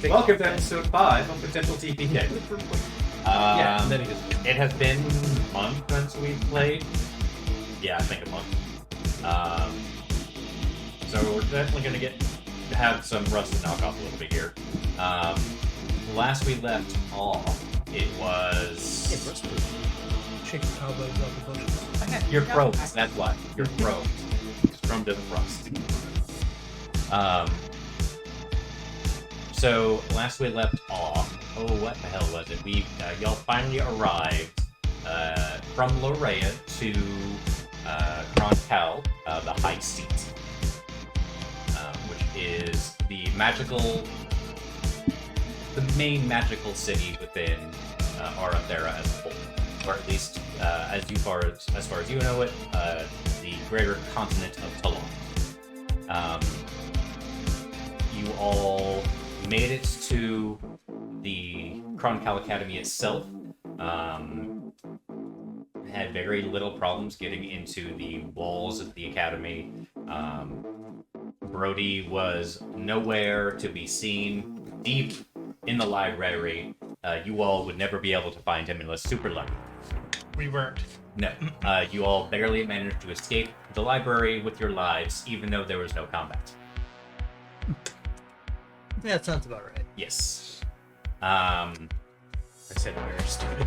Welcome to episode 5 of Potential TPK. Yeah, and then he just... It has been a month since we played. Yeah, I think a month. So we're definitely going to have some rust to knock off a little bit here. Last we left off, it was... Shake the cobwebs off the bushes. You're froze, that's why. You're froze. From to the frost. So last we left off, what the hell was it? Y'all finally arrived from Lorea to Kroncal, the High Seat, which is the main magical city within Arathera as a whole, or at least as far as you know it, the greater continent of Talon. You all made it to the Kroncal Academy itself. Had very little problems getting into the walls of the academy. Brody was nowhere to be seen. Deep in the library, you all would never be able to find him unless super lucky. We weren't. No. You all barely managed to escape the library with your lives, even though there was no combat. Yeah, that sounds about right. Yes. I said we were stupid.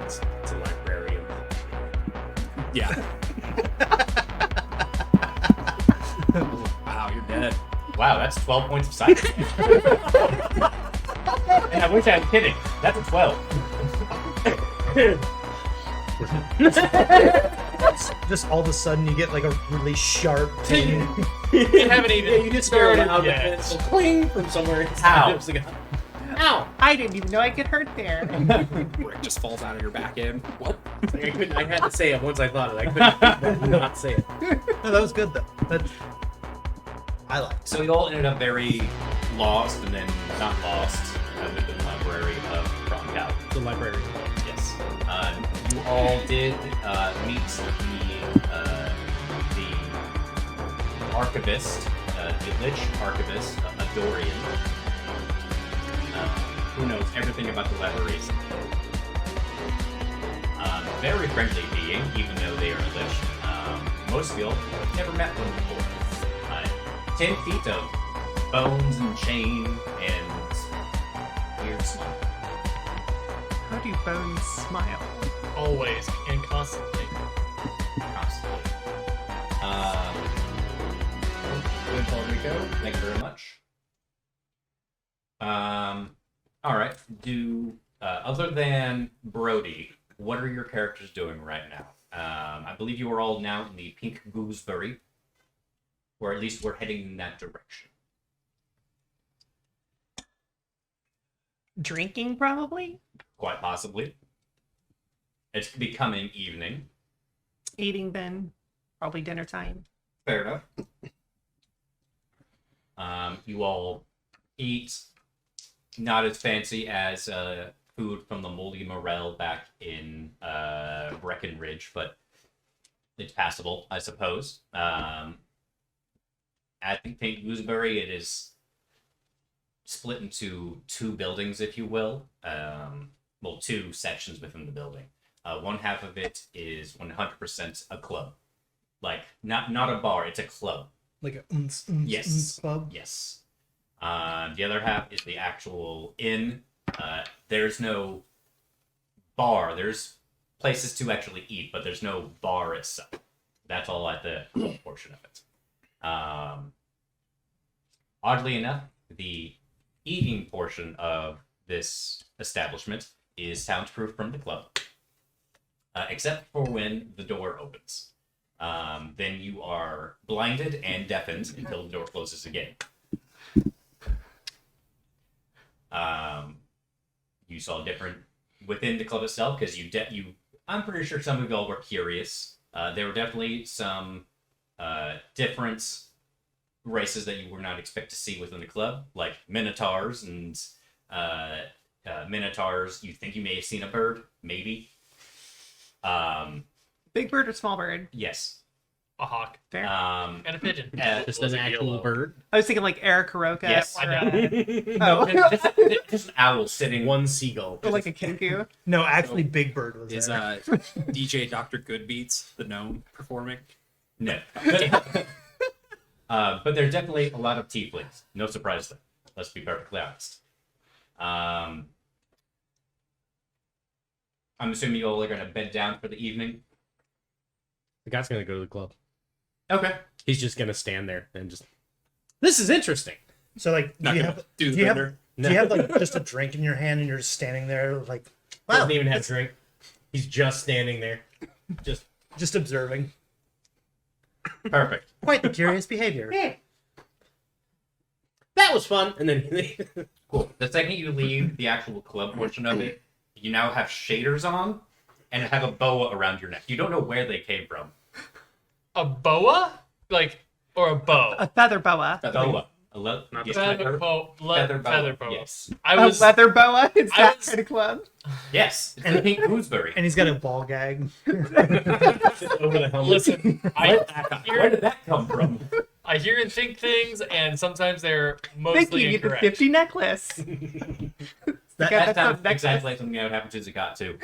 It's a librarian. Yeah. Wow, you're dead. Wow, that's 12 points of sight. And I wish I was kidding. That's a 12. Just all of a sudden you get like a really sharp pain. You haven't even. Yeah, you just heard started out the yet. pencil cling from somewhere. Ow. Ow! I didn't even know I get hurt there. Brick just falls out of your back end. What? Like, I couldn't. I had to say it once I thought it. I couldn't not say it. No, that was good though. I like. So you all ended up very lost, and then not lost, within the library of Kroncal. The librarian. Yes. You all did meet the archivist, the Lich archivist, Dorian, who knows everything about the libraries. Very friendly being, even though they are a Lich. Most of you have never met one before. 10 feet of bones and chain and weird smile. How do bones smile? Always and constantly. Constantly. Good call, Rico. Thank you very much. Alright. Other than Brody, what are your characters doing right now? I believe you are all now in the Pink Gooseberry, or at least we're heading in that direction. Drinking, probably. Quite possibly. It's becoming evening. Eating, then. Probably dinner time. Fair enough. You all eat not as fancy as food from the Moldy Morel back in Breckenridge, but it's passable, I suppose. At the Pink Gooseberry, it is split into two buildings, if you will. Well, two sections within the building. One half of it is 100% a club. Like, not a bar, it's a club. Like a Yes. club. Yes. The other half is the actual inn. There's no bar. There's places to actually eat, but there's no bar itself. That's all at the club portion of it. Oddly enough, the eating portion of this establishment is soundproof from the club, except for when the door opens. Then you are blinded and deafened until the door closes again. You saw different within the club itself because I'm pretty sure some of y'all were curious. There were definitely some different races that you were not expect to see within the club, like minotaurs and minotaurs. You think you may have seen a bird, maybe. Big bird or small bird? Yes. A hawk. Fair. Um, And a pigeon. Just Was an it actual yellow? bird. I was thinking like Arathera. Yes. I know. Oh, just an owl sitting. One seagull. or like a kangaroo. No, actually, Big Bird was Is there. DJ Dr. Goodbeats, the gnome, performing? No. But there's definitely a lot of tieflings. No surprise there. Let's be perfectly honest. I'm assuming you all are going to bed down for the evening. The guy's gonna go to the club. Okay. He's just gonna stand there and just. This is interesting. So, like, Not do you gonna have do the do you have, bender. do you have like just a drink in your hand and you're just standing there, like, wow, Doesn't even have a drink. He's just standing there. just observing? Perfect. Quite the curious behavior. That was fun. And then Cool. The second you leave the actual club portion of it, you now have shaders on and have a boa around your neck. You don't know where they came from. A boa? Like, or a bow? A feather boa. Boa. Not Yes. feather boa. Feather boa. Feather boa. Yes. I was. A leather boa? Is I that was- kind of club? Yes. It's the pink gooseberry. And he's got a ball gag. Over the helmet. Listen, Where hear, did that come from? I hear and think things, and sometimes they're mostly Thank you, you get the incorrect. 50 necklace. That that's sounds the next exactly like something that would happen to Zagat too.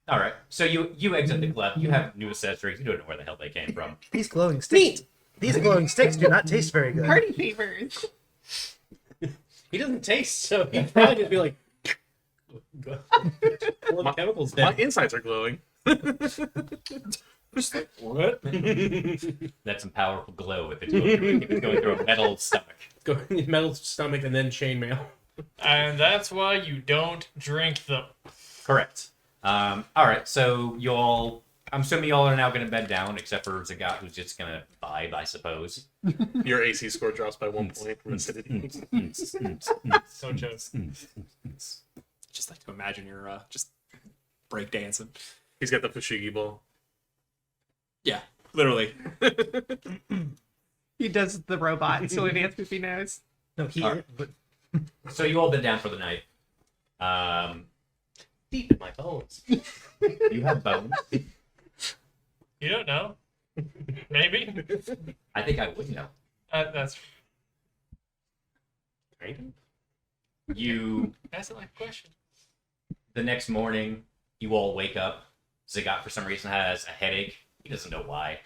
All right. So you exit the club. You have new accessories. You don't know where the hell they came from. These glowing sticks. These glowing sticks do not taste very good. Party favors. he doesn't taste, so he'd probably just be like. Pull the chemicals My down. insides are glowing. Just like, what? That's some powerful glow if it's going through a metal stomach. Go metal stomach and then chainmail. And that's why you don't drink them. Correct. All right. So you all. I'm assuming y'all are now going to bed down, except for Zagat, who's just going to vibe, I suppose. Your AC score drops by 1 point from acidity. No jokes. Just like to imagine you're just breakdancing. He's got the Fushigi ball. Yeah, literally. He does the robot, so it answers if he knows. No, he. All right. But So you all bed down for the night. Deep in my bones. You have bones. You don't know. Maybe. I think I would know. That's. You. Ask it like a question. The next morning, you all wake up. Zagat, for some reason, has a headache. He doesn't know why.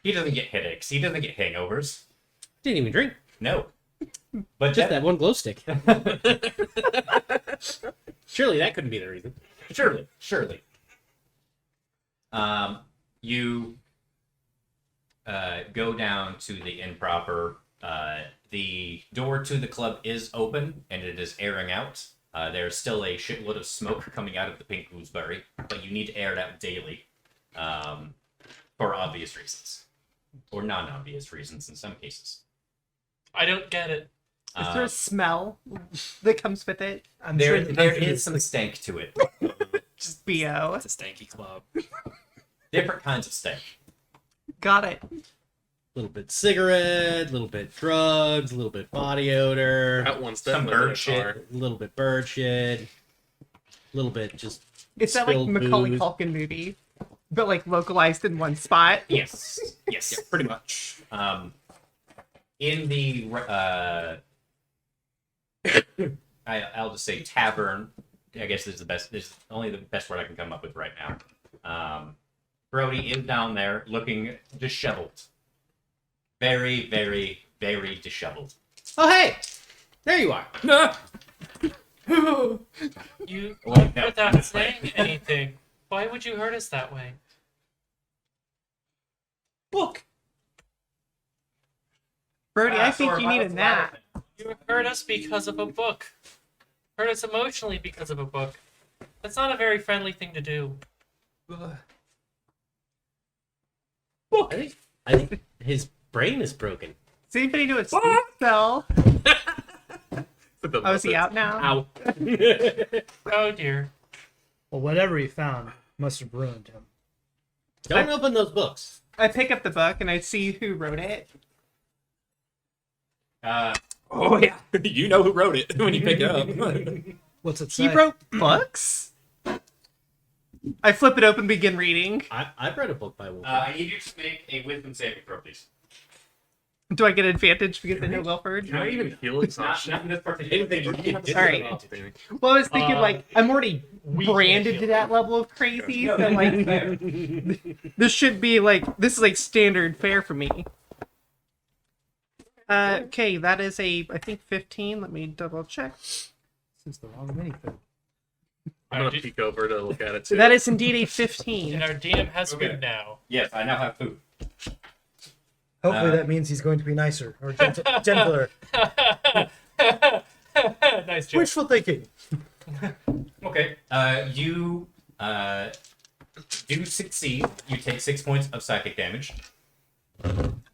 He doesn't get headaches. He doesn't get hangovers. Didn't even drink. No. But Just that one glow stick. Surely that couldn't be the reason. Surely. You go down to the inn proper. The door to the club is open, and it is airing out. There's still a shitload of smoke coming out of the pink gooseberry, but you need to air it out daily, for obvious reasons, or non-obvious reasons in some cases. I don't get it. Is there a smell that comes with it? I'm There sure there is some stank to it. Just BO. It's a stanky club. Different kinds of stank. Got it. A little bit cigarette, a little bit drugs, a little bit body odor, At one step, Some like in a bird shit. car. a little bit bird shit, a little bit just It's that like spilled Macaulay booze. Culkin movie, but like localized in one spot. Yes. Yes. Yeah, pretty much. In the I'll just say tavern. I guess this is the best. This is only the best word I can come up with right now. Brody is down there looking disheveled. Very, very, very disheveled. Oh hey! There you are. You Well, no. without saying anything. Why would you hurt us that way? Book. Brody, I think you need a nap. You hurt us because of a book. Hurt us emotionally because of a book. That's not a very friendly thing to do. I think his brain is broken. Is anybody do a sleep spell? The Oh, is he Muppets. out now? Ow. Oh dear. well, whatever he found must have ruined him. Don't open those books. I pick up the book and I see who wrote it. Oh yeah. You know who wrote it when you pick it up. What's it say? He wrote books? I flip it open, begin reading. I've read a book by Wilford. I need you to make a wisdom saving throw, please. Do I get advantage because I know Wilford? Can I even heal exhaustion? Not in this particular case. All right. Well, I was thinking like I'm already branded to that level of crazy, so like this should be like this is like standard fare for me. Okay, that is I think 15. Let me double check. This is the wrong minifig. I'm gonna peek over to look at it too. That is indeed a And 15. our DM has Okay. food now. Yes, I now have food. Hopefully that means he's going to be nicer or gentler. Nice joke. Wishful thinking. Okay. You do succeed. You take 6 points of psychic damage.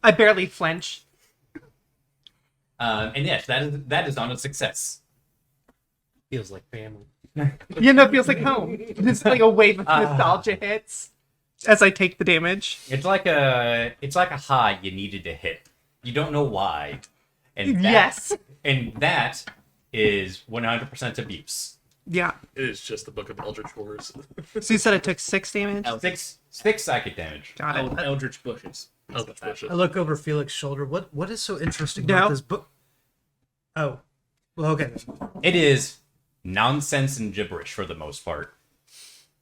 I barely flinch. And yes, that is on a success. Feels like family. You know, it feels like home. Just like a wave of nostalgia hits as I take the damage. It's like a high you needed to hit. You don't know why. And that, Yes. And that is 100% abuse. Yeah. It is just the Book of Eldritch Horrors. So you said I took 6 damage? Six psychic damage. Got it. Eldritch bushes. Eldritch Bushes. I look over Felix's shoulder. What is so interesting No. about this book? Oh. Well, okay. It is nonsense and gibberish for the most part.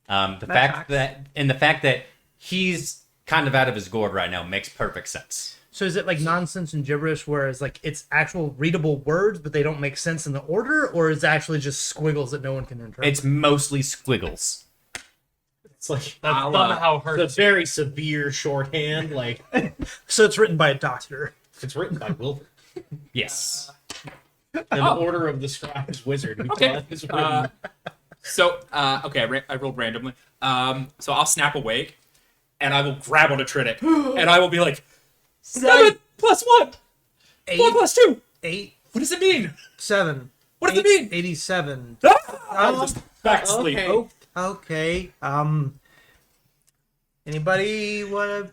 The fact that he's kind of out of his gourd right now makes perfect sense. So is it like nonsense and gibberish, whereas like it's actual readable words, but they don't make sense in the order, or is it actually just squiggles that no one can interpret? It's mostly squiggles. It's like That somehow the hurts. very severe shorthand. Like So it's written by a doctor. it's written by Wilford. Yes. In the order of the scribe's wizard. Who Okay. taught his written. Okay, I rolled randomly. So I'll snap awake, and I will grab onto Trinic, and I will be like, 7 plus 1, 4 plus 2. 8, What does it mean? 7. What does it mean? 87. I'm just back to sleep. Okay. Okay. Anybody want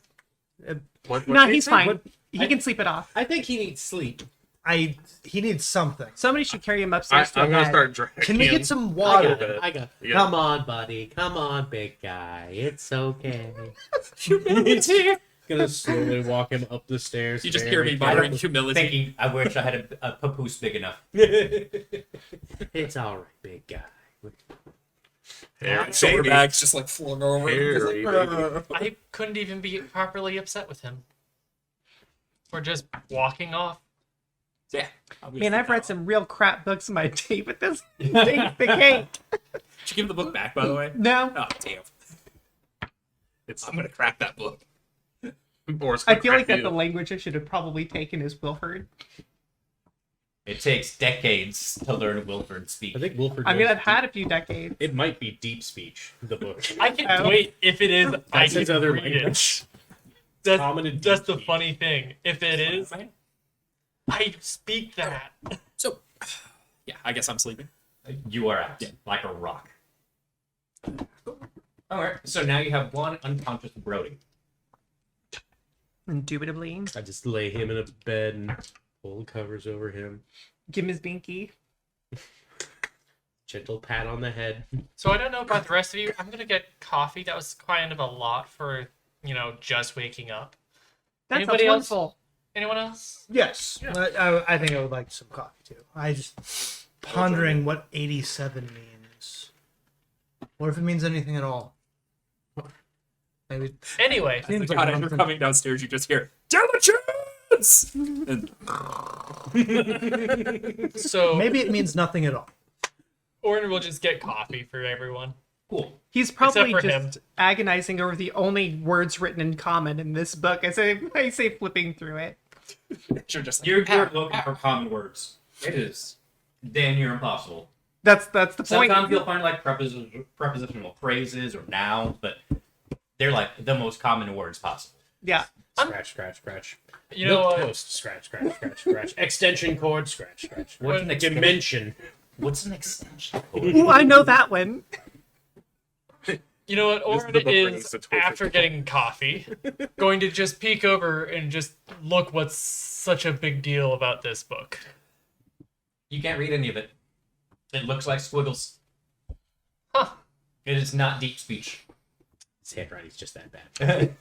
to? What No, did he's you say? fine. He can sleep it off. I think he needs sleep. He needs something. Somebody should carry him upstairs to I'm a gonna bed. start dragging. Can we get some I water? got it. I got it. Yeah. Come on, buddy. Come on, big guy. It's okay. Humility. Gonna slowly walk him up the stairs. You just hear me very muttering humility. Thinking, I wish I had a papoose big enough. carefully. It's all right, big guy. Harry, Shoulder baby. bags just like flung over. Harry, baby. I couldn't even be properly upset with him. For just walking off. Yeah. Man, I've read some real crap books in my day, but this takes the cake. Did you give him the book back, by the way? No. Oh, damn. It's I'm gonna crack that book. or it's I gonna feel like crack that's you. the language I should have probably taken as Wilford. It takes decades to learn Wilford speak. I think Wilford. I mean, knows I've had deep- a few decades. It might be deep speech. The book. I can Oh. wait if it is. I That's can his other read language. it. Common and That's deep the speech. funny thing. If it is, I speak that. So, yeah, I guess I'm sleeping. You are out like a rock. All right. So now you have one unconscious Brody. Indubitably. I just lay him in a bed and pull the covers over him. Give him his binky. Gentle pat on the head. So I don't know about the rest of you. I'm gonna get coffee. That was kind of a lot for just waking up. That Anybody sounds else? wonderful. Anyone else? Yes. I think I would like some coffee too. I just pondering what 87 means. Or if it means anything at all. Maybe. Anyway, Seems like God, as you're something- coming downstairs, you just hear diligence. And so Maybe it means nothing at all. Orin will just get coffee for everyone. Cool. He's probably for just agonizing over the only words written in common in this book as I say flipping through it. you're just like, You're looking for common words. It is damn near impossible. That's the point. Sometimes you'll find like prepositional phrases or nouns, but they're like the most common words possible. Yeah. Scratch, scratch, scratch. You know Milk what? toast. Scratch, scratch, scratch, scratch. Extension cord. Scratch, scratch. What's an extension? Dimension. What's an extension? Ooh, I know that one. You know what? This is Orin the book brings is, the torture. after getting coffee, going to just peek over and just look what's such a big deal about this book. You can't read any of it. It looks like squiggles. Huh. It is not deep speech. His handwriting's just that bad.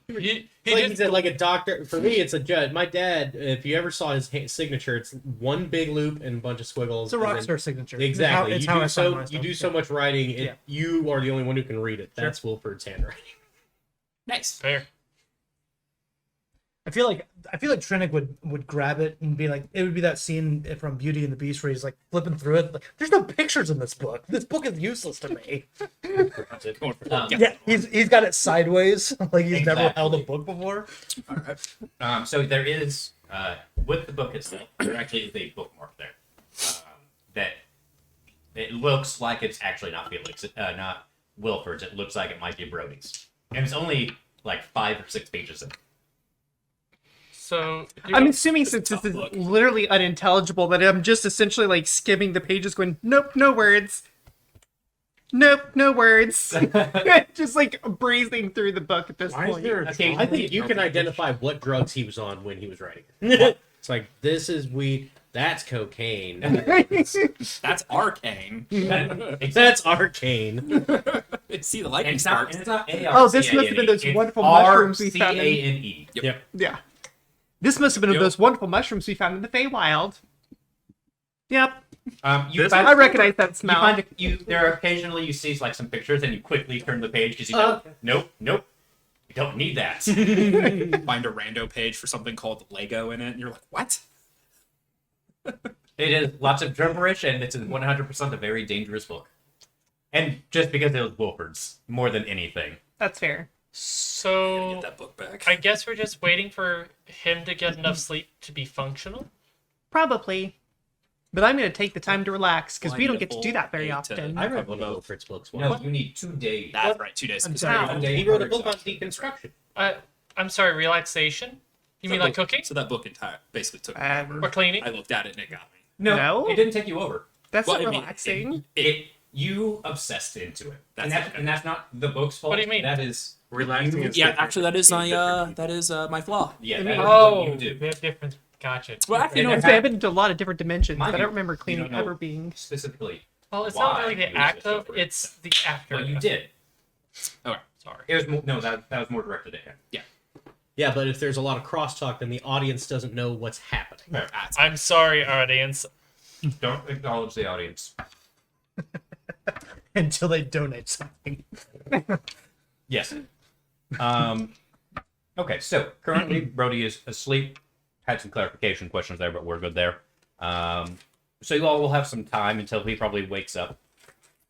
He Like did he said, like a doctor. For me, it's a judge. My dad, if you ever saw his signature, it's one big loop and a bunch of squiggles. It's a and rock then- star signature. Exactly. It's you how do I sign my you stuff. do so much writing. Yeah. You are the only one who can read it. That's Wilford's handwriting. Nice. fair. I feel like Trinnick would grab it and be like, it would be that scene from Beauty and the Beast where he's like flipping through it. Like, there's no pictures in this book. This book is useless to me. Yeah, he's got it sideways, like he's never Exactly. held a book before. So there is, with the book itself, there actually is a bookmark there. That it looks like it's actually not Felix, not Wilford's. It looks like it might be Brody's. And it's only like 5 or 6 pages in. So I'm assuming since this is literally unintelligible that I'm just essentially like skimming the pages going, nope, no words. Nope, no words. Just like breezing through the book at this Why is point. there a Okay, I think you can identify what drugs he was on when he was writing it. It's like, this is weed, that's cocaine. That's arcane. That's arcane. See the And lightning it's not, sparks. and it's not A-R-C-A-N-E. Oh, this must have been those it's wonderful mushrooms we found in- R-C-A-N-E. Yep. Yeah. This must have been Yep. those wonderful mushrooms we found in the Feywild. Yep. You This find, I recognize that you smell. find there are occasionally you see like some pictures and you quickly turn the page because you know, nope, you don't need that. Find a rando page for something called Lego in it, and you're like, what? It is lots of gibberish, and it's 100% a very dangerous book. And just because it was Wilford's, more than anything. That's fair. so Get that book back. I guess we're just waiting for him to get enough sleep to be functional. Probably. But I'm going to take the time to relax because Well, I we don't need a get to do that very full 8 to- often. I read one of Wilford's books No, once. you need 2 days. That's right, 2 days. I'm Because sorry. every day He wrote a for book on exhaustion. deconstruction. I'm sorry, relaxation? You mean like cooking So that book basically took me Um, over. or cleaning? I looked at it and it got me. No? It didn't take you over. That's Well, not I mean, relaxing. You obsessed into it. That's And that's not the book's fault. What do you mean? That is Relaxing is Yeah, different. actually, that is my my flaw. yeah. I That mean- is Oh, what you do. we have different. Gotcha. Well, actually, And no, it I've been into a lot of different dimensions, Mind but I you, don't remember you cleaning don't know ever being. specifically. Well, it's not why really you the were act just of; over it. it's the after. Well, you did. okay. Sorry. It was no. That was more directed at him. Yeah, but if there's a lot of crosstalk, then the audience doesn't know what's happening. I'm sorry, audience. Don't acknowledge the audience. Until they donate something. Yes. Okay, so currently Brody is asleep. Had some clarification questions there, but we're good there. So you all will have some time until he probably wakes up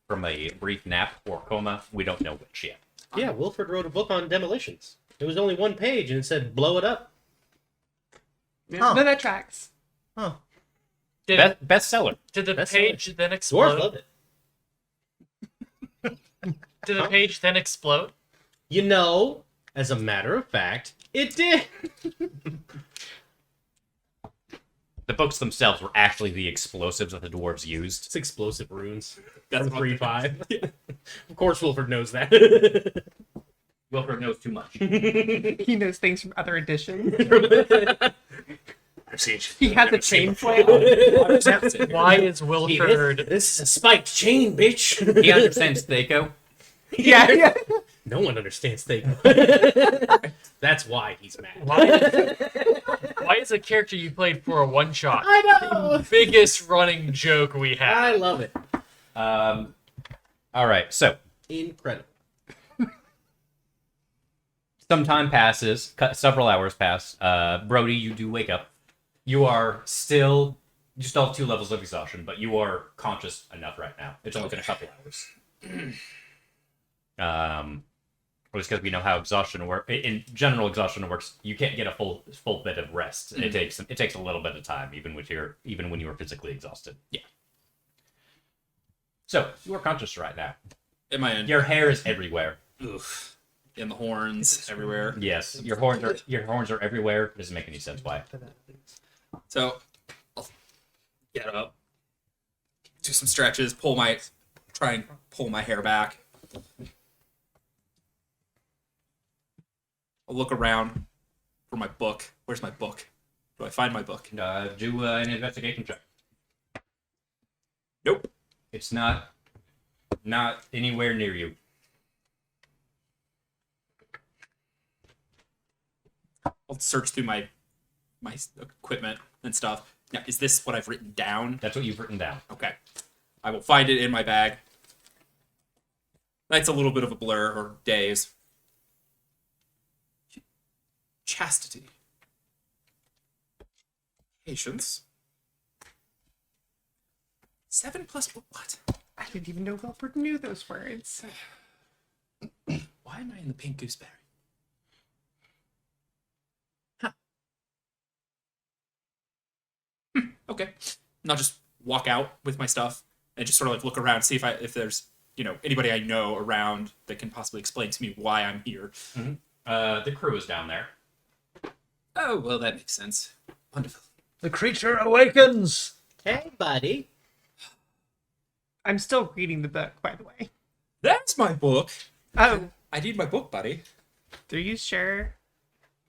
from a brief nap or coma. We don't know which yet. Yeah, Wilford wrote a book on demolitions. It was only 1 page, and it said, blow it up. Huh. No, that tracks. Huh. Did Bestseller. did the That's page then Dwarf explode? loved it. Did the page then explode? You know, as a matter of fact, it did. The books themselves were actually the explosives that the dwarves used. It's explosive runes. That's From what I'm 3-5. Of course Wilford knows that. Wilford knows too much. He knows things from other editions. I've seen He has a chain flail. Why is Wilford? This is a spiked chain, bitch. He understands Thaco. Yeah, yeah. No one understands things. That's why he's mad. Why is a character you played for a one shot I know. the biggest running joke we have? I love it. All right, so Incredible. some time passes, several hours pass. Brody, you do wake up. You still have 2 levels of exhaustion, but you are conscious enough right now. It's only been a couple hours. Just because we know how exhaustion works. In general, exhaustion works. You can't get a full bit of rest. It takes a little bit of time, even when you're physically exhausted. Yeah. So you are conscious right now. In my end. Your hair is everywhere. Oof. In the horns, everywhere. Yes, your horns are everywhere. Doesn't make any sense why. So, I'll get up, do some stretches, try and pull my hair back. I'll look around for my book. Where's my book? Do I find my book? Do an investigation check. Nope. It's not. Not anywhere near you. I'll search through my equipment and stuff. Now, is this what I've written down? That's what you've written down. Okay. I will find it in my bag. Night's a little bit of a blur, or days. Chastity. Patience. 7 plus what? I didn't even know Wilford knew those words. Why am I in the pink gooseberry? Huh. Okay. And I'll just walk out with my stuff and just sort of like look around, see if there's anybody I know around that can possibly explain to me why I'm here. The crew is down there. Oh, well, that makes sense. Wonderful. The creature awakens. Hey, buddy. I'm still reading the book, by the way. That's my book. Oh, I need my book, buddy. are you sure?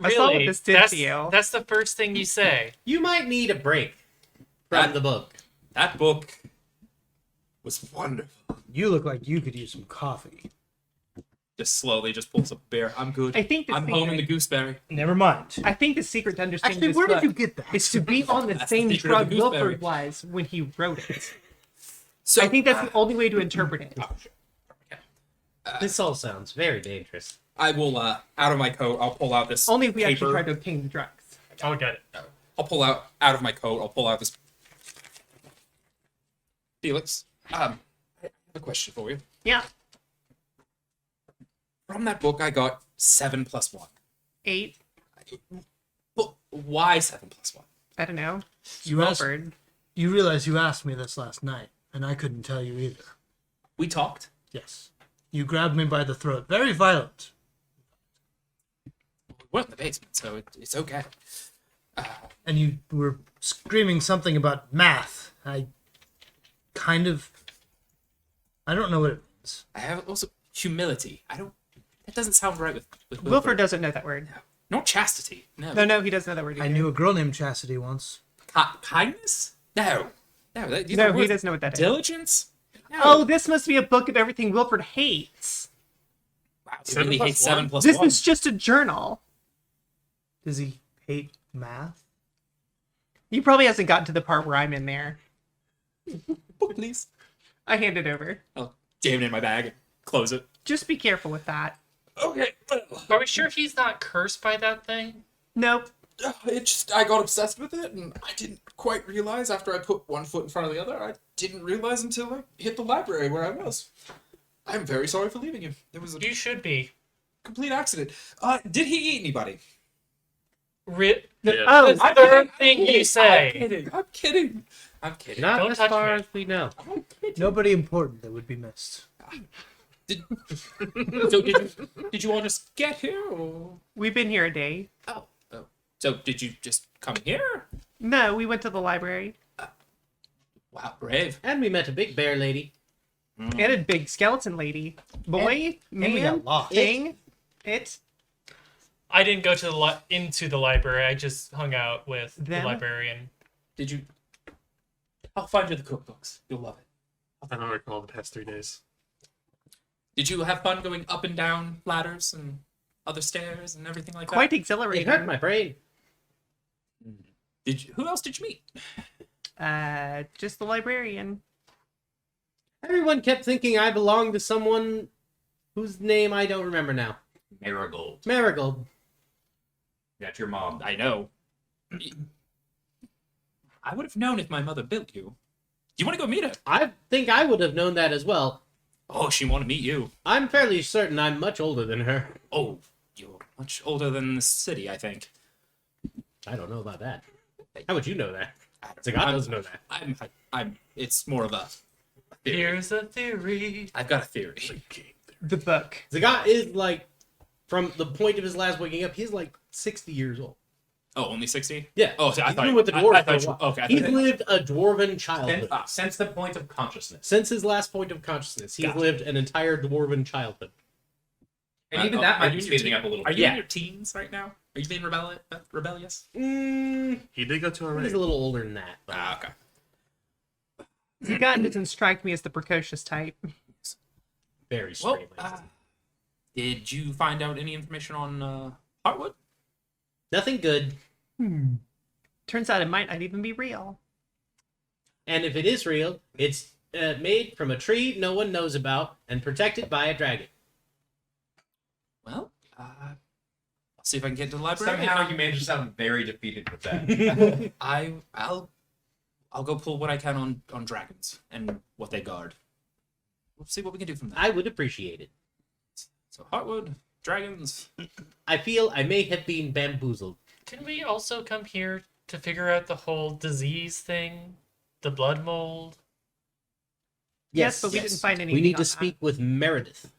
I saw what Really? this did That's, to you. that's the first thing you say. You might need a break from That- the book. That book was wonderful. You look like you could use some coffee. Just slowly just pulls up a beer. I'm good. I think the I'm home in the secret- gooseberry. Never mind. I think the secret to understanding Actually, this where book did you get that? is to be on the That's the same secret of drug the gooseberry. Wilford was when he wrote it. So I think that's the only way to interpret it. This all sounds very dangerous. I will out of my coat. I'll pull out this. Only if we actually paper. try to obtain the drugs. I'll get it. I'll pull out of my coat. I'll pull out this. Felix, I have a question for you. Yeah. From that book, I got 7 plus 1. 8. But why 7 plus 1? I don't know. You asked, Wilford. you realize you asked me this last night, and I couldn't tell you either. We talked. Yes. You grabbed me by the throat. Very violent. We weren't in the basement, so it's okay. And you were screaming something about math. I don't know what it means. I have also humility. That doesn't sound right with Wilford doesn't know that word. Not chastity. No. No, he doesn't know that word either. I knew a girl named Chastity once. Kindness? No. These No, are he words. doesn't know what that is. Diligence? No. Oh, this must be a book of everything Wilford hates. Wow, you 7 really plus hate 7 1? plus This 1. is just a journal. Does he hate math? He probably hasn't gotten to the part where I'm in there. Book, please. I hand it over. I'll jam it in my bag and close it. Just be careful with that. Okay. Are we sure he's not cursed by that thing? Nope. I got obsessed with it, and I didn't quite realize after I put one foot in front of the other. I didn't realize until I hit the library where I was. I'm very sorry for leaving you. It was a You should be. complete accident. Did he eat anybody? The Yeah. Oh, third thing you say. I'm kidding. Not Don't as touch far me. as we know. Nobody important that would be missed. So did you all just get here, or we've been here a day. oh? So did you just come here? No, we went to the library. Wow, brave. And we met a big bear lady. And a big skeleton lady. Boy, and we man, got lost. thing. It. I didn't go to into the library. I just hung out with Them? the librarian. Did you? I'll find you the cookbooks. You'll love it. I don't recall the past 3 days. Did you have fun going up and down ladders and other stairs and everything like Quite that? It exhilarating. hurt my brain. Who else did you meet? Just the librarian. Everyone kept thinking I belonged to someone whose name I don't remember now. Marigold. Marigold. That's your mom. I know. I would have known if my mother built you. Do you want to go meet her? I think I would have known that as well. Oh, she want to meet you. I'm fairly certain I'm much older than her. Oh, you're much older than the city, I think. I don't know about that. How would you know that? I don't Zagat know. doesn't know that. I'm. It's more of a theory. Here's a theory. I've got a theory. The book. Zagat is like, from the point of his last waking up, he's like 60 years old. Oh, only 60? Yeah. Oh, so I He's thought been with the I dwarves thought for a while. okay. I He's thought- lived a dwarven childhood. Since the point of consciousness. Since his last point of consciousness, he's Gotcha. lived an entire dwarven childhood. And even Oh, that are might you be in your speeding up a little Are bit. you in Yeah. your teens right now? Are you being rebellious? He did go to a He's raid. a little older than that. But Ah, okay. Zagat doesn't strike me as the precocious type. very Well, streamlined. did you find out any information on Heartwood? Nothing good. Turns out it might not even be real. And if it is real, it's made from a tree no one knows about and protected by a dragon. Well, I'll see if I can get to the library. Somehow you managed to sound very defeated with that. I'll go pull what I can on dragons and what they guard. We'll see what we can do from there. I would appreciate it. So Heartwood, dragons. I feel I may have been bamboozled. Didn't we also come here to figure out the whole disease thing? The blood mold? Yes, but we yes. didn't find anything. We need on to that. speak with Meredith.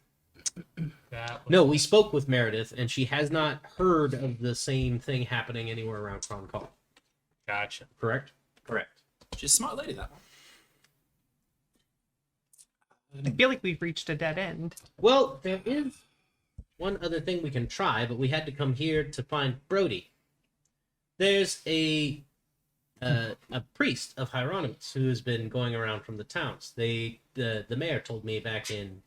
That was... No, we spoke with Meredith, and she has not heard of the same thing happening anywhere around Cron Call. Gotcha. Correct? Correct. She's a smart lady, that one. I feel like we've reached a dead end. Well, there is one other thing we can try, but we had to come here to find Brody. There's a priest of Hieronymus who has been going around from the towns. The mayor told me back in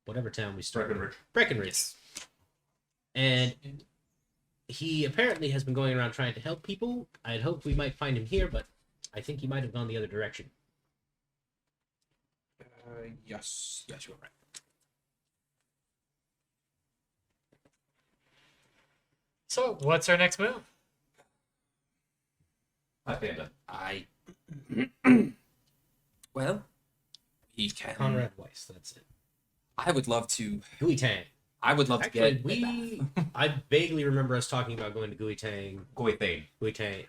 whatever town we started. Breckenridge. Yes. And he apparently has been going around trying to help people. I'd hoped we might find him here, but I think he might have gone the other direction. Yes, you're right. So, what's our next move? I stand up. Well, we can. Conrad Weiss, that's it. I would love to. Gooey Tang. I would love Actually, to get. I vaguely remember us talking about going to Gooey Tang. Goy Thane. Gooey Tang.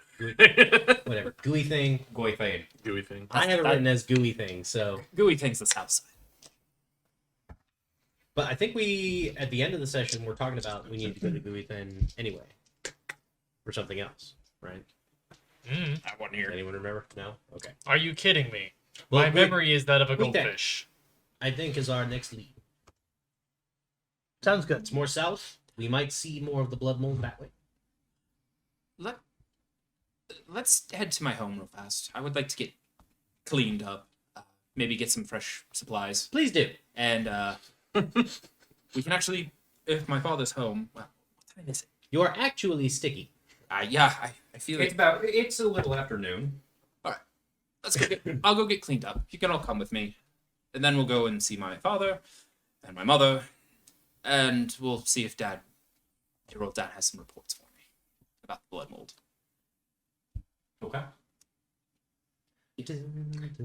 Whatever. Gooey Thing. Goy Thane. Gooey thing. I have it written as Gooey Thing, so. Gooey things the south side. But I think we, at the end of the session, we're talking about we need to go to Gooey Thing anyway. For something else, right? Mm. That one here. Anyone remember? No? Okay. Are you kidding me? Well, My memory is that of a we think- goldfish. I think is our next lead. Sounds good. It's more south. We might see more of the blood mold that way. Let's head to my home real fast. I would like to get cleaned up, maybe get some fresh supplies, Please do. and we can actually, if my father's home. Well, what time is it? You are actually sticky. Yeah, I feel It's it. it's a little afternoon. Let's go get. I'll go get cleaned up. You can all come with me, and then we'll go and see my father and my mother, and we'll see if your old dad, has some reports for me about the blood mold. Okay.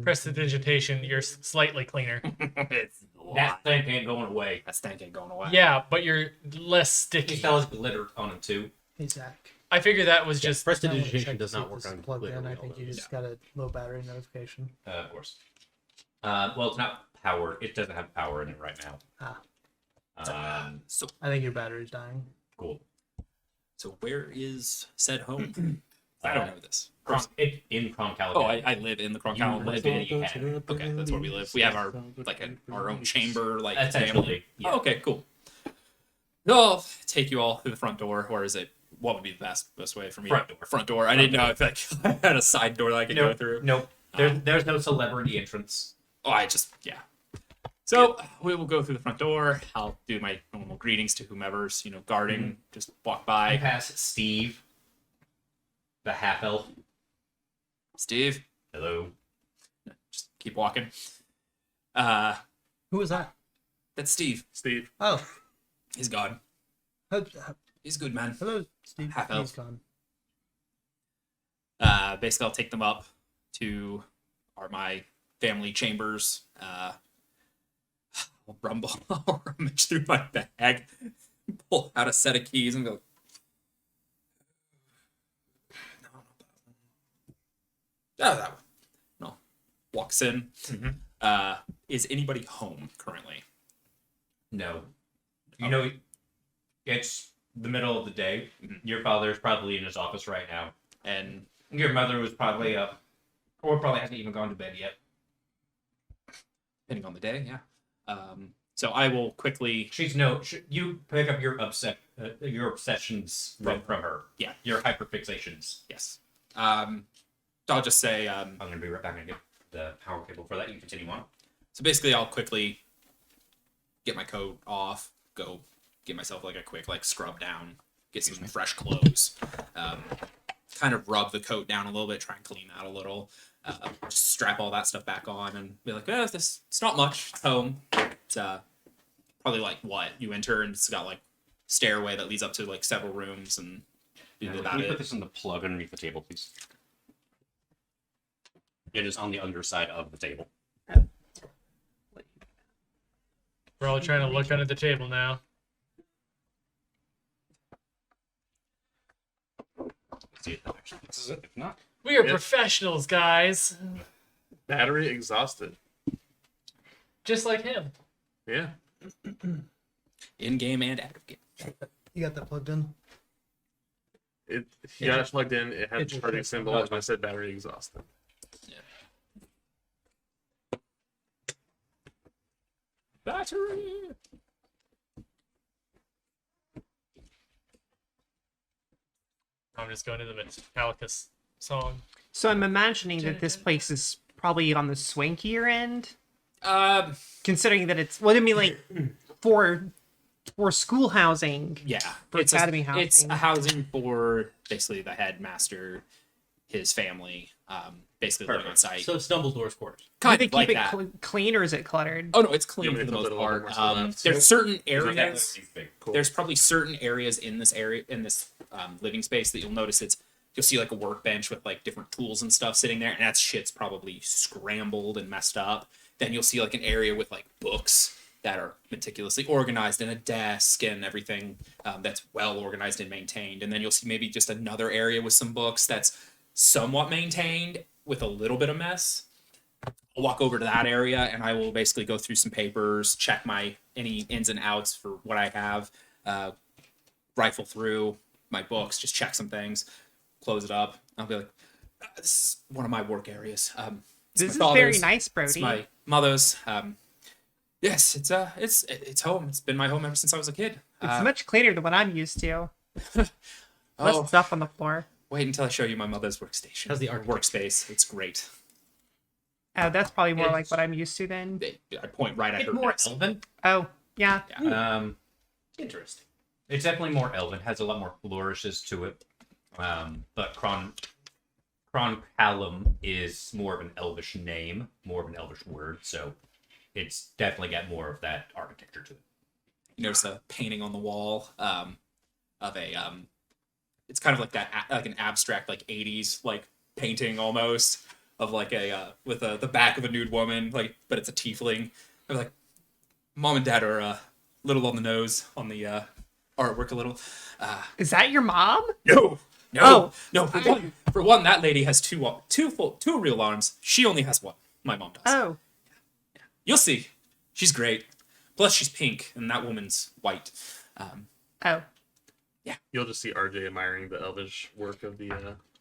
Prestidigitation, you're slightly cleaner. It's a lot. That thing ain't going away. That stank ain't going away. Yeah, but you're less You sticky. still has glitter on him too. Hey, Zach. I figure that was just... Prestidigitation does Check not to work see if on this is plugged glitter. in. we I all think know. you just got a low battery notification. Of course. Well, it's not powered. It doesn't have power in it right now. So I think your battery's dying. Cool. where is said home? I don't know this. In Croncality. Oh, I live in the Croncality. You live in the academy. Okay, that's where we live. We have our our own chamber, like family. Essentially. Yeah. Oh, okay, cool. I'll take you all through the front door. Where is it? What would be the best way for me? Front door. Front door. I didn't know if I had a side door that I could go through. Nope. There's no celebrity entrance. Oh, yeah. So we will go through the front door. I'll do my normal greetings to whomever's guarding. Just walk I by. pass Steve, the half elf. Steve, Hello. just keep walking. Who was that? That's Steve. Steve. Oh, He's gone. He's a good man. hello, Steve. Half He's elf. gone. Basically, I'll take them up to my family chambers. I'll I'll rummage through my bag, pull out a set of keys, and go. No, that one. No. Walks in. Is anybody home currently? No. You know, it's the middle of the day. Your father's probably in his office right now. And Your mother was probably up, or probably hasn't even gone to bed yet. depending on the day, yeah. So I will quickly. You pick up your obsessions from her. Yeah. Your hyperfixations. Yes. I'll just say. I'm gonna be right back and get the power cable for that. You continue on. So basically, I'll quickly get my coat off, go get myself like a quick like scrub down, get some fresh clothes, kind of rub the coat down a little bit, try and clean that a little, just strap all that stuff back on and be like, it's not much. It's home. It's probably like what you enter and it's got like stairway that leads up to like several rooms and Can you put this in the plug underneath the table, please? It is on the underside of the table. We're all trying to look under the table now. See if that actually fixes it. If not, We are Yep. professionals, guys. Battery exhausted. Just like him. Yeah. in game and out of game. You got that plugged in? He got it plugged in. It had It's a charging just- symbol, and I said battery exhausted. Battery. I'm just going to the Metallica song. So I'm imagining that this place is probably on the swankier end, considering that it's. Well, I mean, like for school housing. Yeah, For academy It's housing. a housing for basically the headmaster, his family, basically living on site. So it's Dumbledore's quarters. Do Kind they of like keep it that. clean or is it cluttered? Oh no, it's clean Yeah, for the but it's a most little part. more to the left. There's certain that areas. looks big. Cool. There's probably certain areas in this living space that you'll notice you'll see like a workbench with like different tools and stuff sitting there, and that shit's probably scrambled and messed up. Then you'll see like an area with like books that are meticulously organized and a desk and everything that's well organized and maintained. And then you'll see maybe just another area with some books that's somewhat maintained with a little bit of mess. I'll walk over to that area and I will basically go through some papers, check any ins and outs for what I have, rifle through my books, just check some things, close it up. I'll be like, this is one of my work areas. This my is very father's, nice, Brody. It's my mother's. Yes, it's home. It's been my home ever since I was a kid. It's much cleaner than what I'm used to. Less Oh, stuff on the floor. wait until I show you my mother's workstation. How's the Or architecture? workspace? It's great. Oh, that's probably more like It's- what I'm used to then. I point right at It's her more desk. elven. Oh, yeah. Interesting. It's definitely more elven. Has a lot more flourishes to it. But Croncallum is more of an elvish name, more of an elvish word, so it's definitely got more of that architecture to it. You notice a painting on the wall of a it's kind of like that like an abstract like 80s like painting almost of like a with the back of a nude woman, like, but it's a tiefling. They're like, mom and dad are a little on the nose on the artwork a little. Is that your mom? No. Oh. No, for one, that lady has two real arms. She only has one. My mom does. Oh. You'll see. She's great. Plus, she's pink, and that woman's white. Oh. You'll just see RJ admiring the elvish work of the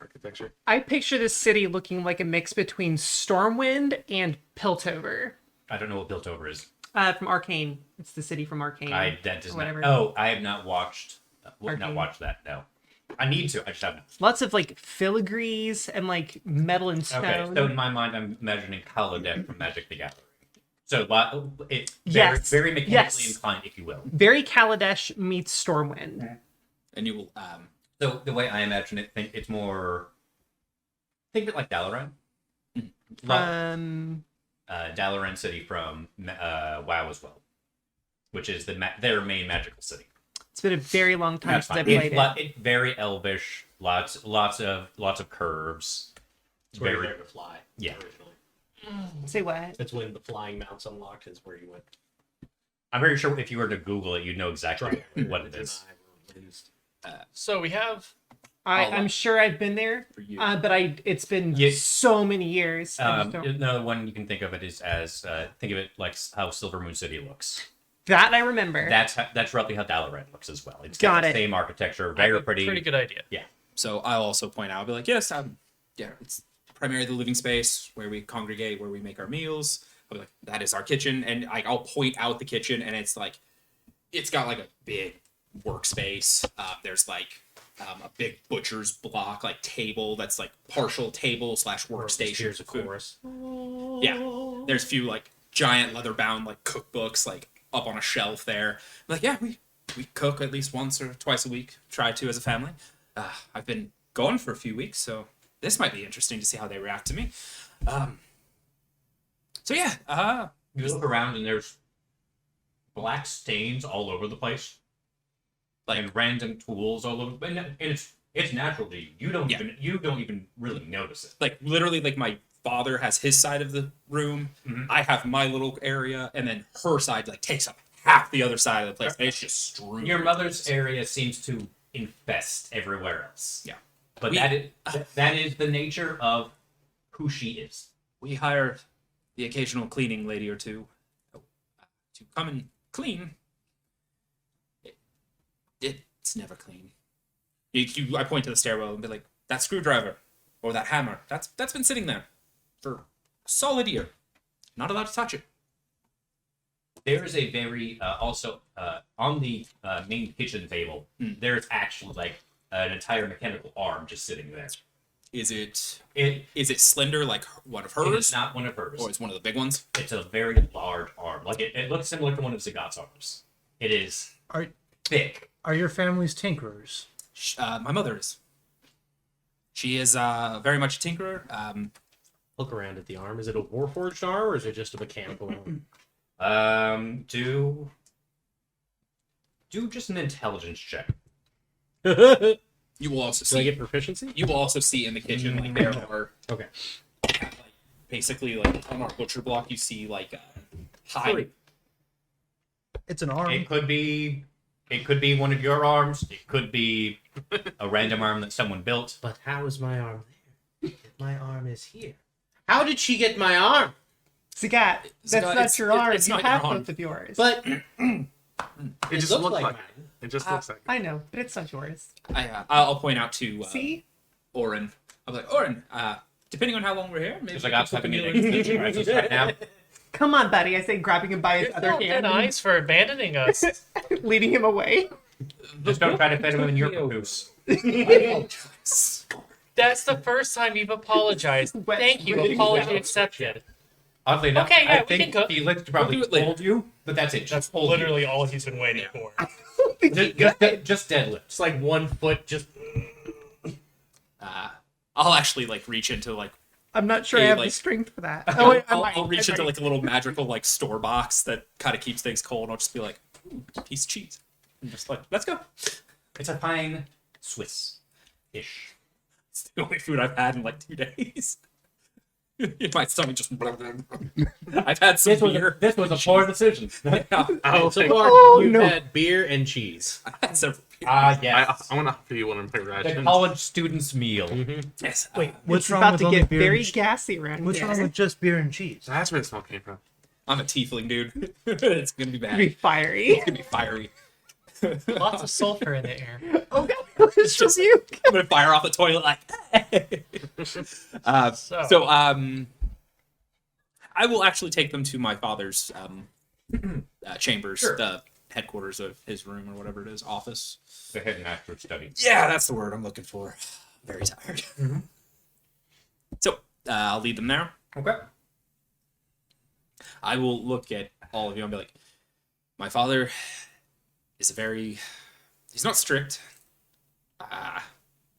architecture. I picture this city looking like a mix between Stormwind and Piltover. I don't know what Built Over is. From Arcane. It's the city from Arcane. That does not. Whatever. Oh, I have not watched. Not Arcane. watched that. No, I need to. I just haven't. Lots of like filigrees and like metal and stone. Okay, so in my mind, I'm imagining Holodeck from Magic the Gathering. So it's Yes. very mechanically Yes. inclined, if you will. Very Kaladesh meets Stormwind. And you will So the way I imagine it, it's more. Think of it like Dalaran. Dalaran City from WoW as well, which is their main magical city. It's been a very long time That's since I've fine. played It's very elvish. Lots of curves. It's where you Very learned to fly. Yeah. Originally. Say what? That's when the flying mounts unlocked. Is where you went. I'm very sure if you were to Google it, you'd know exactly what it is. So we have I'm sure I've been there, for you. but it's been Yeah. so many years. I just don't- Another one you can think of it is as think of it like how Silver Moon City looks. that I remember. That's roughly how Dalaran looks as well. It's Got the it. same architecture, I have very a pretty. pretty good idea. So I'll also point out, I'll be like, yes, it's primarily the living space where we congregate, where we make our meals. I'll be like, that is our kitchen, and I'll point out the kitchen, and it's like, it's got like a big workspace. There's like a big butcher's block, like table that's like partial table / workstation. Here's a food. chorus. Yeah, there's a few like giant leather bound like cookbooks like up on a shelf there. I'm like, yeah, we cook at least once or twice a week. Try to as a family. I've been gone for a few weeks, so this might be interesting to see how they react to me. So yeah, You look around and there's black stains all over the place, and random tools all over. And it's natural to you. You don't even really notice it. like literally, like my father has his side of the room. I have my little area, and then her side like takes up half the other side of the place. And it's just strewn. Your mother's area seems to infest everywhere else. Yeah. But that is the nature of who she is. We hire the occasional cleaning lady or two to come and clean. It's never clean. I point to the stairwell and be like, that screwdriver or that hammer, that's been sitting there for a solid year. Not allowed to touch it. There is a very also on the main kitchen table. There's actually like an entire mechanical arm just sitting there. Is it slender like one of hers? It's not one of hers. Or it's one of the big ones? It's a very large arm. Like it looks similar to one of Zagat's arms. It is thick. Are your families tinkerers? My mother is. She is very much a tinkerer. Look around at the arm. Is it a warforged arm or is it just a mechanical arm? Do just an intelligence check. You will also Do I see. get proficiency? You will also see in the kitchen like there are Okay. like, basically like on our butcher block you see like hide. It's an arm. It could be one of your arms. It could be a random arm that someone built. But how is my arm there? My arm is here. How did she get my arm? Zagat, that's Zagat, not your arm. it's You not your have arm. both of yours. But It just looks looks like like mine. it. It just looks like it. I know, but it's not yours. I'll point out to See? Oren. I'm like, Oren, depending on how long we're here, maybe Because we I got can put something the in meal in- extension right now. Come on, buddy. I say, grabbing him by his other Oh, good hand, eyes for abandoning us. and leading him away. Just don't try to fit him in your caboose. That's the first time you've apologized. Wet Thank you. wet Apology wet. accepted. Oddly enough, Okay, yeah, I we can think cook. Felix probably We'll do it later. told you, but that's it. That's Just told literally all he's been waiting for. you. Just deadlift. It's like 1 foot just. I'll actually like reach into like I'm not sure Hey, I have like- the strength for that. I'll, wait, I I'll, might. I'll reach I into might. like a little magical like store box that kind of keeps things cold. I'll just be like, piece of cheese, and just like, let's go. It's a fine Swiss-ish. It's the only food I've had in like 2 days. My stomach just. I've had some beer. This was a poor decision. I'll So take. far, Oh, you've no. had beer and cheese. I've had several beers. Yes. I want to offer you one of my The rations. college student's meal. Yes. Wait, It's what's wrong about with to only get beer very and cheese? gassy around What's here. wrong with just beer and cheese? That's where the smell came from. I'm a tiefling, dude. It's gonna be bad. Be It's fiery. gonna be fiery. Lots of sulfur in the air. Oh god, it's just you. I'm gonna fire off the toilet like. So I will actually take them to my father's chambers, Sure. the headquarters of his room or whatever it is, office. The headmaster study. Yeah, that's the word I'm looking for. Very tired. So I'll lead them there. Okay. I will look at all of you and be like, my father is he's not strict.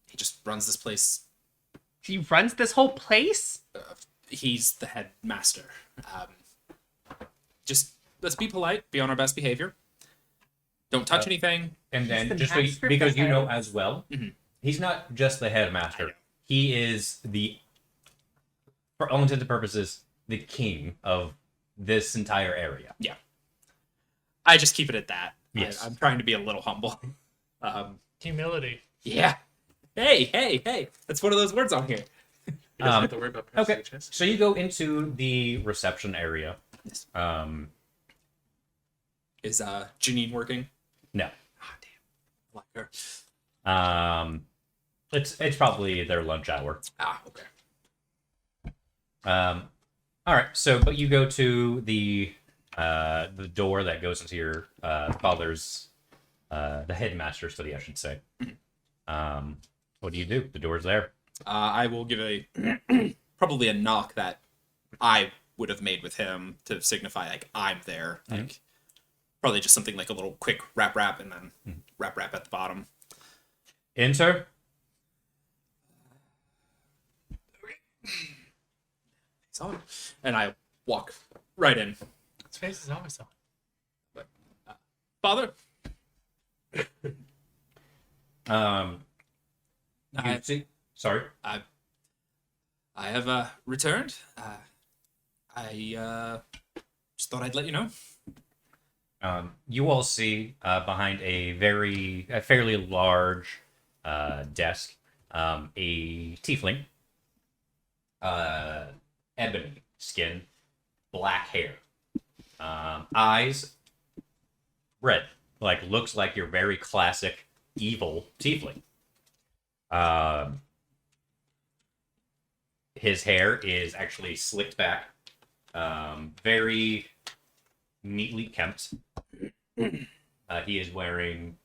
He just runs this place. He runs this whole place? He's the headmaster. Just let's be polite, be on our best behavior. Don't touch anything. And then, the just so you, master because you know behead. as well, Mhm. he's not just the headmaster. He is for all intents and purposes, the king of this entire area. I just keep it at that. Yes. I'm trying to be a little humble. Humility. Yeah. Hey. That's one of those words on here. You guys have to worry about Okay, passages. so you go into the reception area. Yes. Is Janine working? No. Ah, damn. I like her. It's probably their lunch hour. Ah, okay. All right. So, but you go to the door that goes into your father's the headmaster's study, I should say. What do you do? The door's there. I will give a probably a knock that I would have made with him to signify like I'm there. Like Probably just something like a little quick rap, and then rap at the bottom. Enter. It's on. And I walk right in. His face is always on. Father, You see? Sorry. I have returned. I just thought I'd let you know. You all see behind a fairly large desk a tiefling, ebony skin, black hair, eyes red, like looks like your very classic evil tiefling. His hair is actually slicked back, very neatly kempt. He is wearing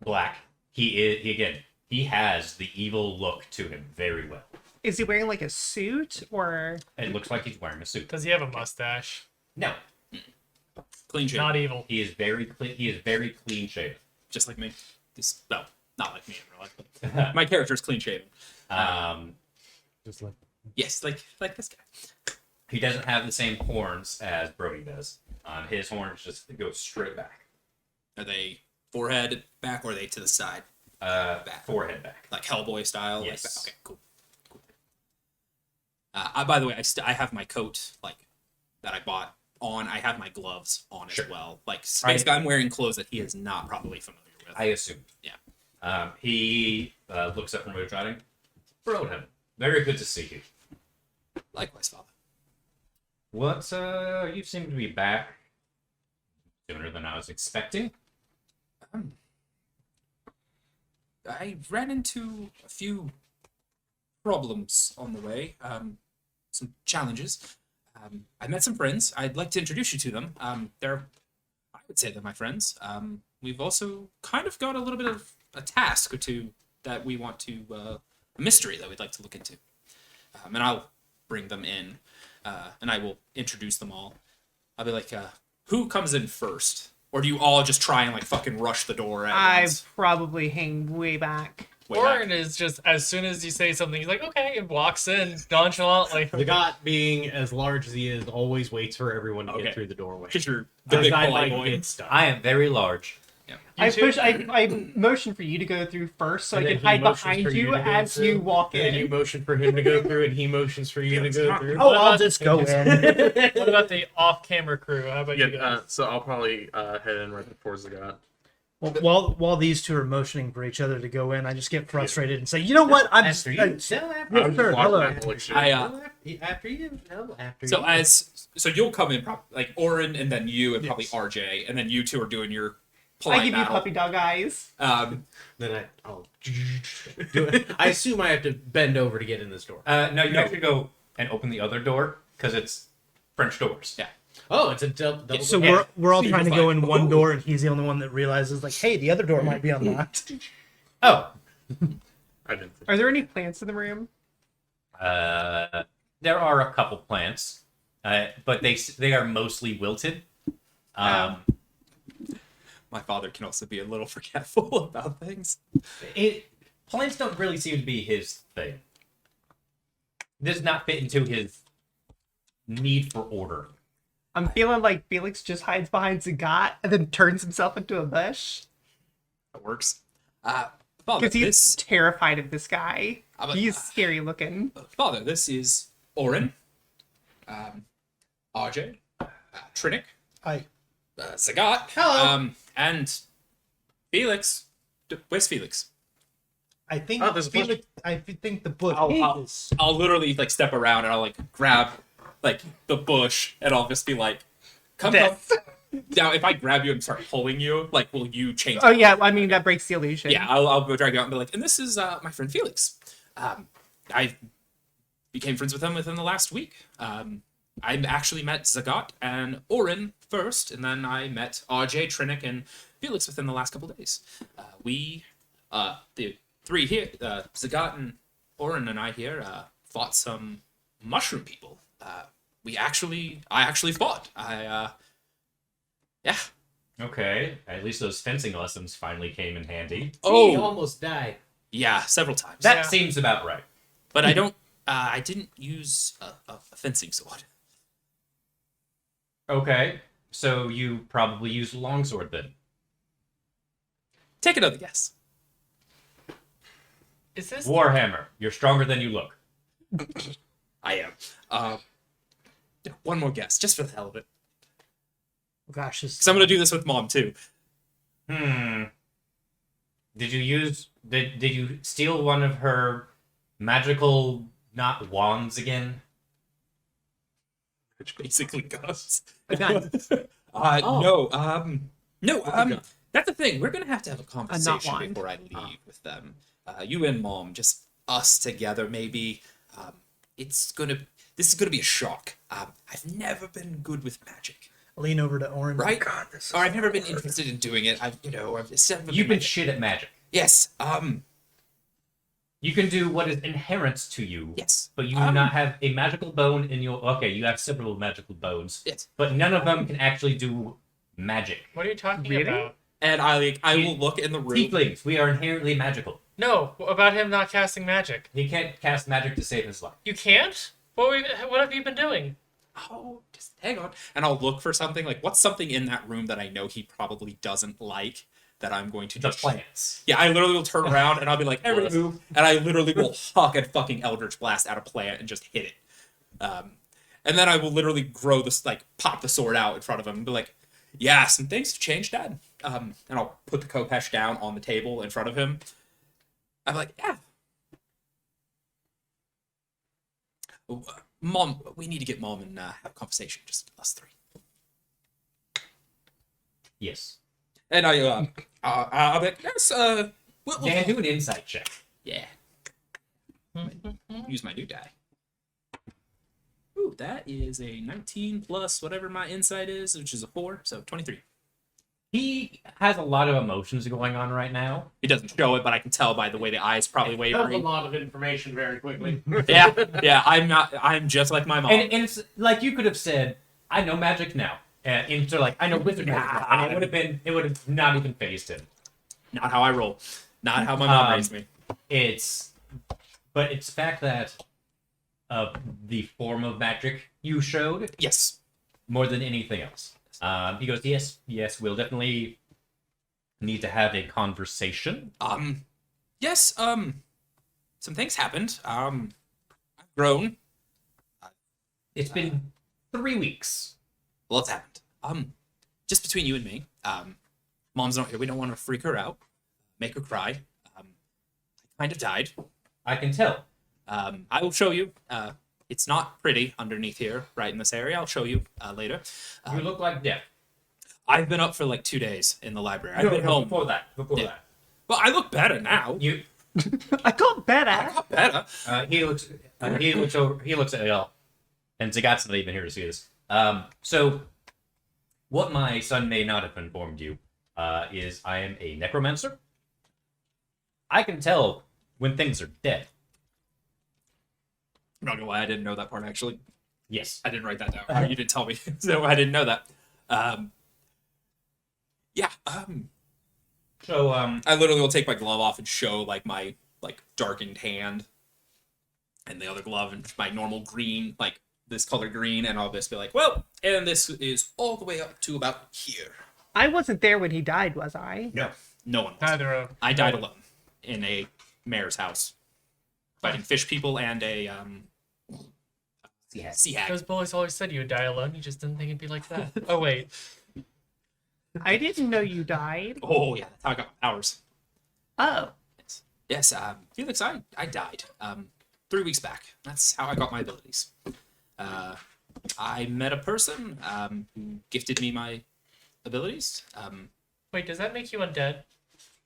black. He has the evil look to him very well. Is he wearing like a suit or? It looks like he's wearing a suit. Does he have a mustache? No, Clean shave. Not evil. he is very clean. He is very clean shaven. Just like me. Well, not like me in real life, but my character is clean shaven. Just like Yes, like this guy. He doesn't have the same horns as Brody does. His horns just go straight back. Are they forehead back or are they to the side? Back. Forehead back. Like Hellboy style? Yes. Like that? Okay, cool. By the way, I have my coat like that I bought on. I have my gloves on Sure. as well. Like Space Guy, I'm wearing clothes that he is not probably familiar with. I assume. Yeah. He looks up from Mood Riding. Broden, very good to see you. Likewise, Father. What, you seem to be back sooner than I was expecting. I ran into a few problems on the way. Some challenges. I met some friends. I'd like to introduce you to them. I would say they're my friends. We've also kind of got a little bit of a task or two that we want to, a mystery that we'd like to look into. And I'll bring them in, and I will introduce them all. I'll be like, who comes in first? Or do you all just try and like fucking rush the door at I once? probably hang way back. Way back. Orin is just, as soon as you say something, he's like, okay, and walks in nonchalantly. the god, being as large as he is, always waits for everyone to Okay. get through the doorway. Because you're the big I polite like boy. get stuff. I am very large. I motion for you to go through first so And I then can he hide motions behind for you you to go as through, you walk And then you in. motion for him to go through, and he motions for you to go through. Oh, I'll just go in. What about the off-camera crew? How about you Yeah, guys? so I'll probably head in right before Zagat. Well, while these two are motioning for each other to go in, I just get frustrated and say, "You know what? I'm just, After you. No, after Yeah, I'm sure, just hello. walking around like shit. After you. No, after So you. so you'll come in like Orin and then you and probably Yes. RJ and then you two are doing your I polite give you battle. puppy dog eyes. Then I'll do it. I assume I have to bend over to get in this door. No, you have to go and open the other door because it's French doors. Yeah. Oh, it's a double. So door. we're all So trying to you're go like, in one "Ooh." door, and he's the only one that realizes, like, hey, the other door might be unlocked. Oh, I didn't think. Are there any plants in the room? there are a couple plants, but they are mostly wilted. My father can also be a little forgetful about things. Plants don't really seem to be his thing. Does not fit into his need for order. I'm feeling like Felix just hides behind Zagat and then turns himself into a bush. That works. Father, Because he's this terrified of this guy. but- He's scary looking. Father, this is Orin, RJ, Trinick, Hi. Sagat, Hello. and Felix. Where's Felix? I think Oh, there's a bush. I think the bush I'll- is. I'll literally like step around and I'll like grab like the bush and I'll just be like, come. Now, if I grab you and start pulling you, like, will you change? Oh yeah, I mean that breaks the illusion. Yeah, I'll go drag you out and be like, and this is my friend Felix. I became friends with him within the last week. I actually met Zagat and Orin first, and then I met RJ, Trinick, and Felix within the last couple days. The three here, Zagat and Orin and I here, fought some mushroom people. I actually fought. Yeah. Okay, at least those fencing lessons finally came in handy. He Oh, almost died. yeah, several times. That Yeah. seems about right. But I don't. I didn't use a fencing sword. Okay, so you probably used a longsword then. Take another guess. Is this Warhammer, you're stronger than you look. I am. One more guess, just for the hell of it. Gosh, this. Because I'm gonna do this with Mom too. Hmm. Did you steal one of her magical not wands again? Which basically goes. gun. No. That's the thing. We're gonna have to have a not conversation wand. before I leave with them. You and Mom, just us together, maybe. This is gonna be a shock. I've never been good with magic, Lean over to Orin. right? God, this is Or I've never been interested in doing it. I've never You've been shit at magic. Yes. You can do what is inherent to you, Yes. but you do not have a magical bone in your. Okay, you have several magical bones, Yes. but none of them can actually do magic. What are you talking Really? about? And I will look in the room. Tieflings, we are inherently magical. No, about him not casting magic. He can't cast magic to save his life. You can't? What have you been doing? Oh, just hang on. And I'll look for something. Like, what's something in that room that I know he probably doesn't like that I'm going to The just... plants. Yeah, I literally will turn around and I'll be like, everybody move. And I literally will huck and fucking Eldritch Blast at a plant and just hit it. And then I will literally grow this, like, pop the sword out in front of him and be like, yeah, some things have changed, Dad. And I'll put the Kopesh down on the table in front of him. I'm like, yeah. Mom, we need to get Mom and have a conversation, just us three. Yes. And I'll be like, yes, Dan, do an insight check. yeah. Use my new die. Ooh, that is a 19 plus whatever my insight is, which is a 4, so 23. He has a lot of emotions going on right now. He doesn't show it, but I can tell by the way the eyes probably That's a wavering. lot of information very quickly. Yeah, I'm just like my mom. And it's like you could have said, I know magic now. Into like, I know wizard magic now. And it would have not even phased him. Not how I roll. Not how my mom raised me. But it's the fact that the form of magic you showed Yes. more than anything else. He goes, yes, we'll definitely need to have a conversation. Yes, some things happened. I've grown. It's been 3 weeks. Well, it's happened. Just between you and me. Mom's not here. We don't want to freak her out, make her cry. I kind of died. I can tell. I will show you. It's not pretty underneath here, right in this area. I'll show you later. You look like death. I've been up for like 2 days in the library. I've been home. Before that. Yeah. Well, I look better now. You. I got better. I got better. He looks over. He looks at y'all, and Zagat's not even here to see this. So, what my son may not have informed you is I am a necromancer. I can tell when things are dead. I'm not gonna lie, I didn't know that part actually. Yes. I didn't write that down. You didn't tell me, so I didn't know that. So, I literally will take my glove off and show like my darkened hand, and the other glove and my normal green, like this color green, and I'll just be like, well, and this is all the way up to about here. I wasn't there when he died, was I? no. No one. Neither of. I died alone in a mayor's house, fighting fish people and a sea hag. Those bullies always said you would die alone. You just didn't think it'd be like that. Oh wait. I didn't know you died. Oh yeah, that's how I got my powers. Oh. Yes, Felix, I died 3 weeks back. That's how I got my abilities. I met a person who gifted me my abilities. Wait, does that make you undead?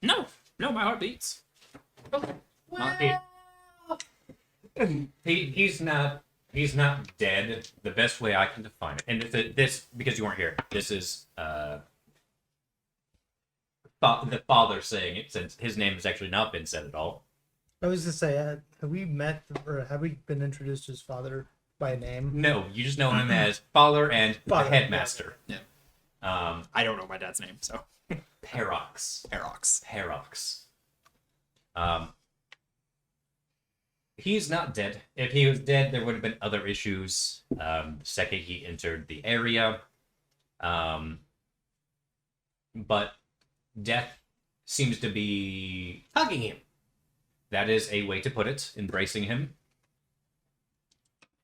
No, my heart beats. Okay. Not he's not dead. The best way I can define it, and this because you weren't here. This is the father saying it, since his name has actually not been said at all. I was to say, have we met or have we been introduced to his father by name? No, you just know him as father and Father, the headmaster. yeah. I don't know my dad's name, so Perox. Perox. Perox. He's not dead. If he was dead, there would have been other issues. The second he entered the area. But death seems to be... Hugging him. That is a way to put it. Embracing him.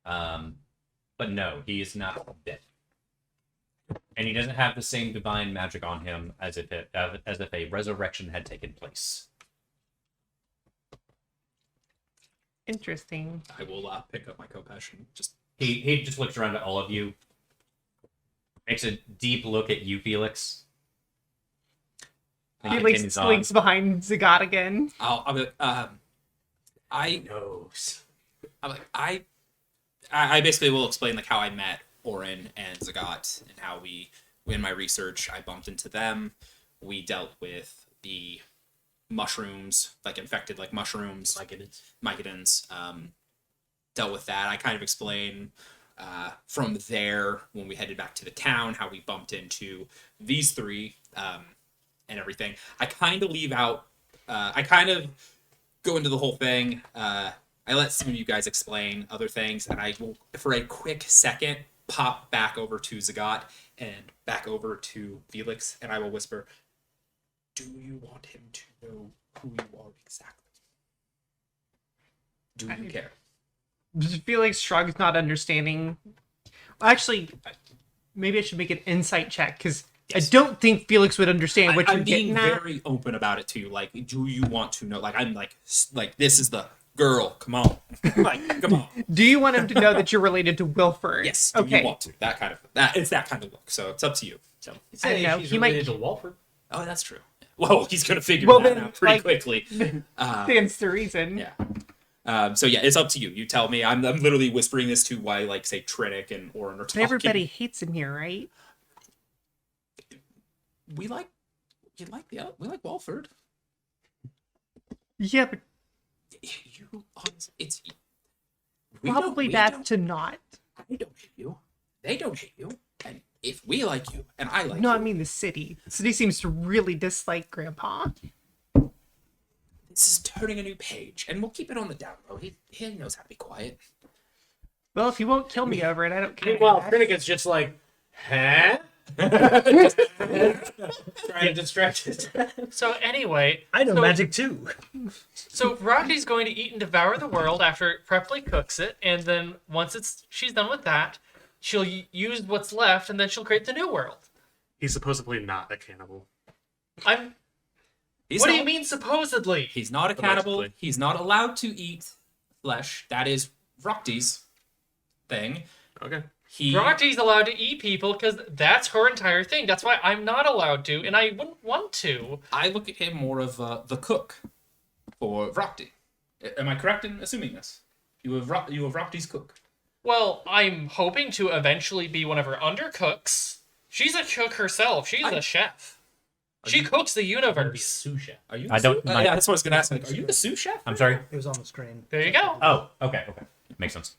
But no, he is not dead. And he doesn't have the same divine magic on him as if a resurrection had taken place. Interesting. I will pick up my Kopesh and just. He just looks around at all of you. Makes a deep look at you, Felix. And Felix continues on. slinks behind Zagat again. I'll be like, I Knows. I'm like, I basically will explain like how I met Orin and Zagat and how in my research I bumped into them. We dealt with the mushrooms, like infected like mushrooms, mycodons. Dealt with that. I kind of explain from there when we headed back to the town how we bumped into these three and everything. I kind of leave out. I kind of go into the whole thing. I let some of you guys explain other things, and I will, for a quick second, pop back over to Zagat and back over to Felix, and I will whisper, "Do you want him to know who you are exactly? Do you care?" Felix shrugs, not understanding. Actually, maybe I should make an insight check, because Yes. I don't think Felix would understand what I'm you're being getting at. very open about it too. Like, do you want to know? Like, I'm like this is the girl. Come on, like, come on. Do you want him to know that you're related to Wilford? Yes. Do Okay. you want to? That kind of that. It's that kind of look. So it's up to you. So. I don't know. She's He might related to Walford. Oh, that's true. Well, he's gonna figure Well, that then, out pretty like- quickly. stands to reason. Yeah. So yeah, it's up to you. You tell me. I'm literally whispering this to why, like, say Trinnic and Orin are But talking. everybody hates him here, right? We like Walford. Yeah, but You, it's we don't- probably we that's don't- to not. I don't hate you. They don't hate you. And if we like you, and I like No, you, I mean the city. The city seems to really dislike Grandpa. this is turning a new page, and we'll keep it on the down low. He knows how to be quiet. Well, if you won't kill me over it, I don't care. Meanwhile, Finnegan's just like, huh? Trying to distract his dad. So anyway, I know so, magic too. So Rocky's going to eat and devour the world after it properly cooks it, and then once she's done with that, she'll use what's left, and then she'll create the new world. He's supposedly not a cannibal. I'm. He's What do not- you mean supposedly? He's not a cannibal. Allegedly. He's not allowed to eat flesh. That is Rocky's thing. Okay. Rocky's allowed to eat people because that's her entire thing. That's why I'm not allowed to, and I wouldn't want to. I look at him more of the cook for Rocky. Am I correct in assuming this? You have Rocky's cook. Well, I'm hoping to eventually be one of her undercooks. She's a cook herself. She's a chef. She cooks the universe. Sous chef. Are you? I don't- Sous? Yeah, that's what I was gonna ask. Like, are you the sous chef? I'm sorry? It was on the screen. There you go. Oh, okay. Makes sense.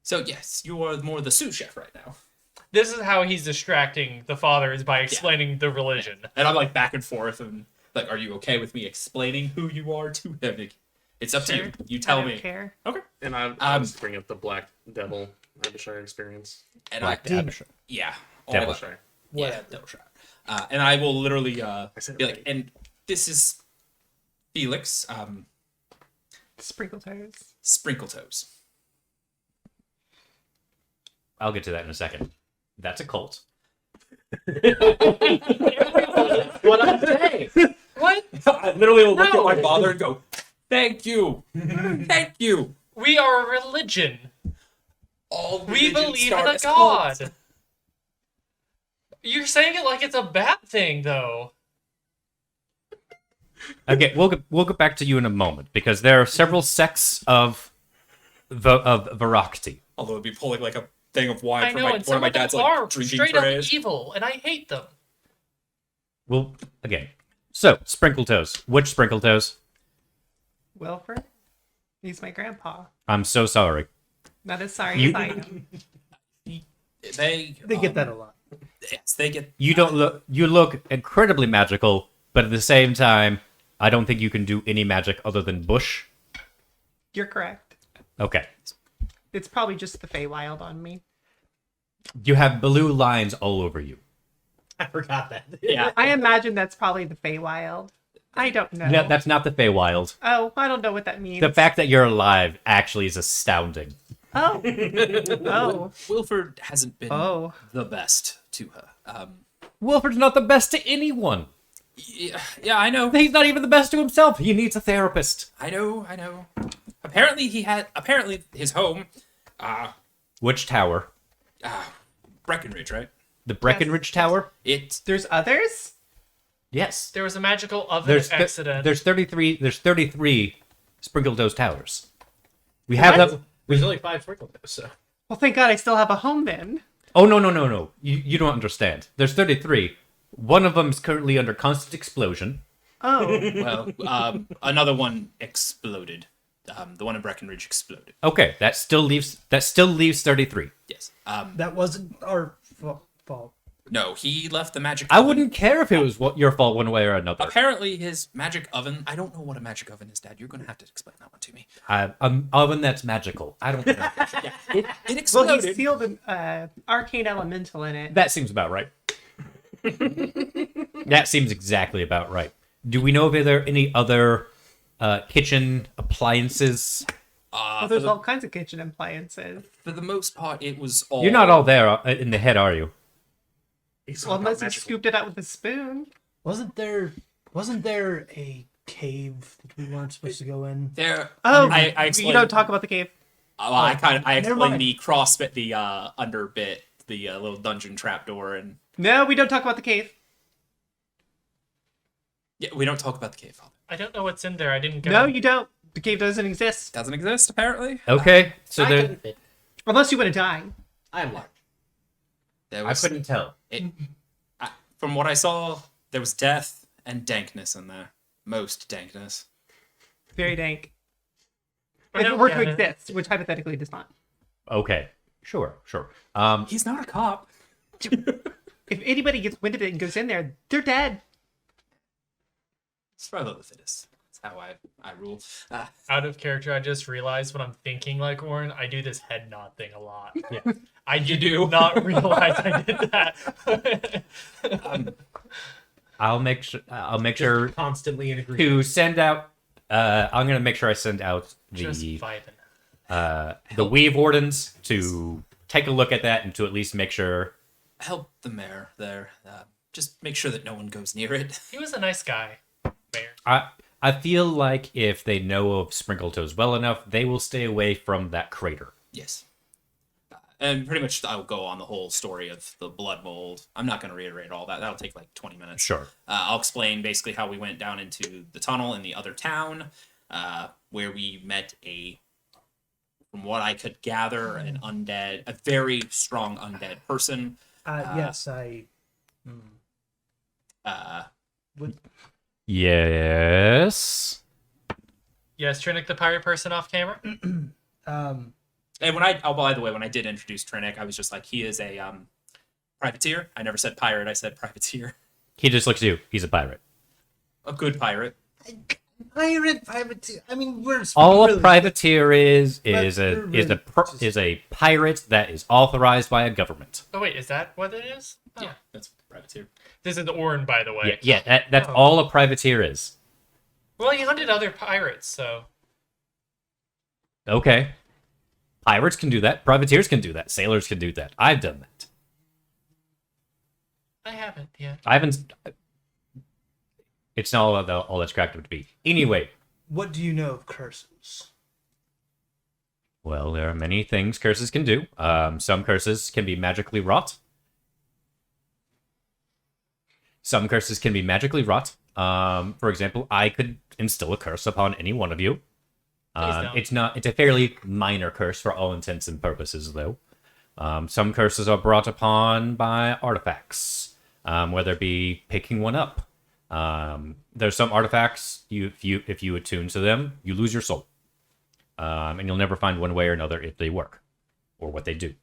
So yes, you are more the sous chef right now. This is how he's distracting the father, is by explaining the religion. And I'm like back and forth and like, are you okay with me explaining who you are to him? It's up to you. You I tell don't me. care. Okay. And I was bring up the Black Devil Abishai experience. And Black I, Abishai. yeah. all Devil that- Abishai. Yeah, devil shot. And I will literally said be it like, right. and this is Felix, Sprinkle toes. Sprinkle Toes. I'll get to that in a second. That's a cult. What I'm saying. What? I literally will look No. at my father and go, "Thank you, thank you." We are a religion. All We religions believe start in a as cults. god. You're saying it like it's a bad thing, though. Okay, we'll get back to you in a moment because there are several sects of Varakti. Although it'd be pulling like a thing of wine I from know, one and of some my of them dad's are like drinking straight trays. up evil, and I hate them. Well, again. So, Sprinkle Toes. Which Sprinkle Toes? Wilford? He's my grandpa. I'm so sorry. Not as sorry You- as I am. They They get that a lot. Yes, they get. You don't look. You look incredibly magical, but at the same time, I don't think you can do any magic other than bush. You're correct. Okay. It's probably just the Feywild on me. You have blue lines all over you. I forgot that. Yeah. I imagine that's probably the Feywild. I don't know. No, that's not the Feywild. Oh, I don't know what that means. The fact that you're alive actually is astounding. Oh. Oh. Wilford hasn't been Oh. the best to her. Wilford's not the best to anyone. Yeah, I know. He's not even the best to himself. He needs a therapist. I know. Apparently his home, Which tower? Breckenridge, right? The Breckenridge Tower? There's others? Yes. There was a magical oven There's accident. there's 33 Sprinkled Toes towers. We have What? them. There's only 5 sprinkles, so. Well, thank God I still have a home then. Oh no. You don't understand. There's 33. One of them is currently under constant explosion. Oh. Well, another one exploded. The one in Breckenridge exploded. Okay, that still leaves 33. Yes. That wasn't our fault. No, he left the magic. I oven. wouldn't care if it was your fault one way or another. Apparently, his magic oven. I don't know what a magic oven is, Dad. You're going to have to explain that one to me. An oven that's magical. I don't know. It Well, exploded. he sealed an arcane elemental in it. That seems about right. That seems exactly about right. Do we know if there are any other kitchen appliances? Well, there's all kinds of kitchen appliances. For the most part, it was all. You're not all there in the head, are you? He's Well, all about unless you magical. scooped it out with a spoon. Wasn't there a cave that we weren't supposed to go in? there. Oh, I you explained. don't talk about the cave. I never explained mind. the cross bit, the under bit, the little dungeon trapdoor, and No, we don't talk about the cave. yeah, we don't talk about the cave. Father. I don't know what's in there. I didn't go. No, you don't. The cave doesn't exist. Doesn't exist apparently. Okay, so I there. couldn't fit. Unless you want to die. I am large. There I was, couldn't tell. from what I saw, there was death and dankness in there. Most dankness. Very dank. I If it don't were to get it. exist, which hypothetically does not. Okay, sure. He's not a cop. If anybody gets wind of it and goes in there, they're dead. Survival of the fittest. That's how I rule. Out of character, I just realized when I'm thinking like Warren, I do this head nod thing a lot. Yeah. I do not realize I did that. I'll make sure Constantly in agreement. to send out. I'm gonna make sure I send out Just the vibing. the Weave Wardens to take a look at that and to at least make sure. Help the mayor there. Just make sure that no one goes near it. He was a nice guy, Mayor. I feel like if they know of Sprinkletoes well enough, they will stay away from that crater. Yes. And pretty much I'll go on the whole story of the blood mold. I'm not going to reiterate all that. That'll take like 20 minutes. Sure. I'll explain basically how we went down into the tunnel in the other town, where we met from what I could gather, a very strong undead person. Yes, I would. Yes. Yes, Trinick the pirate person off camera. And by the way, when I did introduce Trinick, I was just like, he is a privateer. I never said pirate. I said privateer. He just looks at you. He's a pirate. A good pirate. Pirate. I mean, we're All really- a privateer is But a we're really is a pirate that is authorized by a government. Oh wait, is that what it is? Oh. Yeah, that's privateer. This is Orin, by the way. That's Oh. all a privateer is. Well, he hunted other pirates, so Okay. Pirates can do that. Privateers can do that. Sailors can do that. I've done that. I haven't yet. I haven't. It's not all that's cracked up to be. Anyway, What do you know of curses? well, there are many things curses can do. Some curses can be magically wrought. Some curses can be magically wrought. For example, I could instill a curse upon any one of you. Please don't. It's a fairly minor curse for all intents and purposes, though. Some curses are brought upon by artifacts, whether it be picking one up. There's some artifacts if you attune to them, you lose your soul, and you'll never find one way or another if they work or what they do.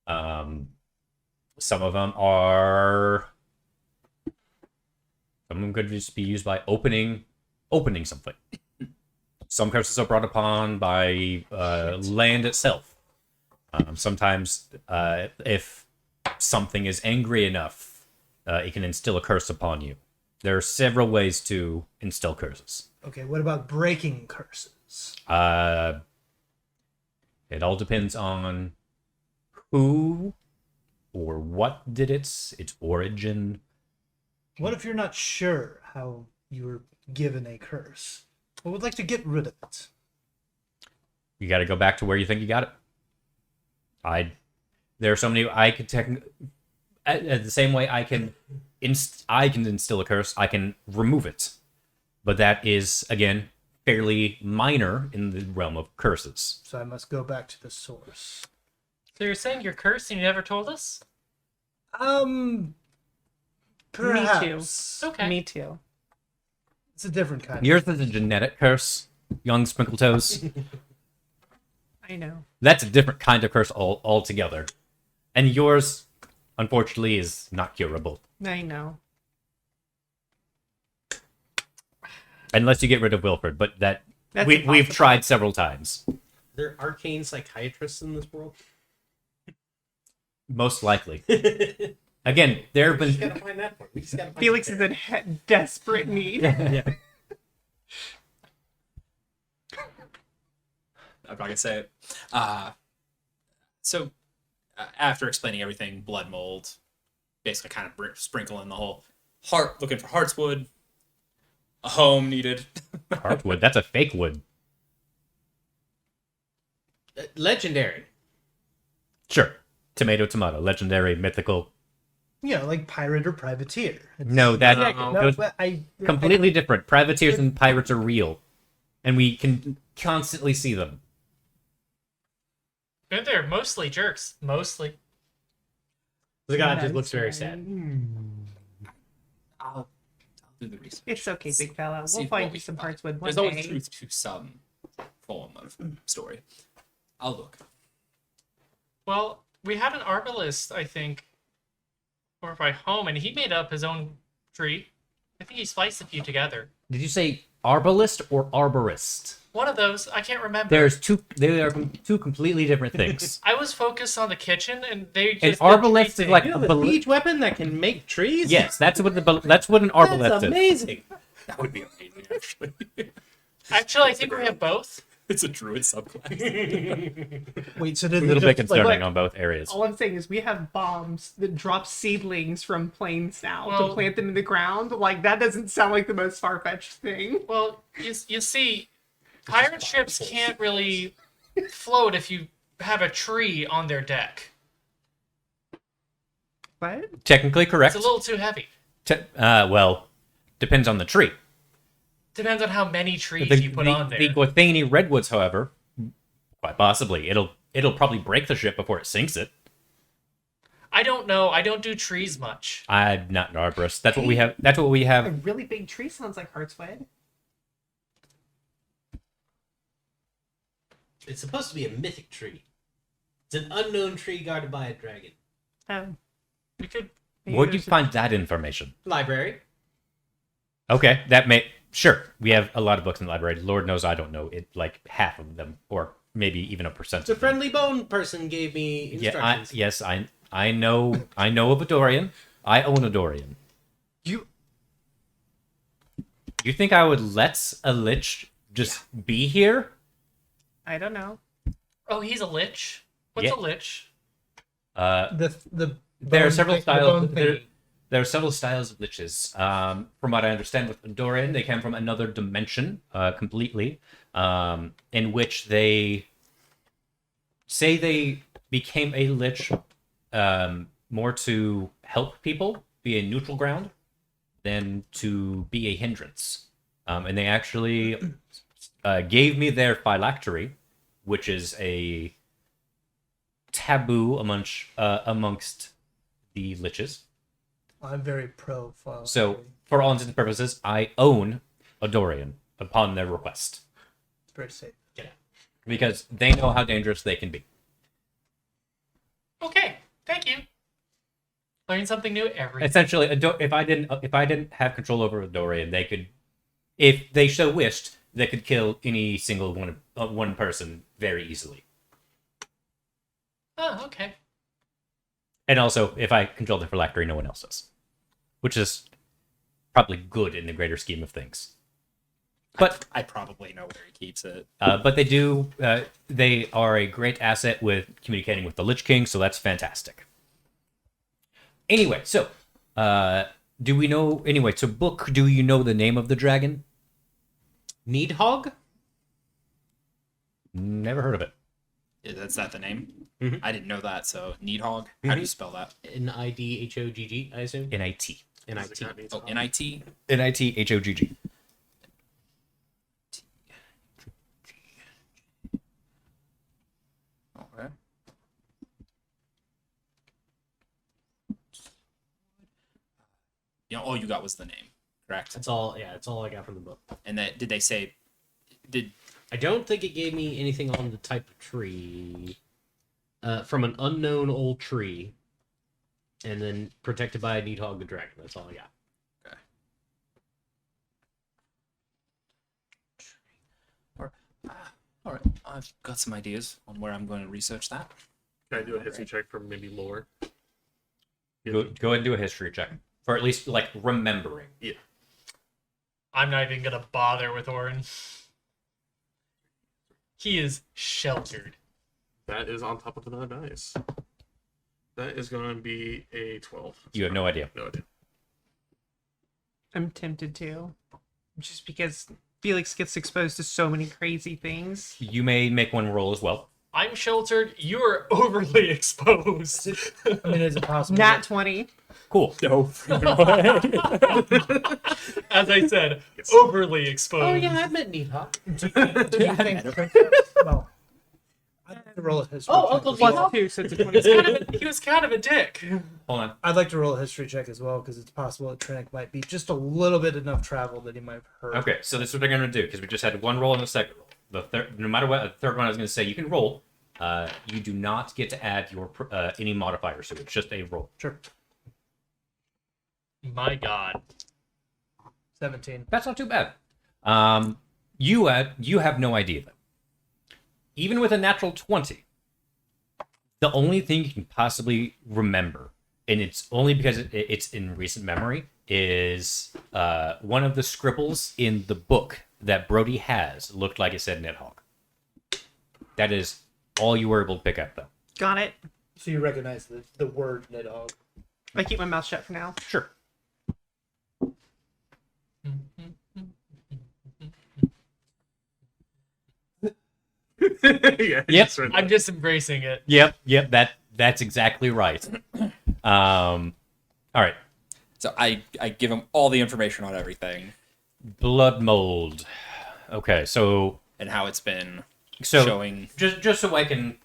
What Some of them are. Some of them could just be used by opening something. Some curses are brought upon by land itself. Sometimes, if something is angry enough, it can instill a curse upon you. There are several ways to instill curses. Okay, what about breaking curses? It all depends on who or what did its origin. What if you're not sure how you were given a curse? I would like to get rid of it. You got to go back to where you think you got it. There are so many. I could the same way I can instill a curse. I can remove it, but that is again fairly minor in the realm of curses. So I must go back to the source. So you're saying you're cursed and you never told us? Perhaps. Okay. Me too. It's a different kind. Yours is a genetic curse, young Sprinkle Toes. I know. That's a different kind of curse altogether, and yours, unfortunately, is not curable I know. unless you get rid of Wilford. But That's we've impossible. tried several times. Are there arcane psychiatrists in this world? Most likely. Again, there have We just been. gotta find that one. We just gotta find Felix it is there. in desperate need. I'm not gonna say it. So after explaining everything, blood mold, basically kind of sprinkling the whole heart, looking for heartswood, a home needed. Heartwood. That's a fake wood. Legendary. Sure. Tomato, tomato. Legendary, mythical. You know, like pirate or privateer. No, that No. No, those but completely different. Privateers and pirates are real, and we can constantly see them. And they're mostly jerks. Mostly. The guy just looks very sad. I'll do the research. It's okay, big fella. See We'll what find we you some find. parts with one There's always day. truth to some form of story. I'll look. Well, we had an arbalist, I think, over by home, and he made up his own tree. I think he spliced a few together. Did you say arbalist or arborist? One of those, I can't remember. There's two. They are two completely different things. I was focused on the kitchen, and they just An did arbalist is tree like You thing. know the siege weapon that can make trees? yes, that's what an arbalist That's is. amazing. That would be amazing, actually. Actually, I think we have both. It's a druid subclass. wait, so A did little they bit just, concerning like, on both areas. All I'm saying is we have bombs that drop seedlings from planes now Well- to plant them in the ground. Like, that doesn't sound like the most far-fetched thing. Well, you see, pirate ships can't really float if you have a tree on their deck. What? Technically correct. It's a little too heavy. Well, depends on the tree. Depends on how many trees The, you put the, on there. the Guathani redwoods, however, quite possibly it'll probably break the ship before it sinks it. I don't know. I don't do trees much. I'm not an arborist. That's what we have. That's what we A have. really big tree sounds like Heartswood. It's supposed to be a mythic tree. It's an unknown tree guarded by a dragon. Oh. We could. Where'd you find that information? Library. Okay, that may sure. We have a lot of books in the library. Lord knows I don't know it, like half of them, or maybe even a percent. The of them. friendly bone person gave me instructions. Yes, I know of a Dorian. I own a Dorian. You think I would let a lich just be here? I don't know. Oh, he's a lich. What's Yeah. a lich? the There are bone several thing- the styles. bone thingy. There are several styles of liches. From what I understand with Dorian, they came from another dimension completely, in which they say they became a lich more to help people, be a neutral ground, than to be a hindrance. And they actually gave me their phylactery, which is a taboo amongst the liches. I'm very pro file. So, for all intents and purposes, I own a Dorian upon their request. It's very safe. Because they know how dangerous they can be. Okay, thank you. Learn something new every. Essentially, if I didn't have control over Dorian, they could, if they so wished, they could kill any single one person very easily. Oh, okay. And also, if I control the phylactery, no one else does, which is probably good in the greater scheme of things. But I probably know where he keeps it. but they do. They are a great asset with communicating with the Lich King, so that's fantastic. Anyway, so do we know? Anyway, so Book, do you know the name of the dragon? Needhog? Never heard of it. Is that the name? Mhm. I didn't know that. So Needhog. How do you spell that? Nidhogg, I assume. N-I-T. Nit. Oh, N-I-T. N-I-T-H-O-G-G. Okay. Yeah, all you got was the name, correct? That's all. Yeah, that's all I got from the book. And that did they say? Did I don't think it gave me anything on the type of tree. From an unknown old tree, and then protected by a Needhog the dragon. That's all I got. all right? I've got some ideas on where I'm going to research that. Can I do a history check for maybe lore? Go ahead and do a history check for at least like remembering. Yeah. I'm not even gonna bother with Orin. He is sheltered. That is on top of another dice. That is going to be a 12. You have no idea. No idea. I'm tempted to. Just because Felix gets exposed to so many crazy things. You may make one roll as well. I'm sheltered. You are overly exposed. I mean, is it possible? Nat 20. Cool. No. As I said, overly exposed. Oh yeah, I met Needhog. Do you think? Well, I'd like to roll a history. Oh, check Uncle as well. Plus 2, so it's a 20. He was kind of a dick. Hold on. I'd like to roll a history check as well because it's possible that Trinick might be just a little bit enough travel that he might have heard. Okay, so this is what they're going to do because we just had one roll and a second roll. The third, no matter what, the third one I was going to say you can roll. You do not get to add your any modifiers to it. It's just a roll. Sure. My God. 17. That's not too bad. You have no idea though. Even with a natural 20, the only thing you can possibly remember, and it's only because it's in recent memory, is one of the scribbles in the book that Brody has looked like it said Nidhogg. That is all you were able to pick up though. Got it. So you recognize the word Nidhogg. I keep my mouth shut for now. Sure. Yeah. Yep. just right I'm there. just embracing it. Yep. That's exactly right. All right. So I give him all the information on everything Blood mold. Okay, so and how it's been so showing. just so I can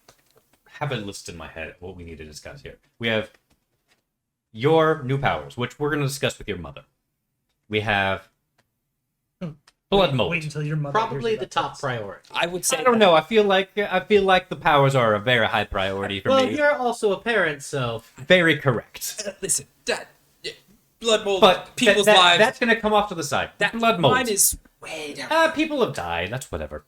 have a list in my head what we need to discuss here. We have your new powers, which we're going to discuss with your mother. We have blood mold. Wait until your mother. Probably hears the about top this. priority. I would say I don't know. I feel like the powers are a very high priority for Well, me. you're also a parent, so Very correct. Listen, that blood mold, But people's that- lives. that's going to come off to the side. that blood mold. Mine is way down. People have died. That's whatever.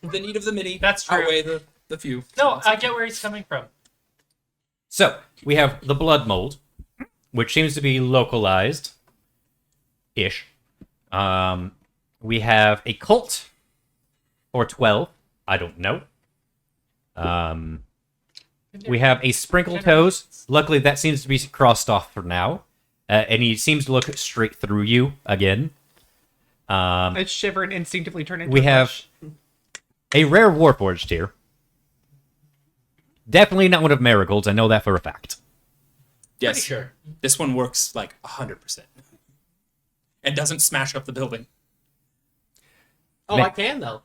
The need of the many. That's true. Outweigh the few. No, I get where he's coming from. So we have the blood mold, which seems to be localized, ish. We have a cult, or 12. I don't know. We have a sprinkle toes. Luckily, that seems to be crossed off for now, and he seems to look straight through you again. I shiver and instinctively turn into We a have bush. a rare warforged here. Definitely not one of Marigold's. I know that for a fact. Yes, pretty sure. this one works like 100%, and doesn't smash up the building Oh, Ma- I can though.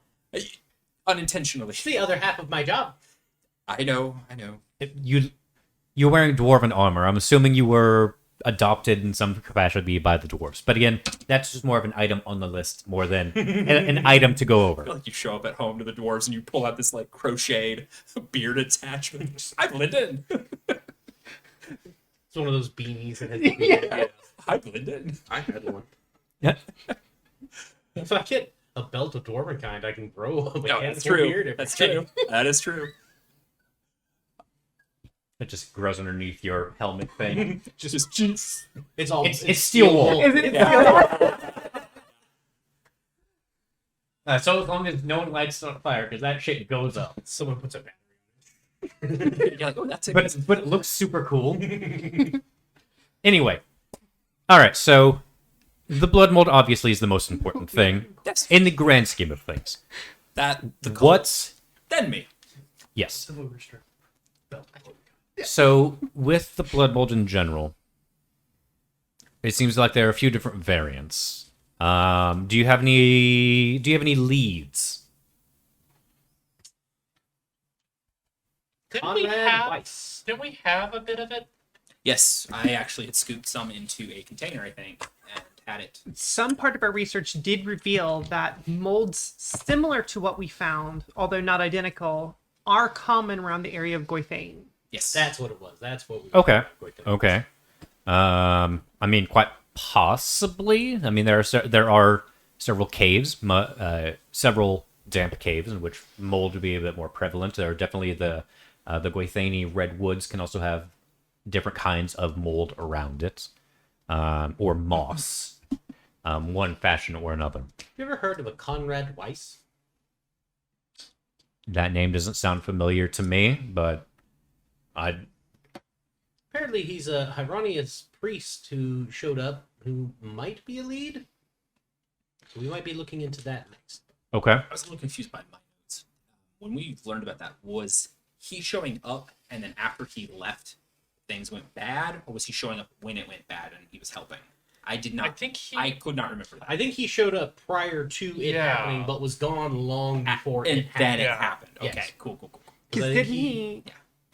unintentionally. It's the other half of my job. I know. You're wearing dwarven armor. I'm assuming you were adopted in some capacity by the dwarves. But again, that's just more of an item on the list more than an item to go over. Like you show up at home to the dwarves and you pull out this like crocheted beard attachment. I blend in. It's one of those beanies that has. Yeah. Hi, Glendon. I had one. If I get a belt of dwarven kind, I can grow a No, mechanical that's true. beard. every That's day. true. That is true. It just grows underneath your helmet thing. Just It's all. It's steel wool. Is it So as long as no one lights it on fire, because that shit goes up. Someone puts a battery. you're like, oh, that's it. But it looks super cool. Anyway, all right. So the blood mold obviously is the most important thing Yes. in the grand scheme of things. That the What's then me. yes? So with the blood mold in general, it seems like there are a few different variants. Do you have any leads? Didn't we Conrad have? Weiss. Didn't we have a bit of it? Yes, I actually had scooped some into a container, I think, and had it. Some part of our research did reveal that molds similar to what we found, although not identical, are common around the area of Goithane. Yes. That's what it was. That's what we. Okay. Going to- Okay. I mean, quite possibly. I mean, there are several caves, several damp caves in which mold would be a bit more prevalent. There are definitely the Gwaithani redwoods can also have different kinds of mold around it, or moss, one fashion or another. You ever heard of a Conrad Weiss? That name doesn't sound familiar to me, but Apparently, he's a Hyronius priest who showed up, who might be a lead. So we might be looking into that next. okay. I was a little confused by my notes. When we learned about that, was he showing up and then after he left, things went bad, or was he showing up when it went bad and he was helping? I did not. I think he. I could not remember that. I think he showed up prior to it Yeah. happening, but was gone long before and it then happened. it Yeah. happened. Okay, Yes. cool. Because I think didn't he?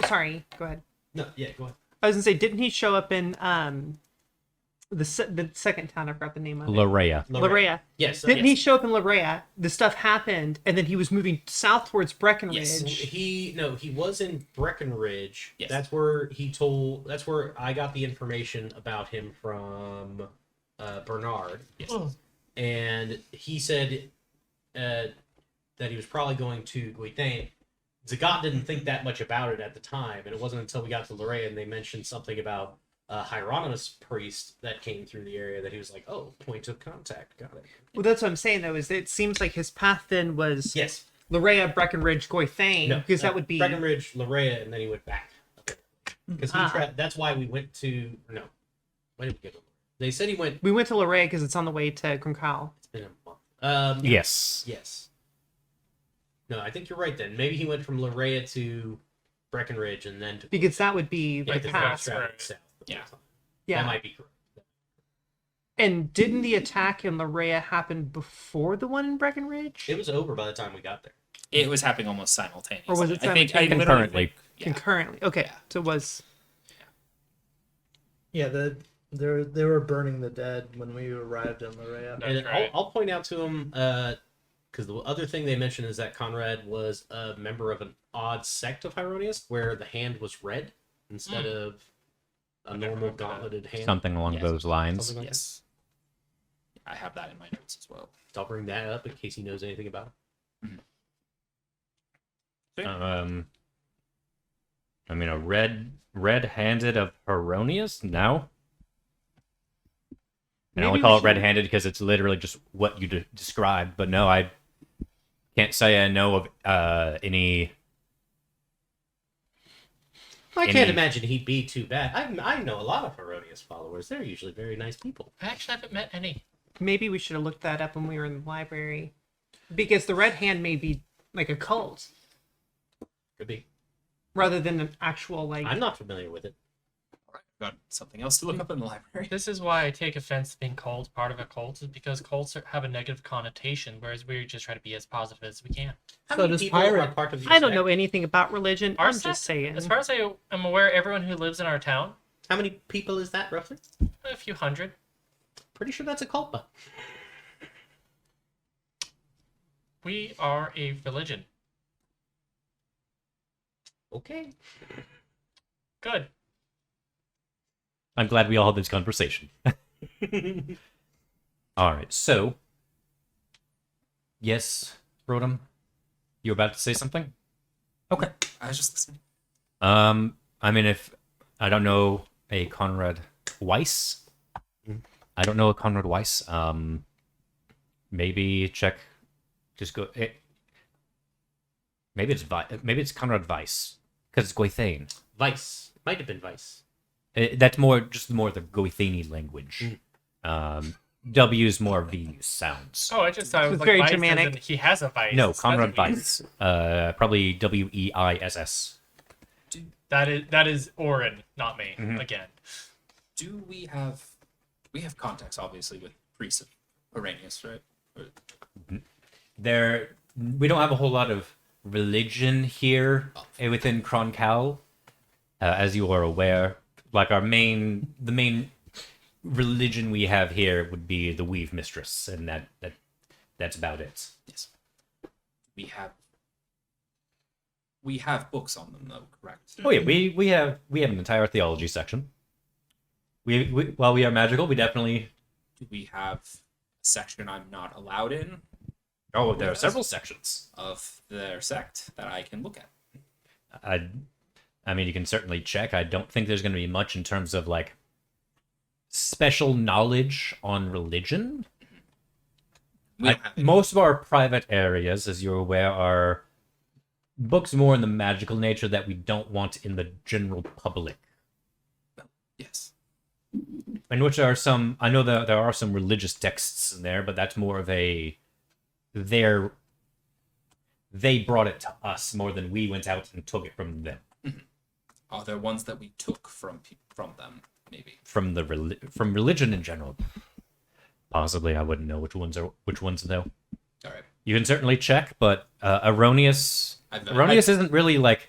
Sorry, go ahead. No, yeah, go ahead. I was gonna say, didn't he show up in the second town? I forgot the name of it. Larea. Larea. Yes. Didn't yes. he show up in Larea? The stuff happened, and then he was moving south towards Breckenridge. Yes. He was in Breckenridge. Yes. That's where he told. That's where I got the information about him from Bernard. Yes. Oh. And he said that he was probably going to Gwaithane. Zagat didn't think that much about it at the time, and it wasn't until we got to Larea and they mentioned something about a Hieronymus priest that came through the area that he was like, "Oh, point of contact, got it." Well, that's what I'm saying, though, is that it seems like his path then was Yes, Larea, Breckenridge, Goithane, no, because that would be... Breckenridge, Larea, and then he went back. Because Ah. that's why we went to Why did we go to? They said he went. We went to Larea because it's on the way to Grunkal. It's been a month. Yes. Yes. No, I think you're right. Then maybe he went from Larea to Breckenridge and then to. Because that would be the because path. that's right. South. Yeah. Yeah. That might be correct. And didn't the attack in Larea happen before the one in Breckenridge? It was over by the time we got there. It was happening almost simultaneously. Or was it I think I simultaneous? literally Concurrently. think- yeah. Concurrently. Okay, Yeah. so it was... Yeah, they were burning the dead when we arrived in Larea. That's And right. I'll point out to him because the other thing they mentioned is that Conrad was a member of an odd sect of Hyronius where the hand was red instead of a normal gauntleted hand. Something along Yes. those lines. Something like Yes. I have that in my notes as well. that. I'll bring that up in case he knows anything about it. I mean, a red-handed of Heronius? No. And I only Maybe call we it should- red-handed because it's literally just what you described. But no, I can't say I know of any. I Any- can't imagine he'd be too bad. I know a lot of Herodias followers. They're usually very nice people. I actually haven't met any. Maybe we should have looked that up when we were in the library. Because the Red Hand may be like a cult, Could be. rather than an actual, like... I'm not familiar with it. All right, got something else to look up in the library. This is why I take offense to being called part of a cult, is because cults have a negative connotation, whereas we just try to be as positive as we can. How So many does people pirate- are part of your I don't sect? know anything about religion. Our I'm sect, just saying. As far as I am aware, everyone who lives in our town, How many people is that roughly? a few hundred. Pretty sure that's a culpa. We are a religion. Okay. Good. I'm glad we all had this conversation. All right, so yes, Rodham, you were about to say something? Okay. I was just listening. I mean, if I don't know a Conrad Weiss, I don't know a Conrad Weiss. Maybe check. Just go. Maybe it's Conrad Weiss because it's Goithane. Vice. Might have been Vice. That's more the Goithani language. W is more V sounds. Oh, I just thought it was It's like very vice as Germanic. in he has a vice. No, That's Conrad weird. Weiss. Probably Weiss. That is Orin, not me. Again. Do we have contacts obviously with priests of Arrhenius, right? We don't have a whole lot of religion here within Kroncal, as you are aware. Like the main religion we have here would be the Weave Mistress, and that's about it. Yes. We have books on them though, correct? Oh yeah, we have an entire theology section. While we are magical, we definitely. Do we have a section I'm not allowed in Oh, there are several sections. of their sect that I can look at? I mean, you can certainly check. I don't think there's going to be much in terms of like special knowledge on religion. We don't have any. Most of our private areas, as you're aware, are books more in the magical nature that we don't want in the general public. Yes. In which are some, I know that there are some religious texts in there, but that's more of a, they brought it to us more than we went out and took it from them. Are there ones that we took from them? Maybe. From religion in general. Possibly, I wouldn't know which ones though. All right. You can certainly check, but Erroneous isn't really like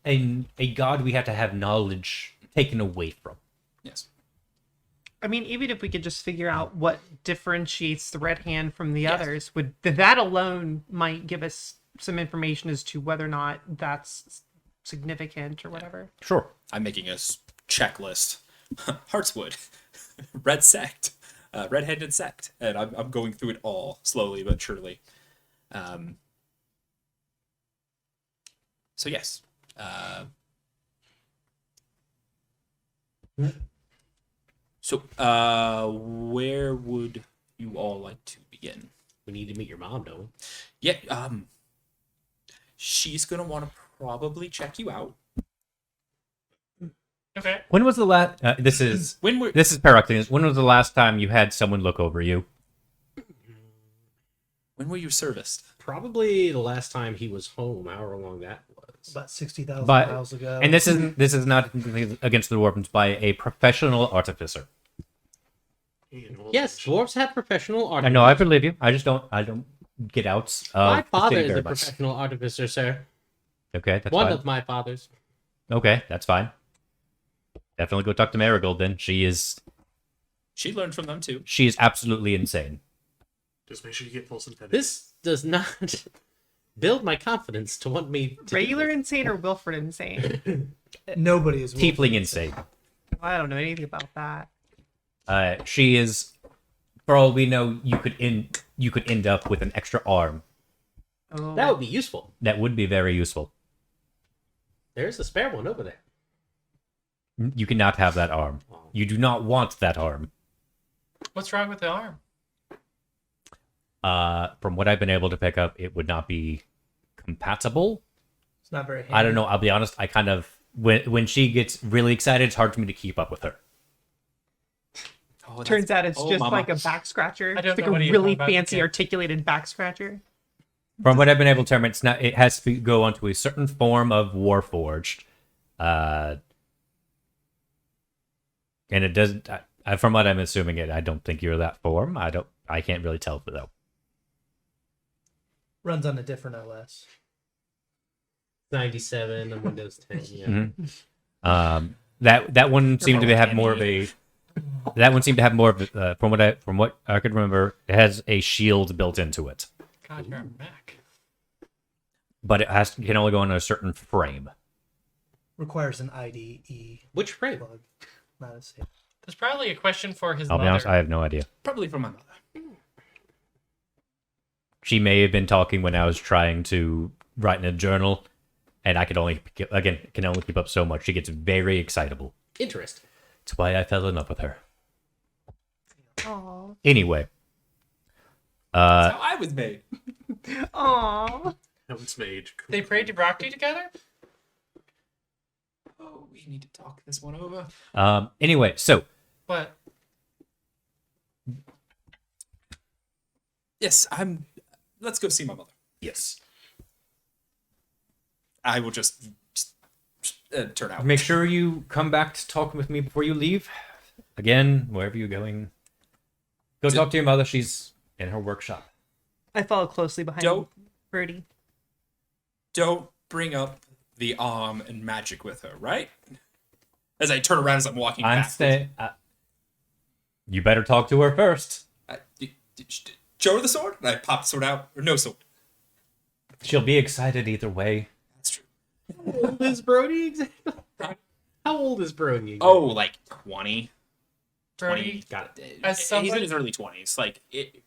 a god we have to have knowledge taken away from. Yes. I mean, even if we could just figure out what differentiates the Red Hand from the others, that alone might give us some information as to whether or not that's significant or whatever. Sure. I'm making a checklist. Heartswood, Red Sect, Red-Handed Sect, and I'm going through it all slowly but surely. So yes. So where would you all like to begin? We need to meet your mom, don't we? Yeah. She's gonna want to probably check you out. Okay. When was the last? This is Peroctinus. When was the last time you had someone look over you? When were you serviced? Probably the last time he was home, however long that was. About 60,000 But- miles ago. And this is not against the dwarves by a professional artificer. Yes, dwarves have professional I artificers. know, I believe you. I don't get outs. My father is very a much. professional artificer, sir. Okay, that's One fine. of my fathers. Okay, that's fine. Definitely go talk to Marigold then. She is She learned from them too. absolutely insane. Just make sure you get full synthetic. This does not build my confidence to want me to Regular insane or Wilfred insane? Nobody is Tiefling insane. I don't know anything about that. She is, for all we know, you could end up with an extra arm. Oh. That would be useful. That would be very useful. There's a spare one over there. You cannot have that arm. You do not want that arm. What's wrong with the arm? From what I've been able to pick up, it would not be compatible. It's not very handy. I don't know. I'll be honest. I kind of when she gets really excited, it's hard for me to keep up with her. Oh, Turns out it's just Mama. like a back scratcher. I don't It's like know a what you're really talking about. fancy Okay. articulated back scratcher. From what I've been able to determine, it's not. It has to go onto a certain form of Warforged, and it doesn't. From what I'm assuming, I don't think you're that form. I can't really tell though. Runs on a different OS. 97 on Windows 10. Yeah. Mhm. That one seemed to have more of a. That one seemed to have more of a, from what I could remember, it has a shield built into it, God, you're a Mac. but can only go on a certain frame. Requires an IDE Which frame? plug. Not a safe. was probably a question for his I'll mother. be honest, I have no idea. Probably from my mother. She may have been talking when I was trying to write in a journal, and I can only keep up so much. She gets very excitable. Interesting. That's why I fell in love with her. Aw. Anyway, That's how I was made. Aw. How it's made. They prayed to Brockty together? Oh, we need to talk this one over. anyway, so What? Yes, let's go see my mother. yes, I will just turn out. make sure you come back to talk with me before you leave. Again, wherever you're going, go talk to your mother. She's in her workshop. I follow closely behind Don't- Brody. Don't bring up the arm and magic with her, right? As I turn around as I'm walking I'm back. staying. You better talk to her first. Show her the sword? And I pop the sword out. Or no sword. She'll be excited either way. That's true. How old is Brody exactly? How old is Brody? Oh, like 20. Brody, Got it. as He's somebody- in his early 20s. Like,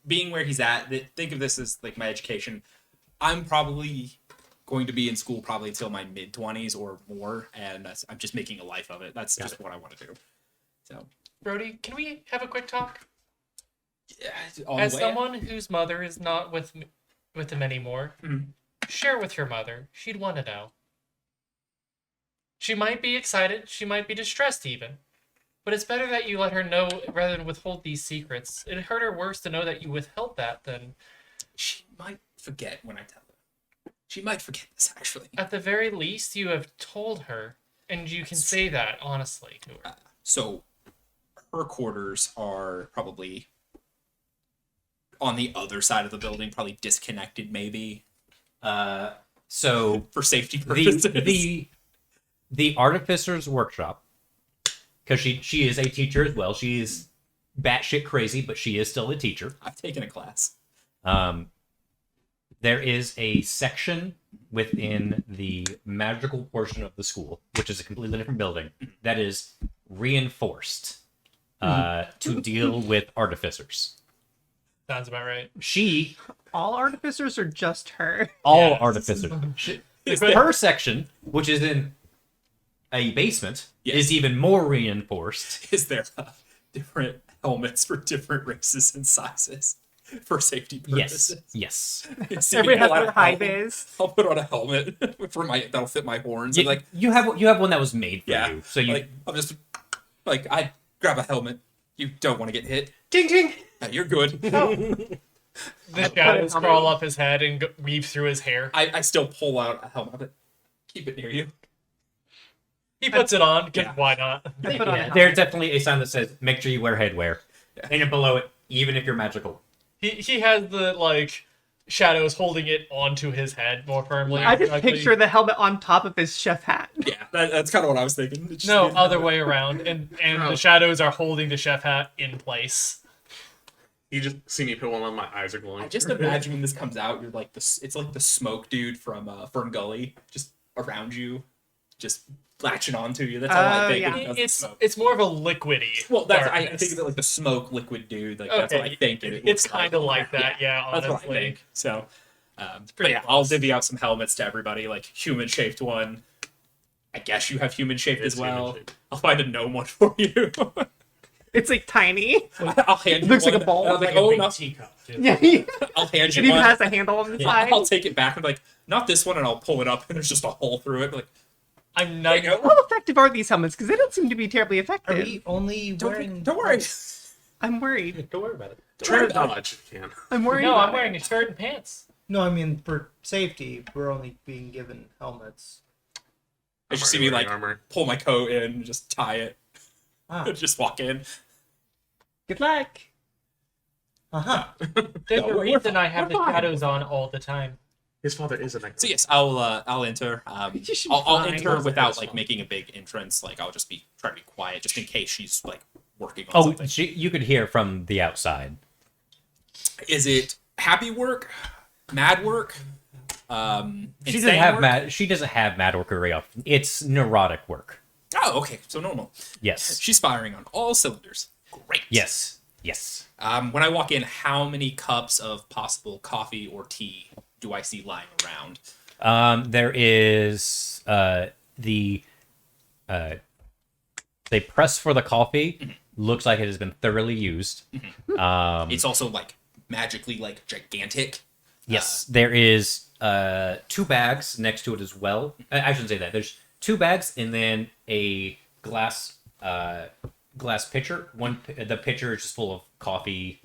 being where he's at, think of this as like my education. I'm probably going to be in school probably until my mid 20s or more, and I'm just making a life of it. That's just what I want to do. So, Brody, can we have a quick talk? yeah, on As the way- someone whose mother is not with him anymore, Mhm. share with your mother. She'd want to know. She might be excited. She might be distressed even. But it's better that you let her know rather than withhold these secrets. It hurt her worse to know that you withheld that than, she might forget when I tell her. She might forget this, actually. at the very least, you have told her. And you can say that honestly to her. So, her quarters are probably on the other side of the building, probably disconnected, maybe, So for safety purposes. the artificer's workshop, because she is a teacher as well. She's batshit crazy, but she is still a teacher. I've taken a class. There is a section within the magical portion of the school, which is a completely different building, that is reinforced to deal with artificers. Sounds about right. She, All artificers or just her? all Yes. artificers. Her section, which is in a basement, Yes. is even more reinforced. Is there different helmets for different races and sizes for safety Yes, purposes? yes. See, Everybody has pull out their a high helmet. vis. I'll put on a helmet that'll fit my horns. And like, you have one that was made for yeah, you, so you like I'm just like I grab a helmet. You don't want to get hit. Ding ding. Yeah, you're good. The shadows crawl up his head and weave through his hair. I still pull out a helmet. But keep it near you. He puts it on, 'cause Yeah. why not? I put on a there's definitely a sign that says make sure you wear headwear, and below it, even if you're magical. He has the, like, shadows holding it onto his head more firmly. I just directly. picture the helmet on top of his chef hat. Yeah, that's kind of what I was thinking. It's just No, being- other way around. And the shadows are holding the chef hat in place. You just see me put one on, my eyes are glowing. I just imagine when this comes out, you're like this. It's like the smoke dude from Fern Gully, just around you, just latching onto you. That's all I Oh, think. yeah. when it comes to It's smoke. it's more of a liquidy. Well, that's I darkness. think of it like the smoke liquid dude. Like that's what I Okay, think. It's kind of like that, yeah. That's Honestly, what I think. So, but pretty yeah, I'll divvy out some helmets to everybody, like human shaped one. I guess you have human shaped as It's well. human-shaped. I'll find a gnome one for you. It's like tiny. I'll hand you looks one. like a ball. And I'll be Like like, a oh big no, teacup. Too. Yeah. I'll hand It you even one. has a handle on the side. I'll take it back and be like, not this one, and I'll pull it up, and there's just a hole through it. Like, I'm there not. you go. How effective are these helmets? Because they don't seem to be terribly Are effective. we only wearing? Don't worry. I'm worried. Don't worry about it. Try to dodge if you can. I'm worried. No, about I'm it. wearing a shirt and pants. No, I mean for safety, we're only being given helmets. I just I'm see me already like wearing armor. pull my coat in, just tie it, Ah, just walk in. Good luck. uh-huh. There's No, a we're reason I have we're the fine. shadows on all the time. His father is a necromancer. So yes, I'll enter. You should be I'll fine. enter without That's like fine. making a big entrance. Like I'll just be try to be quiet, just in case she's like working on Oh, something. you could hear from the outside. Is it happy work, mad work? She doesn't insane have work? mad. She doesn't have mad work very often. It's neurotic work. Oh, okay. So normal. Yes. She's firing on all cylinders. Great. Yes. Yes. When I walk in, how many cups of possible coffee or tea do I see lying around? There is they press for the coffee. Looks like it has been thoroughly used. It's also like magically like gigantic. Yes, there is 2 bags next to it as well. I shouldn't say that. There's 2 bags and then a glass pitcher. The pitcher is just full of coffee,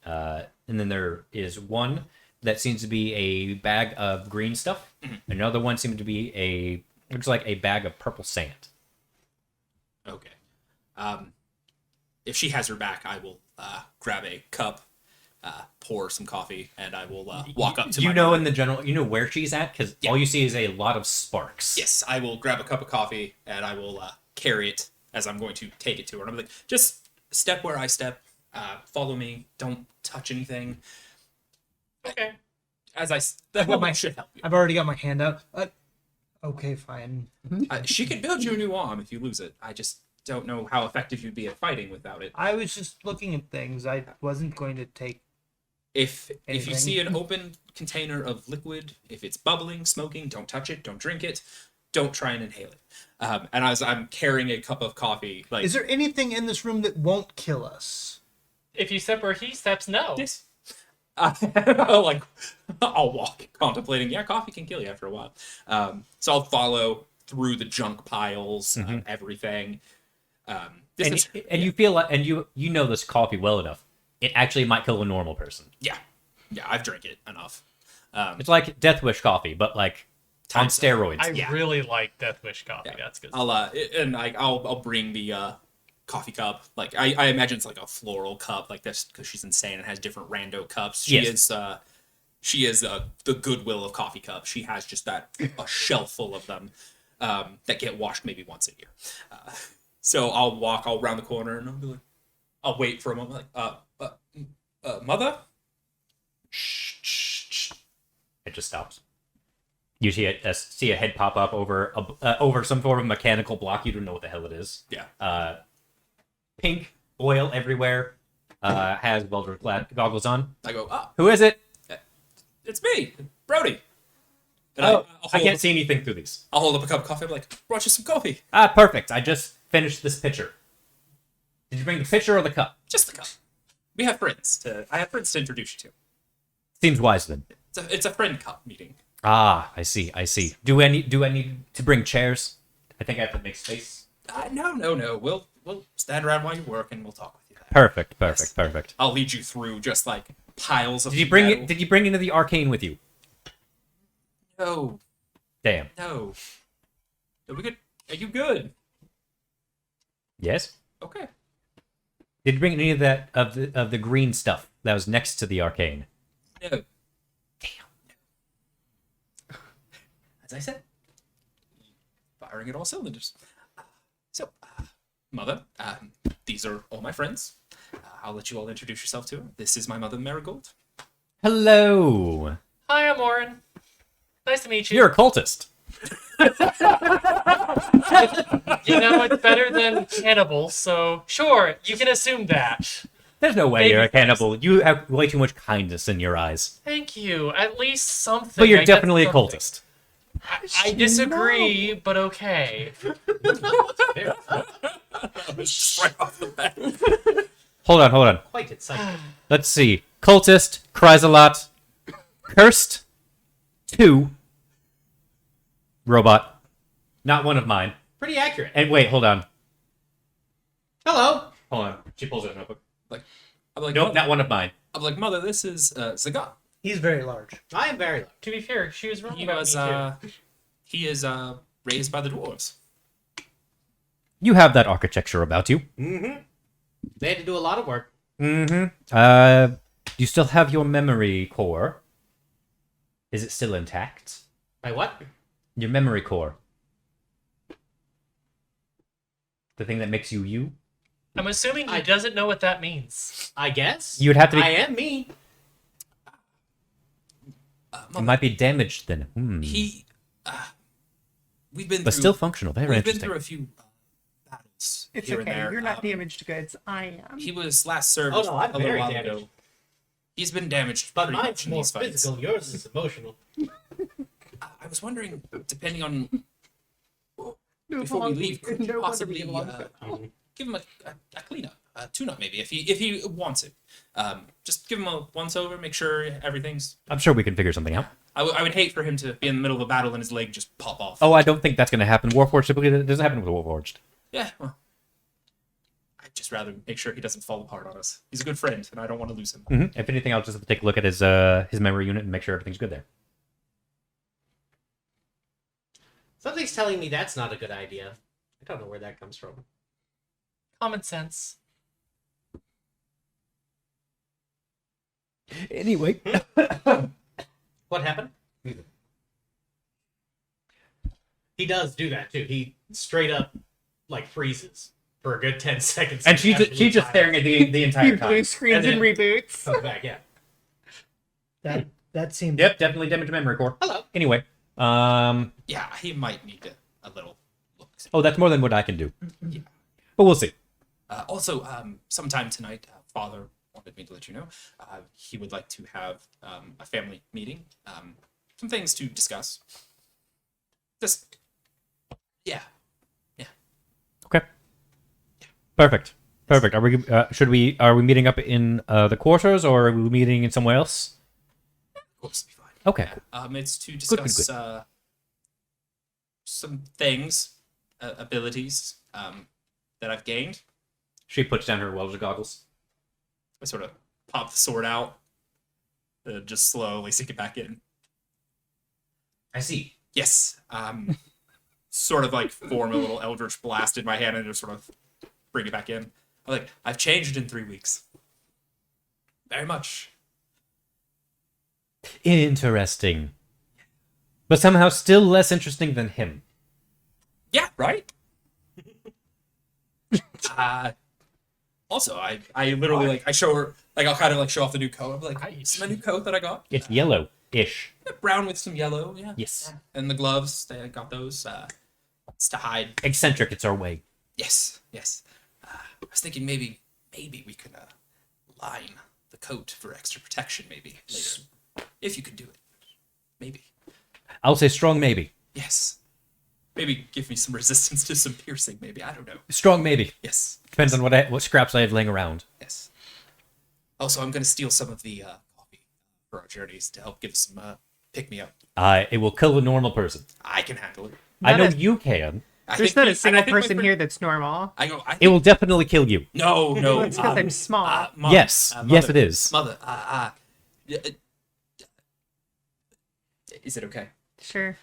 and then there is one that seems to be a bag of green stuff. Another one seems to be looks like a bag of purple sand. Okay. If she has her back, I will grab a cup, pour some coffee, and I will walk up to You my know, mother. in the general, you know where she's at because Yeah. all you see is a lot of sparks. Yes, I will grab a cup of coffee and I will carry it as I'm going to take it to her. And I'm like, just step where I step. Follow me. Don't touch anything. Okay. As I I've got my- should help you. I've already got my hand out. Okay, fine. She can build you a new arm if you lose it. I just don't know how effective you'd be at fighting without it. I was just looking at things. I wasn't going to take. If you Anything? see an open container of liquid, if it's bubbling, smoking, don't touch it, don't drink it, don't try and inhale it. And as I'm carrying a cup of coffee, like Is there anything in this room that won't kill us? If you step where he steps, no. this, I'll walk, contemplating. Yeah, coffee can kill you after a while. So I'll follow through the junk piles, everything. You feel like, and you know this coffee well enough. It actually might kill a normal person. Yeah, I've drank it enough. It's like Death Wish coffee, but like on steroids. I really like Death Wish coffee. Yeah. That's good. I'll bring the coffee cup. Like I imagine it's like a floral cup, like this, because she's insane and has different rando cups. She is the goodwill of coffee cups. She has just a shelf full of them that get washed maybe once a year. So I'll walk all around the corner and I'll be like, I'll wait for a moment, like, mother. Shh. It just stops. You see a head pop up over some sort of mechanical block. You don't know what the hell it is. Yeah. Pink oil everywhere. Has welder goggles on. I go, Who is it? it's me, Brody. And I can't see anything through these. I'll hold up a cup of coffee. I'm like, brought you some coffee. Perfect. I just finished this pitcher. Did you bring the pitcher or the cup? Just the cup. We have friends. I have friends to introduce you to. Seems wise then. It's a friend cup meeting. I see. Do I need to bring chairs? I think I have to make space. No. We'll stand around while you work and we'll talk with you. Perfect. I'll lead you through just like piles of. Did you bring metal. it? Did you bring into the arcane with you? No. Damn. No. Are we good? Are you good? Yes. Okay. Did you bring any of that of the green stuff that was next to the arcane? No. Damn. As I said, firing at all cylinders. So, mother, these are all my friends. I'll let you all introduce yourself to her. This is my mother, Marigold. Hello. Hi, I'm Oren. Nice to meet you. You're a cultist. You know, it's better than cannibals, so sure, you can assume that. There's no way Maybe you're a first. cannibal. You have way too much kindness in your eyes. Thank you. At least something. But you're I get definitely a something. cultist. I disagree, but okay. Just right off the bat. Hold on. Quite exciting. Let's see. Cultist, cries a lot. Cursed. 2. Robot. Not one of mine. Pretty accurate. And wait, hold on. Hello. Hold on. She pulls out a notebook. I'm like, Nope, mother, not one of mine. I'm like, mother, this is Zagat. He's very large. I am very large. To be fair, she was wrong He about was me too. he is raised by the dwarves. You have that architecture about you. Mm-hmm. They had to do a lot of work. Mm-hmm. You still have your memory core. Is it still intact? By what? Your memory core. The thing that makes you you? I'm assuming he doesn't know what that means. I guess. You would have to be... I am me. It might be damaged then. He we've been But through, still functional. Very we've been interesting. through a few troubles It's here and okay. there. You're not damaged goods. I am. He was last served Oh, no, I'm a little very while damaged. ago. He's been damaged But pretty much mine's in more these fights. physical. Yours is emotional. I was wondering, depending on No before we wonder- leave, could you no wonder possibly we get along. give him a cleanup, a tune-up maybe, if he wants it. Just give him a once-over, make sure everything's. I'm sure we can figure something out. I would hate for him to be in the middle of a battle and his leg just pop off. Oh, I don't think that's going to happen. Warforged typically doesn't happen with Warforged. Yeah, well, I'd just rather make sure he doesn't fall apart on us. He's a good friend, and I don't want to lose him. Mm-hmm. If anything, I'll just have to take a look at his memory unit and make sure everything's good there. Something's telling me that's not a good idea. I don't know where that comes from. Common sense. Anyway, What happened? He does do that too. He straight up like freezes for a good 10 seconds. and she's just staring at the entire time. Blue screens and And then- reboots. Comes back, yeah. That seems. Yep, definitely damage to memory core. Hello. Anyway, Yeah, he might need a little look. oh, that's more than what I can do. But we'll see. Also, sometime tonight, Father wanted me to let you know he would like to have a family meeting. Some things to discuss. Just, yeah. Okay. Perfect. Perfect. Are we? Are we meeting up in the quarters, or are we meeting in somewhere else? Of course, it'll be fine. Okay. It's to Good, discuss good. some things, abilities that I've gained. She puts down her welder goggles. I sort of pop the sword out, just slowly sink it back in. I see. Yes. Sort of like form a little eldritch blast in my hand and just sort of bring it back in. I'm like, I've changed in 3 weeks. Very much. Interesting. But somehow still less interesting than him. Yeah, right? Also, I literally like I show her like I'll kind of like show off the new coat. I'm like, this is my new coat that I got. It's yellow-ish. Brown with some yellow, yeah. Yes. And the gloves, I got those. It's to hide. Eccentric, it's our way. Yes. I was thinking maybe we could line the coat for extra protection maybe later. If you could do it. Maybe. I'll say strong maybe. Yes. Maybe give me some resistance to some piercing, maybe. I don't know. Strong maybe. Yes. Depends on what scraps I have laying around. Yes. Also, I'm going to steal some of the coffee for our journeys to help give us some pick-me-up. It will kill a normal person. I can handle it. I know Not a- you can. There's not a single person here that's normal. I It will definitely kill you. No. It's because I'm small. Mother, Yes. mother, Yes, it is. Mother, is it okay? Sure.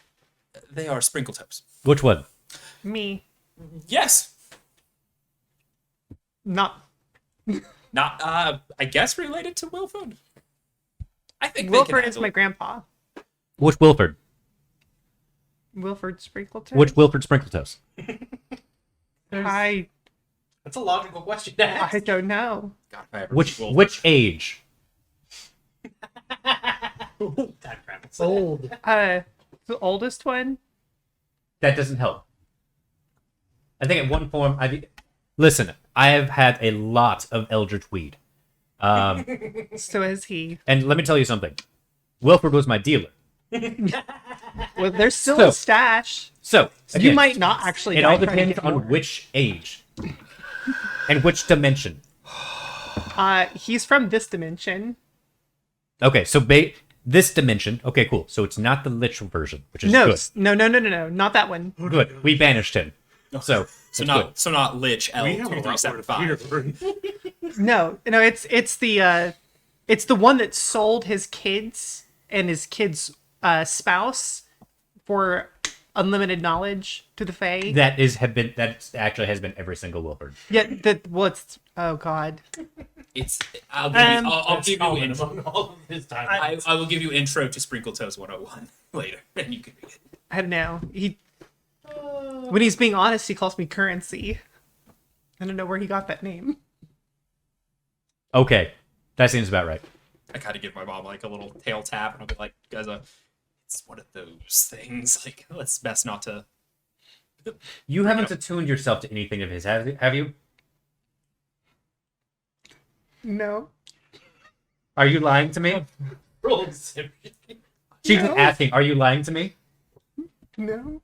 They are sprinkle toes. Which one? Me. Yes. Not Not, I guess related to Wilford. I think Wilford they is can my handle grandpa. Which Wilford? Wilford Sprinkleton. Which Wilford Sprinkletoes? I That's a logical question to ask. I don't know. it. God, if I ever Which meet Wilford. which age? That crap. Old. The oldest one. That doesn't help. I think in one form, listen. I have had a lot of Eldritch weed, So is he. and let me tell you something. Wilford was my dealer. Well, there's still So- a stash. So You again, might not actually. It die all trying to depends get on more. which age and which dimension. He's from this dimension. Okay, so this dimension. Okay, cool. So it's not the Lich version, which is No, good. no, not that one. Good. We banished him. So So that's not Lich We have a lot more L2375. here. No, it's the one that sold his kids and his kids' spouse for unlimited knowledge to the Fae. that actually has been every single Wilford. Yeah, oh god. It's I'll give you Common intro. among all of his time. I will give you intro to Sprinkle Toes 101 later, and you can read it. I don't know. When he's being honest, he calls me currency. I don't know where he got that name. Okay, that seems about right. I kind of give my mom like a little tail tap, and I'll be like, "Guys, it's one of those things. Like, let's best not to You haven't attuned yourself to anything of his, have you? No. Are you lying to me? Roll deception. She's just asking, are you lying to me? No.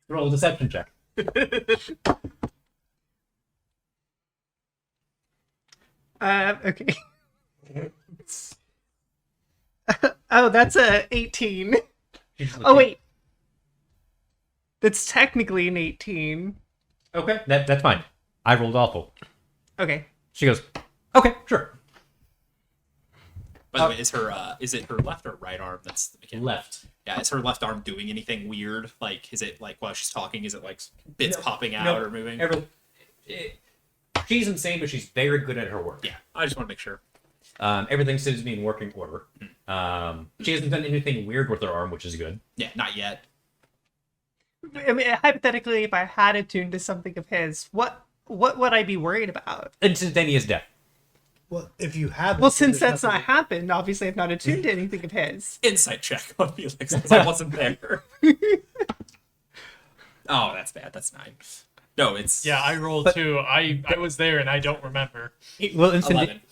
Roll a deception check. Okay. Oh, that's a 18. Oh, wait. That's technically an 18. Okay, that's fine. I rolled awful. Okay. She goes, okay, sure. By the way, is it her left or right arm that's the mechanic? Left. Yeah, is her left arm doing anything weird? Like, is it like while she's talking, is it like bits No, popping out no, or moving? She's insane, but she's very good at her work. Yeah, I just want to make sure. Everything seems to be in working order. She hasn't done anything weird with her arm, which is good. Yeah, not yet. I mean, hypothetically, if I had attuned to something of his, what would I be worried about? Instantaneous death. Well, if you have, Well, since that's not happened, obviously I've not attuned to anything of his. Insight check on Felix since I wasn't there. Oh, that's bad. That's 9. No, it's Yeah, I rolled too. I was there and I don't remember. Well, 11.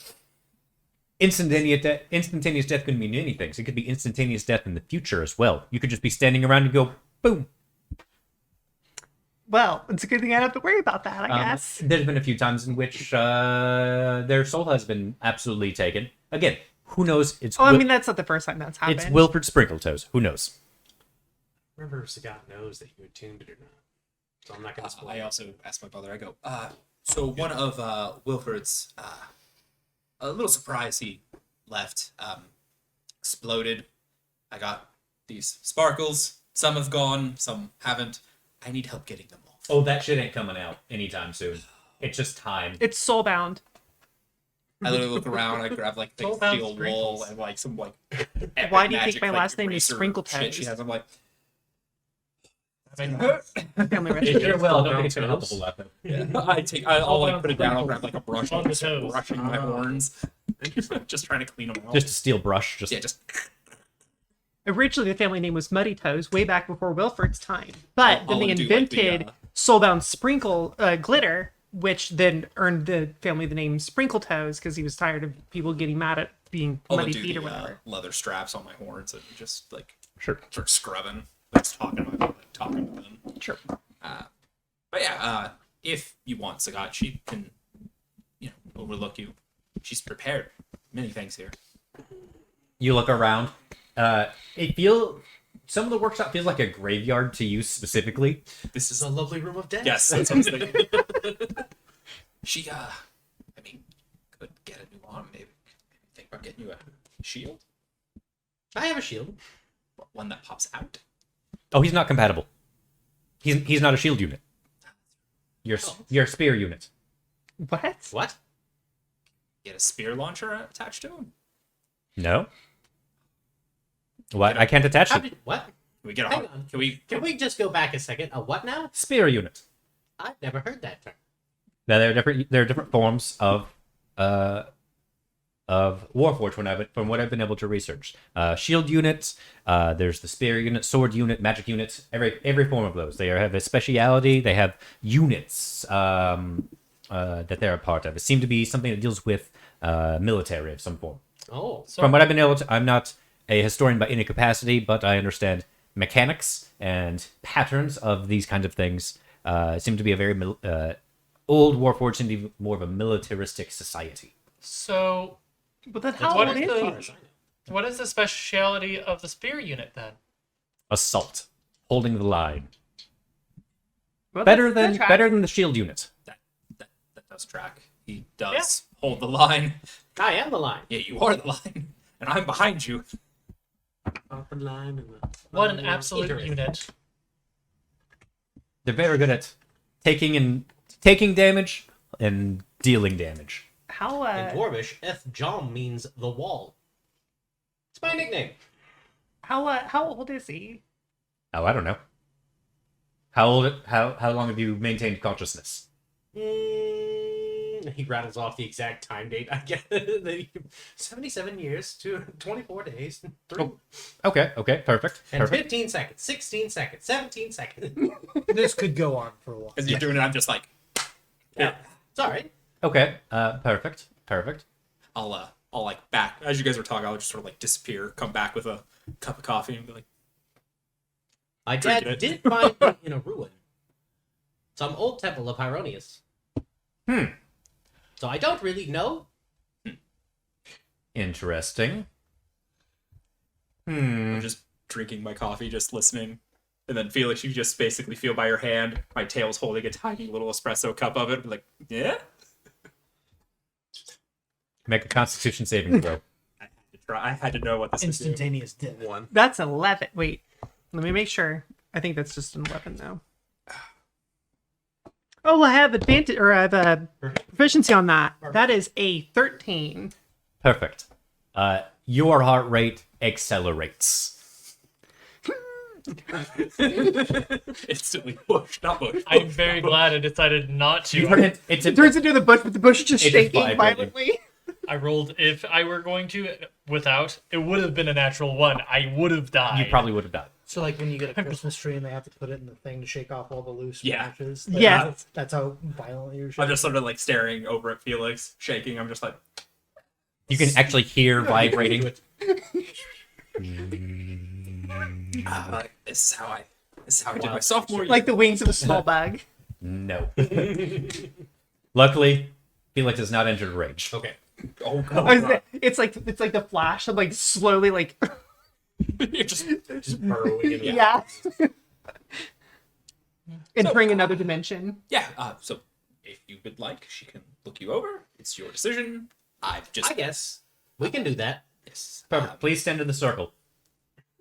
instantaneous death could mean anything. So it could be instantaneous death in the future as well. You could just be standing around and go, boom. Well, it's a good thing I don't have to worry about that, I guess. There's been a few times in which their soul has been absolutely taken. Again, who knows? It's I mean, that's not the first time that's happened. it's Wilfred Sprinkletoes. Who knows? Remember, Sagat knows that you attuned it or not. So I'm not going to spoil I it. also asked my brother. I go, so one of Wilford's a little surprise he left exploded. I got these sparkles. Some have gone, some haven't. I need help getting them off. Oh, that shit ain't coming out anytime soon. It's just time. It's soulbound. I literally look around. I grab like the Soulbound steel sprinkles. wool and like some like. epic Why do you think magic, my like, last name is eraser Sprinkletoes? shit She has. I'm like, I mean, Family It recipe. sure will. I don't think it's gonna help a whole lot though. I'll like put it down. I'll grab like a brush On and the start toes. brushing my horns. Just trying to clean them out. Just a steel brush. Just yeah, just Originally, the family name was Muddy Toes, way back before Wilford's time. But I'll then they do, like, the, invented soulbound sprinkle glitter, which then earned the family the name Sprinkle Toes because he was tired of people getting mad at being I'll muddy do feet or the whatever. leather straps on my horns and just like sure. start scrubbing. Just talking to them. Sure. But yeah, if you want Sagat, she can, overlook you. She's prepared. Many thanks here. You look around. Some of the workshop feels like a graveyard to you specifically. This is a lovely room of death. Yes, that's what I was thinking. She, could get a new arm. Maybe think about getting you a shield. I have a shield. One that pops out. Oh, he's not compatible. He's not a shield unit. You're a spear unit. What? What? Get a spear launcher attached to him. No. What? I can't attach How it. did, what? Can we get a Hang on. Can we just go back a second? A what now? Spear unit. I've never heard that term. Now there are different forms of Warforged from what I've been able to research. Shield units. There's the spear unit, sword unit, magic units. Every form of those. They have a speciality. They have units that they're a part of. It seemed to be something that deals with military of some form. Oh. so From what I've been able to, I'm not a historian by any capacity, but I understand mechanics and patterns of these kinds of things. It seemed to be a very old Warforged seemed to be more of a militaristic society. So But then how What old is is the- he? what is the speciality of the spear unit then? Assault, holding the line, Well, better that tracks. than the shield unit. That does track. He does hold the line. I am the line. Yeah, you are the line, and I'm behind you. Up in line and the What an absolute Interesting. unit. They're very good at taking damage and dealing damage. How In Dwarvish, F Jom means the wall. It's my nickname. how old is he? Oh, I don't know. How long have you maintained consciousness? He rattles off the exact time date. I get 77 years to 24 days, 3 Oh, okay, perfect. and Perfect. 15 seconds, 16 seconds, 17 seconds. This could go on for a while. As you're doing it, I'm just like, Yeah, it's all right. Okay, perfect. I'll like back as you guys were talking. I'll just sort of like disappear, come back with a cup of coffee, and be like, My Drinking dad it. did find me in a ruin, some old temple of Hieronius. So I don't really know. Interesting. I'm just drinking my coffee, just listening. And then Felix, you just basically feel by your hand, my tail's holding a tiny little espresso cup of it. Be like, yeah? Make a Constitution saving throw. I had to know what this is. Instantaneous death. One. That's 11. Wait, let me make sure. I think that's just an 11 now. Oh, I have advantage, or I have a proficiency on that. That is a 13. Perfect. Your heart rate accelerates. Instantly push, not push. I'm very glad I decided not to. You heard it. It's It turns into the bush, but the bush is just It is shaking vibrating. violently. I rolled. If I were going to without, it would have been a natural 1. I would have died. You probably would have died. So like when you get a Christmas tree and they have to put it in the thing to shake off all the loose Yeah. branches. Yeah. That's how violently you're I'm shaking. just sort of like staring over at Felix, shaking. I'm just like, You can actually hear vibrating. this is how I did my sophomore year. Like the wings of a small bug. No. Luckily, Felix is not injured rage. Okay. Oh, I was God. It's like the flash of like slowly like You're just Burrowing in the yeah. Entering another dimension. yeah. So if you would like, she can look you over. It's your decision. I guess we can do that. Yes. Perfect. Please stand in the circle.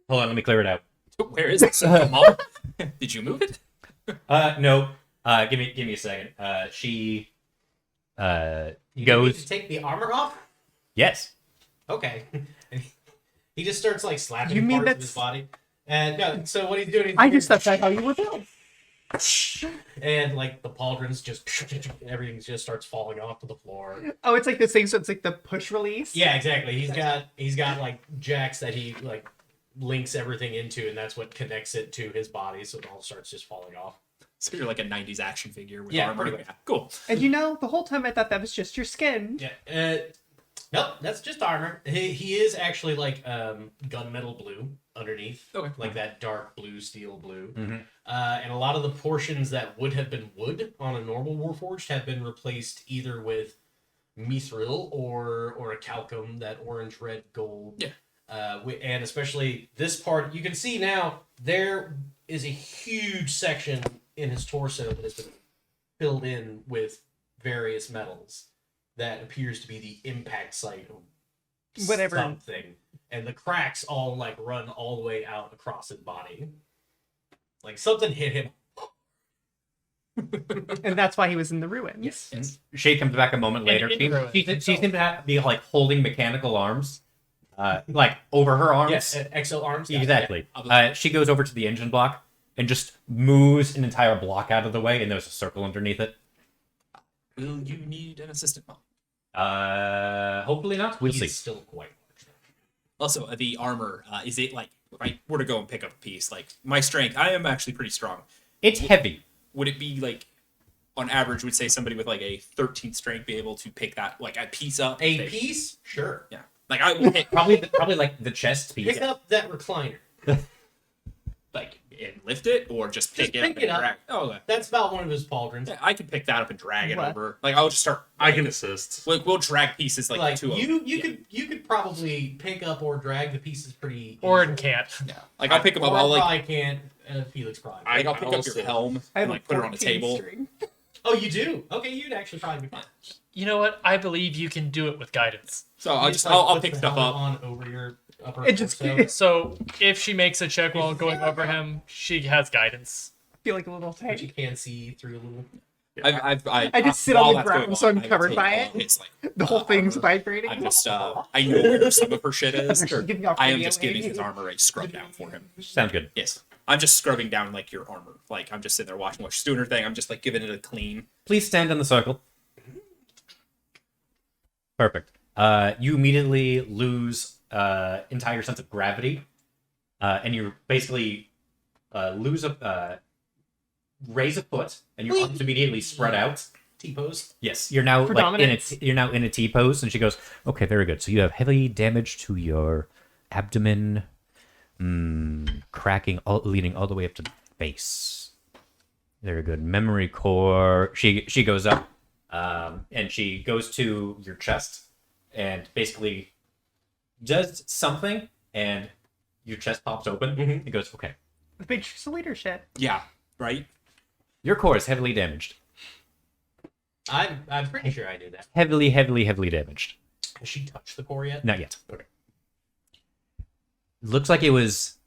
Hold on, let me clear it out. Where is it? Mom? Did you move it? No. Give me a second. She You need goes. to take the armor off. Yes. Okay. And he just starts like slapping You mean parts of his that's- body. And no, so what he's doing is I just thought that's how you were built. and like the pauldrons just everything just starts falling off to the floor. Oh, it's like this thing, so it's like the push release. Yeah, exactly. He's got like jacks that he like links everything into, and that's what connects it to his body, so it all starts just falling off. So you're like a 90s action figure with Yeah, armor. pretty much. Yeah, cool. And you know, the whole time I thought that was just your skin. Yeah. Nope, that's just armor. He is actually like gunmetal blue underneath, Okay. like that dark blue, steel blue. Mhm. And a lot of the portions that would have been wood on a normal Warforged have been replaced either with mithril or a calcum, that orange, red, gold. Yeah. And especially this part, you can see now there is a huge section in his torso that has been filled in with various metals that appears to be the impact site of Whatever. something. And the cracks all like run all the way out across his body. Like something hit him. And that's why he was in the ruins. Yes. She comes back a moment later. in She ruin. seems to be like holding mechanical arms, like over her arms. Yes, exo arms. yeah. Exactly. Yeah. She goes over to the engine block and just moves an entire block out of the way, and there's a circle underneath it. Will you need an assistant, Mom? Hopefully not. We'll He's see. still quite large. Also, the armor, is it like, if I were to go and pick up a piece, like, my strength, I am actually pretty strong. It's heavy. Would it be like, on average, would say somebody with like a 13th strength be able to pick that, like, a piece up? A They- piece? Sure. Yeah. Like, I would hit, Probably like the chest piece. Pick up that recliner. like, and lift it, or just pick Just it pick up it and up. drag. Oh, okay. That's about one of his pauldrons. Yeah, I can pick that up and drag it What? over. Like, I'll just start. I can assist. Like, we'll drag pieces like, Like two of you them. you could probably pick up or drag the pieces pretty. Orin easily. can't. Yeah. Like, I'll pick them up. Or I'll like, probably can't. Felix probably. I'll pick I'll up your assist. helm I have and like put it on a 14 table. string. Oh, you do? Okay, you'd actually probably be fine. You know what? I believe you can do it with guidance. So I'll You just like, I'll put pick the stuff helmet up. on over your upper It just torso. So if she makes a check while going over him, she has guidance. feel like a little But tight. you can see through a little. I just sit on while the that's ground, going so I'm I covered take by all it. his, like, The whole thing's armor. vibrating. I'm just I know where some of her shit is. Actually, give me off I am radio just giving wave. his armor a scrub down for him. Sounds good. Yes. I'm just scrubbing down like your armor. Like I'm just sitting there watching what she's doing her thing. I'm just like giving it a clean. Please stand in the circle. Perfect. You immediately lose entire sense of gravity, and you basically raise a foot, and your arms immediately spread out. T-pose. Yes, you're now For like dominance. you're now in a T pose, and she goes, "Okay, very good. So you have heavy damage to your abdomen, cracking, leading all the way up to the face. Very good. Memory core." She goes up, and she goes to your chest, and basically does something, and your chest pops open. It goes, "Okay, The big shoes of leadership. Yeah, right? your core is heavily damaged. I'm pretty sure I knew that. Heavily, heavily, heavily damaged. Has she touched the core yet? Not yet. Okay. Looks like has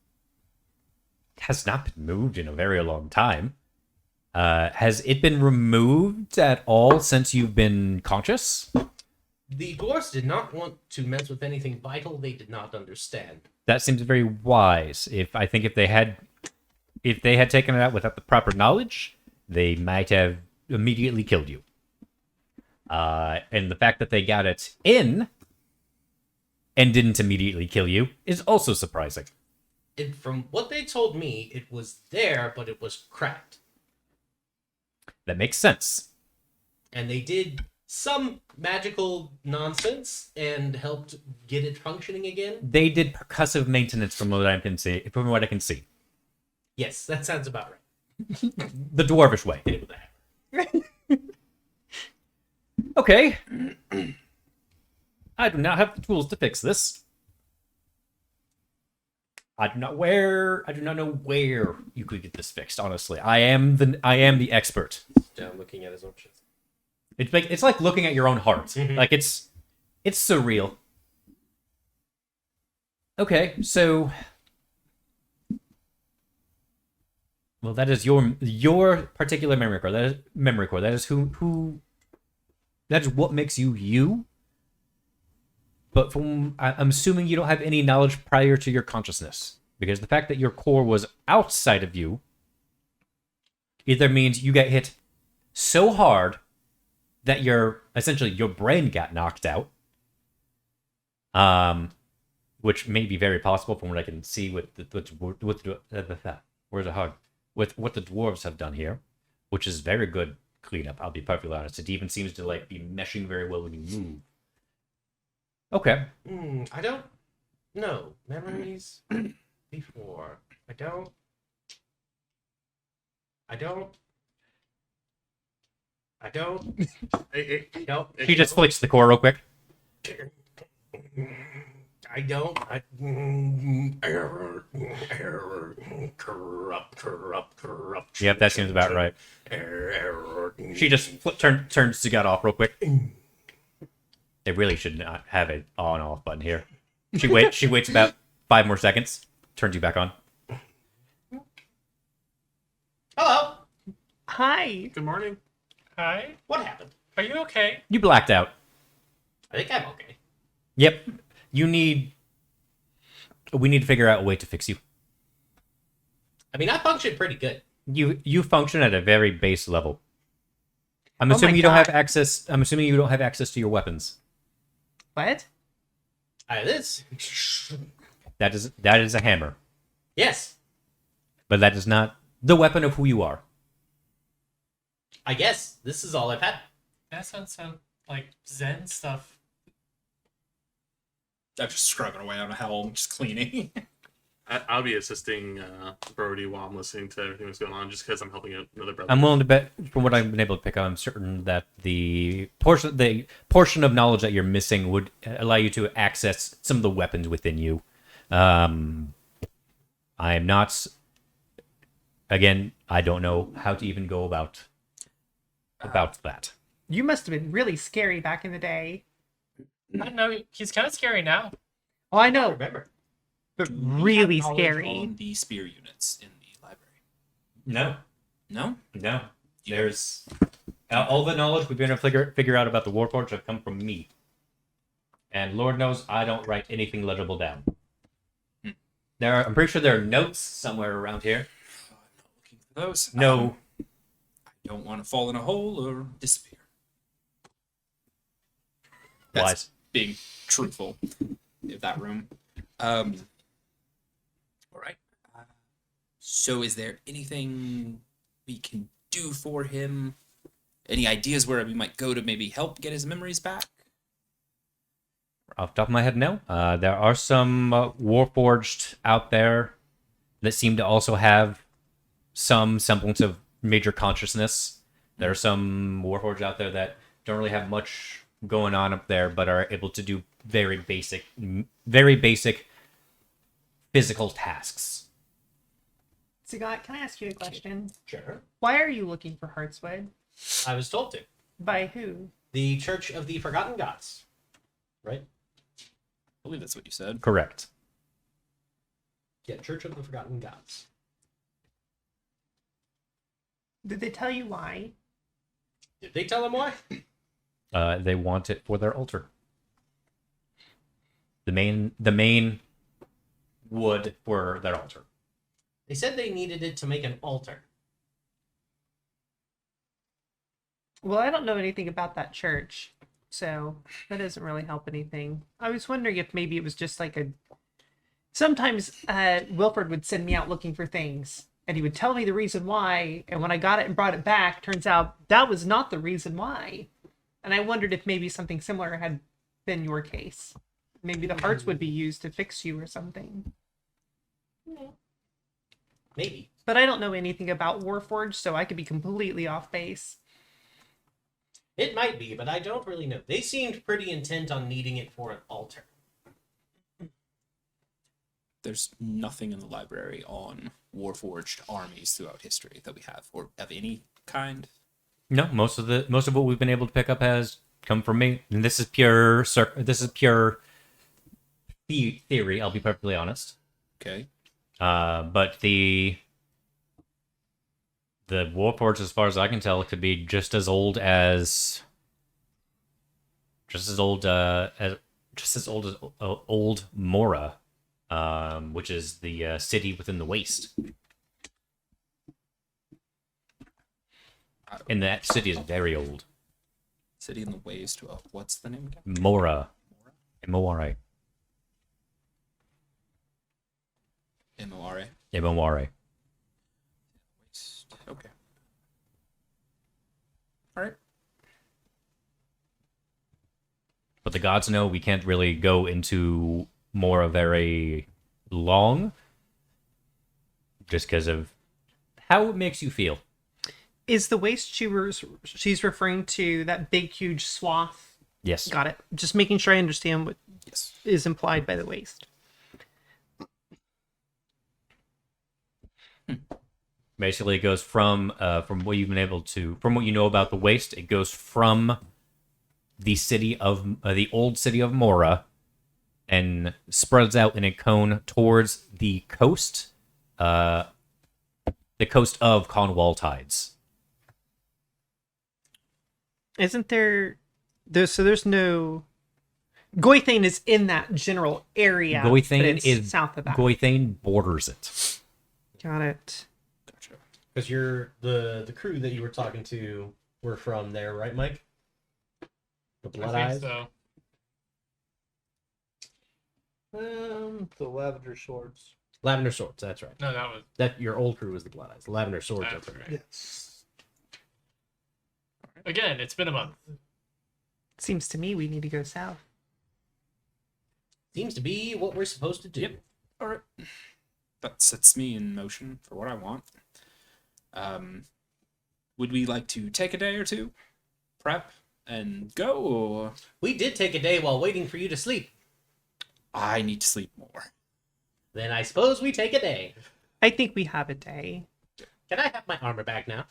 not been moved in a very long time. Has it been removed at all since you've been conscious? The dwarves did not want to mess with anything vital they did not understand. That seems very wise. If they had taken it out without the proper knowledge, they might have immediately killed you. And the fact that they got it in and didn't immediately kill you is also surprising. And from what they told me, it was there, but it was cracked. That makes sense. And they did some magical nonsense and helped get it functioning again. They did percussive maintenance from what I can see. Yes, that sounds about right. The dwarvish way. Hit it with a hammer. Okay. I do not have the tools to fix this. I do not know where you could get this fixed, honestly. I am the expert. Down looking at his options. It's like looking at your own heart. Like it's surreal. Okay, so well, that is your particular memory core. That is memory core. That is who that is what makes you you. But I'm assuming you don't have any knowledge prior to your consciousness, because the fact that your core was outside of you either means you get hit so hard that your brain got knocked out, which may be very possible from what I can see with where's a hug with what the dwarves have done here, which is very good cleanup. I'll be perfectly honest. It even seems to like be meshing very well when you move. Okay. I don't know. Memories before. I don't. She just flicks the core real quick. Corrupt. Yep, that seems about right. She just turns the gun off real quick. They really should not have an on off button here. She waits about 5 more seconds, turns you back on. Hello. Hi. Good morning. Hi. What happened? Are you okay? You blacked out. I think I'm okay. Yep. We need to figure out a way to fix you. I mean, I function pretty good. You function at a very base level. I'm Oh assuming my you don't have God. access. I'm assuming you don't have access to your weapons. What? This. That is a hammer, Yes. but that is not the weapon of who you are. I guess this is all I've had. That sounds like Zen stuff. I'm just scrubbing away on a helm, just cleaning. I'll be assisting Brody while I'm listening to everything that's going on, just because I'm helping out another brother. I'm willing to bet, from what I've been able to pick up, I'm certain that the portion of knowledge that you're missing would allow you to access some of the weapons within you. I'm not. Again, I don't know how to even go about that. You must have been really scary back in the day. I don't know. He's kind of scary now. Oh, I know, Remember. but Do we really have knowledge scary. on the spear units in the library. No, No? there's all the knowledge we've been able to figure out about the Warforged have come from me, and Lord knows I don't write anything legible down. I'm pretty sure there are notes somewhere around here. I'm not looking for those. No. I don't want to fall in a hole or disappear. That's Wise. being truthful in that room. All right. So, is there anything we can do for him? Any ideas where we might go to maybe help get his memories back? Off the top of my head, no. There are some Warforged out there that seem to also have some semblance of major consciousness. There are some Warforged out there that don't really have much going on up there, but are able to do very basic physical tasks. Sagat, can I ask you a question? Sure. Why are you looking for Heartswood? I was told to. By who? The Church of the Forgotten Gods. Right? I believe that's what you said. Correct. Yeah, Church of the Forgotten Gods. Did they tell you why? Did they tell him why? They want it for their altar. The main wood for their altar. They said they needed it to make an altar. Well, I don't know anything about that church, so that doesn't really help anything. I was wondering if maybe it was just like a... Sometimes Wilford would send me out looking for things, and he would tell me the reason why, and when I got it and brought it back, turns out that was not the reason why. And I wondered if maybe something similar had been your case. Maybe the hearts would be used to fix you or something. Maybe. But I don't know anything about Warforged, so I could be completely off base. It might be, but I don't really know. They seemed pretty intent on needing it for an altar. There's nothing in the library on Warforged armies throughout history that we have, or of any kind. No, most of what we've been able to pick up has come from me, and this is pure theory. I'll be perfectly honest. Okay. But the Warforged, as far as I can tell, could be just as old as old Mora, which is the city within the waste. And that city is very old. City in the waste. What's the name again? Mora. M-O-R-A. M-O-R-A. M-O-R-A. Waste. Okay. All right. But the gods know we can't really go into Mora very long, just because of how it makes you feel. Is the waste she's referring to that big, huge swath? Yes. Got it. Just making sure I understand what Yes. is implied by the waste. Basically, it goes from what you've been able to, from what you know about the waste, it goes from the old city of Mora, and spreads out in a cone towards the coast of Cornwall Tides. Isn't there's no... Goithane is in that general area. but Goithane it's is south of that. Goithane borders it. Got it. Gotcha. Because you're the crew that you were talking to were from there, right, Mike? The Blood I Eyes? think so. The Lavender Swords. Lavender Swords, that's right. No, that was... That your old crew was the Blood Eyes. The Lavender Swords, That's that's right. right. Yes. Again, it's been a month. Seems to me we need to go south. Seems to be what we're supposed to do. Yep. All right. That sets me in motion for what I want. Would we like to take a day or two, prep, and go, or We did take a day while waiting for you to sleep. I need to sleep more? Then I suppose we take a day. I think we have a day. Can I have my armor back now?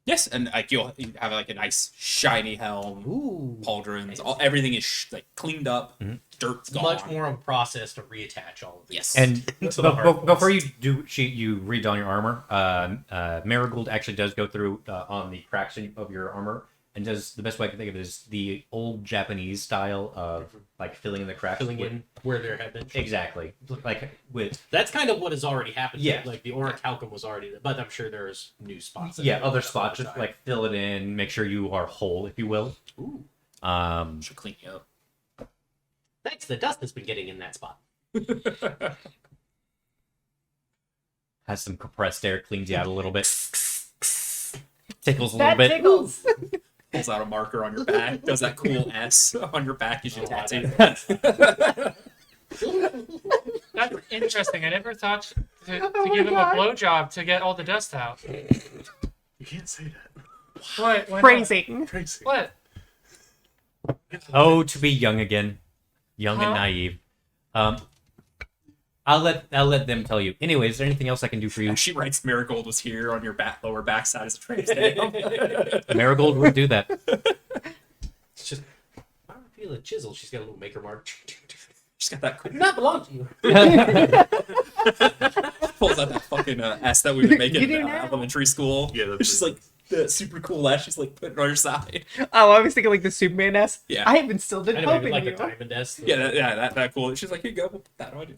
Yes, and like you have like a nice shiny helm, Ooh. pauldrons, everything is like cleaned up, dirt's gone. Much more of a process to reattach all of these. Yes. And To the hard before ones. you redon your armor, Marigold actually does go through on the cracks of your armor, and does the best way I can think of it is the old Japanese style of like filling in the cracks. Filling in where there had been. Exactly, like with That's kind of what has already happened. Yeah. Like the orichalcum was already there, but I'm sure there's new spots. that yeah have other been spots. Just side. like fill it in, make sure you are whole, if you will. Ooh. Should clean you up. Thanks to the dust that's been getting in that spot. Has some compressed air, cleans you out a little bit. Tickles a little bit. Tickles. Pulls out a marker on your back. Does that cool S on your back as you tattoo. That's interesting. I never thought to my give him God. a blowjob to get all the dust out. You can't say that. What? Why not? Phrasing. Crazy. What? Oh, to be young again. Young and naive. I'll let them tell you. Anyway, is there anything else I can do for you? She writes Marigold was here on your lower backside as a trade stamp. Marigold would do that. It's just, I don't feel a chisel. She's got a little maker mark. She's got that quick. Does not belong to you. Pulls out that fucking S that we would make You do in now. elementary school. Yeah, that's It's just like the super cool S. She's like putting it on her side. Oh, I was thinking like the Superman S. Yeah. I have instilled in I know, hope even in like you. a diamond S. Yeah, that cool. She's like, here you go, we'll put that on you.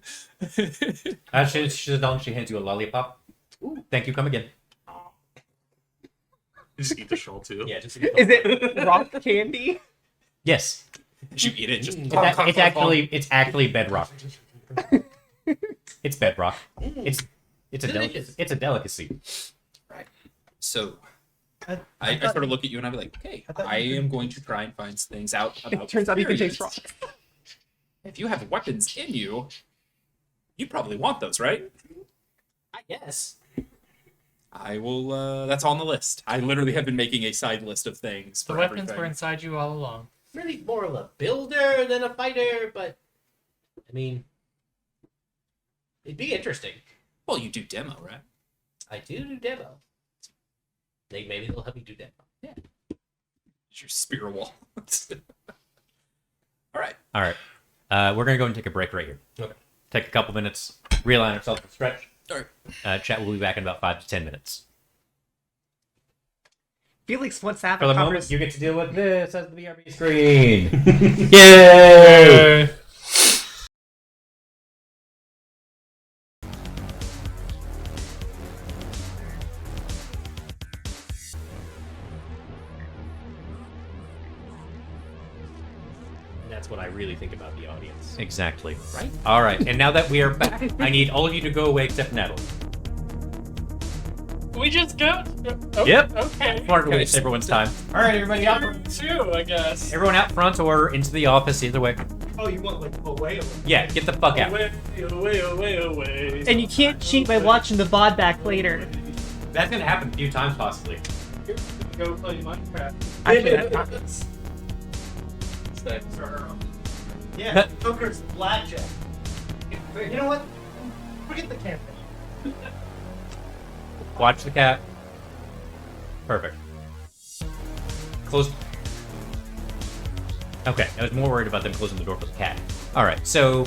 She's done. She hands you a lollipop. Ooh, thank you. Come again. You just eat the shell too. Yeah, just Is it rock candy? Yes, As you eat it, just it's actually bedrock. It's bedrock. It's Delicious. it's a delicacy. right. So I I thought- sort of look at you and I'd be like, okay, I thought I you am going to try and find things out about. It turns out you can taste experience. rocks. If you have weapons in you, you probably want those, right? I guess. I will. That's on the list. I literally have been making a side list of things. The for weapons everything. were inside you all along. Really more of a builder than a fighter, but I mean, it'd be interesting. Well, you do demo, right? I do demo. Maybe they'll help me do demo. It's your spear wall. All right. All right. We're gonna go and take a break right here. Okay. Take a couple minutes, realign ourselves and stretch. All right. Chat will be back in about 5 to 10 minutes. Felix wants to have For a the moment, conversation. you get to deal with this as the BRB screen. Yay! And that's what I really think about the audience. Exactly. Right. All right. And now that we are back, I need all of you to go away except Natalie. We just go. Oh, Yep. Okay. Wanted to waste everyone's time. All right, everybody out front. Two, I guess. Everyone out front or into the office, either way. Oh, you want like away? Yeah, get the fuck out. Away. And you can't cheat by watching the VOD back later. That's gonna happen a few times, possibly. Go play Minecraft. Actually, that's not. Yeah, poker's blackjack. You know what? Forget the campaign. Watch the cat. Perfect. Close. Okay, I was more worried about them closing the door for the cat. All right, so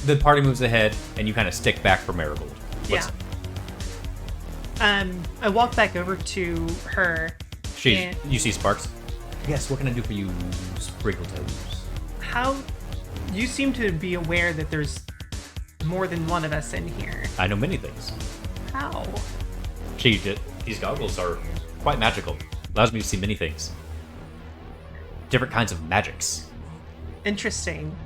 the party moves ahead, and you kind of stick back for Marigold. Yeah. I walk back over to her. And You see Sparks. Yes. What can I do for you, Sprinkletoes? how you seem to be aware that there's more than one of us in here. I know many things. How? These goggles are quite magical. Allows me to see many things. Different kinds of magics. Interesting.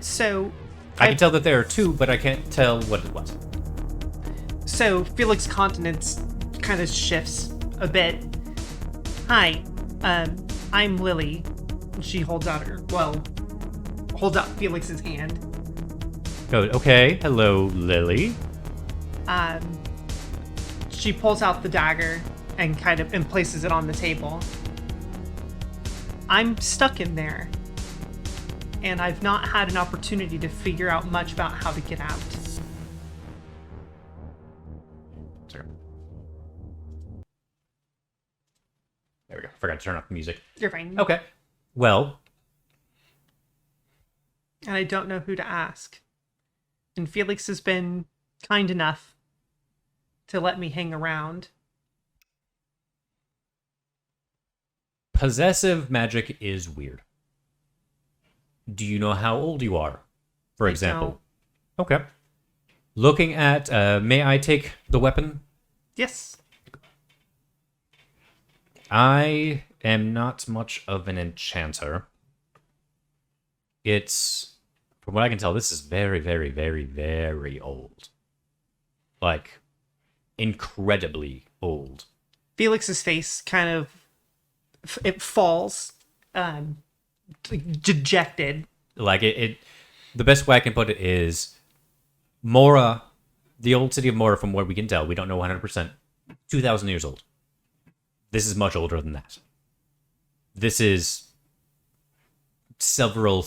So, I can tell that there are two, but I can't tell what is what. So Felix' countenance kind of shifts a bit. Hi, I'm Lily. She holds out Felix's hand. Go. Okay. Hello, Lily. She pulls out the dagger and and places it on the table. I'm stuck in there, and I've not had an opportunity to figure out much about how to get out. Sorry. There we go. Forgot to turn off the music. You're fine. Okay. Well, And I don't know who to ask. And Felix has been kind enough to let me hang around. possessive magic is weird. Do you know how old you are, for example? Okay. Looking at, may I take the weapon? Yes. I am not much of an enchanter. It's, from what I can tell, this is very, very, very, very old. Like, incredibly old. Felix's face kind of it falls, dejected. Like the best way I can put it is Mora, the old city of Mora, from what we can tell, we don't know 100%, 2,000 years old. This is much older than that. This is several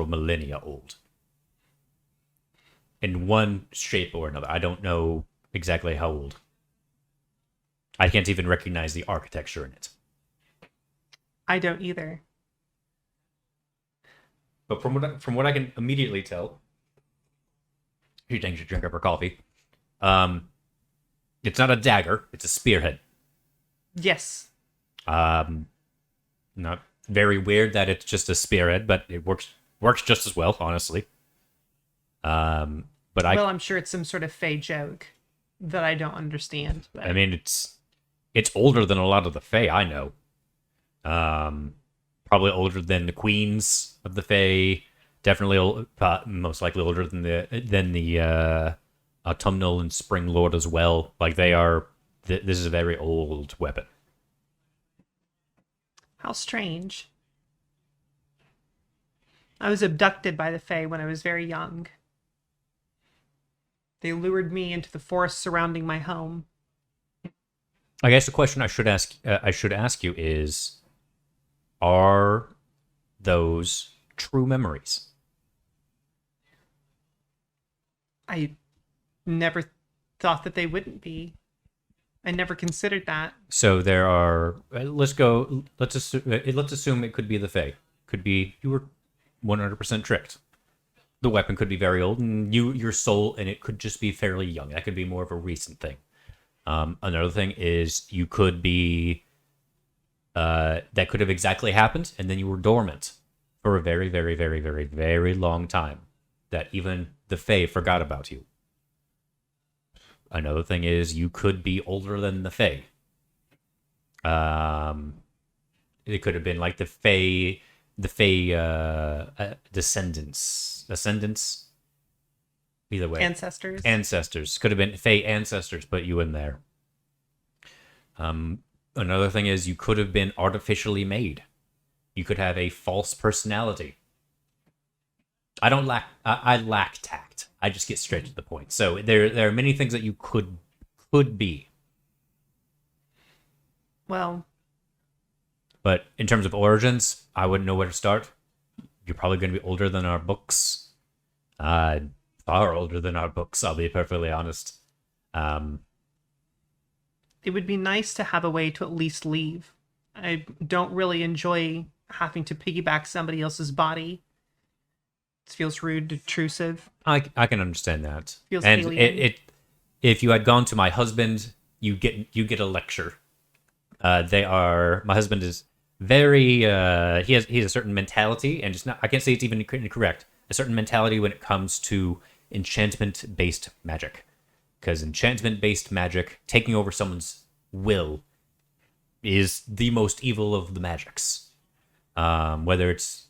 millennia old. In one shape or another. I don't know exactly how old. I can't even recognize the architecture in it. I don't either. But from what I can immediately tell, she takes a drink of her coffee. It's not a dagger; it's a spearhead. Yes. Not very weird that it's just a spearhead, but it works just as well, honestly. But well, I'm sure it's some sort of fey joke that I don't understand. But... I mean, it's older than a lot of the Fae I know. Probably older than the queens of the Fae. Definitely, most likely older than the autumnal and spring lord as well. Like they are. This is a very old weapon. How strange. I was abducted by the Fae when I was very young. They lured me into the forest surrounding my home. I guess the question I should ask you is, are those true memories? I never thought that they wouldn't be. I never considered that. So there are. Let's assume it could be the Fae. Could be you were 100% tricked. The weapon could be very old, and your soul in it could just be fairly young. That could be more of a recent thing. Another thing is you could be. That could have exactly happened, and then you were dormant for a very, very, very, very, very long time. That even the Fae forgot about you. Another thing is you could be older than the Fae. It could have been like the Fae descendants. Either way, ancestors could have been Fae ancestors. Put you in there. Another thing is you could have been artificially made. You could have a false personality. I lack tact. I just get straight to the point. So there are many things that you could be. Well, but in terms of origins, I wouldn't know where to start. You're probably going to be older than our books. Far older than our books, I'll be perfectly honest. It would be nice to have a way to at least leave. I don't really enjoy having to piggyback somebody else's body. It feels rude, intrusive. I can understand that. Feels and alien. If you had gone to my husband, you get a lecture. My husband is very he has a certain mentality, and it's not, I can't say it's even incorrect. A certain mentality when it comes to enchantment based magic. Because enchantment-based magic, taking over someone's will, is the most evil of the magics. Whether it's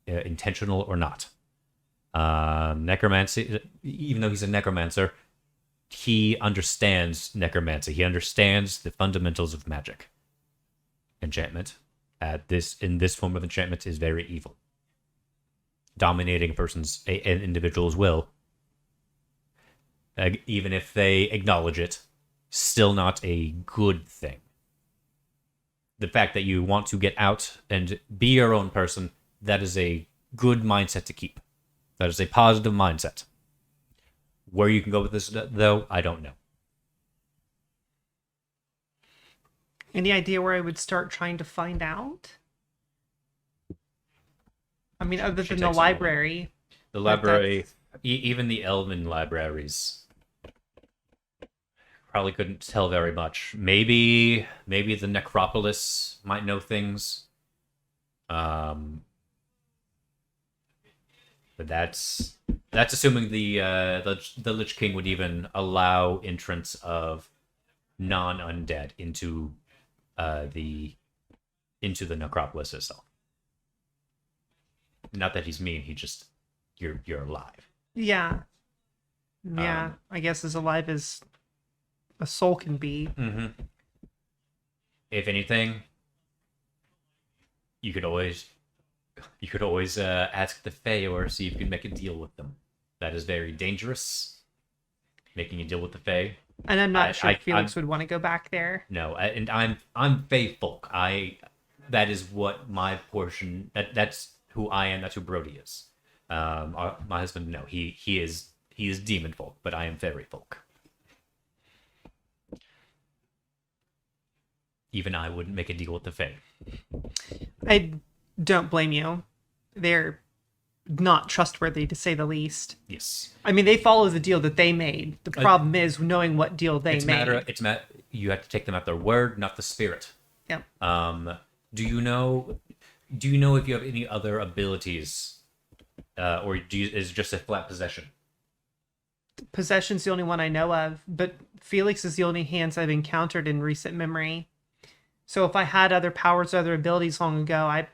intentional or not. Necromancy, even though he's a necromancer, he understands necromancy. He understands the fundamentals of magic. Enchantment, in this form of enchantment, is very evil. Dominating an individual's will, even if they acknowledge it, still not a good thing. The fact that you want to get out and be your own person, that is a good mindset to keep. That is a positive mindset. Where you can go with this, though, I don't know. Any idea where I would start trying to find out? I mean, other than the library. The library, even the elven libraries, probably couldn't tell very much. Maybe the necropolis might know things. But that's assuming the Lich King would even allow entrance of non-undead into the necropolis itself. Not that he's mean. He just you're alive. Yeah. Yeah. I guess as alive as a soul can be. Mm-hmm. If anything, you could always ask the Fae or see if you can make a deal with them. That is very dangerous. Making a deal with the Fae. And I'm not sure Felix would want to go back there. No, and I'm Fae folk. That is what my portion. That's who I am. That's who Brody is. My husband, no, he is demon folk, but I am fairy folk. Even I wouldn't make a deal with the Fae. I don't blame you. They're not trustworthy, to say the least. Yes. I mean, they follow the deal that they made. The problem is knowing what deal they made. You have to take them at their word, not the spirit. Yeah. Do you know if you have any other abilities, or is it just a flat possession? Possession's the only one I know of, but Felix is the only hands I've encountered in recent memory. So if I had other powers, other abilities long ago, I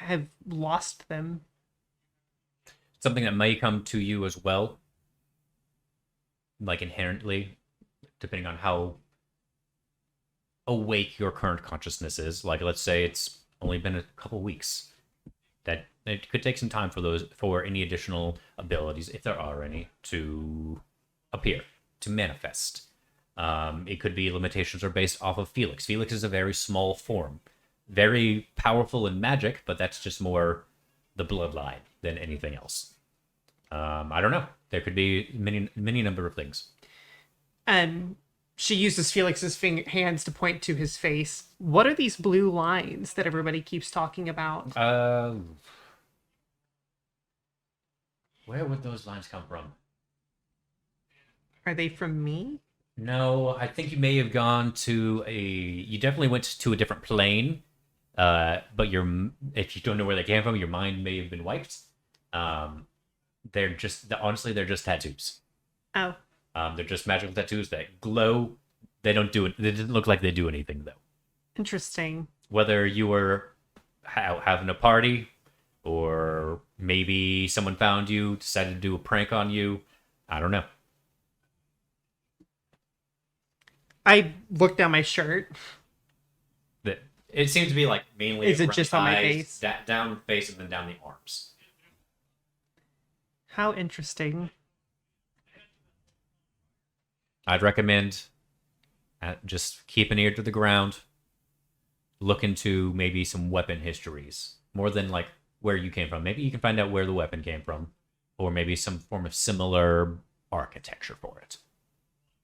have lost them. Something that may come to you as well, like inherently, depending on how awake your current consciousness is. Like, let's say it's only been a couple weeks. That it could take some time for any additional abilities, if there are any, to appear, to manifest. It could be limitations are based off of Felix. Felix is a very small form, very powerful in magic, but that's just more the bloodline than anything else. I don't know. There could be many number of things. And she uses Felix's hands to point to his face. What are these blue lines that everybody keeps talking about? Where would those lines come from? Are they from me? No, I think you may have gone to you definitely went to a different plane. But if you don't know where they came from, your mind may have been wiped. They're just tattoos. Oh. They're just magical tattoos that glow. They don't do it. They didn't look like they do anything though. Interesting. Whether you were having a party, or maybe someone found you, decided to do a prank on you, I don't know. I look down my shirt. It seems to be like mainly. Is it just on my face? Down the face and then down the arms. How interesting. I'd recommend just keep an ear to the ground. Look into maybe some weapon histories. More than like where you came from. Maybe you can find out where the weapon came from. Or maybe some form of similar architecture for it.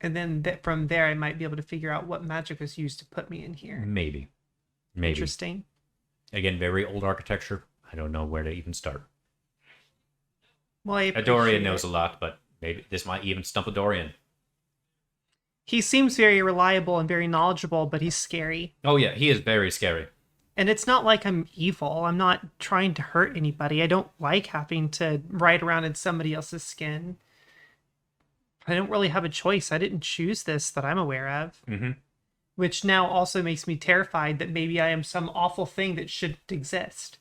And then from there, I might be able to figure out what magic was used to put me in here. Maybe. Interesting. Again, very old architecture. I don't know where to even start. Well, a Dorian knows a lot, but maybe this might even stump a Dorian. He seems very reliable and very knowledgeable, but he's scary. Oh yeah, he is very scary. And it's not like I'm evil. I'm not trying to hurt anybody. I don't like having to ride around in somebody else's skin. I don't really have a choice. I didn't choose this that I'm aware of. Mm-hmm. Which now also makes me terrified that maybe I am some awful thing that shouldn't exist.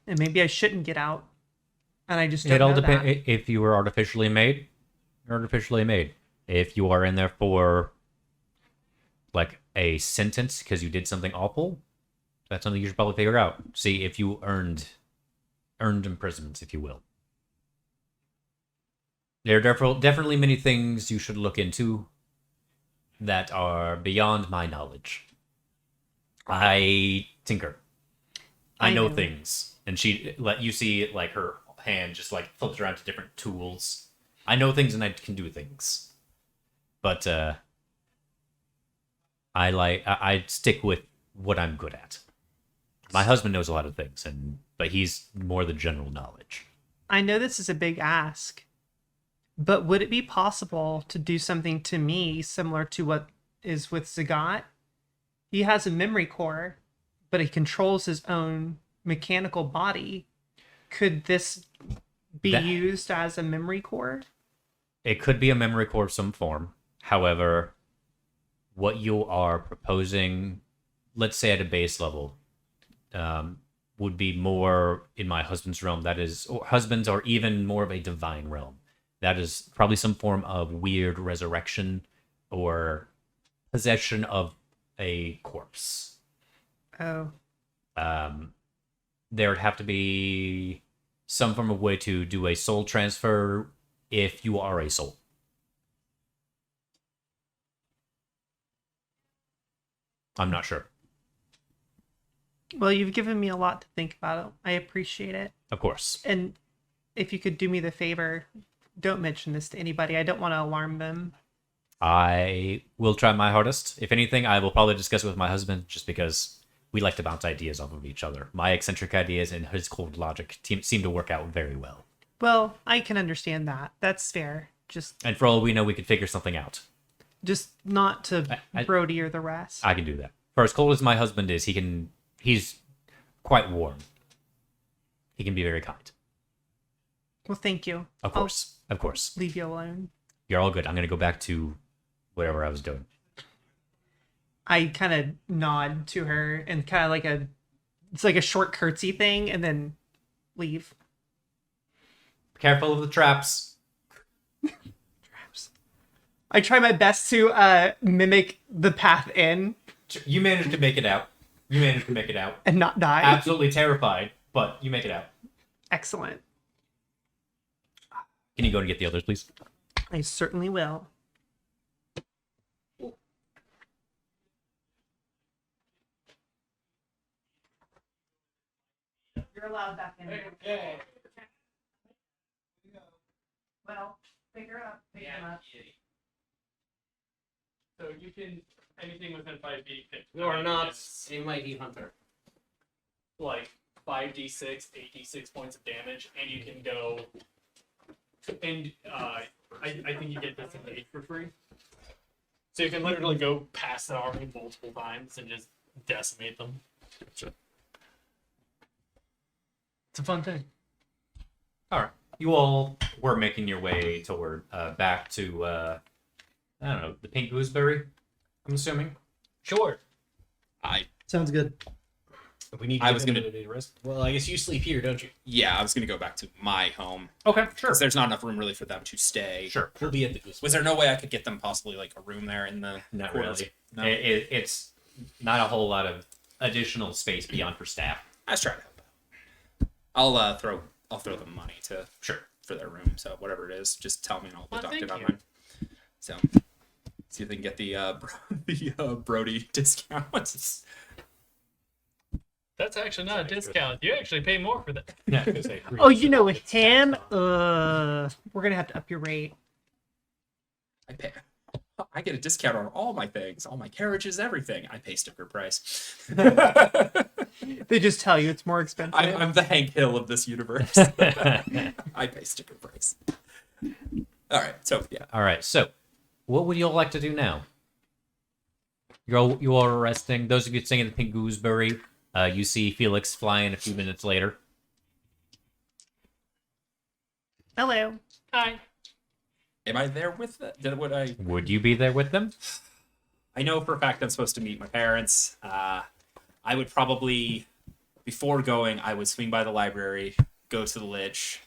And maybe I shouldn't get out. And I just don't know. It all depends. If you were artificially made, you're artificially made. If you are in there for like a sentence because you did something awful, that's something you should probably figure out. See if you earned imprisonment, if you will. There are definitely many things you should look into that are beyond my knowledge. I tinker. I know things. And she let you see like her hand just like flips around to different tools. I know things and I can do things. But I stick with what I'm good at. My husband knows a lot of things, but he's more the general knowledge. I know this is a big ask. But would it be possible to do something to me similar to what is with Zagat? He has a memory core, but he controls his own mechanical body. Could this be used as a memory core? It could be a memory core of some form. However, what you are proposing, let's say at a base level, would be more in my husband's realm. That is, or husbands are even more of a divine realm. That is probably some form of weird resurrection or possession of a corpse. Oh. There would have to be some form of way to do a soul transfer if you are a soul. I'm not sure. Well, you've given me a lot to think about. I appreciate it. Of course. And if you could do me the favor, don't mention this to anybody. I don't want to alarm them. I will try my hardest. If anything, I will probably discuss it with my husband just because we like to bounce ideas off of each other. My eccentric ideas and his cold logic seem to work out very well. Well, I can understand that. That's fair. And for all we know, we could figure something out. Just not to Brody or the rest. I can do that. For as cold as my husband is, he's quite warm. He can be very kind. Well, thank you. Of course. Of course. Leave you alone. You're all good. I'm going to go back to whatever I was doing. I kind of nod to her and kind of it's like a short curtsy thing and then leave. Careful of the traps. Traps. I try my best to mimic the path in. You managed to make it out. And not die. Absolutely terrified, but you make it out. Excellent. Can you go and get the others, please? I certainly will. You're allowed back in. Okay. Well, figure out. So you can anything within 5 feet. You are not a mighty hunter. Like 5d6, 8d6 points of damage, and you can go. And I think you get this engaged for free. So you can literally go past the army multiple times and just decimate them. Gotcha. It's a fun thing. All right. You all were making your way toward back to I don't know, the Pink Gooseberry. I'm assuming. Sure. Sounds good. We need. I was gonna- rest. Well, I guess you sleep here, don't you? Yeah, I was gonna go back to my home. Okay, sure. 'Cause there's not enough room really for them to stay. Sure. We'll be at the goose. Was there no way I could get them possibly like a room there in the Not quarters? really. No. It's not a whole lot of additional space beyond for staff. I was trying to help out. I'll throw them money to for their room. So whatever it is, just tell me and I'll Well, deduct it thank on you. mine. So see if they can get the Brody discount. That's actually not a discount. You actually pay more for that. Yeah, I was gonna say. Oh, you know him? We're gonna have to up your rate. I get a discount on all my things, all my carriages, everything. I pay sticker price. They just tell you it's more expensive. I'm the Hank Hill of this universe. I pay sticker price. All right, so yeah. All right. So, what would you all like to do now? You all are resting. Those of you singing the Pink Gooseberry, you see Felix flying a few minutes later. Hello. Hi. Am I there with it? Would you be there with them? I know for a fact I'm supposed to meet my parents. I would probably, before going, I would swing by the library, go to the Lich,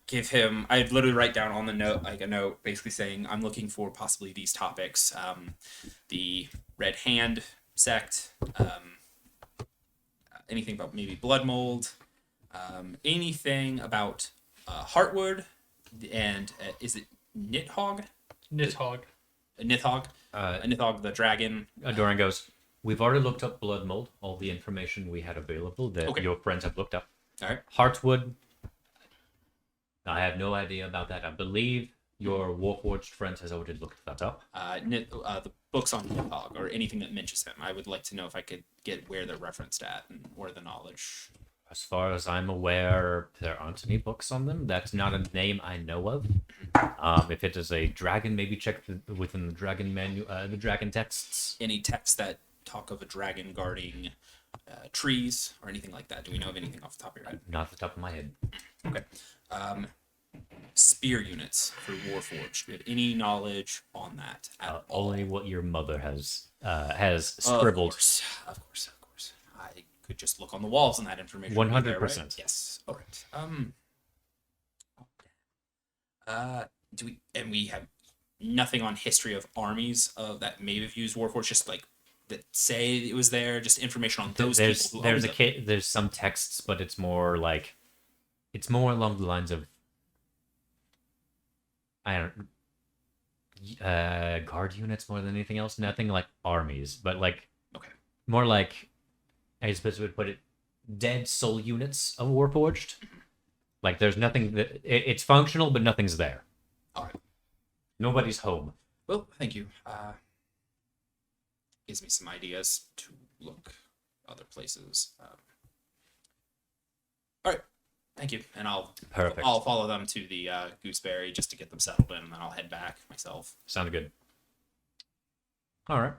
give him. I'd literally write down on the note, like a note, basically saying I'm looking for possibly these topics: the Red Hand sect, anything about maybe blood mold, anything about Heartwood, and is it Nidhogg? Nidhogg. Nidhogg. Nidhogg the dragon. Doran goes, we've already looked up blood mold, all the information we had available that Okay. your friends have looked up. All right. Heartwood, I have no idea about that. I believe your Warforged friend has already looked that up. The books on Nidhogg or anything that mentions him. I would like to know if I could get where they're referenced at and where the knowledge. As far as I'm aware, there aren't any books on them. That's not a name I know of. If it is a dragon, maybe check within the dragon menu, the dragon texts. Any texts that talk of a dragon guarding trees or anything like that. Do we know of anything off the top of your head? Not off the top of my head. Okay. Spear units for Warforged. Do you have any knowledge on that at all? Only what your mother has scribbled. Of course. could just look on the walls and that information. would be there, right? 100%. Yes. All right. Do we? And we have nothing on history of armies of that may have used Warforged. Just like that say it was there. Just information on those people. Who owned them. There's some texts, but it's more along the lines of I don't guard units more than anything else. Nothing like armies, but like Okay. more like I suppose we would put it dead soul units of Warforged. Like there's nothing that it's functional, but nothing's there. All right. Nobody's home. Well, thank you. Gives me some ideas to look other places. All right. Thank you, and I'll follow them to the Gooseberry just to get them settled in, and then I'll head back myself. Sounds good. All right.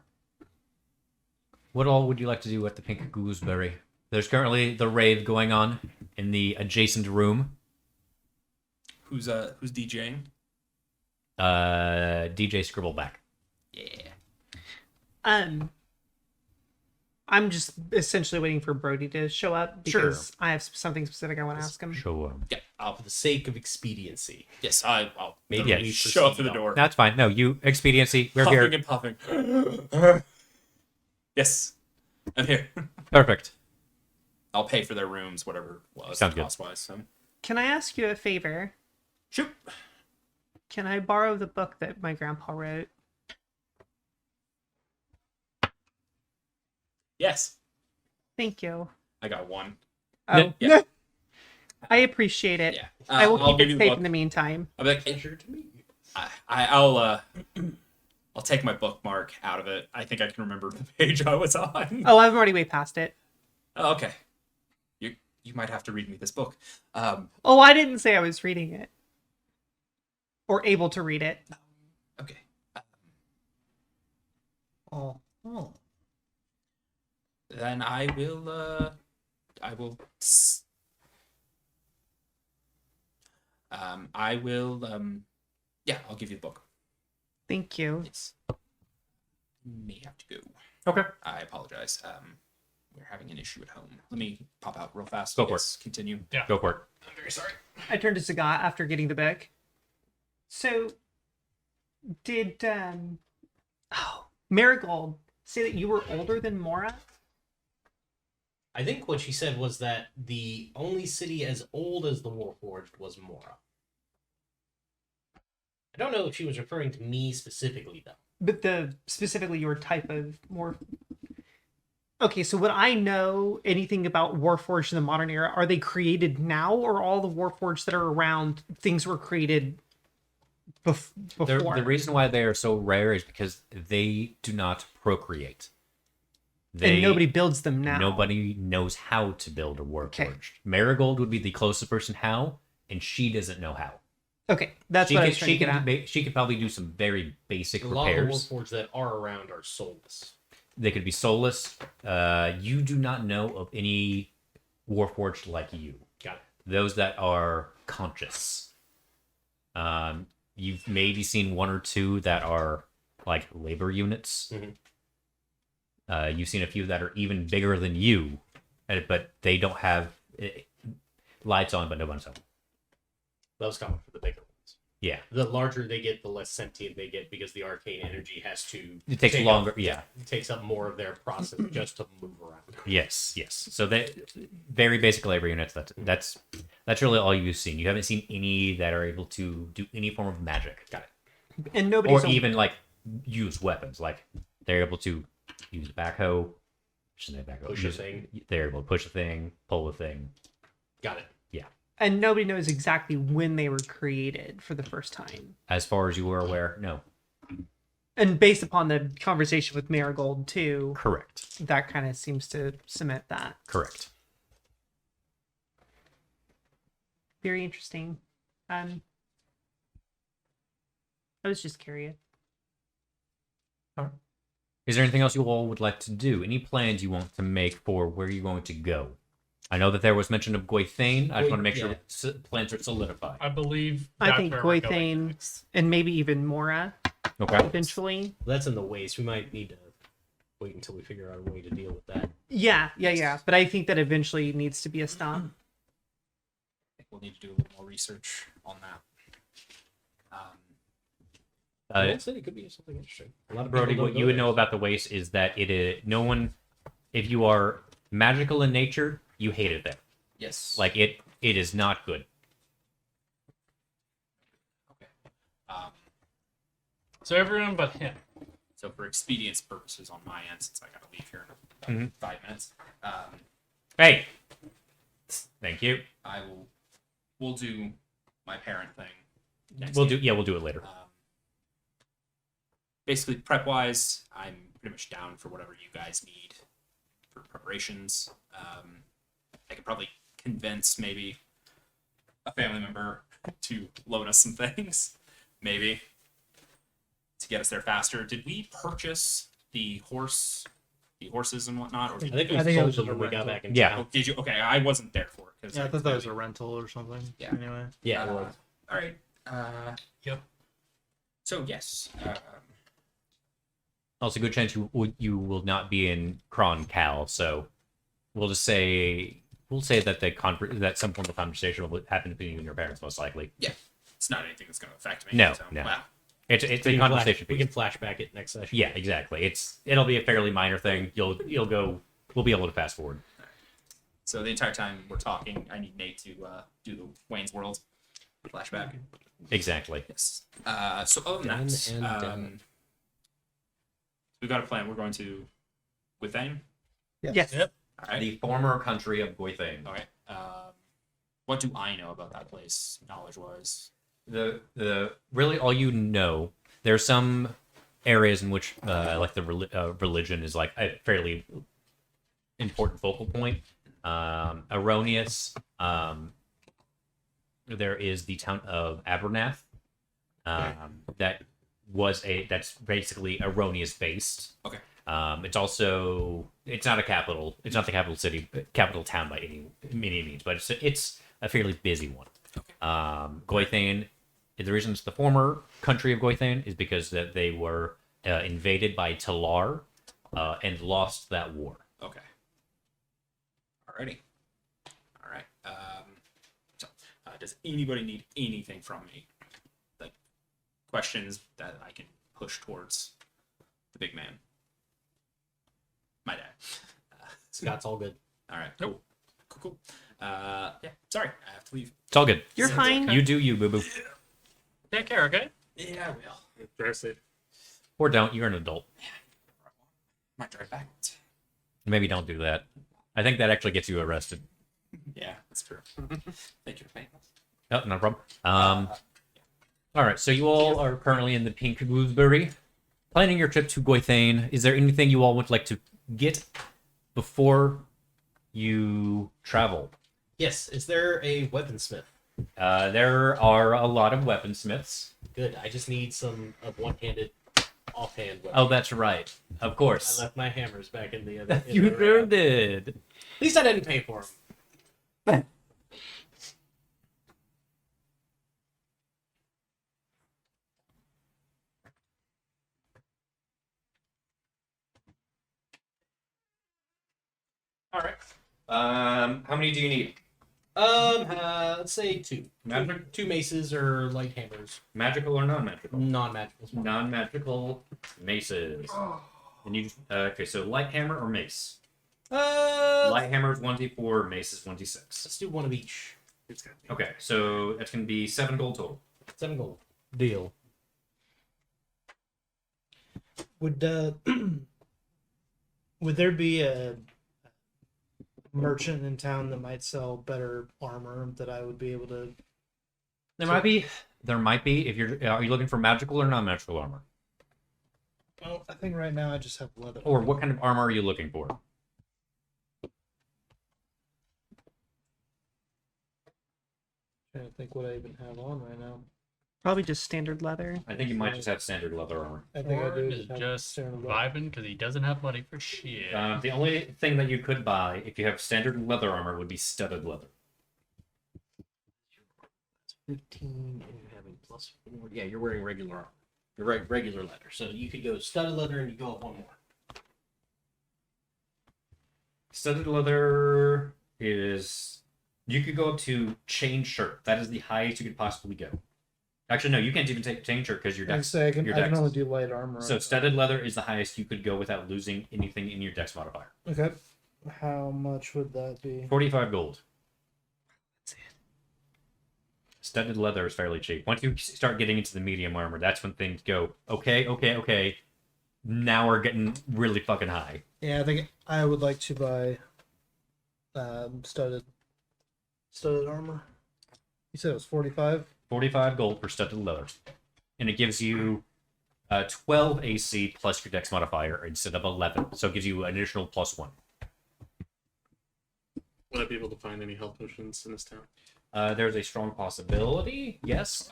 What all would you like to do at the Pink Gooseberry? There's currently the rave going on in the adjacent room. Who's DJing? DJ Scribbleback. Yeah. I'm just essentially waiting for Brody to show up because I have something specific I want to ask him. Sure. Yeah. For the sake of expediency. Yes. I'll Maybe maybe we show up proceed to the on. door. That's fine. No, you expediency. We're Puffing here. and puffing. Yes, I'm here. Perfect. I'll pay for their rooms, whatever it was Sounds good. cost-wise. So. Can I ask you a favor? Shoot. Can I borrow the book that my grandpa wrote? Yes. Thank you. I got one. Oh, Yeah. I appreciate it. Yeah. I will I'll keep give it you the safe book. in the meantime. I'll be like, Pleasure to meet you. I'll take my bookmark out of it. I think I can remember the page I was on. Oh, I've already way past it. Oh, okay. You might have to read me this book. Oh, I didn't say I was reading it. Or able to read it. Okay. Oh. Then I will. Yeah, I'll give you the book. Thank you. Yes. May have to go. Okay. I apologize. We're having an issue at home. Let me pop out real fast. Go for Yes, continue. Go for it. I'm very sorry. I turned to Sagat after getting the book. So, did Marigold say that you were older than Mora? I think what she said was that the only city as old as the Warforged was Mora. I don't know if she was referring to me specifically, though. But specifically your type of more. Okay, so would I know anything about Warforged in the modern era? Are they created now, or all the Warforged that are around, things were created before? The reason why they are so rare is because they do not procreate. And nobody builds them now. Nobody knows how to build a Warforged. Okay. Marigold would be the closest person how, and she doesn't know how. Okay, that's what I was trying to get at. She could probably do some very basic A lot of the repairs. Warforged that are around are soulless. They could be soulless. You do not know of any Warforged like you. Got it. Those that are conscious. You've maybe seen one or two that are like labor units. Mhm. You've seen a few that are even bigger than you, but they don't have lights on, but no one's home. Those come for the bigger ones. Yeah, The larger they get, the less sentient they get because the arcane energy has to. it takes take longer. Up, Yeah. It takes up more of their process just to move around. Yes. So they very basic labor units. That's really all you've seen. You haven't seen any that are able to do any form of magic. Got it. And nobody's Or even like use weapons. Like they're able to use a backhoe. Push a thing. They're able to push a thing, pull a thing. Got it. And nobody knows exactly when they were created for the first time. As far as you were aware, no. And based upon the conversation with Marigold too, Correct. that kind of seems to cement that. Correct. Very interesting. I was just curious. Is there anything else you all would like to do? Any plans you want to make for where you're going to go? I know that there was mention of Gwythane. I just want to make sure plans are solidified. I believe. I that's think where we're going Gwythane next. and maybe even Mora Okay. eventually. That's in the waste. We might need to wait until we figure out a way to deal with that. Yeah. But I think that eventually needs to be a stop. I think we'll need to do a little more research on that. Old City could be something interesting. A lot of Brody, people what don't you would know there. about the waste is that it is no one. If you are magical in nature, you hate it there. Yes. Like it is not good. Okay. Um, So everyone but him. so for expedience purposes on my end, since I gotta leave here in about 5 minutes, Hey, thank you. we'll do my parent thing. Next We'll game. do it later. Basically, prep wise, I'm pretty much down for whatever you guys need for preparations. I could probably convince maybe a family member to loan us some things, maybe to get us there faster. Did we purchase the horses and whatnot, or I did think we I think it sold was them just when a we got rental. back in Yeah. town. did you? Okay, I wasn't there for it. 'Cause Yeah, I thought that was a rental or something. Yeah. Anyway. Yeah, it was. All right. Yep. So yes. Also, good chance you will not be in Kron Cal, so we'll say that that some form of conversation will happen between you and your parents, most likely. It's not anything that's going to affect me. No, so, no. Wow. It's We a can conversation we piece. can flashback it next session. Yeah, exactly. It'll be a fairly minor thing. We'll be able to fast forward. So the entire time we're talking, I need Nate to do the Wayne's World flashback. Exactly. Yes. So other than Done that, and done. we've got a plan. We're going to Withane. Yes. Yep. All right. The former country of Goithane. All right. What do I know about that place, knowledge-wise? The really all you know. There's some areas in which like the religion is like a fairly important focal point. Erroneous. There is the town of Abernath. That's basically erroneous based. Okay. It's not a capital. It's not the capital city, capital town by any means, but it's a fairly busy one. Okay. Goithane. The reason it's the former country of Goithane is because that they were invaded by Talar and lost that war. Okay. Alrighty. All right. Does anybody need anything from me? Like questions that I can push towards the big man? My dad. Scott's all good. All right. Cool. Cool. Yeah. Sorry, I have to leave. It's all good. You're fine. You do you, boo boo. Take care, okay? Yeah, I will. Drive safe. Or don't. You're an adult. Might drive back. Maybe don't do that. I think that actually gets you arrested. Yeah, that's true. Thank you for paying. Oh, no problem. All right. So you all are currently in the Pink Gooseberry, planning your trip to Goithane. Is there anything you all would like to get before you travel? Yes. Is there a weaponsmith? There are a lot of weaponsmiths. Good. I just need some of one-handed, offhand weapons. Oh, that's right. Of course. I left my hammers back in the other. in You the sure rack. did. At least I didn't pay for them. All right. How many do you need? Let's say two. Magic? Two maces or light hammers. Magical or non-magical? Non-magical. Non-magical maces. And you okay? So light hammer or mace? Light hammer is 1d4, mace is 1d6. Let's do one of each. Okay, so that's gonna be 7 gold total. 7 gold. Deal. Would would there be a merchant in town that might sell better armor that I would be able to? There might be. There might be. If you're, are you looking for magical or non-magical armor? Well, I think right now I just have leather. Or what kind of armor are you looking for? Trying to think what I even have on right now. Probably just standard leather. I think you might just have standard leather armor. I think I Warren do is have just standard leather. vibing because he doesn't have money for shit. The only thing that you could buy if you have standard leather armor would be studded leather. 15 and you're having +4. Yeah, you're wearing regular armor. You're regular leather. So you could go studded leather and you go up one more. Studded leather is. You could go up to chain shirt. That is the highest you could possibly go. Actually, no, you can't even take chain shirt because your I dex. say I can your only dex. do light armor. So studded leather is the highest you could go without losing anything in your dex modifier. Okay. How much would that be? 45 gold. Studded leather is fairly cheap. Once you start getting into the medium armor, that's when things go, okay. Now we're getting really fucking high. Yeah, I think I would like to buy studded armor. You said it was 45? 45 gold for studded leather. And it gives you 12 AC plus your dex modifier instead of 11. So it gives you an additional +1. Would I be able to find any health potions in this town? There's a strong possibility, yes.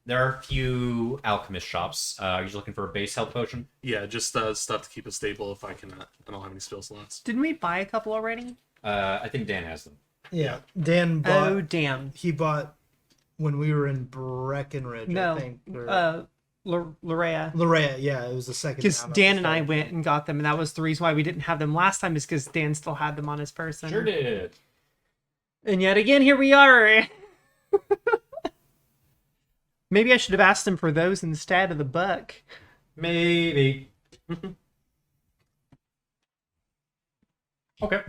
There are a few alchemist shops. Are you looking for a base health potion? Yeah, just stuff to keep us stable if I cannot. I don't have any spell slots. Didn't we buy a couple already? I think Dan has them. Yeah. Dan bought. Oh damn! He bought when we were in Breckenridge, No, I think. Or... Larea. Larea, yeah, it was the second. Because town up Dan the and I stairs. went and got them, and that was the reason why we didn't have them last time. Is because Dan still had them on his person. Sure did. And yet again, here we are. Maybe I should have asked him for those instead of the buck. Maybe. Okay.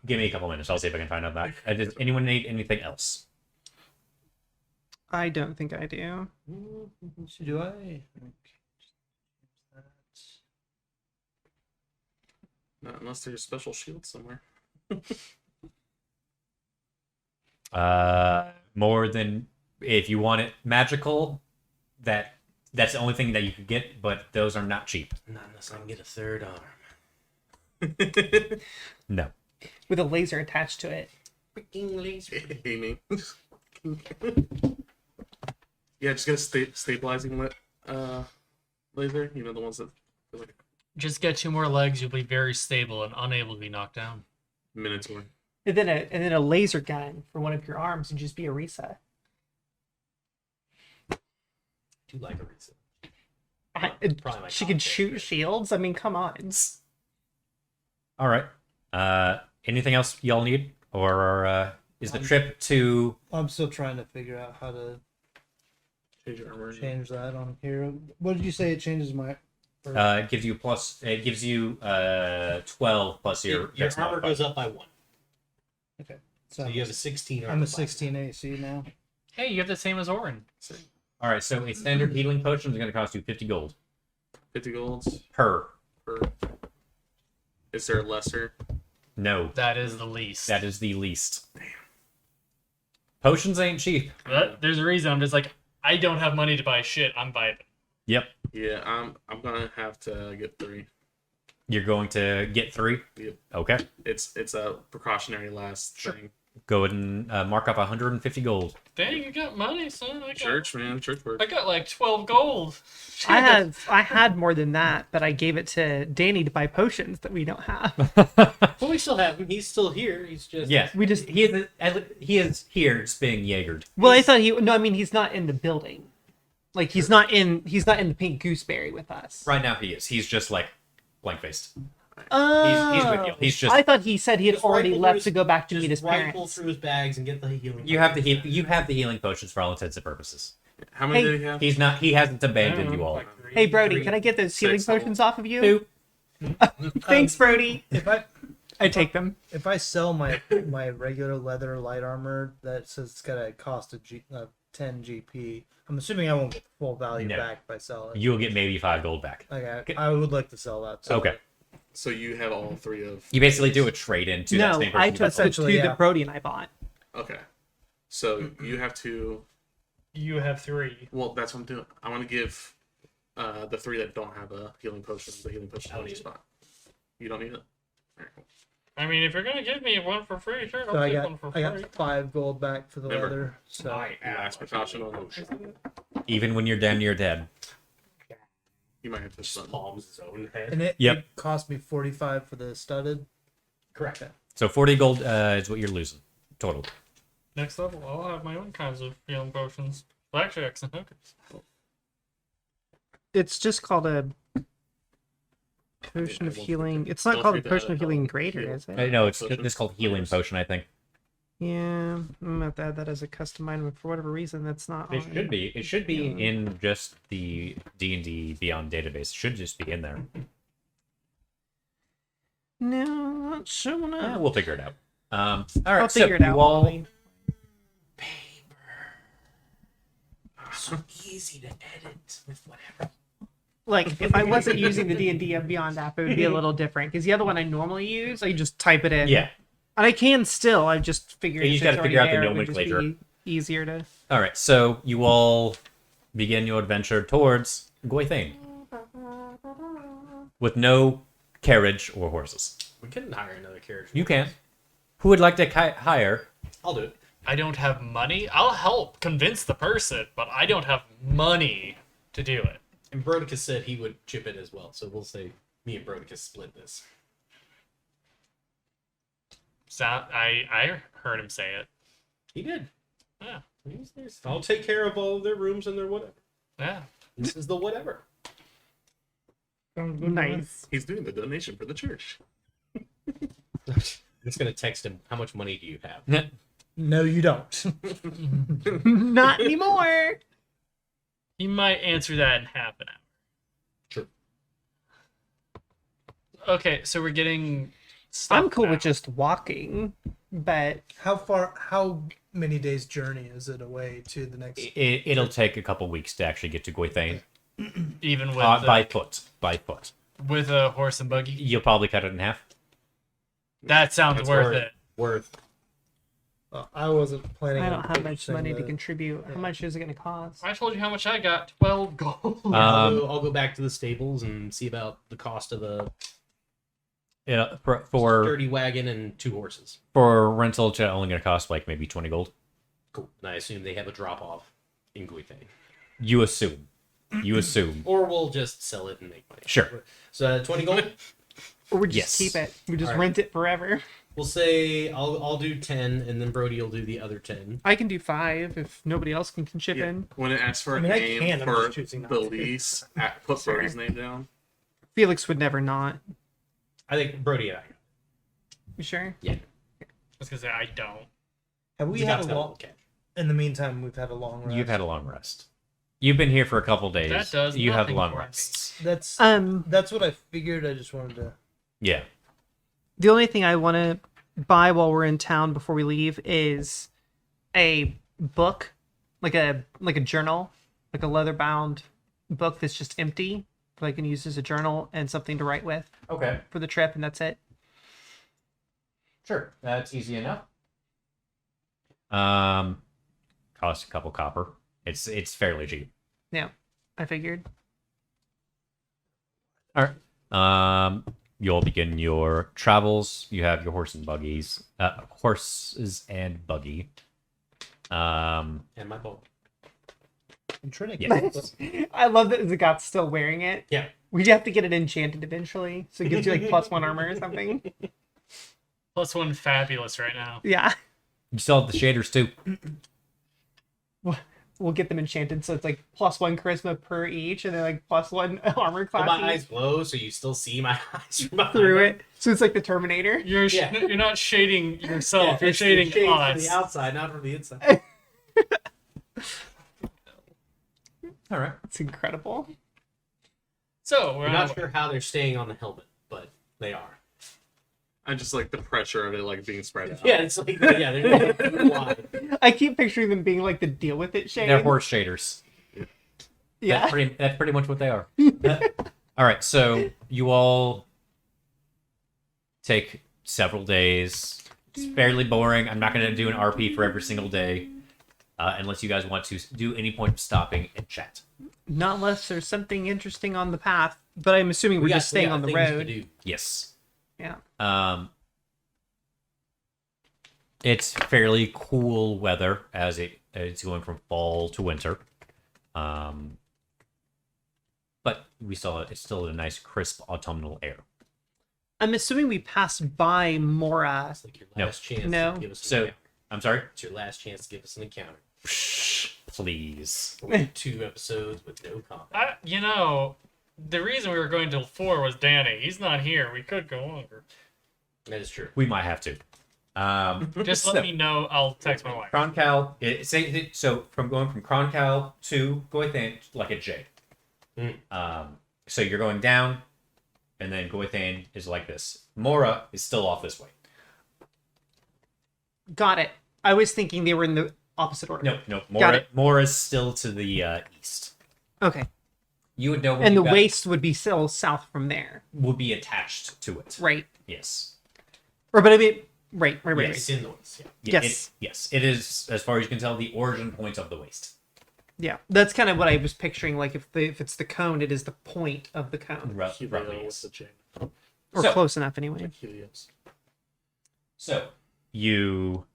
Give me a couple minutes. I'll see if I can find out that. Does anyone need anything else? I don't think I do. Do I? Not unless there's a special shield somewhere. More than if you want it magical, that's the only thing that you could get, but those are not cheap. Not unless I can get a third arm. No. With a laser attached to it. Freaking laser. Aiming. Yeah, just get a stabilizing laser. You know, the ones that feel like Just get 2 more legs, you'll be very stable and unable to be knocked down. a minotaur. And then a laser gun for one of your arms and just be a Risa. Do like a reason. Probably my She top could pick. shoot shields. I mean, come on. All right. Anything else y'all need, or is the trip to? I'm still trying to figure out how to Change your armor. change that on here. What did you say it changes my? It gives you plus. It gives you 12 plus your. Your dex armor modifier. goes up by 1. Okay. So you have a 16 armor. I'm a class. 16 AC now. Hey, you have the same as Orin. All right. So a standard healing potion is going to cost you 50 gold 50 golds per. per. Is there a lesser? No, That is the least. that is the least. Potions ain't cheap. But there's a reason. I'm just like, I don't have money to buy shit. I'm buying it. Yep. Yeah, I'm gonna have to get 3. You're going to get 3. Yep. Okay. It's a precautionary last thing. Go ahead and mark up 150 gold. Dang, you got money, son. Church, man, church work. I got like 12 gold. I had more than that, but I gave it to Danny to buy potions that we don't have. But we still have him. He's still here. He's just Yeah. We just He is here just being Jaegered. well, I thought he's not in the building. Like he's not in the pink gooseberry with us. Right now he is. He's just like blank faced. Oh. He's with you. He's just I thought he said he had Just already rifle left through to go back to just meet his rifle parents. through his bags and get the healing. you have the healing potions for all intents and purposes. How many Hey. did he have? He hasn't abandoned you all. Hey Brody, can I get those healing 6 level. potions off of you? Thanks, Brody. If I take them. I sell my regular leather light armor that says it's got a cost of 10 GP, I'm assuming I won't get the full value No. back if I sell it. You'll get maybe 5 gold back. Okay, I would like to sell that. So Okay. So you have all 3 of. You basically do a trade in to that No, same person. I you took bought the from. essentially, two yeah. that Brody and I bought. Okay. So you have to. You have 3. Well, that's what I'm doing. I want to give the 3 that don't have a healing potion the healing potion on the spot. You don't need it. Alright, cool. I mean, if you're gonna give me one for free, sure, I'll So I take got one for I free. got 5 gold back for the Remember, leather. So Last precaution on the. Even when you're damn near dead. You might have to stun. palms his own head. and it Yep. cost me 45 for the studded. Correct. So 40 gold is what you're losing total. Next level, I'll have my own kinds of healing potions. Blackjacks and hookers. It's just called a Potion of won't healing. forget. It's not Don't called a forget potion of that, healing heal. greater, is it? No, it's Potion? just called healing potion, I think. Yeah, I'm gonna have to add that as a custom item. But for whatever reason, that's not. It on. should be. It should be healing. in just the D&D Beyond database. It should just be in there. No, not showing up. We'll figure it out. All right, I'll so figure it out. you all. Molly. So easy to edit with whatever. Like, if I wasn't using the D&D Beyond app, it would be a little different. Because the other one I normally use, I just type it in. Yeah. And I can still. I just figured. You if gotta it's figure already out the there, it would just be nomenclature. Easier to. All right, so you all begin your adventure towards Goithane with no carriage or horses. We couldn't hire another carriage. You can. Who would like to hire? I'll do it. I don't have money. I'll help convince the person, but I don't have money to do it. And Brodicus said he would chip in as well, so we'll say me and Brodicus split this. I heard him say it. He did. Yeah. I'll take care of all of their rooms and their whatever. Yeah. This is the whatever. Nice. He's doing the donation for the church. I'm just gonna text him. How much money do you have? No, you don't. Not anymore. He might answer that in half an hour. Sure. Okay, so we're getting stuff I'm cool now. with just walking, but How many days journey is it away to the next? It'll take a couple weeks to actually get to Goithane. Even with By foot. By foot. with a horse and buggy. You'll probably cut it in half. That sounds That's worth it. Worth. I wasn't planning. I on don't have much purchasing money to the- contribute. How much is it going to cost? I told you how much I got. 12 gold. I'll go back to the stables and see about the cost of a For sturdy wagon and 2 horses. for rental, it's only going to cost like maybe 20 gold. Cool. And I assume they have a drop off in Guithane. You assume. You assume. Or we'll just sell it and make money. Sure. So 20 gold. Or we just Yes. keep it? We just Alright. rent it forever. We'll say I'll do 10, and then Brody will do the other 10. I can do 5 if nobody else can chip Yeah. in. When it asks for a I mean, I name can, I'm for just choosing not the to. lease, put Sure. Brody's name down. Felix would never not. I think Brody and I. You sure? I was gonna say I don't. Have we We had got a that long? little catch. In the meantime, we've had a long rest. You've had a long rest. You've been here for a couple days. That does You have nothing long for me. rests. That's what I figured. I just wanted to. Yeah. The only thing I want to buy while we're in town before we leave is a book, like a journal, like a leather bound book that's just empty that I can use as a journal and something to write with Okay. for the trip, and that's it. Sure. That's easy enough. Cost a couple copper. It's fairly cheap. Yeah, I figured. All right. You'll begin your travels. You have your horses and buggy. And my bow. I'm trying to Yes. I love that Zagat's still wearing it. Yeah. We have to get it enchanted eventually, so it gives you like +1 armor or something. +1 fabulous right now. Yeah, You still have the shaders too. we'll get them enchanted, so it's like +1 charisma per each, and then like +1 armor But class my each eyes glow, so you still see my eyes from behind through them. it. So it's like the Terminator. You're Yeah. you're not shading Yeah, yourself. You're it's shading shades from us. the outside, not from the inside. All right. It's incredible. So we're We're on not our way. sure how they're staying on the helmet, but they are. I just like the pressure of it, like being spread out. Yeah, it's like they're wide. I keep picturing them being like the deal with it shade. They're horse shaders. Yeah. That's pretty much what they are. All right. So you all take several days. It's fairly boring. I'm not going to do an RP for every single day, unless you guys want to do any point of stopping and chat. Not unless there's something interesting on the path, but I'm assuming we're We got- just staying we got on the things to road. do. Yes. Yeah. It's fairly cool weather as it's going from fall to winter. But it's still a nice crisp autumnal air. I'm assuming we passed by Mora. It's like your No. last chance No. to give us an So encounter. I'm sorry. It's your last chance to give us an encounter. Please. We'll do 2 episodes with no comment. the reason we were going till 4 was Danny. He's not here. We could go longer. That is true. We might have to. Just let me know. I'll text my wife. Kroncal. So from going from Kroncal to Goithain, like a J. So you're going down, and then Goithain is like this. Mora is still off this way. Got it. I was thinking they were in the opposite order. No. Got it. Mora's still to the east. Okay. You would know. When And you the got- waste would be still south from there. would be attached to it. Right. Yes. Or, but I mean, right. Yes. It's in the woods. Yeah. Yeah, Yes. Yes. It is, as far as you can tell, the origin point of the waste. Yeah. That's kind of what I was picturing. Like, if it's the cone, it is the point of the cone. Roughly, Helio yes. with the J. Or So- close enough, anyway. Helios. So you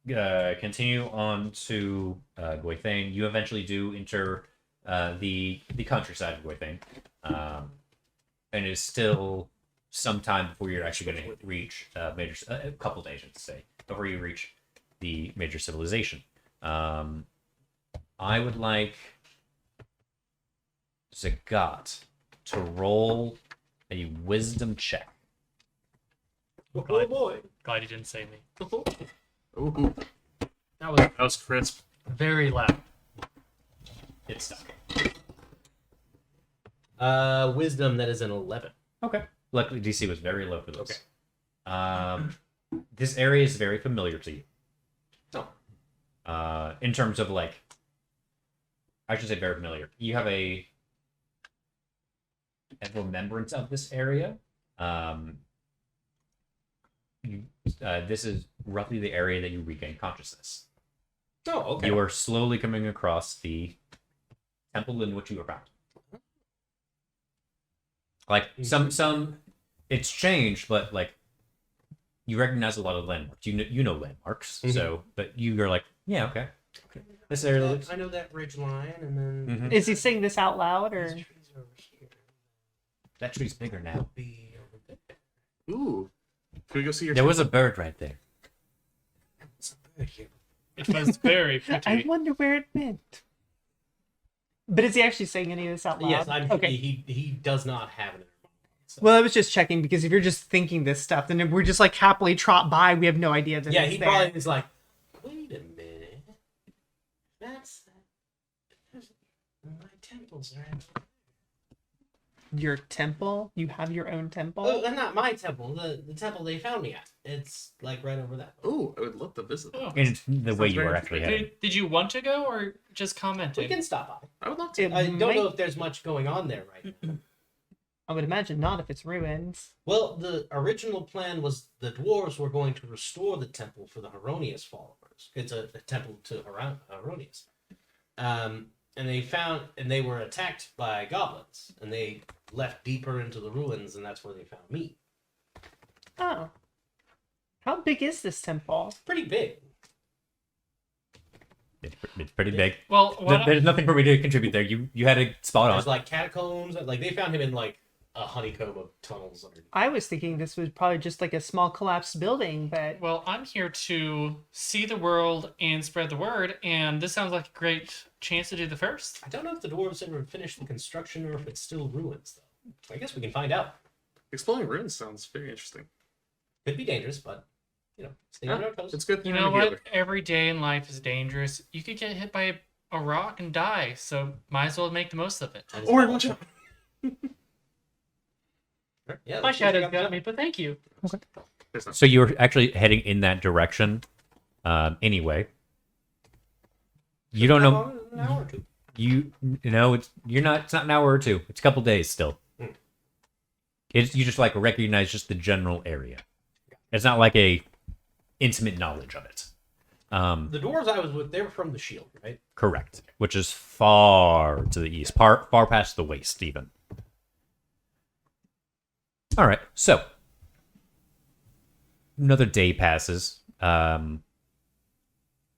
continue on to Goithain. You eventually do enter the countryside of Goithain, and it is still some time before you're actually going to reach a couple days, I should say, before you reach the major civilization. I would like Zagat to roll a wisdom check. Oh boy. Glad you didn't say me. Ooh. That was crisp. Very loud. It's stuck. wisdom. That is an 11. Okay. Luckily, DC was very low for this. Okay. This area is very familiar to you. Oh. In terms of like, I should say very familiar. You have a remembrance of this area. This is roughly the area that you regain consciousness. Oh, okay. You are slowly coming across the temple in which you were found. Like some, it's changed, but like you recognize a lot of landmarks. You know landmarks. Mhm. So, but you're like, yeah, okay. This area looks. I know that ridge line, and then Mhm. Is he saying this out loud, or? these trees over here. That tree's bigger now. Be over there. Ooh. Can we go see your There was a bird right there. It's a bird here. It was very I pretty. wonder where it went. But is he actually saying any of this out loud? Yes, Okay. he does not have it. So. Well, I was just checking because if you're just thinking this stuff, then if we're just like happily trot by, we have no idea that Yeah, it's he there. probably is like, wait a minute. That's my temples are in. Your temple? You have your own temple? Oh, not my temple. The temple they found me at. It's like right over that. Ooh, I would love to visit. Oh. And it's the way Sounds you very were actually heading. Did you want to go or just We commenting? can stop by. I would love to. It I don't might- know if there's much going on there right now. I would imagine not if it's ruins. Well, the original plan was the dwarves were going to restore the temple for the Haronius followers. It's a temple to Haronius. And they were attacked by goblins, and they left deeper into the ruins, and that's where they found me. Oh. How big is this temple? Pretty big. It's pretty big. Well, There's nothing for me to contribute there. You had a spot on. There's like catacombs. Like they found him in like a honeycomb of tunnels underneath. I was thinking this was probably just like a small collapsed building, but well, I'm here to see the world and spread the word, and this sounds like a great chance to do the first. I don't know if the dwarves ever finished the construction or if it's still ruins, though. I guess we can find out. Exploring ruins sounds very interesting. Could be dangerous, but stay on our toes. It's good. You know what? Every day in life is dangerous. You could get hit by a rock and die, so might as well make the most of it. That is Or valid. watch out. Yeah, My let's see shadow what we got me, but thank you. There's not. So you were actually heading in that direction. Anyway, you don't know. An hour or two. You know it's not an hour or two. It's a couple days still. It's you just like recognize just the general area. It's not like a intimate knowledge of it. The dwarves I was with, they were from the Shield, right? Correct. Which is far to the east, far past the waste even. All right, so another day passes, and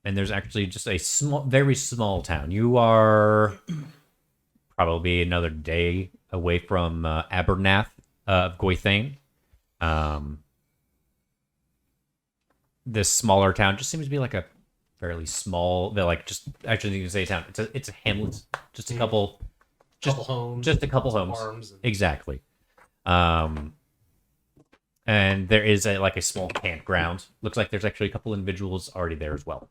there's actually just a very small town. You are probably another day away from Abernath of Goithain. This smaller town just seems to be like a fairly small, like just actually you can say town. It's a hamlet, just a couple Couple homes. Just a couple homes. Farms and Exactly. And there is a small campground. Looks like there's actually a couple individuals already there as well.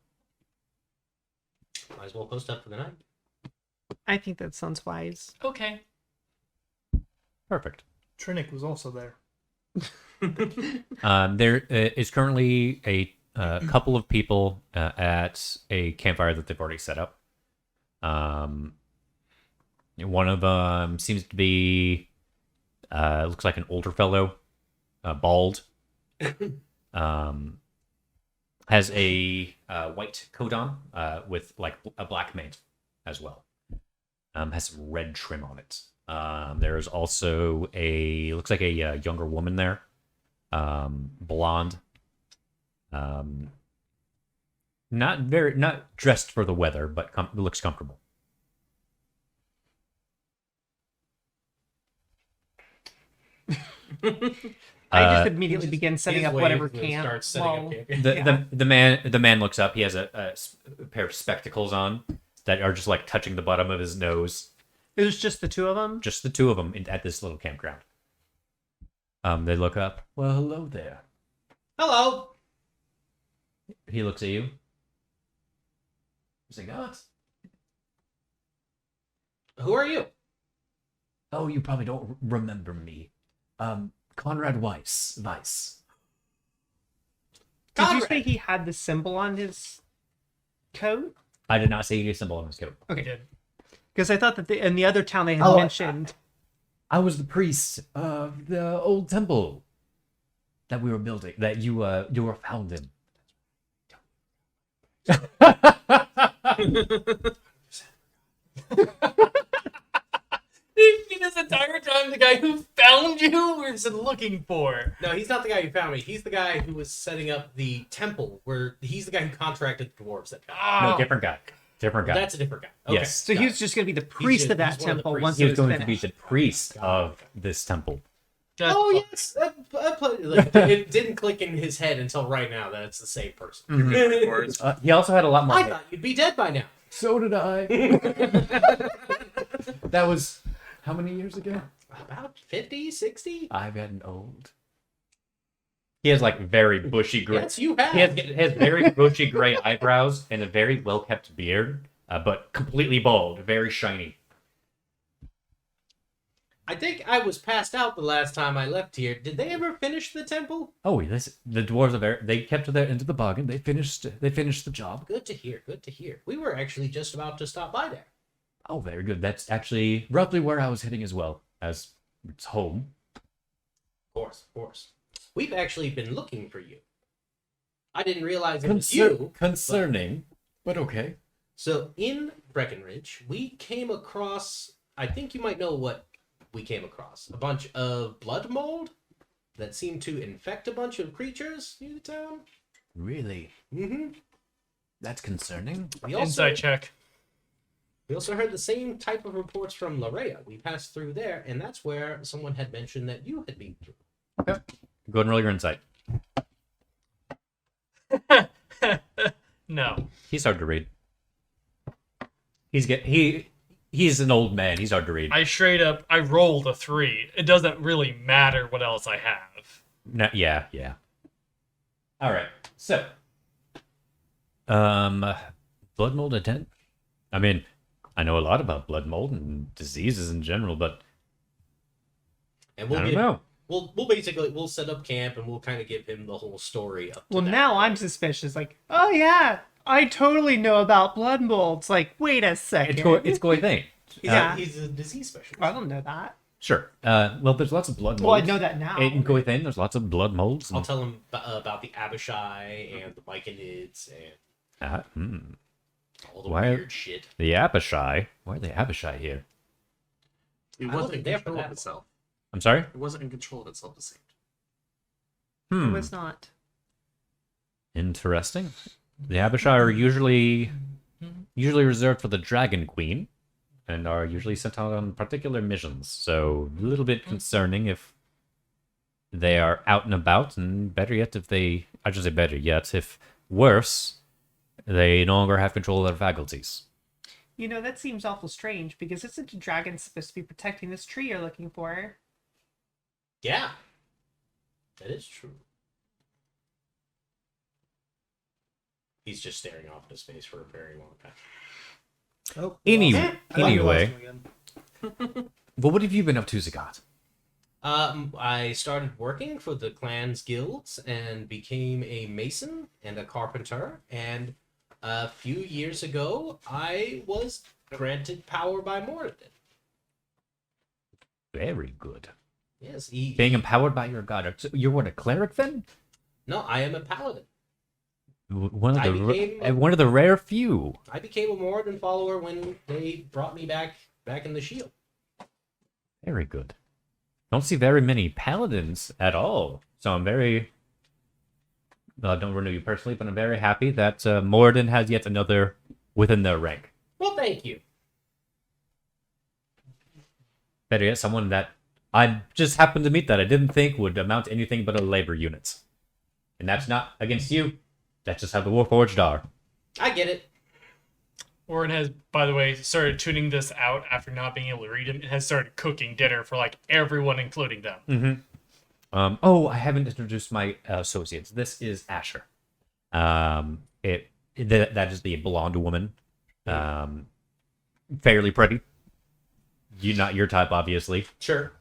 Might as well post up for the night. I think that sounds wise. Okay. Perfect. Trinick was also there. There is currently a couple of people at a campfire that they've already set up. One of them seems to be looks like an older fellow, bald. Has a white coat on with like a black mane as well. Has some red trim on it. There's also looks like a younger woman there, blonde. Not dressed for the weather, but looks comfortable. I just immediately begin setting up whatever camp. Start setting Well, up camp. The man looks up. He has a pair of spectacles on that are just like touching the bottom of his nose. It was just the two of them. Just the two of them at this little campground. They look up. Well, hello there. Hello. He looks at you. He's like, "Oh, Who are you? oh, you probably don't remember me. Conrad Weiss. Did you Conrad. say he had the symbol on his coat? I did not say you symbol on his coat. Okay. Good. Because I thought that in the other town they had Oh, mentioned. I was the priest of the old temple that we were building, that you were found in. This entire time, the guy who found you was looking for. No, he's not the guy who found me. He's the guy who was setting up the temple. Where he's the guy who contracted the dwarves. That guy. No, different guy. Different guy. That's a different guy. Okay. Yes. So got he it. was just going to be the priest just- of that he's one of the temple priests. once He it was was going to be finished. the priest of this temple. Oh yes, it didn't click in his head until right now that it's the same person. Words. He also had a lot more. I thought you'd be dead by now. So did I. That was how many years ago? About 50, 60? I've gotten old. He has like very bushy gray. Yes, you have. He has very bushy gray eyebrows and a very well kept beard, but completely bald, very shiny. I think I was passed out the last time I left here. Did they ever finish the temple? Oh, the dwarves are very. They kept to their end of the bargain. They finished the job. Good to hear. Good to hear. We were actually just about to stop by there. Oh, very good. That's actually roughly where I was heading as well, as it's home. Of course, of course. We've actually been looking for you. I didn't realize it was you. Concerning, but okay. So in Breckenridge, we came across. I think you might know what we came across. A bunch of blood mold that seemed to infect a bunch of creatures near the town. Really? Mm-hmm. That's concerning. We also, Insight check. we also heard the same type of reports from Larea. We passed through there, and that's where someone had mentioned that you had been through. Go ahead and roll your insight. No. He's hard to read. He's an old man. He's hard to read. I rolled a 3. It doesn't really matter what else I have. No, yeah. All right. So, blood mold intent. I mean, I know a lot about blood mold and diseases in general, but And I don't know. We'll set up camp and we'll kind of give him the whole story. Up to Well, that. now I'm suspicious. Like, oh yeah, I totally know about blood molds. Like, wait a second. It's Goy thing. He's a disease specialist. I don't know that. Sure. Well, there's lots of blood molds. Well, I know that now. In Goy thing, there's lots of blood molds. I'll tell him about the Abishai and the Myconids and all the Why- weird shit. The Abishai. Why are the Abishai here? It I wasn't wasn't in there for control that of one. itself. I'm sorry? It wasn't in control of itself. It seemed. It was not. Interesting. The Abishai are usually reserved for the Dragon Queen, and are usually sent out on particular missions. So a little bit concerning if they are out and about, and better yet, I should say better yet, if worse, they no longer have control of their faculties. You know, that seems awful strange because isn't a dragon supposed to be protecting this tree you're looking for? Yeah, that is true. He's just staring off into space for a very long time. Oh, Anyway, I thought you lost anyway, him again. well, what have you been up to, Zagat? I started working for the clan's guilds and became a mason and a carpenter. And a few years ago, I was granted power by Moradin. Very good. Yes, Being empowered by your god. So you're what, a cleric then? No, I am a paladin. One of I the became- one of the rare few. I became a Moradin follower when they brought me back in the shield. Very good. Don't see very many paladins at all, so I'm very. Don't know you personally, but I'm very happy that Moradin has yet another within their rank. Well, thank you. Better yet, someone that I just happened to meet that I didn't think would amount to anything but a labor unit. And that's not against you. That's just how the Warforged are. I get it. Warren has, by the way, started tuning this out after not being able to read him and has started cooking dinner for like everyone, including them. Mm-hmm. Oh, I haven't introduced my associates. This is Asher. That is the blonde woman. Fairly pretty. Not your type, obviously. Sure.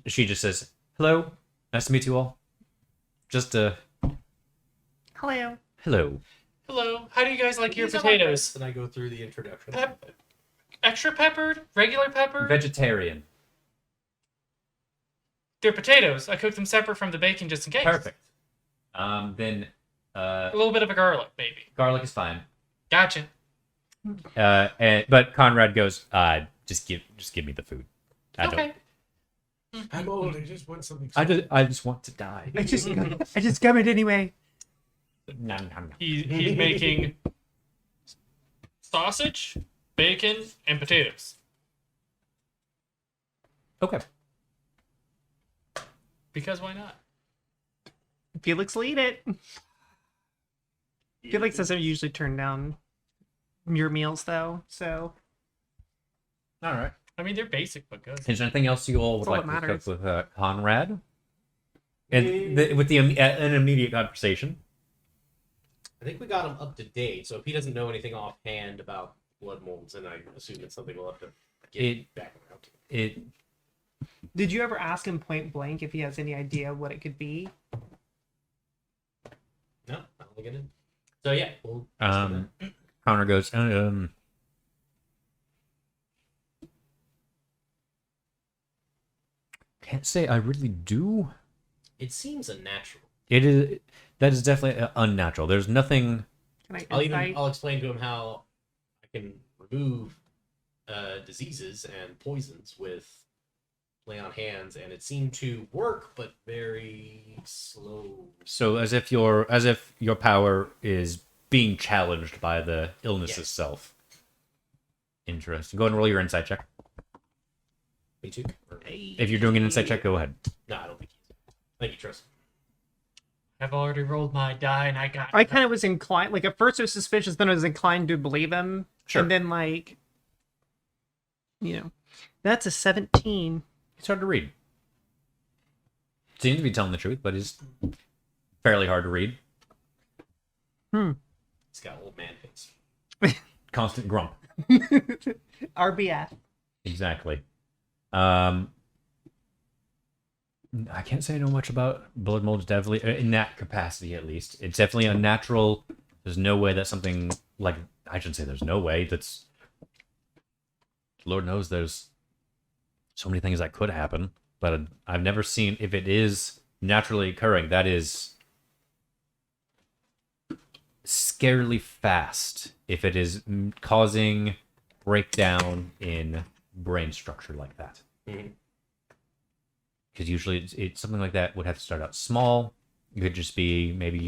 She just says, "Hello, nice to meet you all." Just Hello. hello. Hello, how do you guys like your These are my potatoes? friends, and I go through the introduction. Extra peppered? Regular pepper? Vegetarian. They're potatoes. I cooked them separate from the bacon just in case. Perfect. Then A little bit of a garlic, maybe. garlic is fine. Gotcha. But Conrad goes, just give me the food. I don't. Okay. I'm old. I just want something. I just want to die. I just gum it anyway. Nom, nom, nom. He's making sausage, bacon, and potatoes. Okay. Because why not? Felix will eat it. Felix doesn't usually turn down your meals though, so All right. I mean, they're basic but good. Is there anything else you all would That's all like that to cook matters. with Conrad? And an immediate conversation. I think we got him up to date, so if he doesn't know anything offhand about blood molds, then I assume it's something we'll have to get back around to. It did you ever ask him point blank if he has any idea what it could be? No, I don't think I did. So yeah, we'll ask him that. Connor goes, can't say I really do. It seems unnatural. It is that is definitely unnatural. There's nothing. Can I I'll insight? explain to him how I can remove diseases and poisons with lay on hands, and it seemed to work, but very slow. So as if your power is being challenged by the illness Yes. itself. Interesting. Go ahead and roll your insight check. Me too. Or- If you're doing an insight check, go ahead. No, I don't think he's. Thank you, Trust. I've already rolled my die and I got. I kind of was inclined, like at first I was suspicious, then I was inclined to believe him. Sure. And then like, that's a 17. It's hard to read. Seems to be telling the truth, but it's fairly hard to read. He's got old man face. Constant grump. RBF. Exactly. I can't say I know much about blood mold. Definitely in that capacity, at least, it's definitely unnatural. There's no way that something like I shouldn't say there's no way. That's Lord knows there's so many things that could happen, but I've never seen if it is naturally occurring. That is scarily fast. If it is causing breakdown in brain structure like that. Mhm. Because usually it's something like that would have to start out small. It could just be maybe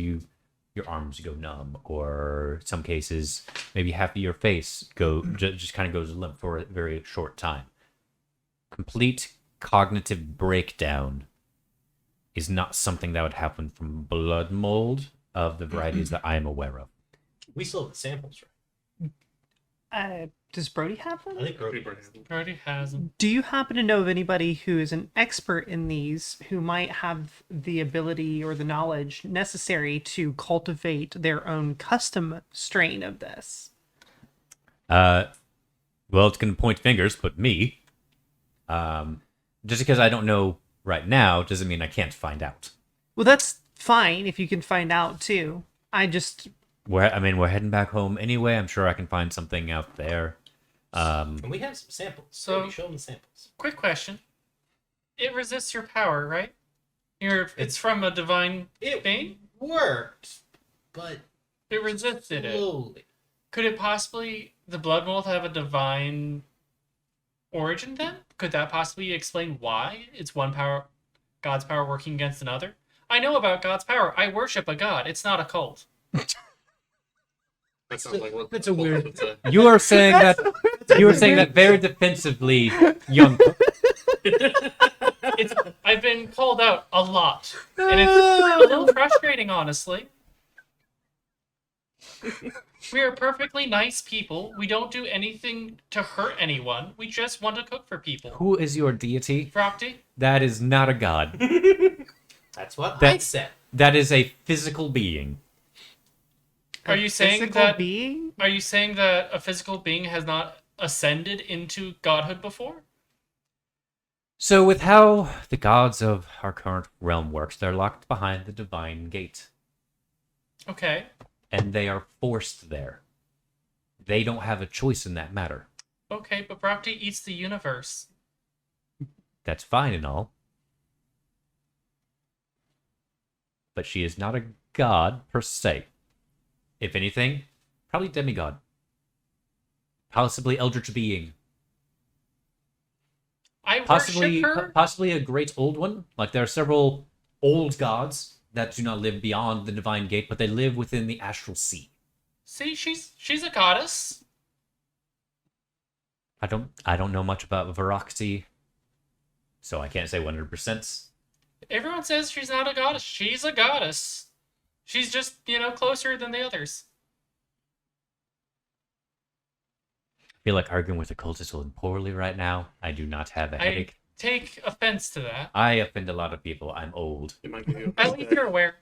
your arms go numb, or some cases maybe half of your face just kind of goes limp for a very short time. Complete cognitive breakdown is not something that would happen from blood mold of the varieties that I am aware of. We still have the samples, right? Does Brody have them? I think Brody Brody has. Already has them. Do you happen to know of anybody who is an expert in these who might have the ability or the knowledge necessary to cultivate their own custom strain of this? Well, it's gonna point fingers, but me. Just because I don't know right now doesn't mean I can't find out. Well, that's fine if you can find out too. We're heading back home anyway. I'm sure I can find something out there. And we have some samples. So- Brody, show them the samples. Quick question. It resists your power, right? It's from a divine being? Worked, but It resisted it. slowly. Could it possibly, the blood mold, have a divine origin then? Could that possibly explain why it's one power, God's power working against another? I know about God's power. I worship a god. It's not a cult. That sounds like what That's a weird- would say. You are saying that very defensively, young. I've been called out a lot, and it's a little frustrating, honestly. We are perfectly nice people. We don't do anything to hurt anyone. We just want to cook for people. Who is your deity? Frocty? That is not a god. That's what I That- said. That is a physical being. Are you saying Physical that? being? Are you saying that a physical being has not ascended into godhood before? So, with how the gods of our current realm works, they're locked behind the divine gate, Okay. and they are forced there. They don't have a choice in that matter. Okay, but Frocty eats the universe. That's fine and all. But she is not a god per se. If anything, probably demigod. Possibly eldritch being. I Possibly, worship her. possibly a great old one. Like there are several old gods that do not live beyond the divine gate, but they live within the astral sea. See, she's a goddess. I don't know much about Varaxi, so I can't say 100%. Everyone says she's not a goddess. She's a goddess. She's just, closer than the others. I feel like arguing with a cultist will end poorly right now. I do not have a I headache. take offense to that. I offend a lot of people. I'm old. It might give you a At least you're aware.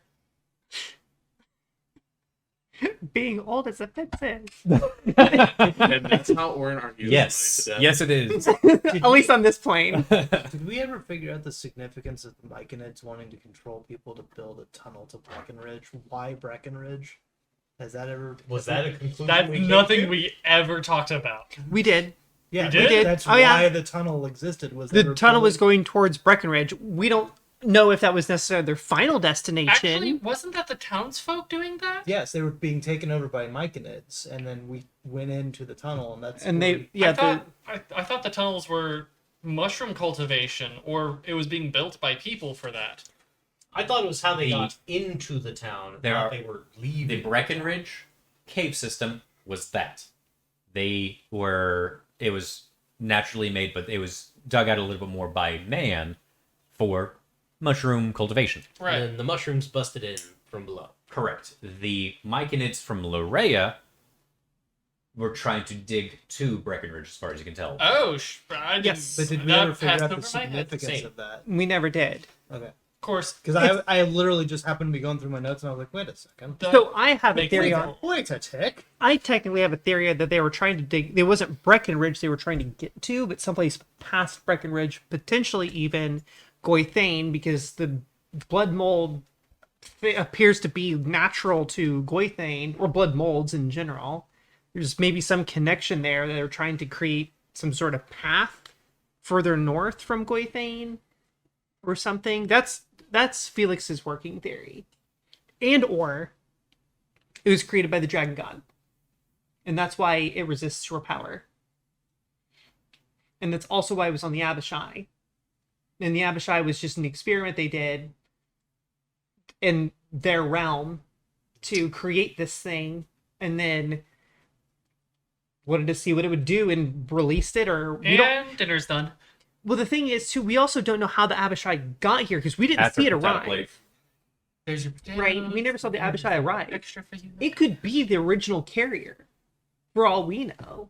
Being old is offensive. And that's how Orin argues. Yes. somebody to death. Yes, it is. At least on this plane. Did we ever figure out the significance of the Myconids wanting to control people to build a tunnel to Breckenridge? Why Breckenridge? Has that ever... Was that a conclusion? That's we came nothing to? we ever talked about. We did. Yeah, We did? did. That's Oh, yeah. why the tunnel existed. Was The they were tunnel was building- going towards Breckenridge. We don't know if that was necessarily their final destination. Actually, wasn't that the townsfolk doing that? Yes, they were being taken over by Myconids, and then we went into the tunnel, and that's... and where they, yeah, I thought the tunnels were mushroom cultivation, or it was being built by people for that. I thought it was how they The- got into the town. There not are- they were leaving. The Breckenridge cave system was that. It was naturally made, but it was dug out a little bit more by man for mushroom cultivation. Right. And the mushrooms busted in from below. Correct. The Myconids from Lorea were trying to dig to Breckenridge, as far as you can tell. Oh, I didn't. Yes. But did we that ever figure passed out the over my head. significance Same. of that? we never did. Okay. Of course, Because I literally just happened to be going through my notes, and I was like, wait a second. So I have a Makes theory sense. on. Wait a tick. I technically have a theory that they were trying to dig. It wasn't Breckenridge they were trying to get to, but someplace past Breckenridge, potentially even Goithane, because the blood mold appears to be natural to Goithane, or blood molds in general. There's maybe some connection there that they're trying to create some sort of path further north from Goithane or something. That's Felix's working theory. And or it was created by the dragon god. And that's why it resists your power. And that's also why it was on the Abishai. And the Abishai was just an experiment they did in their realm to create this thing, and then wanted to see what it would do and released it, or we don't. and dinner's done. Well, the thing is, too, we also don't know how the Abishai got here because we didn't see it arrive. There's your potato. Right? We never saw the Abishai arrive. Extra for you. It could be the original carrier. For all we know.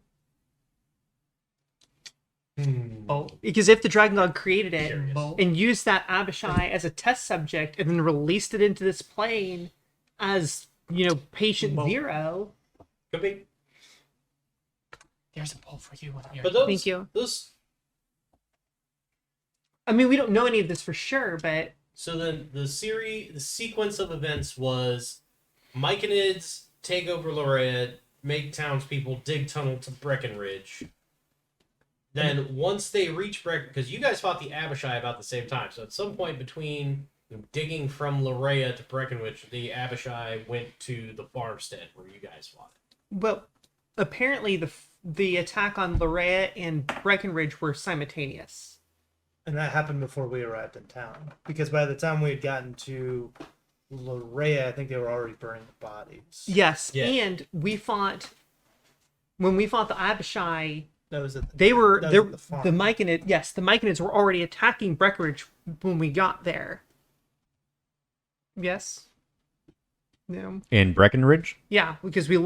Oh, Because if the Dragon God created it Curious. and used that Abishai as a test subject and then released it into this plane as, patient zero. Could be. there's a bowl for you in here. But those, Thank you. Those. I mean, we don't know any of this for sure, but So then the sequence of events was Myconids take over Lorrea, make townspeople dig tunnel to Breckenridge. Then once they reach because you guys fought the Abishai about the same time, so at some point between digging from Lorrea to Breckenridge, the Abishai went to the farmstead where you guys fought. well, apparently the attack on Lorrea and Breckenridge were simultaneous. And that happened before we arrived in town. Because by the time we had gotten to Lorrea, I think they were already burning the bodies. Yes, Yeah. and when we fought the Abishai, That was at the, they were that was there. at the farm. The Myconids were already attacking Breckenridge when we got there. Yes. No. In Breckenridge, Yeah, because we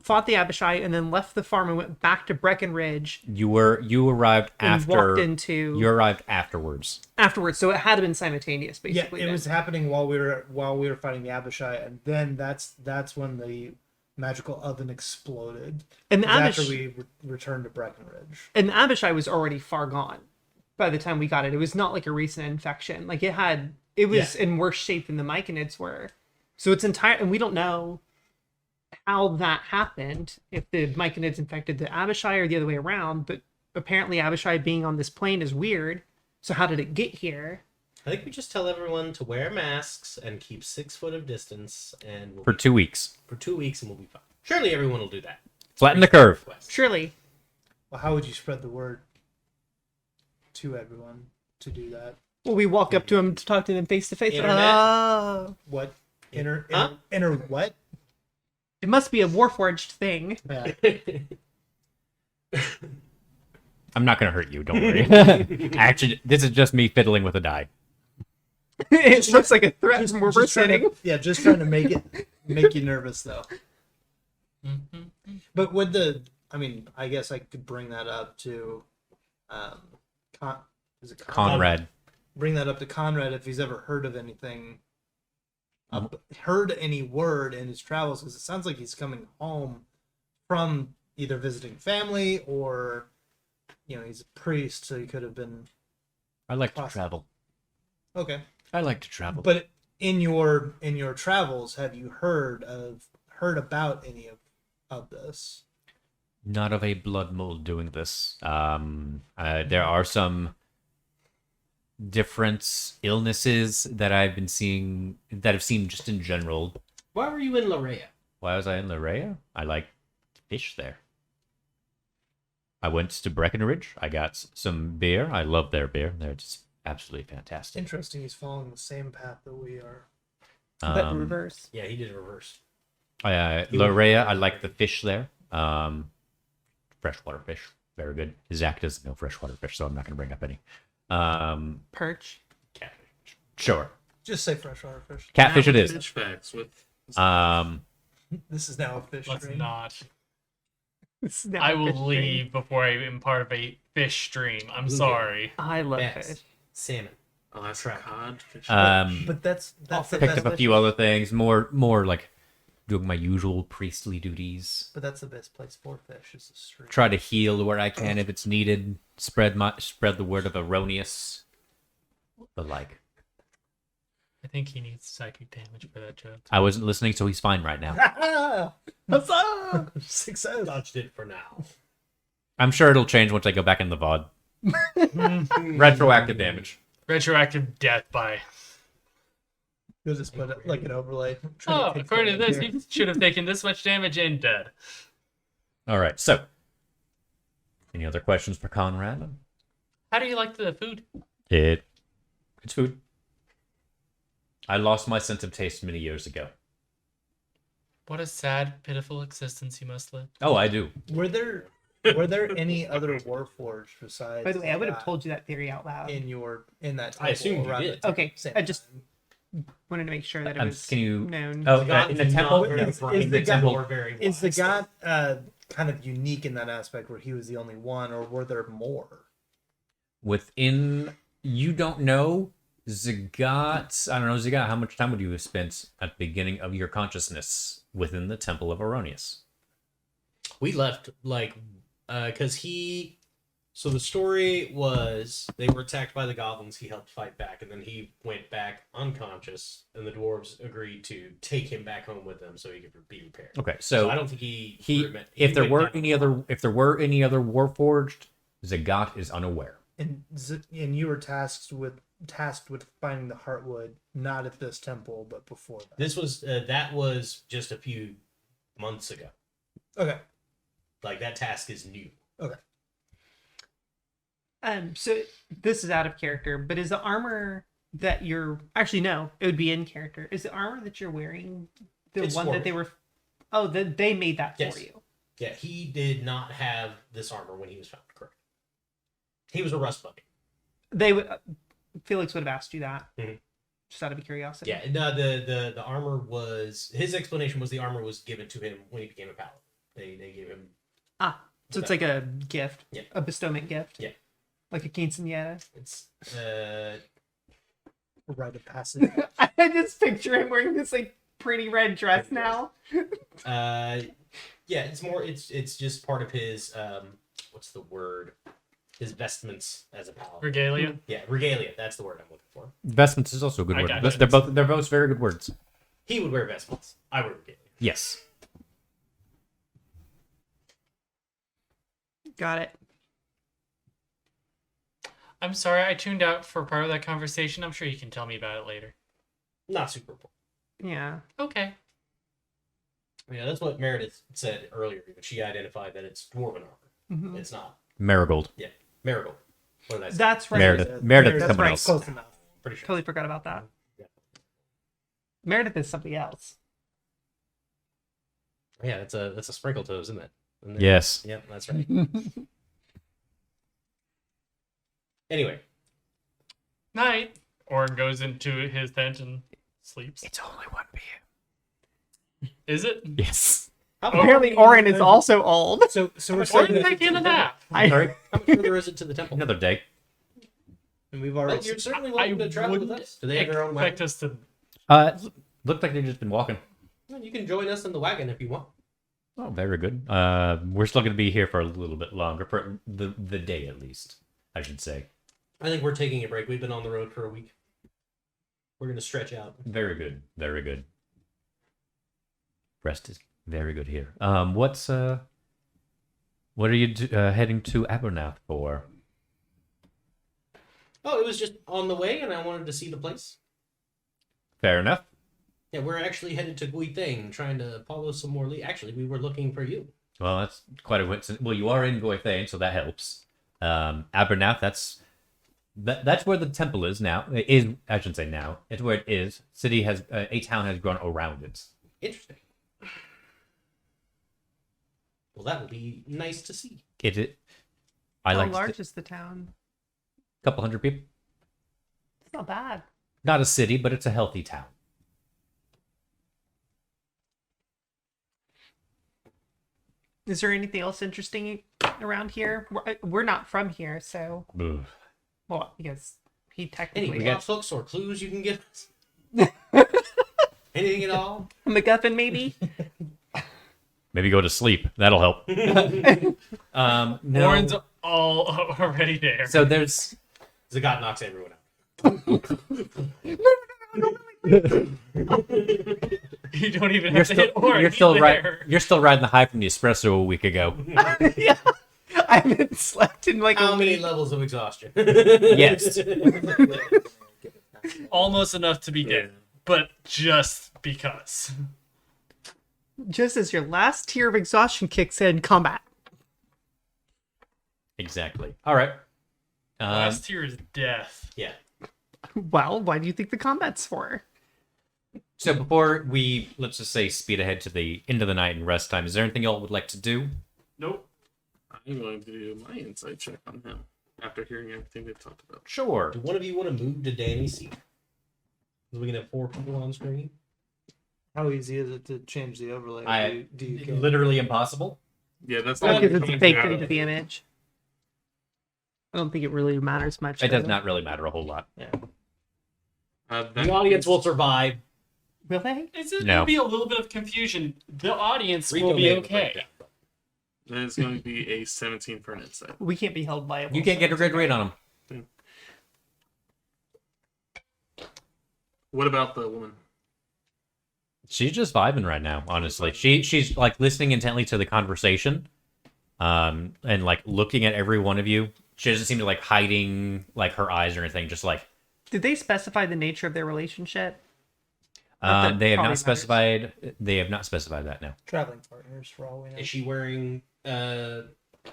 fought the Abishai and then left the farm and went back to Breckenridge you arrived and after. walked into You arrived afterwards. afterwards. So it had been simultaneous, Yeah, basically. it then. was happening while we were fighting the Abishai, and then that's when the magical oven exploded. And the It was after Abish- we returned to Breckenridge. And the Abishai was already far gone by the time we got it. It was not like a recent infection. Like it was in worse shape than the Myconids were. So it's entire, and we don't know how that happened, if the Myconids infected the Abishai or the other way around, but apparently Abishai being on this plane is weird. So how did it get here? I think we just tell everyone to wear masks and keep 6 foot of distance, and For 2 weeks. for 2 weeks, and we'll be fine. Surely everyone will do that. Flatten the curve. Surely. Well, how would you spread the word to everyone to do that? Well, we walk up to him to talk to them face to face. Internet? Oh. What inner Huh? what? It must be a Warforged thing. Yeah. I'm not going to hurt you, don't worry. Actually, this is just me fiddling with a die. It looks like a threat from where we're trying sitting. just trying to make you nervous though. But with I guess I could bring that up to, is it Conrad. Bring that up to Conrad if he's ever heard of anything, heard any word in his travels, because it sounds like he's coming home from either visiting family or, he's a priest, so he could have been I like to Awesome. travel. okay. I like to travel. But in your travels, have you heard about any of this? Not of a blood mold doing this. There are some different illnesses that I've been seeing, that I've seen just in general. Why were you in Lorrea? Why was I in Lorrea? I like fish there. I went to Breckenridge. I got some beer. I love their beer. They're just absolutely fantastic. Interesting. He's following the same path that we are. But reverse. Yeah, he did reverse. Lorrea, I like the fish there. Freshwater fish, very good. Zach doesn't know freshwater fish, so I'm not going to bring up any. Perch. Catfish. Sure, Just say freshwater fish. catfish it is. Fish facts with. This is now a fish Let's stream. not. It's now I a will fish stream. leave before I am part of a fish stream. I'm sorry. I love Bass, fish. salmon. Alaska cod. Fish. But that's the Picked best. up a few other things, more like doing my usual priestly duties. But that's the best place for fish is the stream. Try to heal where I can if it's needed. Spread the word of erroneous. The like. I think he needs psychic damage for that joke. I wasn't listening, so he's fine right now. Success. Dodged it for now. I'm sure it'll change once I go back in the VOD. Retroactive damage. Retroactive death by. You'll just put it like an overlay. Oh, according to this, he should have taken this much damage and dead. All right. So, any other questions for Conrad? How do you like the food? It's food. I lost my sense of taste many years ago. What a sad, pitiful existence you must live. Oh, I do. Were there any other Warforged besides? By the way, I would have that told you that theory out loud. in that. I assumed you around did. the Okay, same I just time? wanted to make sure that it was Can you? known. Oh, in the temple. Is In the the temple. Is the god kind of unique in that aspect where he was the only one, or were there more? Within, you don't know. Zagat, I don't know, Zagat, how much time would you have spent at the beginning of your consciousness within the Temple of Aronius? We left because he. So the story was they were attacked by the goblins. He helped fight back, and then he went back unconscious. And the dwarves agreed to take him back home with them so he could be repaired. Okay, So so I don't think he if there went were down. any other Warforged, Zagat is unaware. And you were tasked with finding the Heartwood, not at this temple, but before that. This was that was just a few months ago. Okay. Like that task is new. Okay. So this is out of character, but is the armor that you're actually no, it would be in character. Is the armor that you're wearing the It's one that they were? Oh, they made that Yes. for you. Yeah, he did not have this armor when he was found. Correct. He was a rust buddy. They would. Felix would have asked you that, Mhm. just out of curiosity. Yeah, no, the armor was his explanation was the armor was given to him when he became a paladin. They gave him. So it's like a gift, Yeah. a bestowment gift. Yeah. Like a quinceañera. It's Rite of passage. I just picture him wearing this like pretty red dress now. yeah, it's more it's just part of his what's the word? His vestments as a paladin. Regalia. Yeah, regalia. That's the word I'm looking for. Vestments is also a good I word. got it. They're both very good words. He would wear vestments. I would regalia. Yes. Got it. I'm sorry, I tuned out for part of that conversation. I'm sure you can tell me about it later. Not super important. Yeah. Okay. Yeah, that's what Meredith said earlier. She identified that it's dwarven armor. Mhm. It's not. Marigold. Yeah, marigold. What did I say? That's right. Meredith, That's someone right. else. Close enough. Pretty sure. Totally forgot about that. Yeah. Meredith is something else. Yeah, that's a sprinkle toes, isn't it? Isn't it? Yes. Yeah, that's right. Anyway, Night. Orin goes into his tent and sleeps. It's only 1 p.m. Is it? Yes. Apparently, Orin is also old. So we're Orin starting taking a nap. Sorry. how much further is it to the temple? Another day. and we've Well, already you're certainly I welcome to travel with wouldn't us. Do they have their own expect wagon? us to. Looked like they've just been walking. Well, you can join us in the wagon if you want. Oh, very good. We're still going to be here for a little bit longer, for the day at least, I should say. I think we're taking a break. We've been on the road for a week. We're going to stretch out. Very good. Very good. Rest is very good here. What are you heading to Abernath for? Oh, it was just on the way, and I wanted to see the place. Fair enough. Yeah, we're actually headed to Gui Thing, trying to follow some more lead. Actually, we were looking for you. Well, that's quite a coincidence. Well, you are in Goithane, so that helps. Abernath, that's where the temple is now. It is, I shouldn't say now. It's where it is. City has a town has grown around it. Interesting. Well, that will be nice to see. I How like large is the town? a couple hundred people. It's not bad. Not a city, but it's a healthy town. Is there anything else interesting around here? We're not from here, so Ugh. well, because he Any technically plot hooks or clues you can give us? Anything at all? MacGuffin, maybe. Maybe go to sleep. That'll help. No. Orin's all already there. So there's Zagat knocks everyone out. You don't even have to hit Orin. you're He's still there. You're still riding the high from the espresso a week ago. Yeah. I haven't slept in like How a many week. levels of exhaustion? Yes. Almost enough to be dead, but just because. Just as your last tier of exhaustion kicks in combat. Exactly. All right. Last tier is death. Yeah. Well, why do you think the combat's for? So before we, let's just say, speed ahead to the end of the night and rest time, is there anything y'all would like to do? Nope. I'm going to do my insight check on him after hearing everything they've talked about. Sure. Do one of you want to move to Danny's seat? So we can have 4 people on screen. How easy is it to change the overlay? I do you get? literally impossible. Yeah, that's Because not it's baked into the image. I don't think it really matters much. It does though. not really matter a whole lot. The audience will survive. Will they? No. There'll be a little bit of confusion. The audience Rico will be made a okay. breakdown. That is going to be a 17 for an insight. We can't be held liable. You can't get a good rate on them. What about the woman? She's just vibing right now, honestly. She's like listening intently to the conversation, and like looking at every one of you. She doesn't seem to like hiding like her eyes or anything. Just like Did they specify the nature of their relationship? That they have probably not matters. specified. They have not specified that. No. Traveling partners for all we know. Is she wearing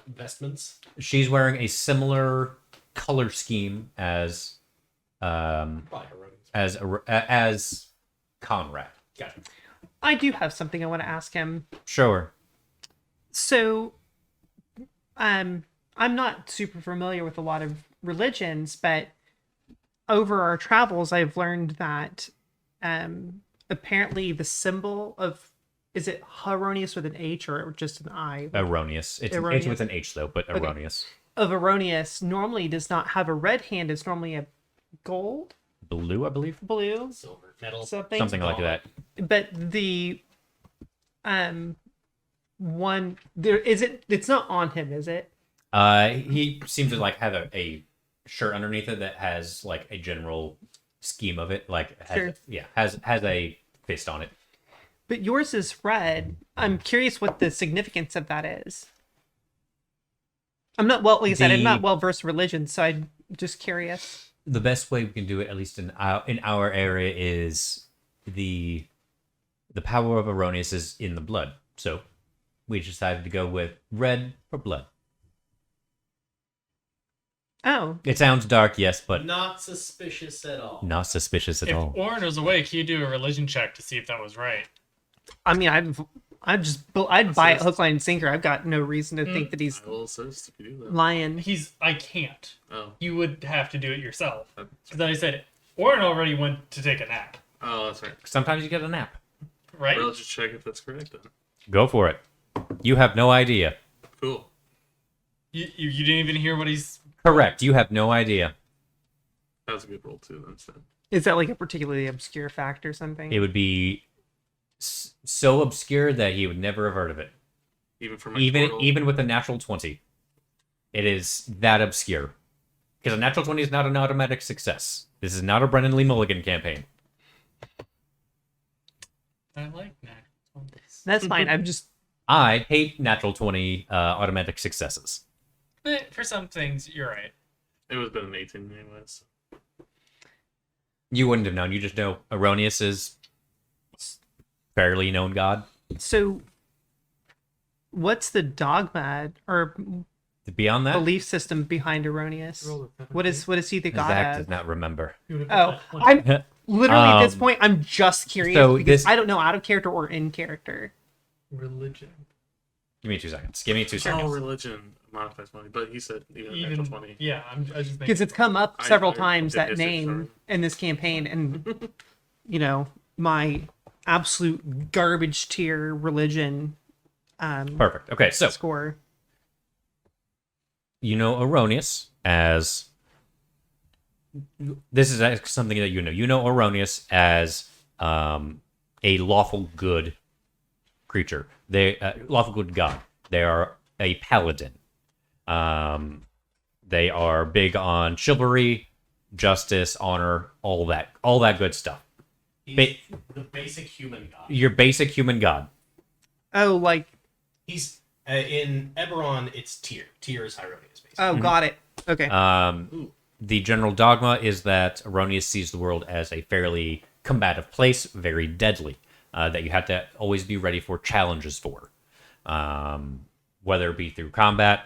vestments? She's wearing a similar color scheme as Probably herodians. as Conrad. Gotcha. I do have something I want to ask him. Sure. So, I'm not super familiar with a lot of religions, but over our travels, I've learned that apparently the symbol of, is it Haronius with an H or just an I? Erroneous. It's Erroneous? with an H though, but Okay. erroneous. Of Erroneus normally does not have a red hand. It's normally a gold, Blue, I believe. blue, Silver, metal. something. Like that. But the one there is it. It's not on him, is it? He seems to like have a shirt underneath it that has like a general scheme of it. Like has, Sure. yeah, has a fist on it. But yours is red. I'm curious what the significance of that is. I'm not well, like I said, I'm not well versed in religion, so I'm just curious. The best way we can do it, at least in our area, is the power of Erroneous is in the blood. So we decided to go with red for blood. Oh, It sounds dark, yes, but Not suspicious at all. not suspicious at If all. Orin was awake, he'd do a religion check to see if that was right. I mean, I'd buy it hook, line, and sinker. I've got no reason to think that he's I will assist if you do that. lying. I can't. Oh, You would have to do it yourself. that's Because then I said, Orin already went to take a nap, oh, that's right. Sometimes you get a nap. right? Well, let's just check if that's correct then. Go for it. You have no idea. Cool. You didn't even hear what he's... Correct. You have no idea. That was a good roll too. Then so. Is that like a particularly obscure fact or something? It would be so obscure that he would never have heard of it. Even for my Even portal, even with a natural 20. It is that obscure. Because a natural 20 is not an automatic success. This is not a Brennan Lee Mulligan campaign. I like that. That's fine. I'm just I hate natural 20 automatic successes. For some things, you're right. it would have been an 18 anyways. You wouldn't have known. You just know Erroneous is fairly known god. so. What's the dogma or Beyond that, belief system behind Erroneous? What is he the god Zach of? does not remember. Oh, I'm literally at this Um, point. I'm just curious so because this- I don't know out of character or in character. Religion. Give me 2 seconds. Give me 2 seconds. Oh, religion modifies money, but he said even, Even, natural 20. yeah, I just think... Because it's come up I- several I times did that history, name sorry. in this campaign, and my absolute garbage tier religion Perfect. Okay, so score. you know Erroneous as this is actually something that you know. You know Erroneous as a lawful good creature. They lawful good god. They are a paladin. They are big on chivalry, justice, honor, all that good stuff. He's the basic human god. Your basic human god. Oh, like He's in Eberron. It's Tyr. Tyr is Hieronymus, basically. oh, got it. Okay. The general dogma is that Erroneous sees the world as a fairly combative place, very deadly, that you have to always be ready for challenges for, whether it be through combat,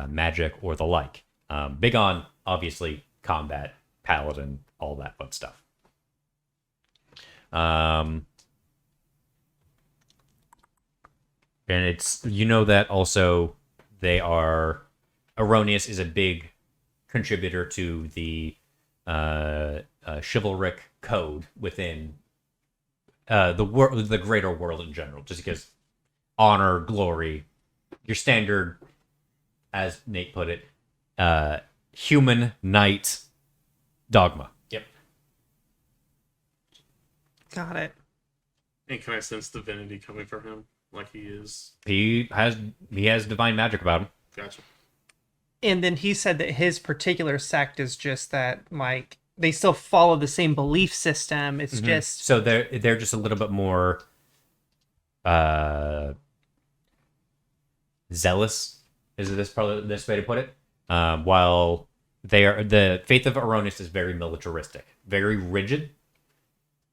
magic, or the like. Big on, obviously, combat, paladin, all that fun stuff. And it's, you know, that also they are, Erroneous is a big contributor to the chivalric code within the greater world in general, just because honor, glory, your standard, as Nate put it, human knight dogma. Yep. Got it. And can I sense divinity coming from him? Like he is. He has divine magic about him. Gotcha. And then he said that his particular sect is just that, like, they still follow the same belief system. It's just So they're just a little bit more zealous. Is this probably the best way to put it? While the faith of Aronis is very militaristic, very rigid.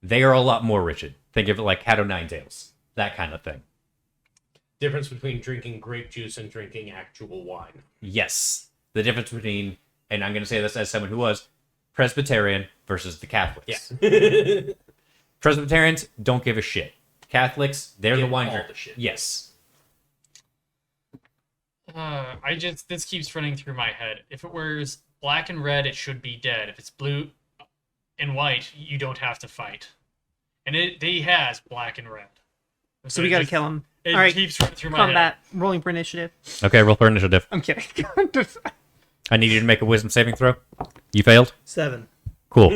They are a lot more rigid. Think of it like Cat o' Nine Tails, that kind of thing. Difference between drinking grape juice and drinking actual wine. Yes, the difference between, and I'm going to say this as someone who was Presbyterian versus the Catholics. Yeah. Presbyterians don't give a shit. Catholics, they're the Give wine all drinkers. the shit. Yes. This keeps running through my head. If it wears black and red, it should be dead. If it's blue and white, you don't have to fight. And he has black and red. so we got to kill him. It All right, keeps running through my combat. head. Rolling for initiative. Okay, roll for initiative. I'm kidding. I need you to make a wisdom saving throw. You failed? 7. Cool.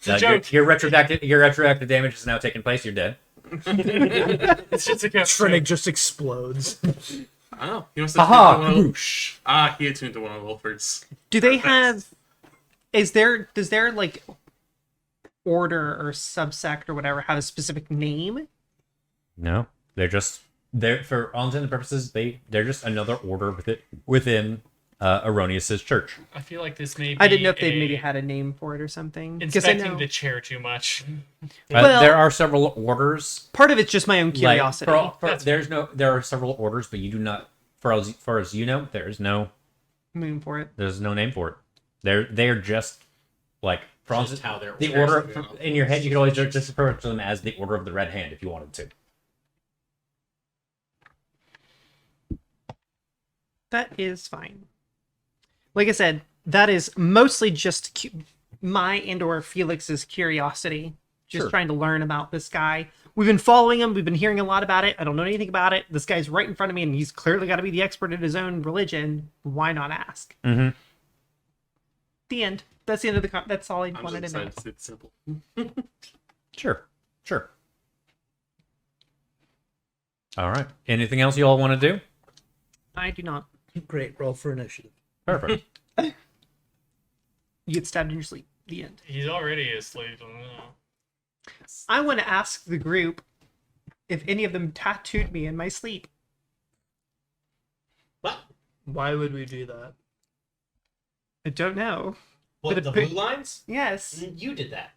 joke. Your retroactive damage is now taking place. You're dead. It's just a Trinnic just explodes. I don't know. He must have Aha! tuned to one of, Whoosh. he attuned to one of Wilford's. Do they have? Does their like order or subsect or whatever have a specific name? No, they're for all intents and purposes. They're just another order within Aronius's church. I feel like this may be I didn't know if they maybe had a name for it or something. Because I inspecting know the chair too much. Well- There are several orders. part of it's just my own curiosity. There are several orders, but you do not. For as far as you know, there's no Name for it. name for it. They're just like Just how they're the organized. order in your head. You could always just refer to them as the Order of the Red Hand if you wanted to. That is fine. Like I said, that is mostly just my and/or Felix's curiosity. Just Sure. trying to learn about this guy. We've been following him. We've been hearing a lot about it. I don't know anything about it. This guy's right in front of me, and he's clearly got to be the expert in his own religion. Why not ask? Mm-hmm. The end. That's the end of the. That's all I I'm wanted just to know. excited. It's simple. Sure. All right. Anything else you all want to do? I do not. Great. Roll for initiative. Perfect. You get stabbed in your sleep. The end. He's already asleep. I want to ask the group if any of them tattooed me in my sleep. What? Why would we do that? I don't know. What, But the it blue pic- lines? Yes. You did that.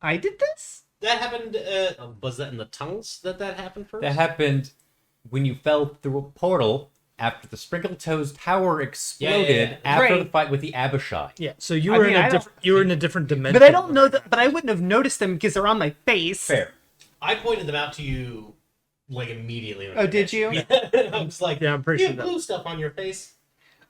I did this? That happened. Was that in the tunnels that happened first? That happened when you fell through a portal after the Sprinkle Toes Tower exploded Yeah. after Right. the fight with the Abishai. Yeah. So you I were mean, in I a don't- different. You were in a different dimension. But I don't know that. But I wouldn't have noticed them because they're on my face. Fair. I pointed them out to you like immediately. When Oh, I did you? Yeah. I was like, Yeah, I'm pretty you sure have that- blue stuff on your face.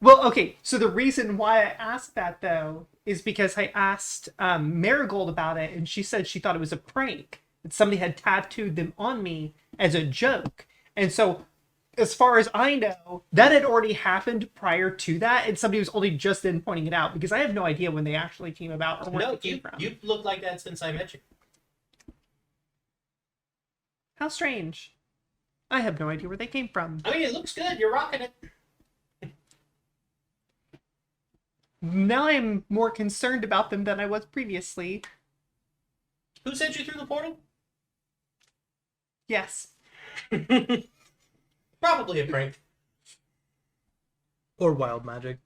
Well, okay. So the reason why I asked that though is because I asked Marigold about it, and she said she thought it was a prank that somebody had tattooed them on me as a joke, and so. As far as I know, that had already happened prior to that, and somebody was only just then pointing it out because I have no idea when they actually came about or where No, they came you from. you look like that since I met you. How strange. I have no idea where they came from. I mean, it looks good. You're rocking it. Now I'm more concerned about them than I was previously. Who sent you through the portal? Yes. Probably a prank. or wild magic.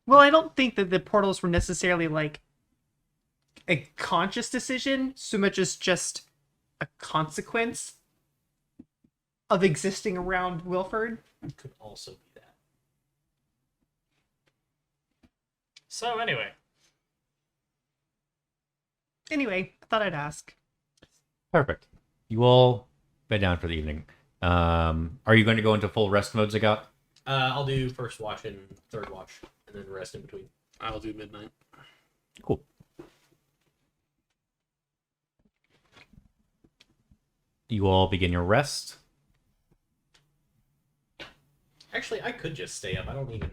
Well, I don't think that the portals were necessarily like a conscious decision so much as just a consequence of existing around Wilford. Could also be that. So anyway, Anyway, I thought I'd ask. Perfect. You all bed down for the evening. Are you going to go into full rest mode, Zagat? I'll do first watch and third watch, and then rest in between. I'll do midnight. Cool. You all begin your rest. Actually, I could just stay up. I don't even.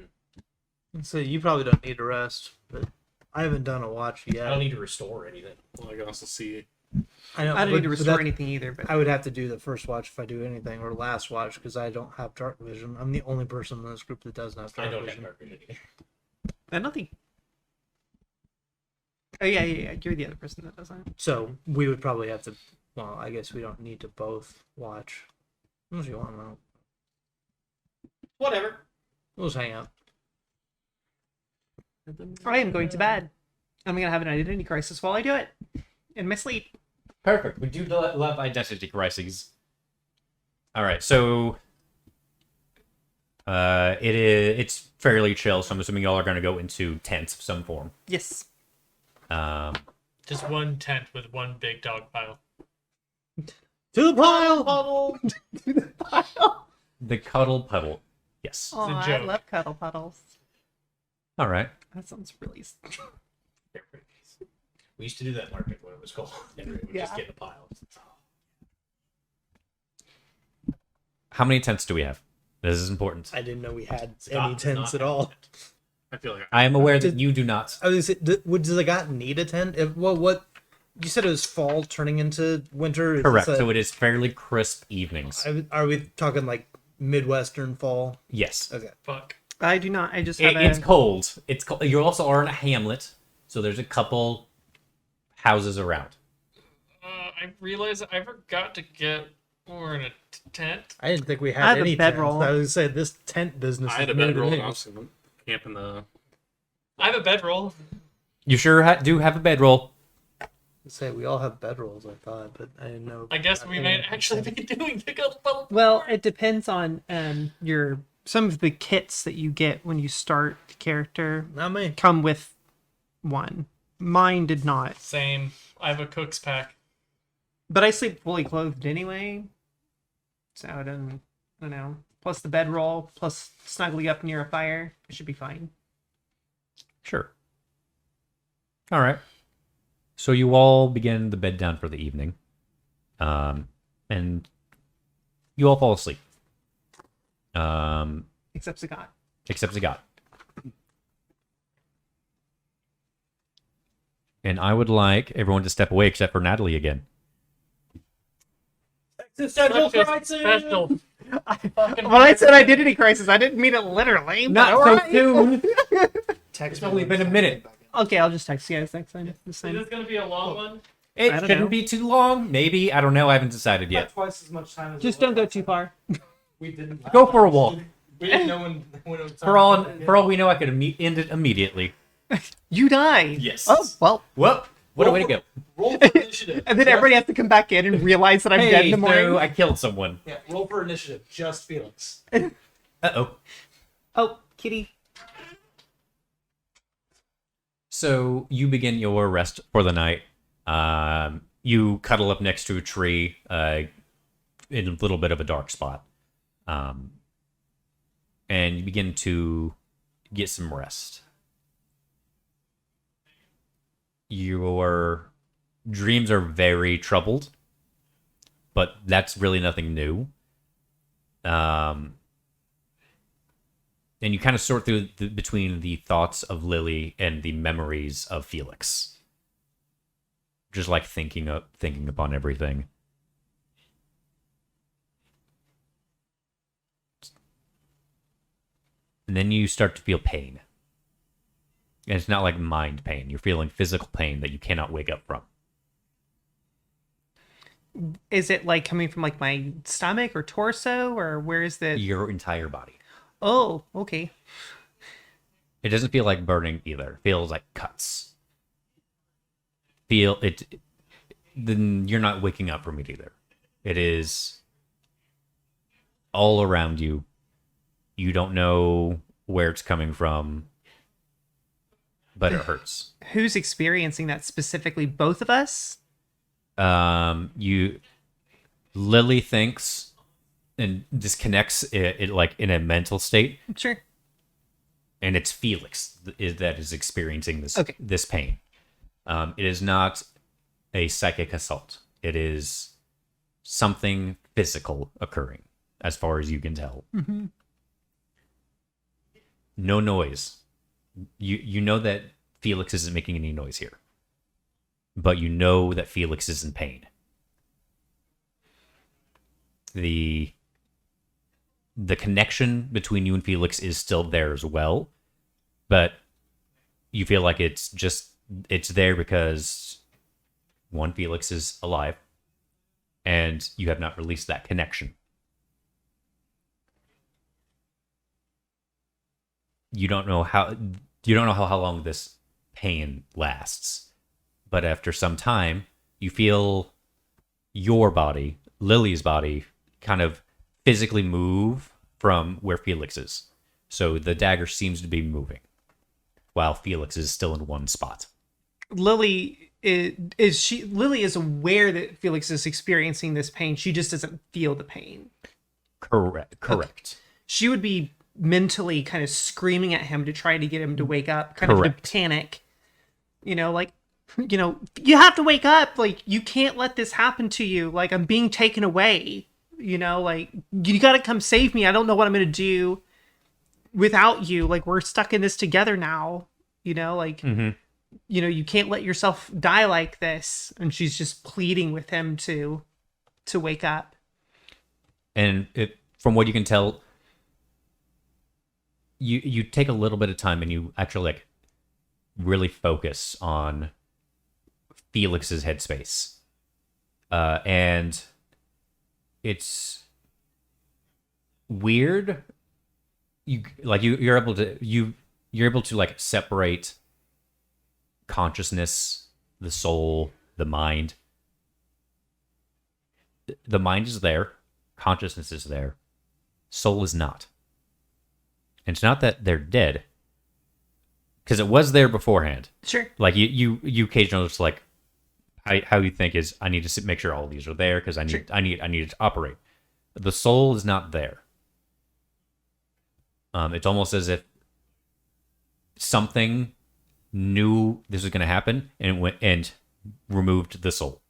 So you probably don't need to rest, but I haven't done a watch I don't yet. need to restore anything. Well, I can also see. I know. I don't but- need to but restore that- anything either, but I would have to do the first watch if I do anything, or last watch because I don't have dark vision. I'm the only person in this group that doesn't have I dark don't have vision. dark vision either. I don't think. Oh yeah. You're the other person that doesn't. So we would probably have to. Well, I guess we don't need to both watch. Unless you want to. Whatever. We'll just hang out. I am going to bed. I'm gonna have an identity crisis while I do it in my sleep. Perfect. We do love identity crises. All right, so it's fairly chill. So I'm assuming y'all are going to go into tents of some form. Yes. Just one tent with one big dog pile. To the pile. The cuddle puddle. Yes. Oh, I joke. love cuddle puddles. All right. That sounds really. They're pretty nice. We used to do that market when it was cold. Everyone would just Yeah. get in a pile. How many tents do we have? This is important. I didn't know we had Scott any does tents not at have a all. tent. I feel like I am aware that Did- you do not. I was. Would the guy need a tent? What? You said it was fall turning into winter. Is Correct. this So it is fairly crisp evenings. are we talking like Midwestern fall? Yes. Okay. Fuck. I do not. I just have It's a. cold. It's cold. You also are in a hamlet, so there's a couple houses around. I realized I forgot to get more in a tent. I didn't think we I had have a any bedroll. tents. I was say this tent business. I had is a new to bedroll me. and I was camping the. I have a bedroll. You sure do have a bedroll. Say we all have bedrolls. I thought, but I didn't know. I guess we might actually be doing the cuddle puddle. Well, it depends on your some of the kits that you get when you start the character Not me. come with one. Mine did not, Same. I have a cook's pack. but I sleep fully clothed anyway, so I don't know. Plus the bedroll, plus snuggling up near a fire, it should be fine. Sure. All right. So you all begin the bed down for the evening, and you all fall asleep, Except Zagat. except Zagat. And I would like everyone to step away except for Natalie again. Existential Such a crisis. special. Fucking When I said identity crisis, I didn't mean it literally. Not but so alright. soon. Text It's only been a minute. Okay, I'll just text you guys next time. This Is time. this gonna be a long one? It I don't shouldn't know. be too long. Maybe. I don't know. I haven't decided yet. Twice as much time as Just don't go too far. We didn't. Go for a walk. We didn't know when it was For all we know, I could end it immediately. You die. Yes. Oh well. Well, what a way to go. roll for initiative. And then everybody has to come back in and realize that I'm dead in the morning. so I killed someone. Yeah, roll for initiative. Just Felix. Uh-oh. Oh, kitty. So you begin your rest for the night. You cuddle up next to a tree in a little bit of a dark spot. And you begin to get some rest. Your dreams are very troubled, but that's really nothing new. And you kind of sort through between the thoughts of Lily and the memories of Felix. Just like thinking upon everything. And then you start to feel pain. And it's not like mind pain. You're feeling physical pain that you cannot wake up from. Is it like coming from like my stomach or torso, or where is the? Your entire body. Oh, okay. It doesn't feel like burning either. It feels like cuts. Feel it. Then you're not waking up from it either. It is all around you. You don't know where it's coming from, but it hurts. Who's experiencing that specifically? Both of us. Lily thinks and disconnects it like in a mental state, Sure. and it's Felix that is experiencing this Okay. this pain. It is not a psychic assault. It is something physical occurring, as far as you can tell. Mm-hmm. no noise. You know that Felix isn't making any noise here, but you know that Felix is in pain. The connection between you and Felix is still there as well, but you feel like it's there because one, Felix is alive, and you have not released that connection. You don't know how long this pain lasts, but after some time, you feel your body, Lily's body, kind of physically move from where Felix is. So the dagger seems to be moving, while Felix is still in one spot. Lily is aware that Felix is experiencing this pain. She just doesn't feel the pain. Correct. Okay. She would be mentally kind of screaming at him to try to get him to wake up, kind of to panic. Like, you have to wake up. Like, you can't let this happen to you. Like, I'm being taken away. Like, you got to come save me. I don't know what I'm going to do without you. Like, we're stuck in this together now. Like, you can't let yourself die like this. And she's just pleading with him to wake up. And from what you can tell, you take a little bit of time and you actually like really focus on Felix's headspace, and it's weird. You're able to like separate consciousness, the soul, the mind. The mind is there, consciousness is there, soul is not. And it's not that they're dead, because it was there beforehand. Sure. Like you occasionally just like how you think is I need to make sure all of these are there because I need it to operate. The soul is not there. It's almost as if something knew this was going to happen and went and removed the soul.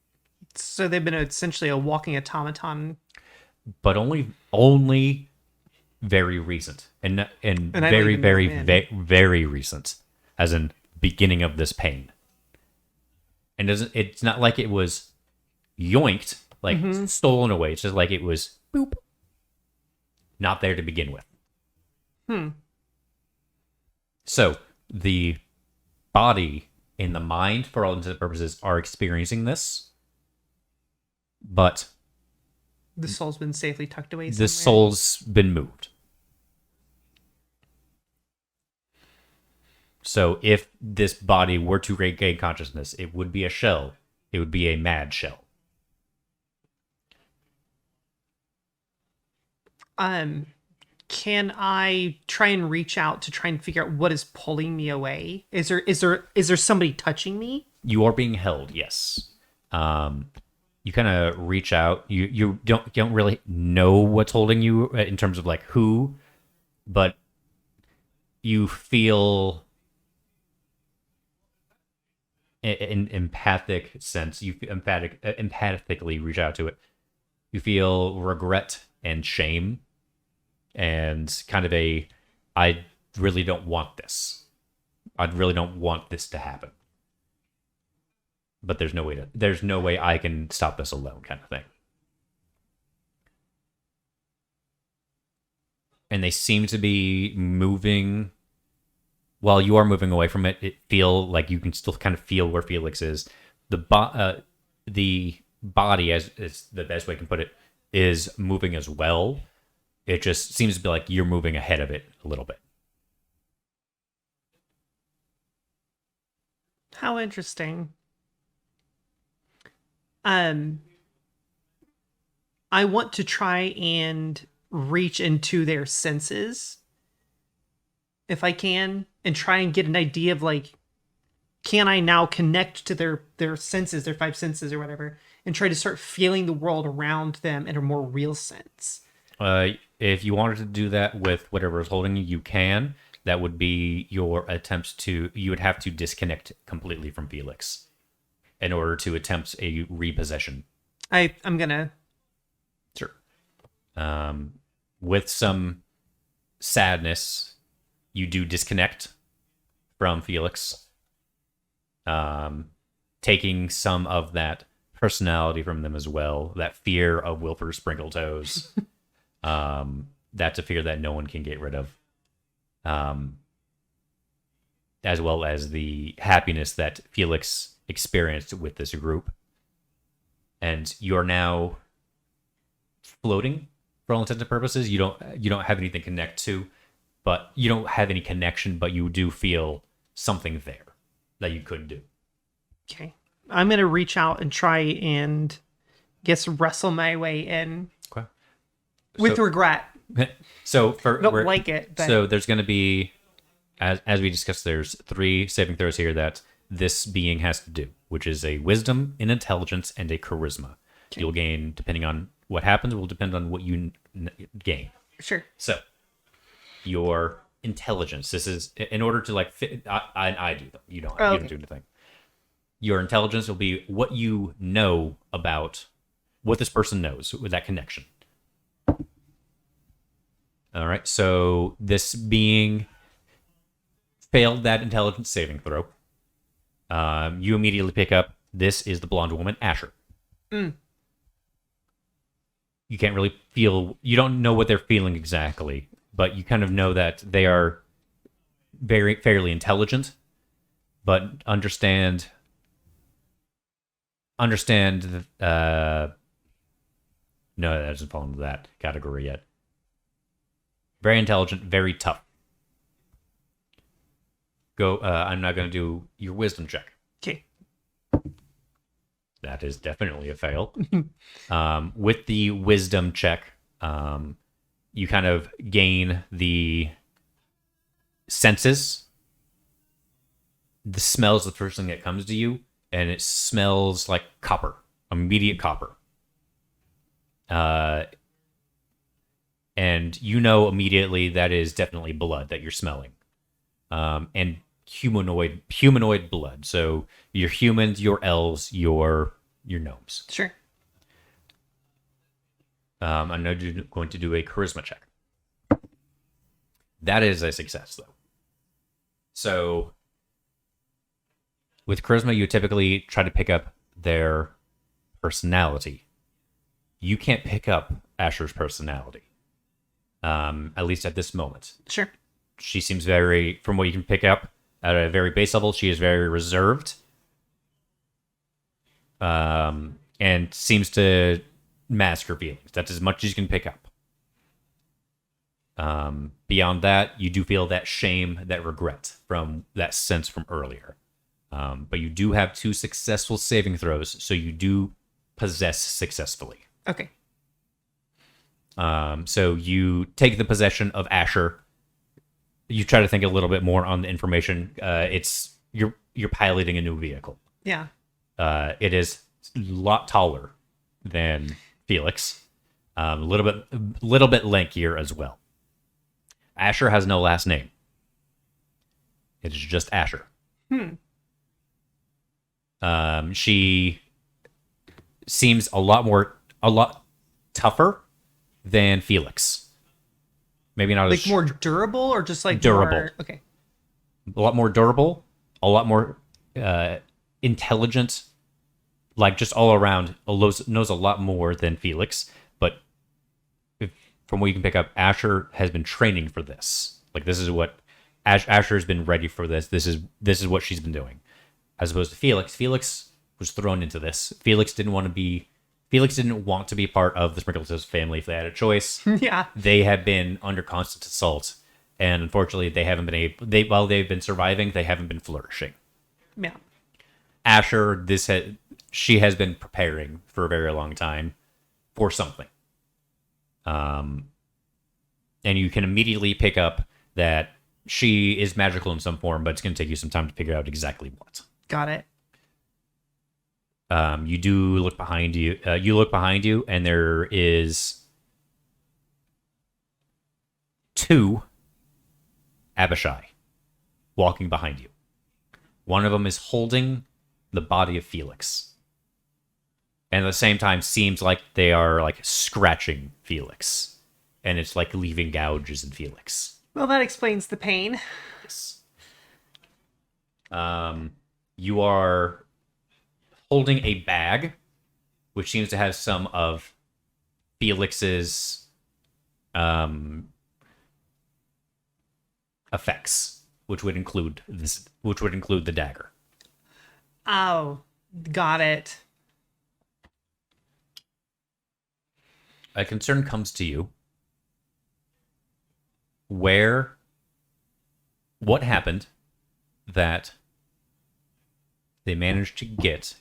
So they've been essentially a walking automaton, but only very recent and very recent, as in beginning of this pain. And it's not like it was yoinked, like stolen away. It's just like it was boop, not there to begin with. So the body and the mind, for all intents and purposes, are experiencing this, but the soul's been safely tucked away somewhere. The soul's been moved. So if this body were to regain consciousness, it would be a shell. It would be a mad shell. Can I try and reach out to try and figure out what is pulling me away? Is there somebody touching me? You are being held, yes. You kind of reach out. You don't really know what's holding you in terms of like who, but you feel an empathic sense. You empathically reach out to it. You feel regret and shame, and kind of I really don't want this. I really don't want this to happen. But there's no way I can stop this alone, kind of thing. And they seem to be moving. While you are moving away from it, it feel like you can still kind of feel where Felix is. The body, as is the best way I can put it, is moving as well. It just seems to be like you're moving ahead of it a little bit. How interesting. I want to try and reach into their senses, if I can, and try and get an idea of like, can I now connect to their senses, their five senses or whatever, and try to start feeling the world around them in a more real sense. If you wanted to do that with whatever is holding you, you can. That would be your attempts to. You would have to disconnect completely from Felix in order to attempt a repossession. I'm gonna. Sure. With some sadness, you do disconnect from Felix, taking some of that personality from them as well. That fear of Wilford Sprinkletoes. That's a fear that no one can get rid of. As well as the happiness that Felix experienced with this group. And you're now floating for all intents and purposes. You don't have anything to connect to, but you don't have any connection, but you do feel something there that you could do. Okay. I'm going to reach out and try and guess wrestle my way in Okay. with regret. So for I don't like it. But... So there's going to be, as we discussed, there's 3 saving throws here that this being has to do, which is a wisdom, an intelligence, and a charisma. Okay. You'll gain, depending on what happens, will depend on what you gain. Sure. So your intelligence. This is in order to like fit. I do them. You don't. Oh, you don't do anything. Your intelligence will be what you know about what this person knows with that connection. All right. So this being failed that intelligence saving throw. You immediately pick up. This is the blonde woman, Asher. You can't really feel. You don't know what they're feeling exactly, but you kind of know that they are fairly intelligent, but understand. No, that doesn't fall into that category yet. Very intelligent, very tough. Go. I'm not going to do your wisdom check. Okay. That is definitely a fail. With the wisdom check, you kind of gain the senses. The smell is the first thing that comes to you, and it smells like copper, immediate copper. And you know immediately that is definitely blood that you're smelling. And humanoid blood. So your humans, your elves, your gnomes. Sure. I'm now going to do a charisma check. That is a success, though. So with charisma, you typically try to pick up their personality. You can't pick up Asher's personality, at least at this moment. Sure. She seems very, from what you can pick up at a very base level, she is very reserved. And seems to mask her feelings. That's as much as you can pick up. Beyond that, you do feel that shame, that regret from that sense from earlier. But you do have 2 successful saving throws, so you do possess successfully. Okay. So you take the possession of Asher. You try to think a little bit more on the information. You're piloting a new vehicle. Yeah. It is a lot taller than Felix. A little bit lankier as well. Asher has no last name. It is just Asher. She seems a lot tougher than Felix. Maybe not like more durable, or just like durable. More, okay. A lot more durable, a lot more intelligent, like just all around knows a lot more than Felix. But from what you can pick up, Asher has been training for this. Like this is what Asher has been ready for this. This is what she's been doing, as opposed to Felix. Felix was thrown into this. Felix didn't want to be part of the Sprinkletoes family if they had a choice. Yeah. They have been under constant assault, and unfortunately, they haven't been while they've been surviving, they haven't been flourishing. Yeah. Asher, she has been preparing for a very long time for something. And you can immediately pick up that she is magical in some form, but it's going to take you some time to figure out exactly what. Got it. You do look behind you. You look behind you, and there is 2 Abishai walking behind you. One of them is holding the body of Felix, and at the same time seems like they are like scratching Felix, and it's like leaving gouges in Felix. Well, that explains the pain. Yes. You are holding a bag, which seems to have some of Felix's effects, which would include the dagger. Oh, got it. A concern comes to you. What happened that they managed to get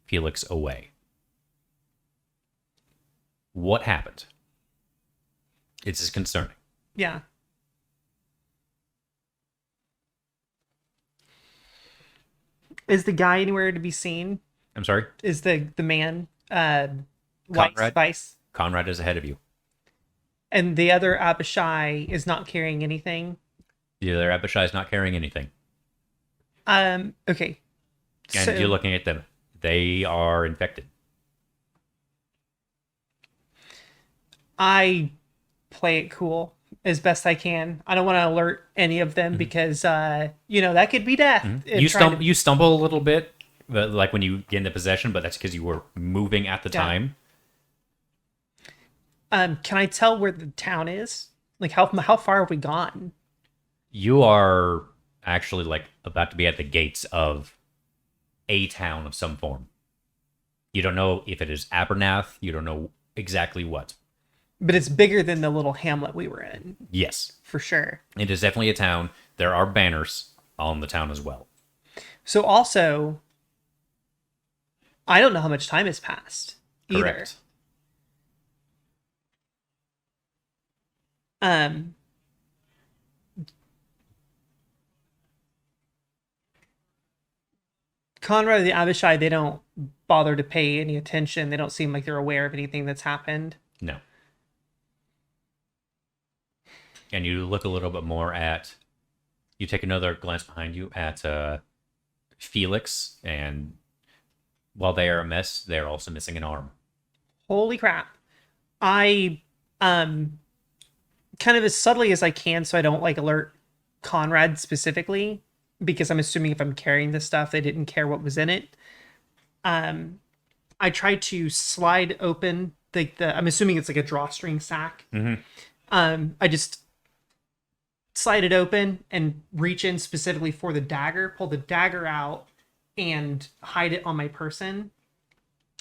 Felix away? What happened? It's as concerning. Yeah. Is the guy anywhere to be seen? I'm sorry? Is the man Conrad? Weiss? Conrad is ahead of you. And the other Abishai is not carrying anything? The other Abishai is not carrying anything. Okay. And So- you're looking at them. They are infected. I play it cool as best I can. I don't want to alert any of them because, that could be death. You stumble a little bit, like when you get into possession, but that's because you were moving at the Yeah. time. Can I tell where the town is? Like, how far have we gone? You are actually like about to be at the gates of a town of some form. You don't know if it is Abernath. You don't know exactly what. But it's bigger than the little hamlet we were in, Yes, for sure. it is definitely a town. There are banners on the town as well. So also, I don't know how much time has passed either. Correct. Conrad and the Abishai, they don't bother to pay any attention. They don't seem like they're aware of anything that's happened. No. And you look a little bit more at. You take another glance behind you at Felix, and while they are a mess, they're also missing an arm. Holy crap. I kind of as subtly as I can so I don't like alert Conrad specifically, because I'm assuming if I'm carrying this stuff, they didn't care what was in it. I try to slide open the I'm assuming it's like a drawstring sack. Mm-hmm. I just slide it open and reach in specifically for the dagger, pull the dagger out, and hide it on my person.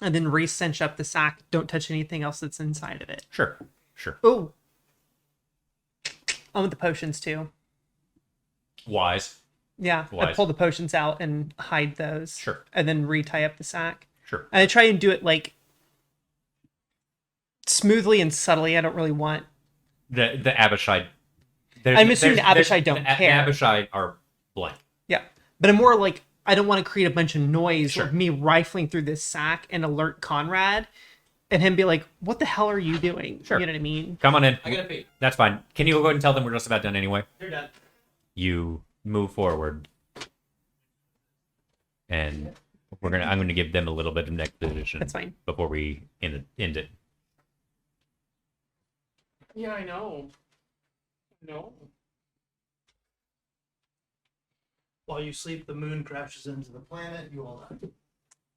And then re-cinch up the sack. Don't touch anything else that's inside of it. Sure. Oh, I want the potions too. Wise. Yeah, I Wise. pull the potions out and hide those. Sure. And then re-tie up the sack. Sure. And I try and do it like smoothly and subtly. I don't really want. The Abishai. I'm assuming the Abishai don't care. The Abishai are blank. Yeah, but I'm more like I don't want to create a bunch of noise Sure. with me rifling through this sack and alert Conrad, and him be like, "What the hell are you doing?" Sure. You know what I mean? Come on in. I gotta pee. That's fine. Can you go ahead and tell them we're just about done anyway? You're done. You move forward, and I'm gonna give them a little bit of exposition. That's fine. Before we end it. Yeah, I know. No. While you sleep, the moon crashes into the planet. You all die.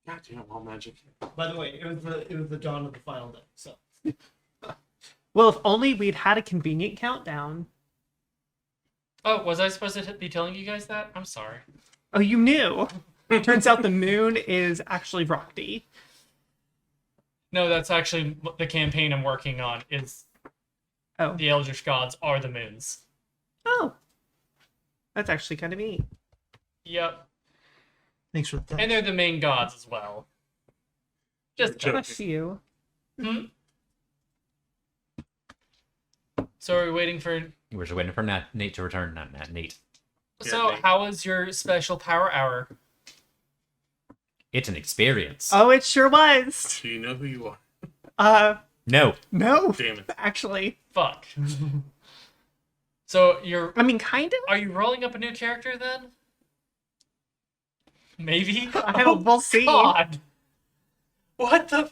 God damn, all magic. By the way, it was the dawn of the final day. So Well, if only we'd had a convenient countdown. Oh, was I supposed to be telling you guys that? I'm sorry. Oh, you knew. Turns out the moon is actually Rockdy. No, that's actually the campaign I'm working on. Is Oh. the Eldritch Gods are the moons. Oh. That's actually kind of neat. Yep. thanks for that. And they're the main gods as well. Just Just you. Hmm? So are we waiting for... We're just waiting for Nate to return. Not Nate. So Nate. how was your special power hour? It's an experience. Oh, it sure was. Do you know who you are? No. No. Damn it. Actually. Fuck. So you're... I mean, kind of. Are you rolling up a new character then? Maybe? I don't, we'll see. God. What the...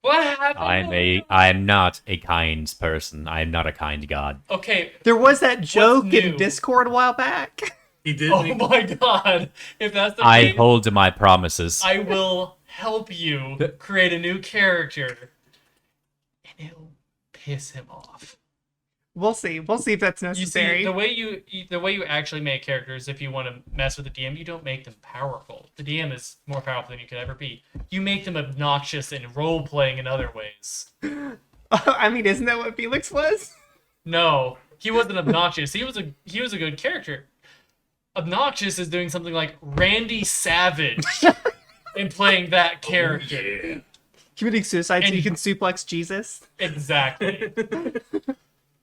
What happened? I'm not a kind person. I am not a kind god. Okay. There was that joke new? in Discord a while back. He did. Oh my god. If that's the I case, hold to my promises. I will help you create a new character. And it'll piss him off. We'll see. We'll see if that's You necessary. see, the way you actually make characters, if you want to mess with the DM, you don't make them powerful. The DM is more powerful than you could ever be. You make them obnoxious and role playing in other ways. I mean, isn't that what Felix was? No, he wasn't obnoxious. He was a good character. Obnoxious is doing something like Randy Savage and playing that character. Committing suicide so And- you can suplex Jesus. Exactly.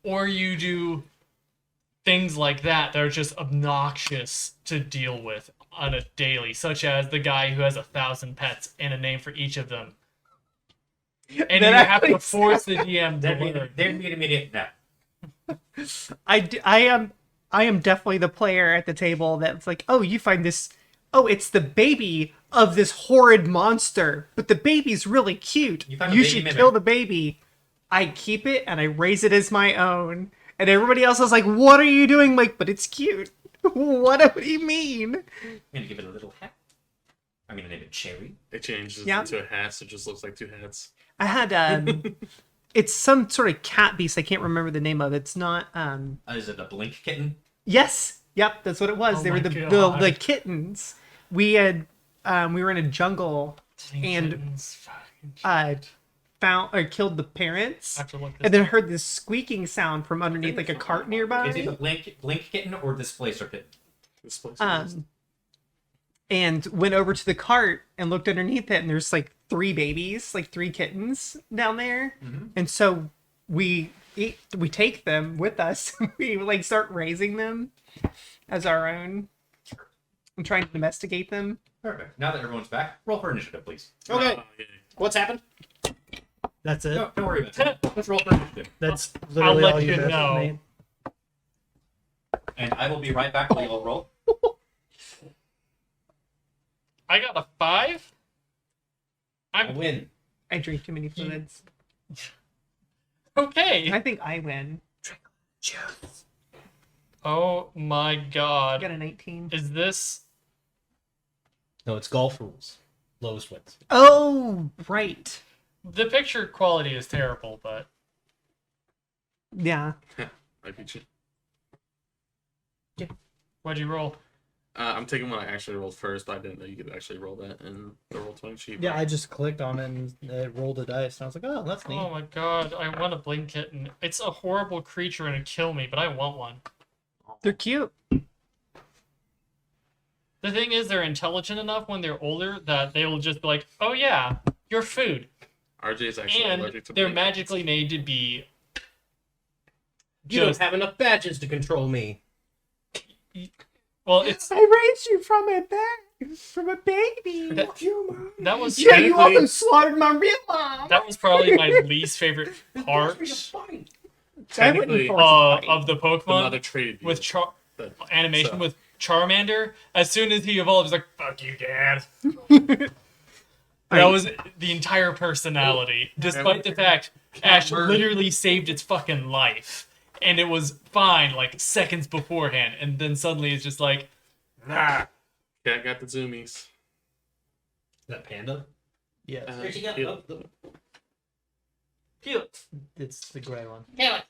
Or you do things like that are just obnoxious to deal with on a daily, such as the guy who has 1,000 pets and a name for each of them. And That you have actually to force the DM to learn. There'd be an immediate no. I am definitely the player at the table that's like, oh, you find this. Oh, it's the baby of this horrid monster, but the baby's really cute. You found a You baby should mimic. kill the baby. I keep it and I raise it as my own. And everybody else is like, what are you doing? I'm like, but it's cute. What do you mean? I'm gonna give it a little hat. I'm gonna name it Cherry. It changes Yeah. into a hat, so it just looks like two hats. I had it's some sort of cat beast. I can't remember the name of it. It's not Is it a blink kitten? Yes. Yep, that's what it was. Oh they were my the God. kittens. We had we were in a jungle and Kittens, fucking found or killed the parents. I have to look this And then heard this squeaking sound from underneath like a cart Is it nearby. the blink kitten or displacer kitten? This place is- And went over to the cart and looked underneath it and there's like 3 babies, like 3 kittens down there. And so we take them with us. We like start raising them as our own and trying to domesticate them. Perfect. Now that everyone's back, roll for initiative, please. Okay, yeah. what's happened? That's it. No, don't worry about it. Let's roll for initiative. That's literally let all you you missed know. with me. And I will be right back while you all roll. I got a 5. I win. I drink too many fluids. Okay. I think I win. Oh my I god. got a 19. Is this No, it's golf rules. Lowest wins. Oh, right. the picture quality is terrible, but Yeah. I beat you. what'd you roll? I'm taking what I actually rolled first, but I didn't know you could actually roll that in the Roll20 sheet. Yeah, I just clicked on it and it rolled a dice, and I was like, oh, that's neat. Oh my god, I want a blink kitten. It's a horrible creature and it'd kill me, but I want one. They're cute. The thing is, they're intelligent enough when they're older that they will just be like, oh yeah, you're food. RJ is actually And allergic to they're blink. magically made to be You don't just, have enough badges to control me. well, it's, I raised you from a baby. that was, Yeah, you Technically- almost slaughtered my real mom. that was probably my least favorite part I wouldn't Technically, force a fight. of the The mother Pokemon traded you. with but- animation so- with Charmander. As soon as he evolved, he's like, fuck you, Dad. That was the entire personality, despite the fact Ash literally saved its fucking life, and it was fine like seconds beforehand, and then suddenly it's just like, nah. Cat got the zoomies. Is that Panda? Yes, Uh, Here she go. heal. Oh, Felix, it's the gray one. Felix,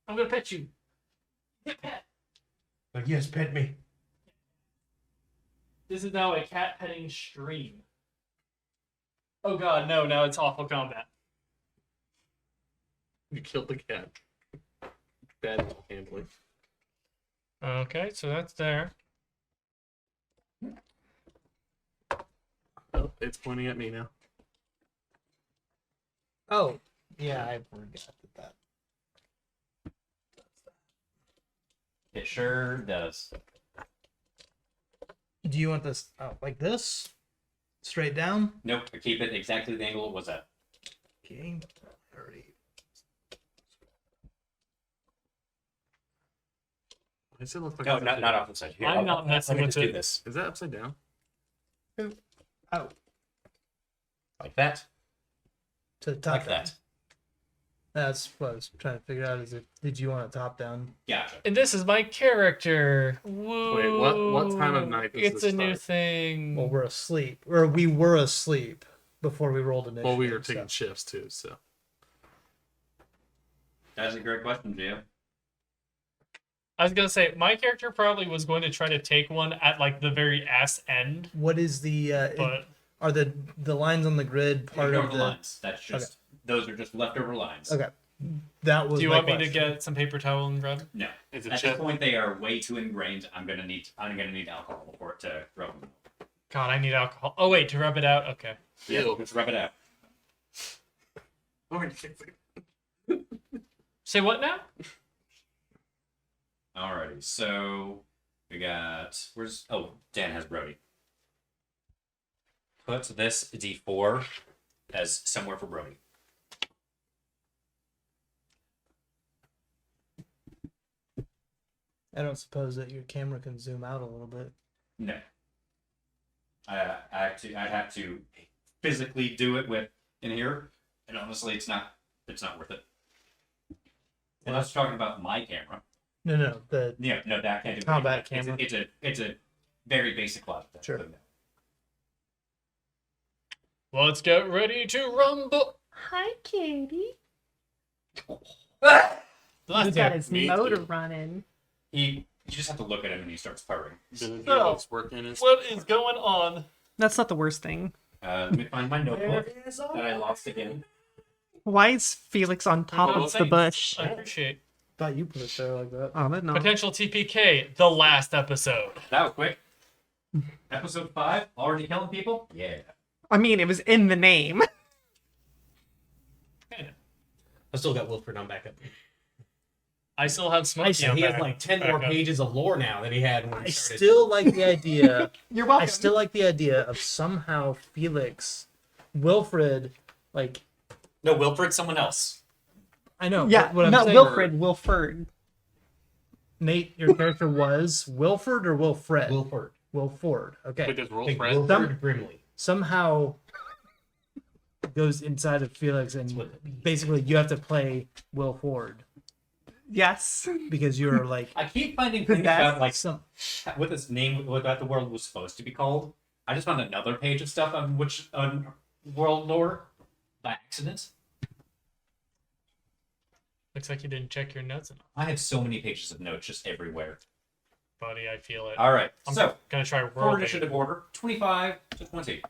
I'm gonna pet you. Get pet. Yes, pet me. This is now a cat petting stream. Oh god, no, now it's awful combat. You killed the cat. Bad handling. Okay, so that's there. Oh, it's pointing at me now. Oh, yeah, I forgot that. It sure does. Do you want this like this? Straight down? Nope, keep it exactly the angle it was at. Okay. Already. Why does it look like No, it's not upside off the side. Here, I'm not messing let me with just do it. this down? Is that upside down? Oh. like that. To top like down. that. That's what I was trying to figure out. Is it? Did you want it top down? Gotcha. And this is my character. Woo. Wait, what time of night does It's this a new start? thing. Well, we're asleep, or we were asleep before we rolled initiative. Well, we were taking so. shifts too, so. That's a great question, Gio. I was gonna say my character probably was going to try to take one at like the very ass end, What is the? but Are the lines on the grid part Ignore of the the? lines. That's just those are just leftover lines. Okay, that was. do you my want me to question. get some paper towel and grab? No. Is it At chip? this point, they are way too ingrained. I'm gonna need alcohol for it to rub them. God, I need alcohol. Oh wait, to rub it out. Okay. Ew. Just rub it out. Say what now? Alrighty, so we got Dan has Brody. Put this D4 as somewhere for Brody. I don't suppose that your camera can zoom out a little bit. No. I'd have to physically do it with in here, and honestly, it's not worth it. Unless you're talking about my camera. No, the Yeah, no, that can't do Combat anything. camera. It's a very basic club. Sure. Let's get ready to rumble. Hi, Katie. Last He got year. his Me motor too. running. You just have to look at him and he starts purring. What's working is What is going on? That's not the worst thing. Let me find my notebook that I lost again. Why is Felix on top Oh, of the thanks. bush? I appreciate. thought you put it there like that. Oh, but no. Potential TPK, the last episode. That was quick. Episode 5, already killing people? Yeah. I mean, it was in the name. I still got Wilfred on backup. I still have Smokey on He has back- like 10 more backup. pages of lore now than he had when I he started. still like the idea. You're welcome. I still like the idea of somehow Felix, Wilfred, like No, Wilfred's someone else. I know. Yeah, what I'm not saying, Wilfred, Wilford. Nate, your character was Wilfred or Wilfred? Wilford. Wilford. Okay. because roll Like friend. Wilford Brimley. Somehow goes inside of Felix, and basically you have to play Wilford Yes. because you're like I keep finding things That's about like some. what this name, what the world was supposed to be called. I just found another page of stuff on world lore by accident. Looks like you didn't check your notes enough. I have so many pages of notes just everywhere. Buddy, I feel it. All right, I'm so gonna try for roll initiative order, 25 to 20.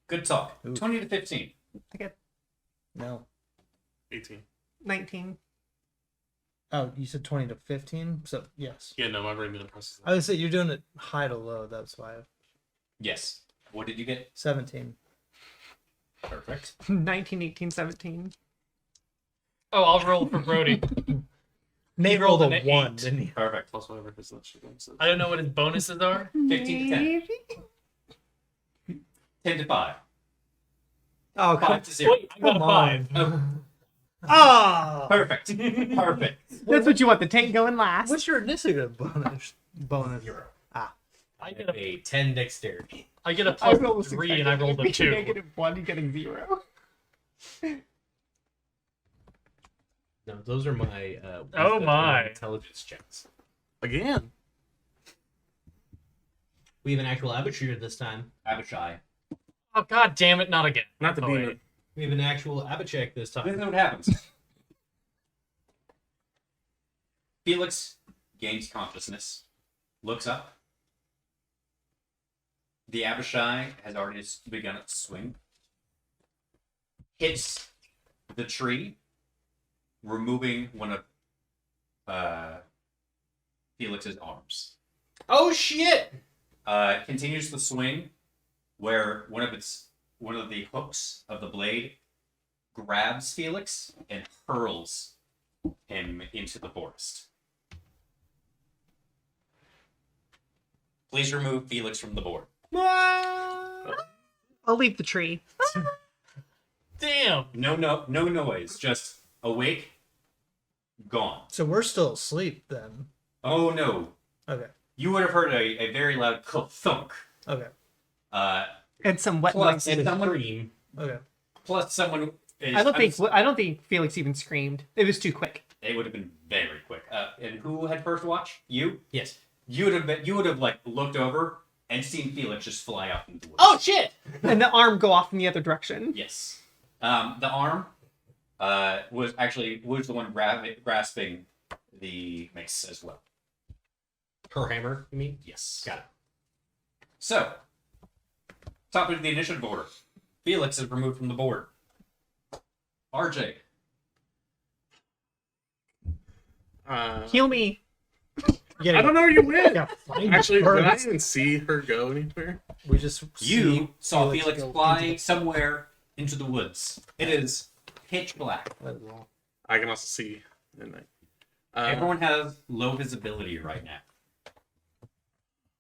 Good talk. Oof. 20 to 15. I get No. 18. 19. Oh, you said 20 to 15. So yes. Yeah, no, my brain didn't process I would say you're doing it high to low. That's why. Yes. What did you get? 17. Perfect. 19, 18, 17. Oh, I'll roll for Brody. Nate rolled rolled an a 1, 8. didn't he? Perfect. Plus whatever his that shit says. I don't know what his bonuses are. 15 to 10. 10 to 5. Oh, 5 to 0. Wait, I got a Come 5. Oh, Ah! perfect. Perfect. That's what you want, the tank going last. What's your initiative bonus? Bonus. 0. I get a, A 10 dexterity. I get a I plus rolled a 3 and I rolled a 2. -1, you get a 0. No, those are my Oh wisdom my. and intelligence checks. Again. We have an actual aperture this time. Abishai. Oh god damn it, not again. Not to Oh, be wait. We have an actual abacheck this This time. is what happens. Felix gains consciousness, looks up. The Abishai has already begun its swing. Hits the tree, removing one of Felix's arms. Oh shit! Continues the swing, where one of the hooks of the blade grabs Felix and hurls him into the forest. Please remove Felix from the board. I'll leave the tree. Damn. No noise. Just awake, gone. So we're still asleep then. Oh no. Okay. You would have heard a very loud thunk. Okay. And some wet Plus, mice. Scream. Okay. plus someone. Is, I don't think Felix even screamed. It was too quick. It would have been very quick. And who had first watch? You. Yes. You would have like looked over and seen Felix just fly out into the woods. Oh shit! And the arm go off in the other direction. Yes. The arm was the one grasping the mace as well. Her hammer, you mean? Yes. Got it. So, top of the initiative order. Felix is removed from the board. RJ. Heal me. You I don't know where you went. Yeah, find Actually, her. did I even see her go anywhere? We just You saw Felix Felix go fly into somewhere into the woods. It is pitch black. I can also see in night. Everyone has low visibility right now,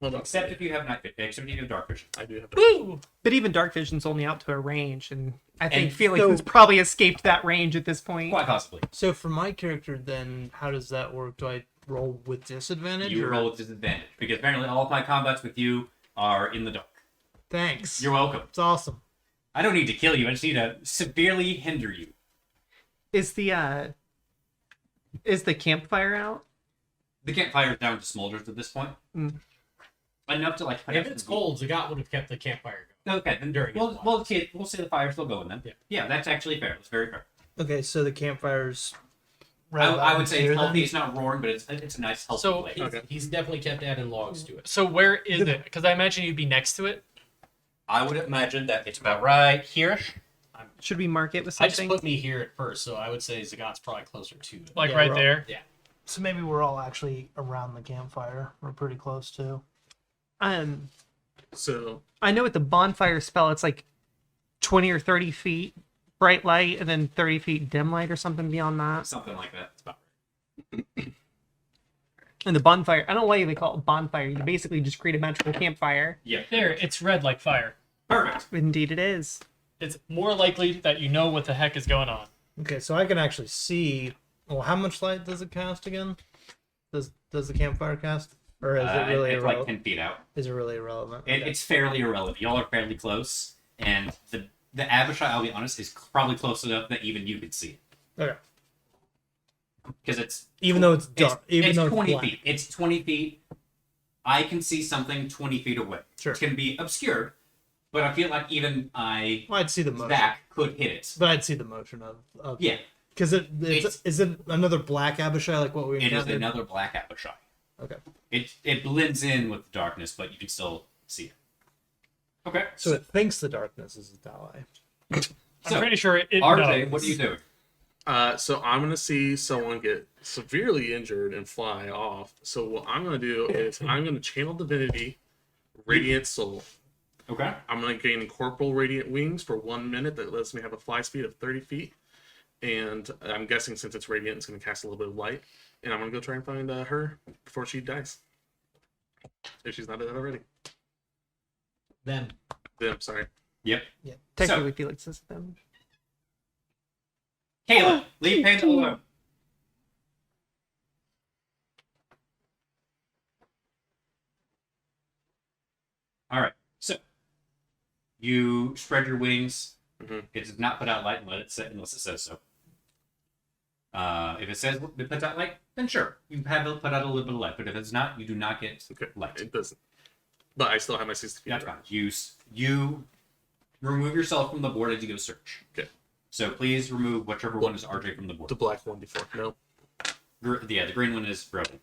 Hold on. except if you have dark vision. I do have. Woo! But even dark vision's only out to a range, and I think And Felix so- has probably escaped that range at this point. Quite possibly. So for my character, then how does that work? Do I roll with disadvantage? You or- roll with disadvantage because apparently all of my combats with you are in the dark. Thanks. You're welcome. It's awesome. I don't need to kill you. I just need to severely hinder you. Is the campfire out? The campfire is down to smolders at this point. Mm. Enough to like. If it's cold, Zagat would have kept the campfire going. Okay, then During his we'll say the fire's still going then. Yeah. Yeah, that's actually fair. That's very fair. Okay, so the campfire's. I would say here it's then? healthy. It's not roaring, but it's a nice healthy So- way. He's definitely kept adding logs to it. So where is it? Because I imagine you'd be next to it. I would imagine that it's about right here. Should we mark it with I just something? put me here at first, so I would say Zagat's probably closer to it. Like Yeah, right we're all- there. So maybe we're all actually around the campfire. We're pretty close too. So I know with the bonfire spell, it's like 20 or 30 feet bright light, and then 30 feet dim light or something beyond that. Something like that. It's about And the bonfire, I don't know why they call it bonfire. You basically just create a magical campfire. yeah. There, it's red like fire. Perfect. Indeed, it is. It's more likely that you know what the heck is going on. Okay, so I can actually see. Well, how much light does it cast again? Does the campfire cast, or is it really it's like irrelevant? 10 feet out. Is it really irrelevant? It's fairly irrelevant. Y'all are fairly close, and the Abishai, I'll be honest, is probably close enough that even you could see it. Okay. Because it's Even though it's dark, even it's though 20 it's black. feet. It's 20 feet. I can see something 20 feet away. Sure. It's going to be obscured, but I feel like even Well, I'd see the motion, Zach could hit it. but I'd see the motion of Yeah, Because is it another black Abishai like what we it is encountered? another black Abishai. Okay. It blends in with the darkness, but you can still see it. Okay. So it thinks the darkness is its ally. I'm pretty sure it RJ, knows. what are you doing? So I'm gonna see someone get severely injured and fly off. So what I'm gonna do is I'm gonna channel divinity, radiant soul. Okay. I'm gonna gain corporal radiant wings for 1 minute. That lets me have a fly speed of 30 feet. And I'm guessing since it's radiant, it's gonna cast a little bit of light. And I'm gonna go try and find her before she dies. If she's not dead already. Them. Them, sorry. Yep. Technically, Felix is them. Caleb, leave Panda alone. All right. So you spread your wings. Mhm. It does not put out light unless it says so. If it says it puts out light, then sure, you have it put out a little bit of light. But if it's not, you do not get Okay. light. It doesn't. But I still have my 60 feet. That's fine. You remove yourself from the board as you go search. Okay. So please remove whichever one is RJ from the board. The black one before. No. Yeah, the green one is broken.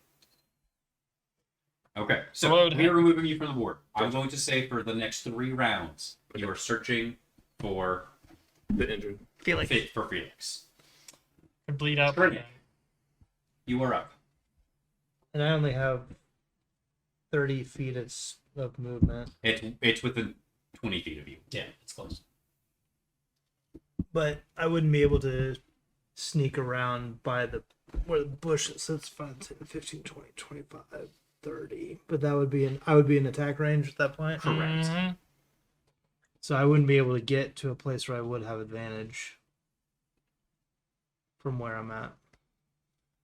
Okay, so Road we are removing you from the board. I'm going to say for the next 3 rounds, you are searching for The injured. Felix. for Felix. Could bleed out. Brilliant. You are up. And I only have 30 feet of movement. It's within 20 feet of you. Yeah, it's close. But I wouldn't be able to sneak around by where the bush is. So it's 5, 10, 15, 20, 25, 30. But I would be in attack range at that point. Correct. Mhm. So I wouldn't be able to get to a place where I would have advantage from where I'm at.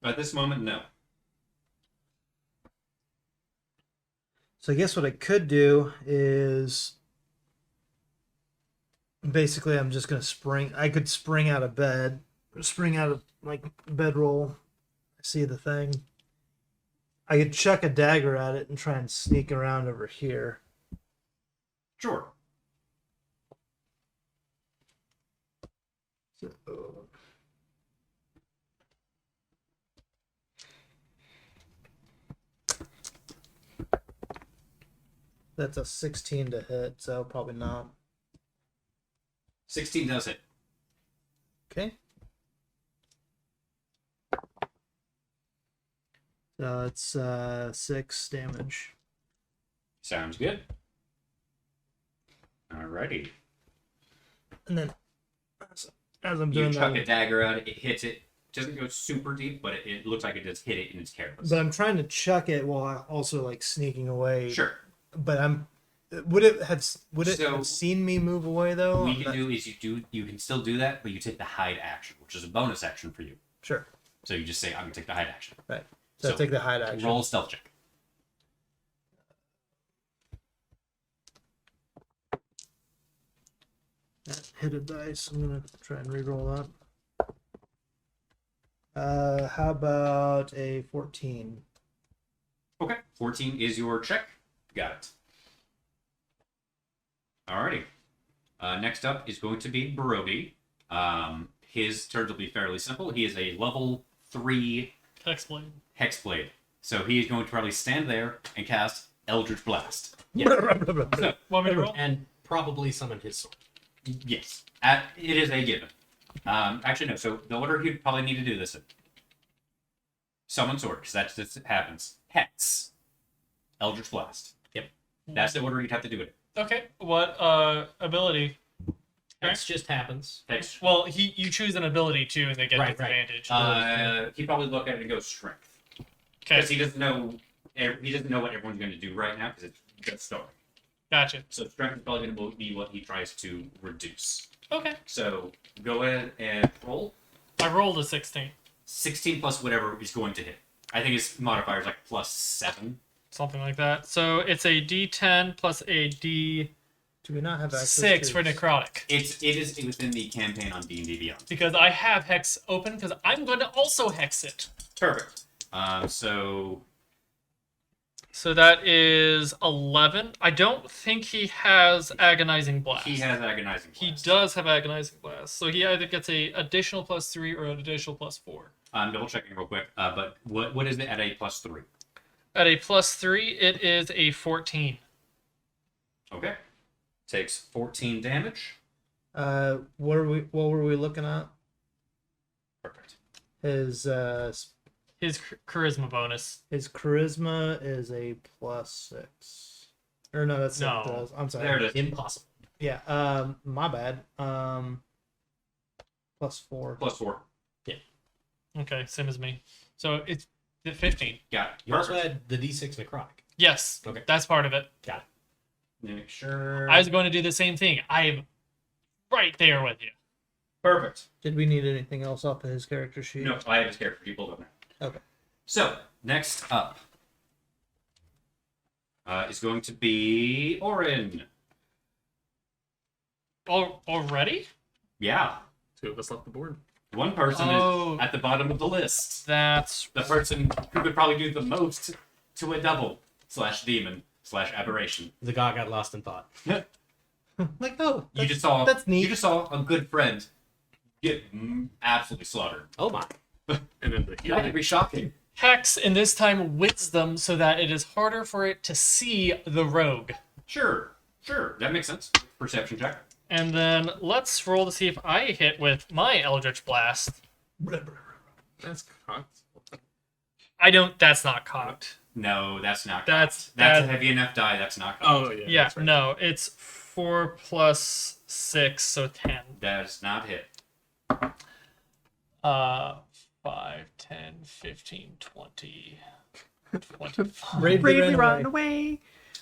At this moment, no. So I guess what I could do is Basically, I'm just gonna spring. I could spring out of bed, spring out of like bedroll. See the thing. I could chuck a dagger at it and try and sneak around over here. Sure. So, that's a 16 to hit, so probably not. 16 does hit. Okay. So it's 6 damage. Sounds good. Alrighty. And then as I'm You doing chuck that, a dagger at it, it hits it. Doesn't go super deep, but it looks like it does hit it and it's careless. but I'm trying to chuck it while also like sneaking away. Sure. But would it have So- seen me move away though? What I'm you not- can do is you can still do that, but you take the hide action, which is a bonus action for you. Sure. So you just say, I'm gonna take the hide action. Right. So I take the hide action. Roll a stealth check. That hit a dice. I'm gonna try and re-roll that. How about a 14? Okay. 14 is your check. Got it. Alrighty. Next up is going to be Brody. His turns will be fairly simple. He is a level 3 Explain. Hexblade. So he is going to probably stand there and cast Eldritch Blast. Want me to roll? And probably summon his sword. Yes. It is a given. Actually, no. So the order he'd probably need to do this in. Summon Sword, because that just happens. Hex. Eldritch Blast. Yep. That's the order you'd have to do it. Okay. What ability? Hex just happens. Hex. Well, you choose an ability too, and they get Right, disadvantage. He'd probably look at it and go Strength. Because he doesn't know what everyone's going to do right now, because it's just starting. Gotcha. So Strength is probably going to be what he tries to reduce. Okay. So go ahead and roll. I rolled a 16. 16 plus whatever is going to hit. I think his modifier is like +7. Something like that. So it's a D10 plus a D6 Do we not have access for to necrotic. It is within the campaign on D&D Beyond. Because I have Hex open, because I'm going to also Hex it. Perfect. So that is 11. I don't think he has Agonizing Blast. he has Agonizing Blast. He does have Agonizing Blast. So he either gets a additional +3 or an additional +4. I'm double checking real quick. But what is it at a +3? At a +3, it is a 14. Okay. Takes 14 damage. what were we looking at? Perfect. His His charisma bonus. his charisma is a +6. Or no, that's No. not what it does. I'm sorry. There it is. Impossible. Yeah. My bad. +4. +4. Okay, same as me. So it's 15. Got it. You also Perfect. had the D6 necrotic. Yes, Okay. that's part of it. Got it. Make sure. I was going to do the same thing. I'm right there with you. Perfect. Did we need anything else off of his character sheet? No, I have his character people on there. Okay. So, next up is going to be Orin. Already? Yeah. 2 of us left the board. One person Oh. is at the bottom of the list. That's The person who could probably do the most to a double / demon / aberration. The guy got lost in thought. Like, no. You just saw. That's neat. You just saw a good friend get absolutely slaughtered. Oh my. And then the That healing. would be shocking. Hex, and this time Wisdom, so that it is harder for it to see the rogue. Sure. That makes sense. Perception check. And then let's roll to see if I hit with my Eldritch Blast. That's cocked. That's not cocked. No, that's not. That's That's a that, heavy enough die. That's not. Oh, yeah. yeah, that's right. no, it's 4 plus 6, so 10. Does not hit. 5, 10, 15, 20, 25. Bravely ran Run away. away.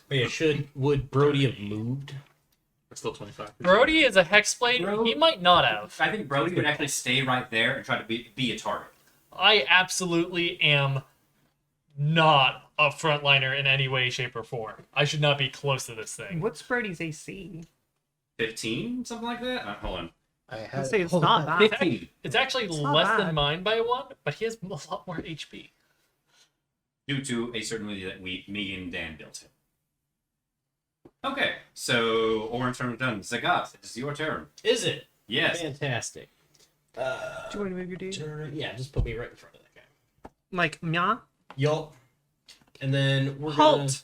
But yeah, would Brody have moved? It's still 25. Brody is a Hexblade. Bro- He might not have. I think Brody would actually stay right there and try to be a target. I absolutely am not a frontliner in any way, shape, or form. I should not be close to this thing. What's Brody's AC? 15, something like that. Hold on. I'd say it's hold not on. bad. 15. It's actually not less bad. than mine by 1, but he has a lot more HP. Due to a certain movie that me and Dan built him. Okay, so Orange turn done. Zagat, it's your turn. Is it? Yes. Fantastic. Do you want to move your dude? Yeah, just put me right in front of that guy. Like, meow? Yup. And then we're gonna Halt!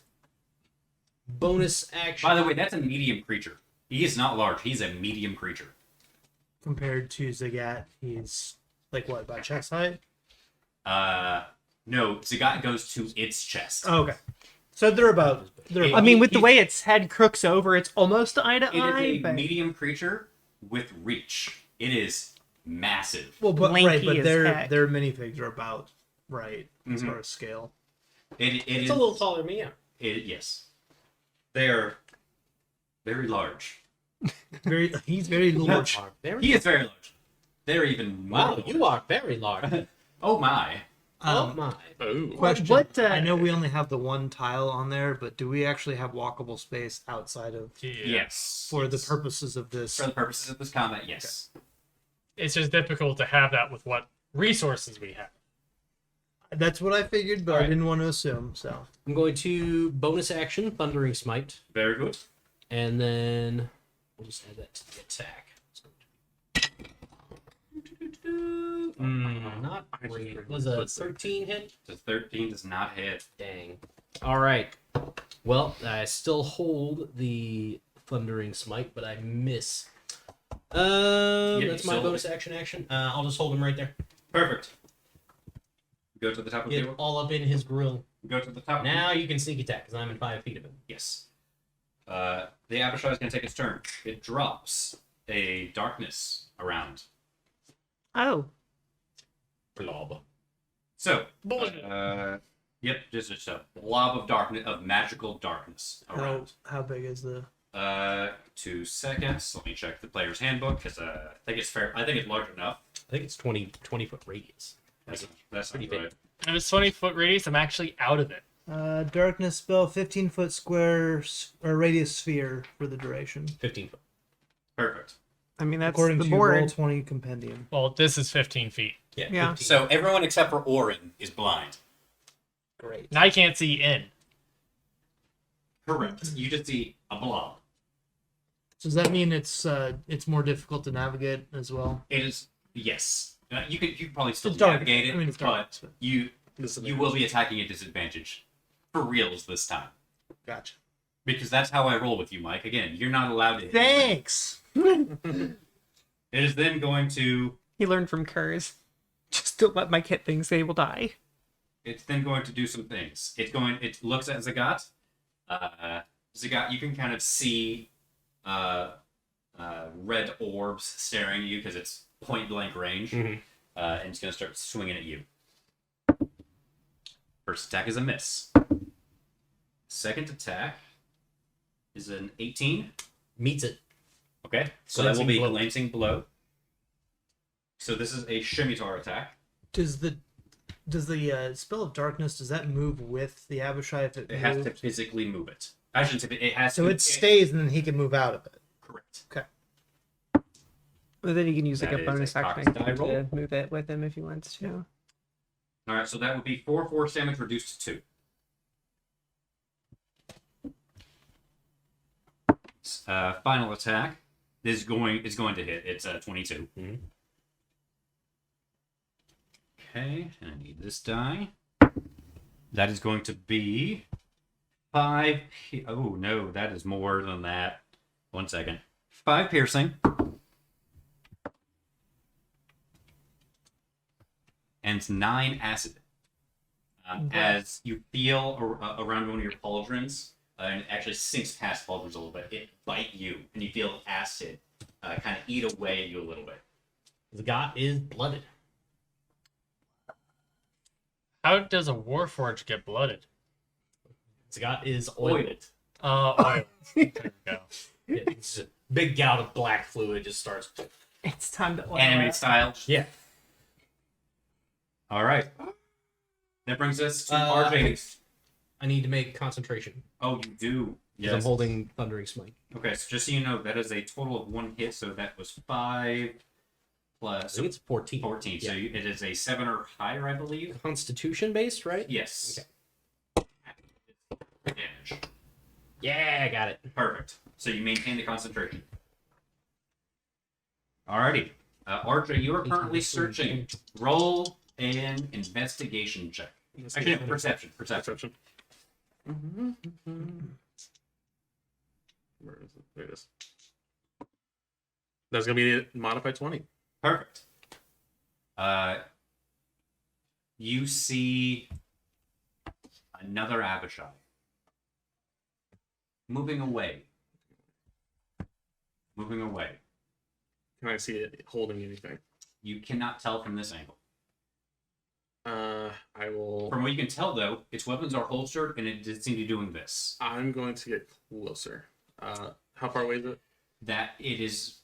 bonus action. By the way, that's a medium creature. He is not large. He's a medium creature. Compared to Zagat, he's like what, about chest height? No, Zagat goes to its chest. Oh, okay. So they're about. I mean, with the way its head crooks over, it's almost eye to It is eye. a But medium creature with reach. It is massive. well, but lanky right, but as their heck. minifigs are about right as Mhm. far as scale. It It's is a little taller than me, yeah. yes. They are very large. He's very large. He is very large. They're even more. Wow, you are very large. Oh my. Oh my. Oh. Question. What, I know we only have the one tile on there, but do we actually have walkable space outside of Yes. for the purposes of this? For the purposes of this combat, yes. It's just difficult to have that with what resources we have. That's what I figured, but I Alright. didn't want to assume. So I'm going to bonus action, Thundering Smite, Very good. and then we'll just add that to the attack. Not great. Was a 13 hit? The 13 does not hit. Dang. All right. Well, I still hold the Thundering Smite, but I miss. That's my still- bonus action. I'll just hold him right there. Perfect. Go to the top of the Get table. all up in his grill. Go to the top. Now you can sneak attack because I'm in 5 feet of him. Yes. The Abishai is going to take its turn. It drops a darkness around. oh, Blob. So, yep, just a blob of darkness, of magical darkness around. how big is the? 2 seconds. Let me check the player's handbook because I think it's fair. I think it's large enough. I think it's 20 foot radius. That's pretty pretty big. good. If it's 20-foot radius, I'm actually out of it. Darkness spell, 15-foot square or radius sphere for the duration, 15 foot. Perfect. I mean, that's according the to board. Roll20 compendium. Well, this is 15 feet. Yeah. 15. So everyone except for Orin is blind. Great. And I can't see in. Correct. You just see a blob. So does that mean it's more difficult to navigate as well? It is yes. You could probably still It's dark. navigate it, I mean, it's dark, but you will be attacking at disadvantage for reals this time Gotcha. because that's how I roll with you, Mike. Again, you're not allowed to hit. Thanks. It is then going to. He learned from Kurz. Just don't let my kit things, they will die. It's then going to do some things. It looks at Zagat. Zagat, you can kind of see red orbs staring at you because it's point blank range, and it's going to start swinging at you. First attack is a miss. Second attack is an 18. Meets it. Okay, so that will be Glancing blow. glancing blow. So this is a scimitar attack. Does the spell of darkness, does that move with the Abishai if it It has to moves? physically move it. I shouldn't say it has So to. it stays and then he can move out of it. Correct. But then you can use like That a is bonus a action cocked die to roll. move it with him if he wants to. All right, so that would be 4 force damage reduced to 2. Final attack is going to hit. It's 22. Mhm. Okay, and I need this die. That is going to be 5. Oh no, that is more than that. 1 second. 5 piercing. And 9 acid. As you feel around one of your pauldrons, and it actually sinks past pauldrons a little bit, it bite you, and you feel acid kind of eat away at you a little bit. The god is blooded. How does a Warforged get blooded? The god is oiled. Oil. There we go. It's just a big gout of black fluid just starts. It's time to oil Anime it. style. Yeah. All right. That brings us to Uh, RJ. I need to make concentration. Oh, you do. Because I'm Yes. holding Thundering Smite. Okay, so just so you know, that is a total of 1 hit, so that was 5 I plus think it's 14. 14. So Yeah. it is a 7 or higher, I believe. Constitution based, right? Yes. Okay. Damage. Yeah, I got it. Perfect. So you maintain the concentration. Alrighty. RJ, you are currently searching. Roll an investigation check. Actually, perception. Perception. Where is it? There it is. That's gonna be a modified 20. Perfect. You see another Abishai moving away. Moving away. Can I see it holding anything? You cannot tell from this angle. I will. From what you can tell, though, its weapons are holstered, and it does seem to be doing this. I'm going to get closer. How far away is it? That it is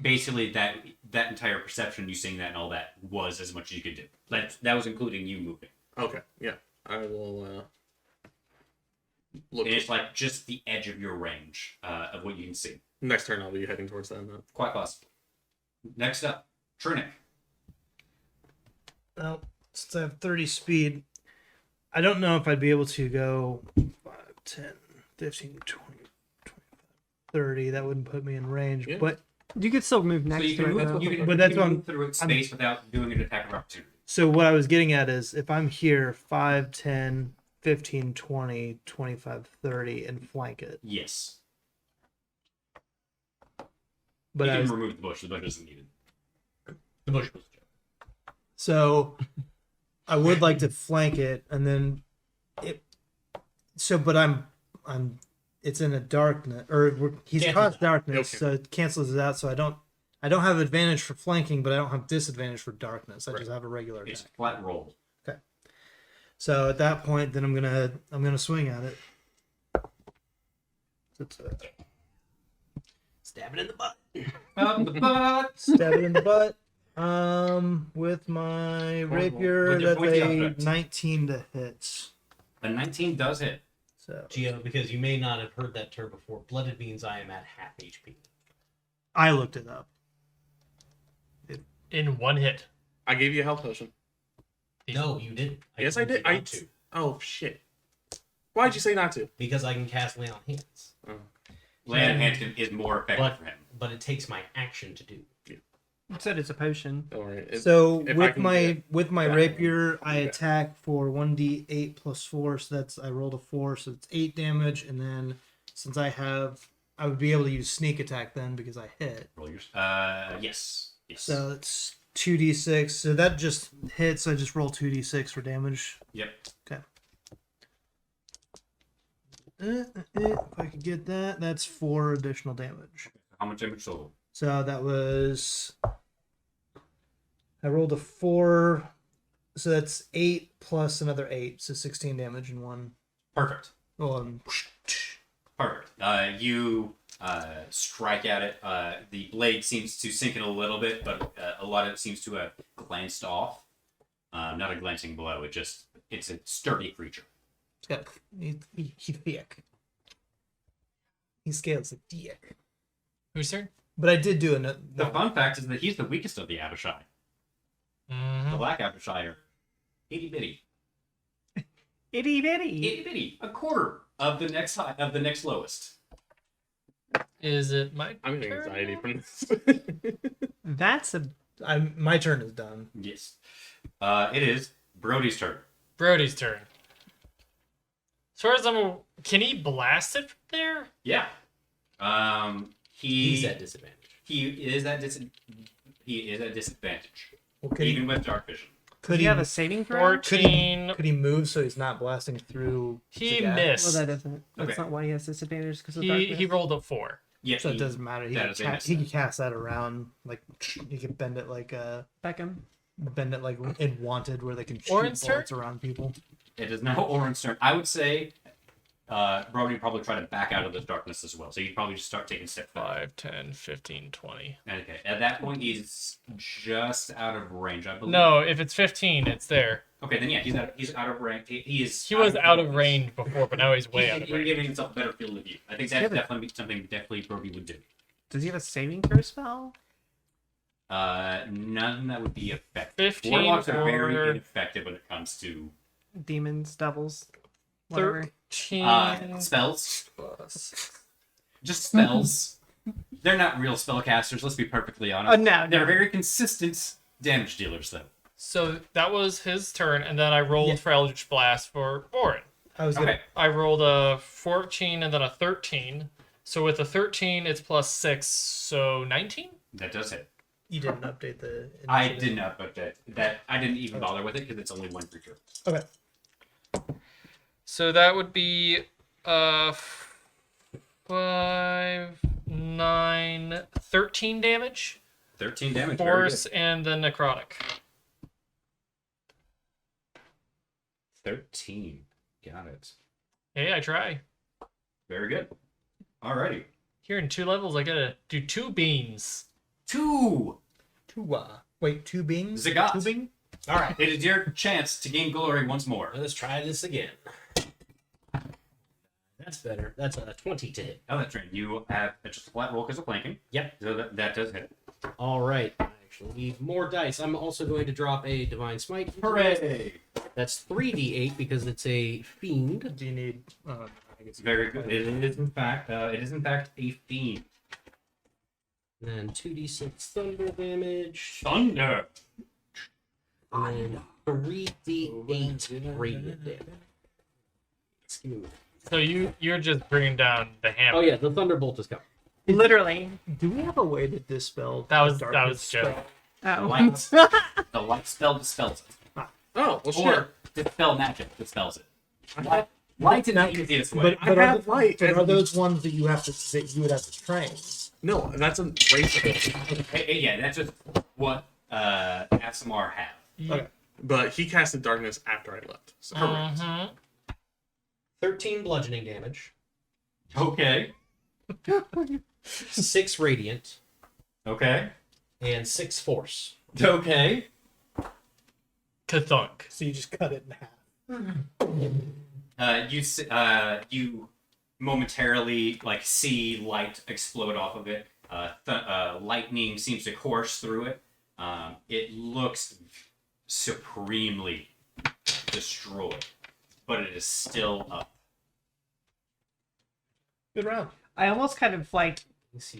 basically that entire perception, you seeing that and all that, was as much as you could do. That was including you moving. Okay, yeah. I will look. And it's like just the edge of your range of what you can see. Next turn, I'll be heading towards that. Quite possible. Next up, Trinic. Well, since I have 30 speed, I don't know if I'd be able to go 5, 10, 15, 20, 25, 30. That wouldn't put me in range. Yeah. But You could still move So next you to can it. move, though. you can, But you that's can what move through its space without doing an attack of opportunity. so what I was getting at is if I'm here 5, 10, 15, 20, 25, 30 and flank it. Yes. But you I can was, remove the bush. The bush isn't needed. The bush was so I would like to flank it and then it but I'm it's in a darkness he's Can't do caused that. darkness, Okay. so it cancels it out, so I don't have advantage for flanking, but I don't have disadvantage for darkness. I just have a regular It's attack. flat roll. So at that point, then I'm gonna swing at it. So it's stab it in the butt. Up the butt. stab it in the butt. With my rapier, With your that's pointy a object. 19 to hit. A 19 does hit. So Gio, because you may not have heard that term before, blooded means I am at half HP. I looked it up. In 1 hit. I gave you a health potion. No, you didn't. Yes, I told did. you I not to, Oh shit! Why'd you say not to? because I can cast Lay on Hands, Land of Hand is more effective but for him. but it takes my action to do. You said it's a potion. Don't worry. So if I can with my that rapier, I okay. attack for 1d8 plus 4. So I rolled a 4, so it's 8 damage. And then since I would be able to use sneak attack then because I hit. Roll yours. Yes. Yes. So it's 2d6. So that just hits. I just roll 2d6 for damage. Yep. Okay. If I could get that, that's 4 additional damage. How much damage total? So that was. I rolled a 4. So that's 8 plus another 8. So 16 damage in one. Perfect. Well, Perfect. You strike at it. The blade seems to sink in a little bit, but a lot of it seems to have glanced off. Not a glancing blow. It's a sturdy creature. he's thick. He scales like dick. Whose turn? But I did do The fun fact is that he's the weakest of the Abishai. The Black Abishai are itty bitty. Itty bitty. Itty bitty. A quarter of the next lowest. Is it my I'm turn? getting anxiety now? from this. That's a. My turn is done. Yes. It is Brody's turn. Brody's turn. As far as can he blast it from there? Yeah. He's at disadvantage. He is at disadvantage. Well, could Even he, with dark vision. could he he have a saving throw? 14. Could he move so he's not blasting through? He the gap? missed. Well, that doesn't. That's Okay. not why he has disadvantage because of he darkness. rolled a 4. Yeah. So it doesn't matter. He that can, is a miss he then. can cast that around. Like he can bend it like Beckham. in Wanted, where they can shoot Orin's turn? bullets around people. It is now Orin's turn. I would say Brody would probably try to back out of this darkness as well. So you'd probably just start taking a step back. 5, 10, 15, 20. Okay. At that point, he's just out of range, I believe. No, if it's 15, it's there. Okay, then yeah, he's out of range. He is. He was out of range before, but now he's way out of He's range. giving himself a better field of view. I think that's definitely something Brody would do. Does he have a saving throw spell? None that would be effective. 15 Warlocks are or very ineffective when it comes to Demons, devils, whatever. 13 spells. plus. Just spells. They're not real spellcasters. Let's be perfectly honest. No, They're no. very consistent damage dealers, though. So that was his turn, and then I rolled for Eldritch Blast for Orin. I was Okay. I rolled a 14 and then a 13. So with a 13, it's plus 6, so 19? That does hit. You didn't update the. I initiative. did not, but that I didn't even bother with it because it's only one creature. Okay. So that would be 5, 9, 13 damage. 13 damage. Very Force and then necrotic. good. 13. Got it. Hey, I try. Very good. Alrighty. Here in 2 levels, I gotta do 2 beams. 2. Wait, 2 beings? Zagat. 2 bing? All right, It is your chance to gain glory once more. let's try this again. That's better. That's a 20 to hit. Oh, that's right. You have just a flat roll because of flanking. Yep. So that does hit. All right. I actually need more dice. I'm also going to drop a Divine Smite. Hooray! That's 3d8 because it's a fiend. Do you need. It's very good. It is in fact a fiend. Then 2d6 thunder damage. Thunder. And then 3d8 radiant damage. Excuse me. So you're just bringing down the hammer. Oh yeah, the thunderbolt is coming. Literally. Do we have a way to dispel That was darkness joke. spell? Oh. The light spell dispels it. Oh, well, shit. Or dispel magic dispels it. Light is the easiest way. But, I but, have are, light, but and- are those ones that you have to that you would have to train? No, that's a race. Hey, yeah, that's just what ASMR have. Okay. But he casted darkness after I left. So, Mhm. 13 bludgeoning damage. Okay. 6 radiant. Okay. And 6 force. Okay. Kathunk. So you just cut it in half. You momentarily see light explode off of it. Lightning seems to course through it. It looks supremely destroyed, but it is still up. Good round. I almost kind of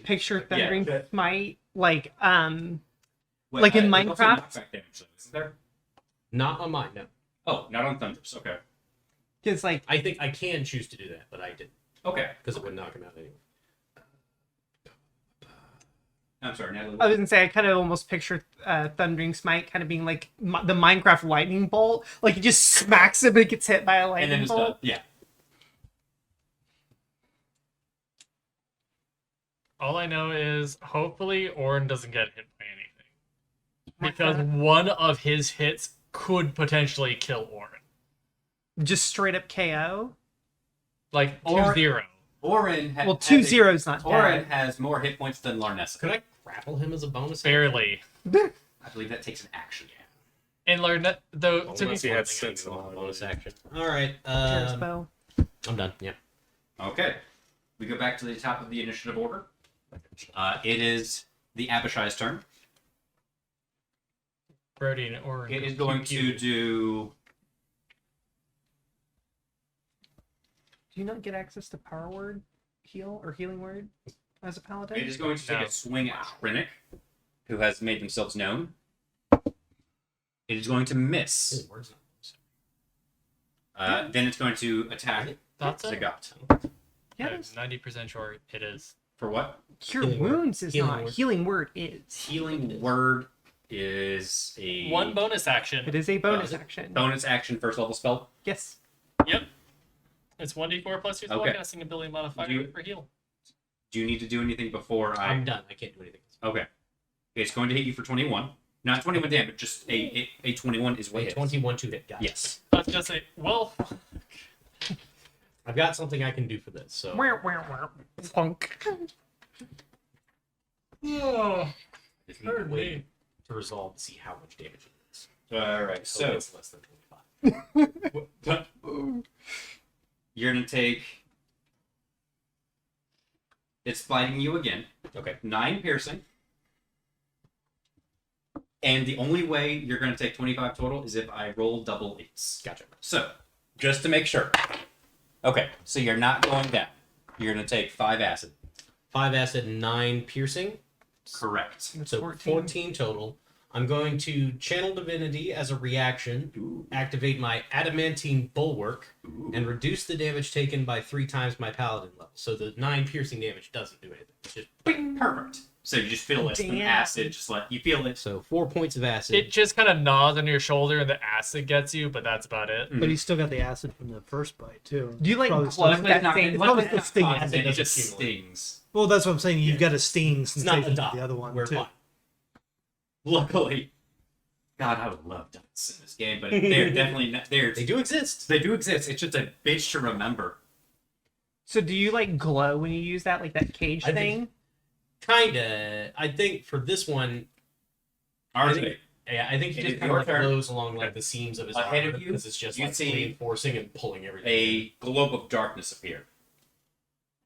picture Thundering Yeah. Smite Wait, in there's also Minecraft? knockback damage, though, isn't there? Not on mine, no. Oh, not on Thunders. Okay. because I think I can choose to do that, but I didn't. Okay. Because it would knock him out anyway. I'm sorry, Natalie. I was gonna say I kind of almost picture Thundering Smite kind of being like the Minecraft lightning bolt. Like he just smacks him and gets hit by a and lightning then it's bolt. done. Yeah. All I know is hopefully Orin doesn't get hit by anything. Because one of his hits could potentially kill Orin. Just straight up KO. Like Or- 2-0. Orin Well, 2-0 is not Orin bad. has more hit points than Larnessa. Could I grapple him as a bonus? Barely. I believe that takes an action. And Larnetta, though, to be Unless he fair, had sense in all Bonus bonus action. All right. Spell. I'm done. Yeah. Okay. We go back to the top of the initiative order. It is the Abishai's turn. Brody and Orin. It is go going pew-pew. to do. Do you not get access to Power Word heal or Healing Word as a paladin? It is going to take No. a swing at Trinic, who has made themselves known. It is going to miss. Words. Then it's going to attack That's it? Zagat. I'm 90% sure it is. For what? Cure Healing Word. Wounds is Healing not. Word. Healing Word is. Healing Word is a One bonus action. It is a bonus is it? action. bonus action first level spell. Yes. Yep. It's 1d4 plus your Okay. spellcasting ability modifier Do you- for heal. Do you need to do anything before I? I'm done. I can't do anything. Okay. It's going to hit you for 21. Not 21 damage, just a 21 is what Wait, hits. 21 to hit. Got it. Yes. I was gonna say, well, I've got something I can do for this. So Plunk. oh, just need to Pardon wait me. to resolve to see how much damage it is. All right. Hope So it's less than 25. You're gonna take. It's biting you again. Okay. 9 piercing. And the only way you're gonna take 25 total is if I roll double 8s. Gotcha. So, just to make sure. Okay, so you're not going down. You're gonna take 5 acid. 5 acid, 9 piercing. Correct. So 14 total. I'm going to channel divinity as a reaction, activate my adamantine bulwark, and reduce the damage taken by 3 times my paladin level. So the 9 piercing damage doesn't do anything. It's just Bing, perfect. So you just feel it. Some Damn. acid, just like you feel it. so 4 points of acid. It just kind of gnaws on your shoulder and the acid gets you, but that's about it. But you still got the acid from the first bite too. Do you like Probably glow still- that same? probably still sting Acid, acid it doesn't just accumulate. stings. Well, that's what I'm saying. You've got a sting it's not a sensation dot. to the other one We're too. fine. Luckily, God, I would love dots in this game, but they're definitely not, They do exist. They do exist. It's just a bitch to remember. So do you like glow when you use that, like that cage I thing? Kinda. I think for this one, I think, RJ, yeah, I think he It just is kind of your like turn. glows along like the seams of his Ahead armor of you, because it's just you like see reinforcing and pulling everything. a globe of darkness appear.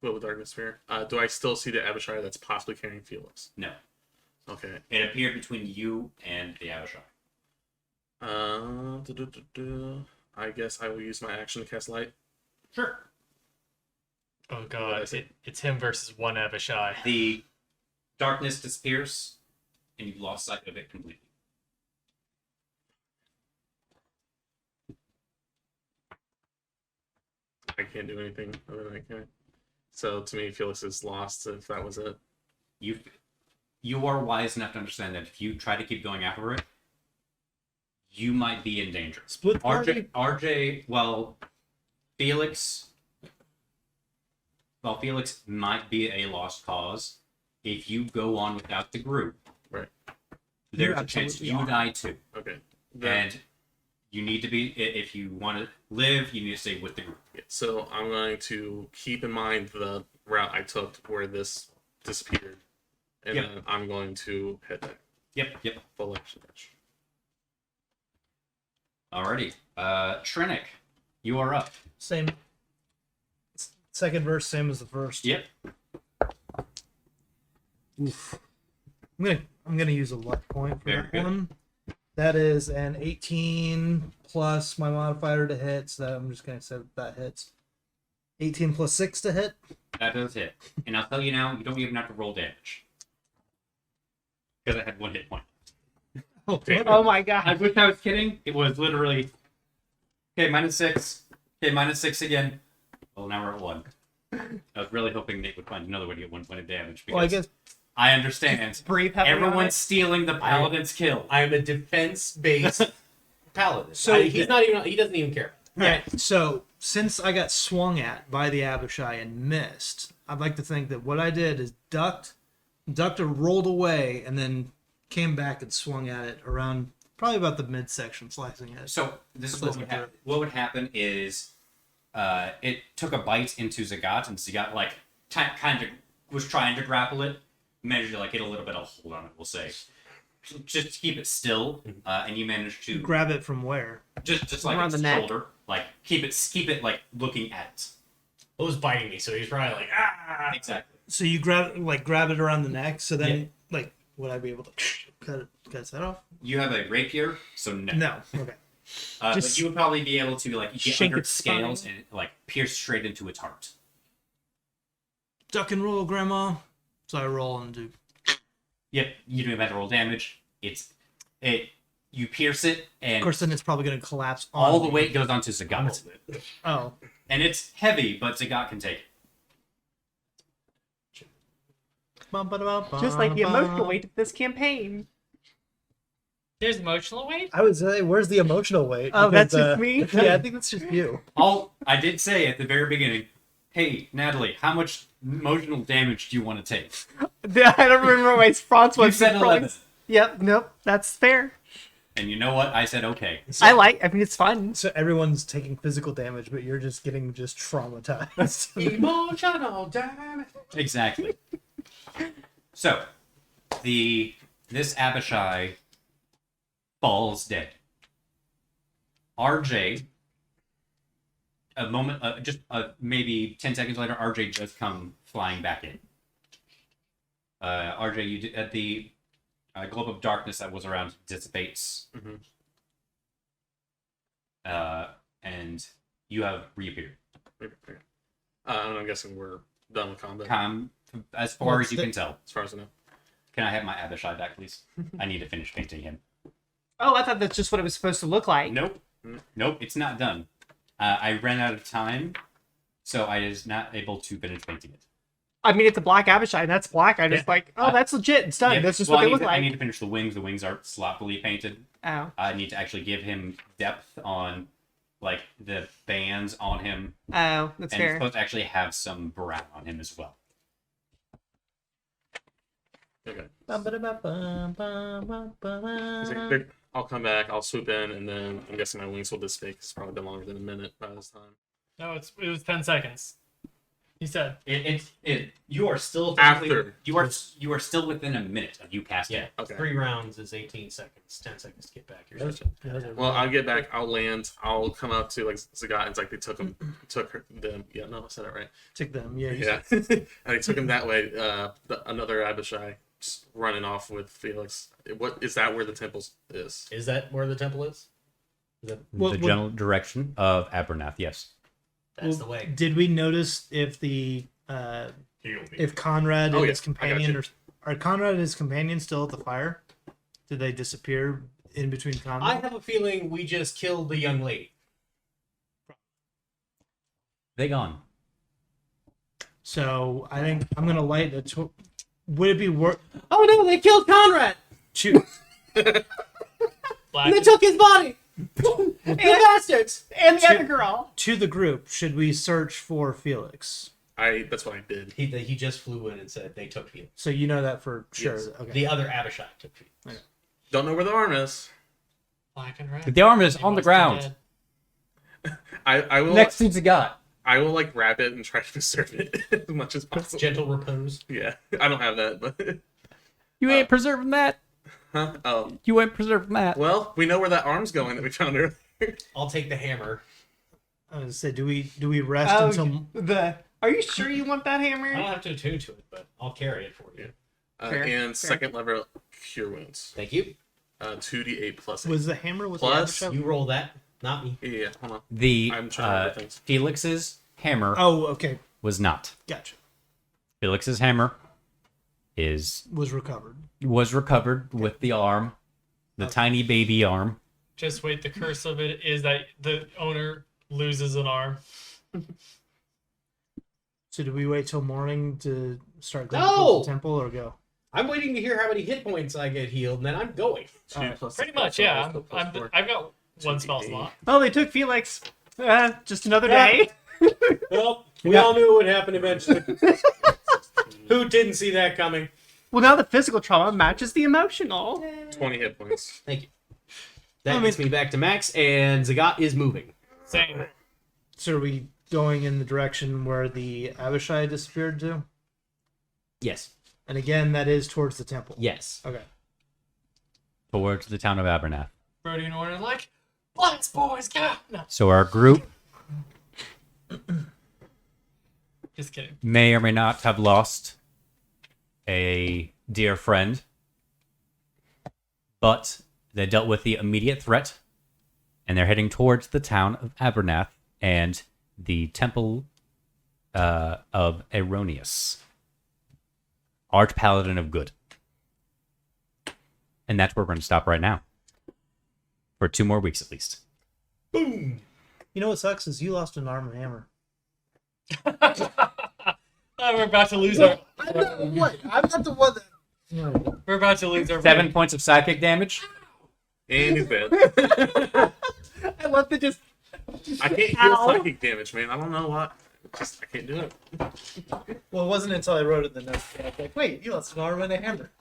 Glow with darkness sphere. Do I still see the Abishai that's possibly carrying Felix? No, Okay. it appeared between you and the Abishai. I guess I will use my action to cast light. Sure. Oh god, it's him versus one Abishai. The darkness disappears, and you've lost sight of it completely. I can't do anything other than I can. So to me, Felix is lost if that was it. You are wise enough to understand that if you try to keep going after it, you might be in danger. Split party. RJ, well, Felix might be a lost cause. If you go on without the group, Right. there's a chance absolutely you are. die too. Okay. And you need to be, if you want to live, you need to stay with the group. So I'm going to keep in mind the route I took where this disappeared. And Yep. then I'm going to head back. Yep. Full action dash. Alrighty. Trinic, you are up. Same. Second verse, same as the first. Yep. Oof. I'm gonna use a luck point for Very that good. one. That is an 18 plus my modifier to hit, so that I'm just gonna say that hits. 18 plus 6 to hit. That does hit. And I'll tell you now, you don't even have to roll damage. Because I had 1 hit point. Okay. Oh my I god. wish I was kidding. It was literally okay, -6. Okay, -6 again. Well, now we're at 1. I was really hoping Nate would find another way to get 1 point of damage because Well, I guess I understand. Breathe heavily on Everyone's it. stealing the paladin's kill. I am a defense-based paladin. So- He doesn't even care. right. So since I got swung at by the Abishai and missed, I'd like to think that what I did is ducked and rolled away, and then came back and swung at it around probably about the midsection, slicing it. So this is what would happen. What would happen is, it took a bite into Zagat, and Zagat like kind of was trying to grapple it, managed to like get a little bit of hold on it. We'll say, just to keep it still, and you managed to Grab it from where? just like Around its the neck. shoulder, like keep it like looking at it. It was biting me, so he's probably like, ah. Exactly. So you grab it around the neck. So then, like, would I be able to cut its head off? You have a rapier, so no. No. Okay. But Just you would probably be able to like get shank under its its scales spine. and like pierce straight into its heart. Duck and roll, Grandma. So I roll and do. Yep, you don't even have to roll damage. You pierce it, and Of course, then it's probably going to collapse. On all the me. weight goes onto Zagat. Oh. And it's heavy, but Zagat can take it. Just like the emotional weight of this campaign. There's emotional weight? I would say, where's the emotional weight? Oh, that's Because, just me? Yeah, I think that's just you. I did say at the very beginning, hey, Natalie, how much emotional damage do you want to take? I don't remember what my response You was. said 11. Yep, nope, that's fair. And you know what? I said, okay. I mean, it's fun. So everyone's taking physical damage, but you're just getting traumatized. Emotional damage. Exactly. So, this Abishai falls dead. RJ, a moment, maybe 10 seconds later, RJ does come flying back in. RJ, you at the globe of darkness that was around dissipates, and you have reappeared. And I'm guessing we're done with combat. As far as you can tell. As far as I know. Can I have my Abishai back, please? I need to finish painting him. Oh, I thought that's just what it was supposed to look like. Nope. Nope, it's not done. I ran out of time, so I was not able to finish painting it. I mean, it's a black Abishai. That's black. I just that's legit. It's done. Yeah, That's just well, what they look I like. need to finish the wings. The wings are sloppily painted. Oh. I need to actually give him depth on, like, the bands on him. Oh, that's and fair. it's supposed to actually have some brown on him as well. Okay. Ba-ba-da-ba-bum-bum-bum. I'll come back, I'll swoop in, and then I'm guessing my wings will dissipate 'cause it's probably been longer than a minute by this time. No, it was 10 seconds. He said. You are still After. you are still within a minute of you casting. Yeah, Okay. 3 rounds is 18 seconds. 10 seconds to get back. You're Those- supposed those are- Well, I'll get back, I'll land, I'll come up to like Zagat, and it's like they took them. Yeah, no, I said it right. Took them. Yeah. Yeah. And they took him that way. Another Abishai just running off with Felix. What is that where the temple is? Is that where the temple is? Is that, The general direction of Abernath, yes. that's the way. Did we notice if the if Conrad Oh, and yeah, his I got companion you. are Conrad and his companion still at the fire? Did they disappear in between I Conrad? have a feeling we just killed the young lady. They gone. So I think I'm gonna light the. Would it be worth Oh no, they killed Conrad! to Black. And they took his body! The bastards! And the other girl. to the group? Should we search for Felix? That's what I did. He just flew in and said they took Felix. So you know that for sure. Yes. Okay. The other Abishai took Felix. Don't know where the arm is. Black and red. The arm is He on the must be ground. dead. I will Next to Zagat. I will like wrap it and try to preserve it as much as possible. Gentle repose. Yeah, I don't have that, but You ain't preserving that. huh? Oh, You ain't preserving that. well, we know where that arm's going that we found earlier. I'll take the hammer. I was gonna say, do we rest Oh, until Are you sure you want that I don't hammer? have to attune to it, but I'll carry it for you. Fair, And fair. second level cure wounds. Thank you. 2d8 plus 8. was the hammer with Plus, the Abishai? You roll that, not me. Yeah, hold on. The I'm trying to remember things. Felix's hammer Oh, okay, was not. gotcha. Felix's hammer Was recovered. was recovered with the arm, the tiny baby arm. Just wait. The curse of it is that the owner loses an arm. So do we wait till morning to start going No! towards the temple or go? I'm waiting to hear how many hit points I get healed, and then I'm going. 2 plus Pretty 6 much, plus yeah. four, plus four. I've got one spell 2d8. slot. Oh, they took Felix. Just another Yeah. day. Well, we all knew it would happen eventually. Who didn't see that coming? Well, now the physical trauma matches the emotional. 20 hit points. Thank you. That gets me back to max, and Zagat is moving. Same. So are we going in the direction where the Abishai disappeared to? Yes. And again, that is towards the temple. Yes. Okay. Towards the town of Abernath. Brody and Order like, let's boys go. No, So our group just kidding. may or may not have lost a dear friend, but they dealt with the immediate threat, and they're heading towards the town of Abernath and the temple of Erroneous, Archpaladin of Good. And that's where we're going to stop right now. For 2 more weeks at least. Boom. You know what sucks is you lost an arm and hammer. We're about to lose our. I'm not the one that. No. We're about to lose our. 7 points of psychic damage. And he's dead. I love the just. I can't heal Ow. psychic damage, man. I don't know why. Just I can't do it. Well, it wasn't until I wrote it in the notes. I was like, wait, you lost an arm and a hammer.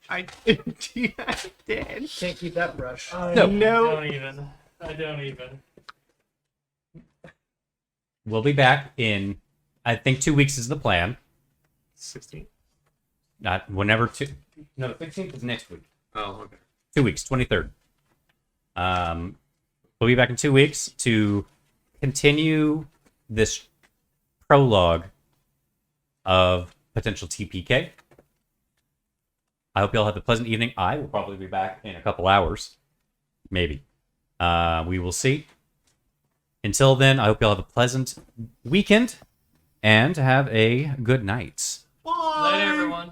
I did. Can't keep that brush. No. No. I don't even. We'll be back in, I think 2 weeks is the plan. 16. Not whenever No, the 15th is next week. Oh, okay. 2 weeks, 23rd. We'll be back in 2 weeks to continue this prologue of potential TPK. I hope you all have a pleasant evening. I will probably be back in a couple hours. Maybe. We will see. Until then, I hope you all have a pleasant weekend and have a good night. Night, everyone.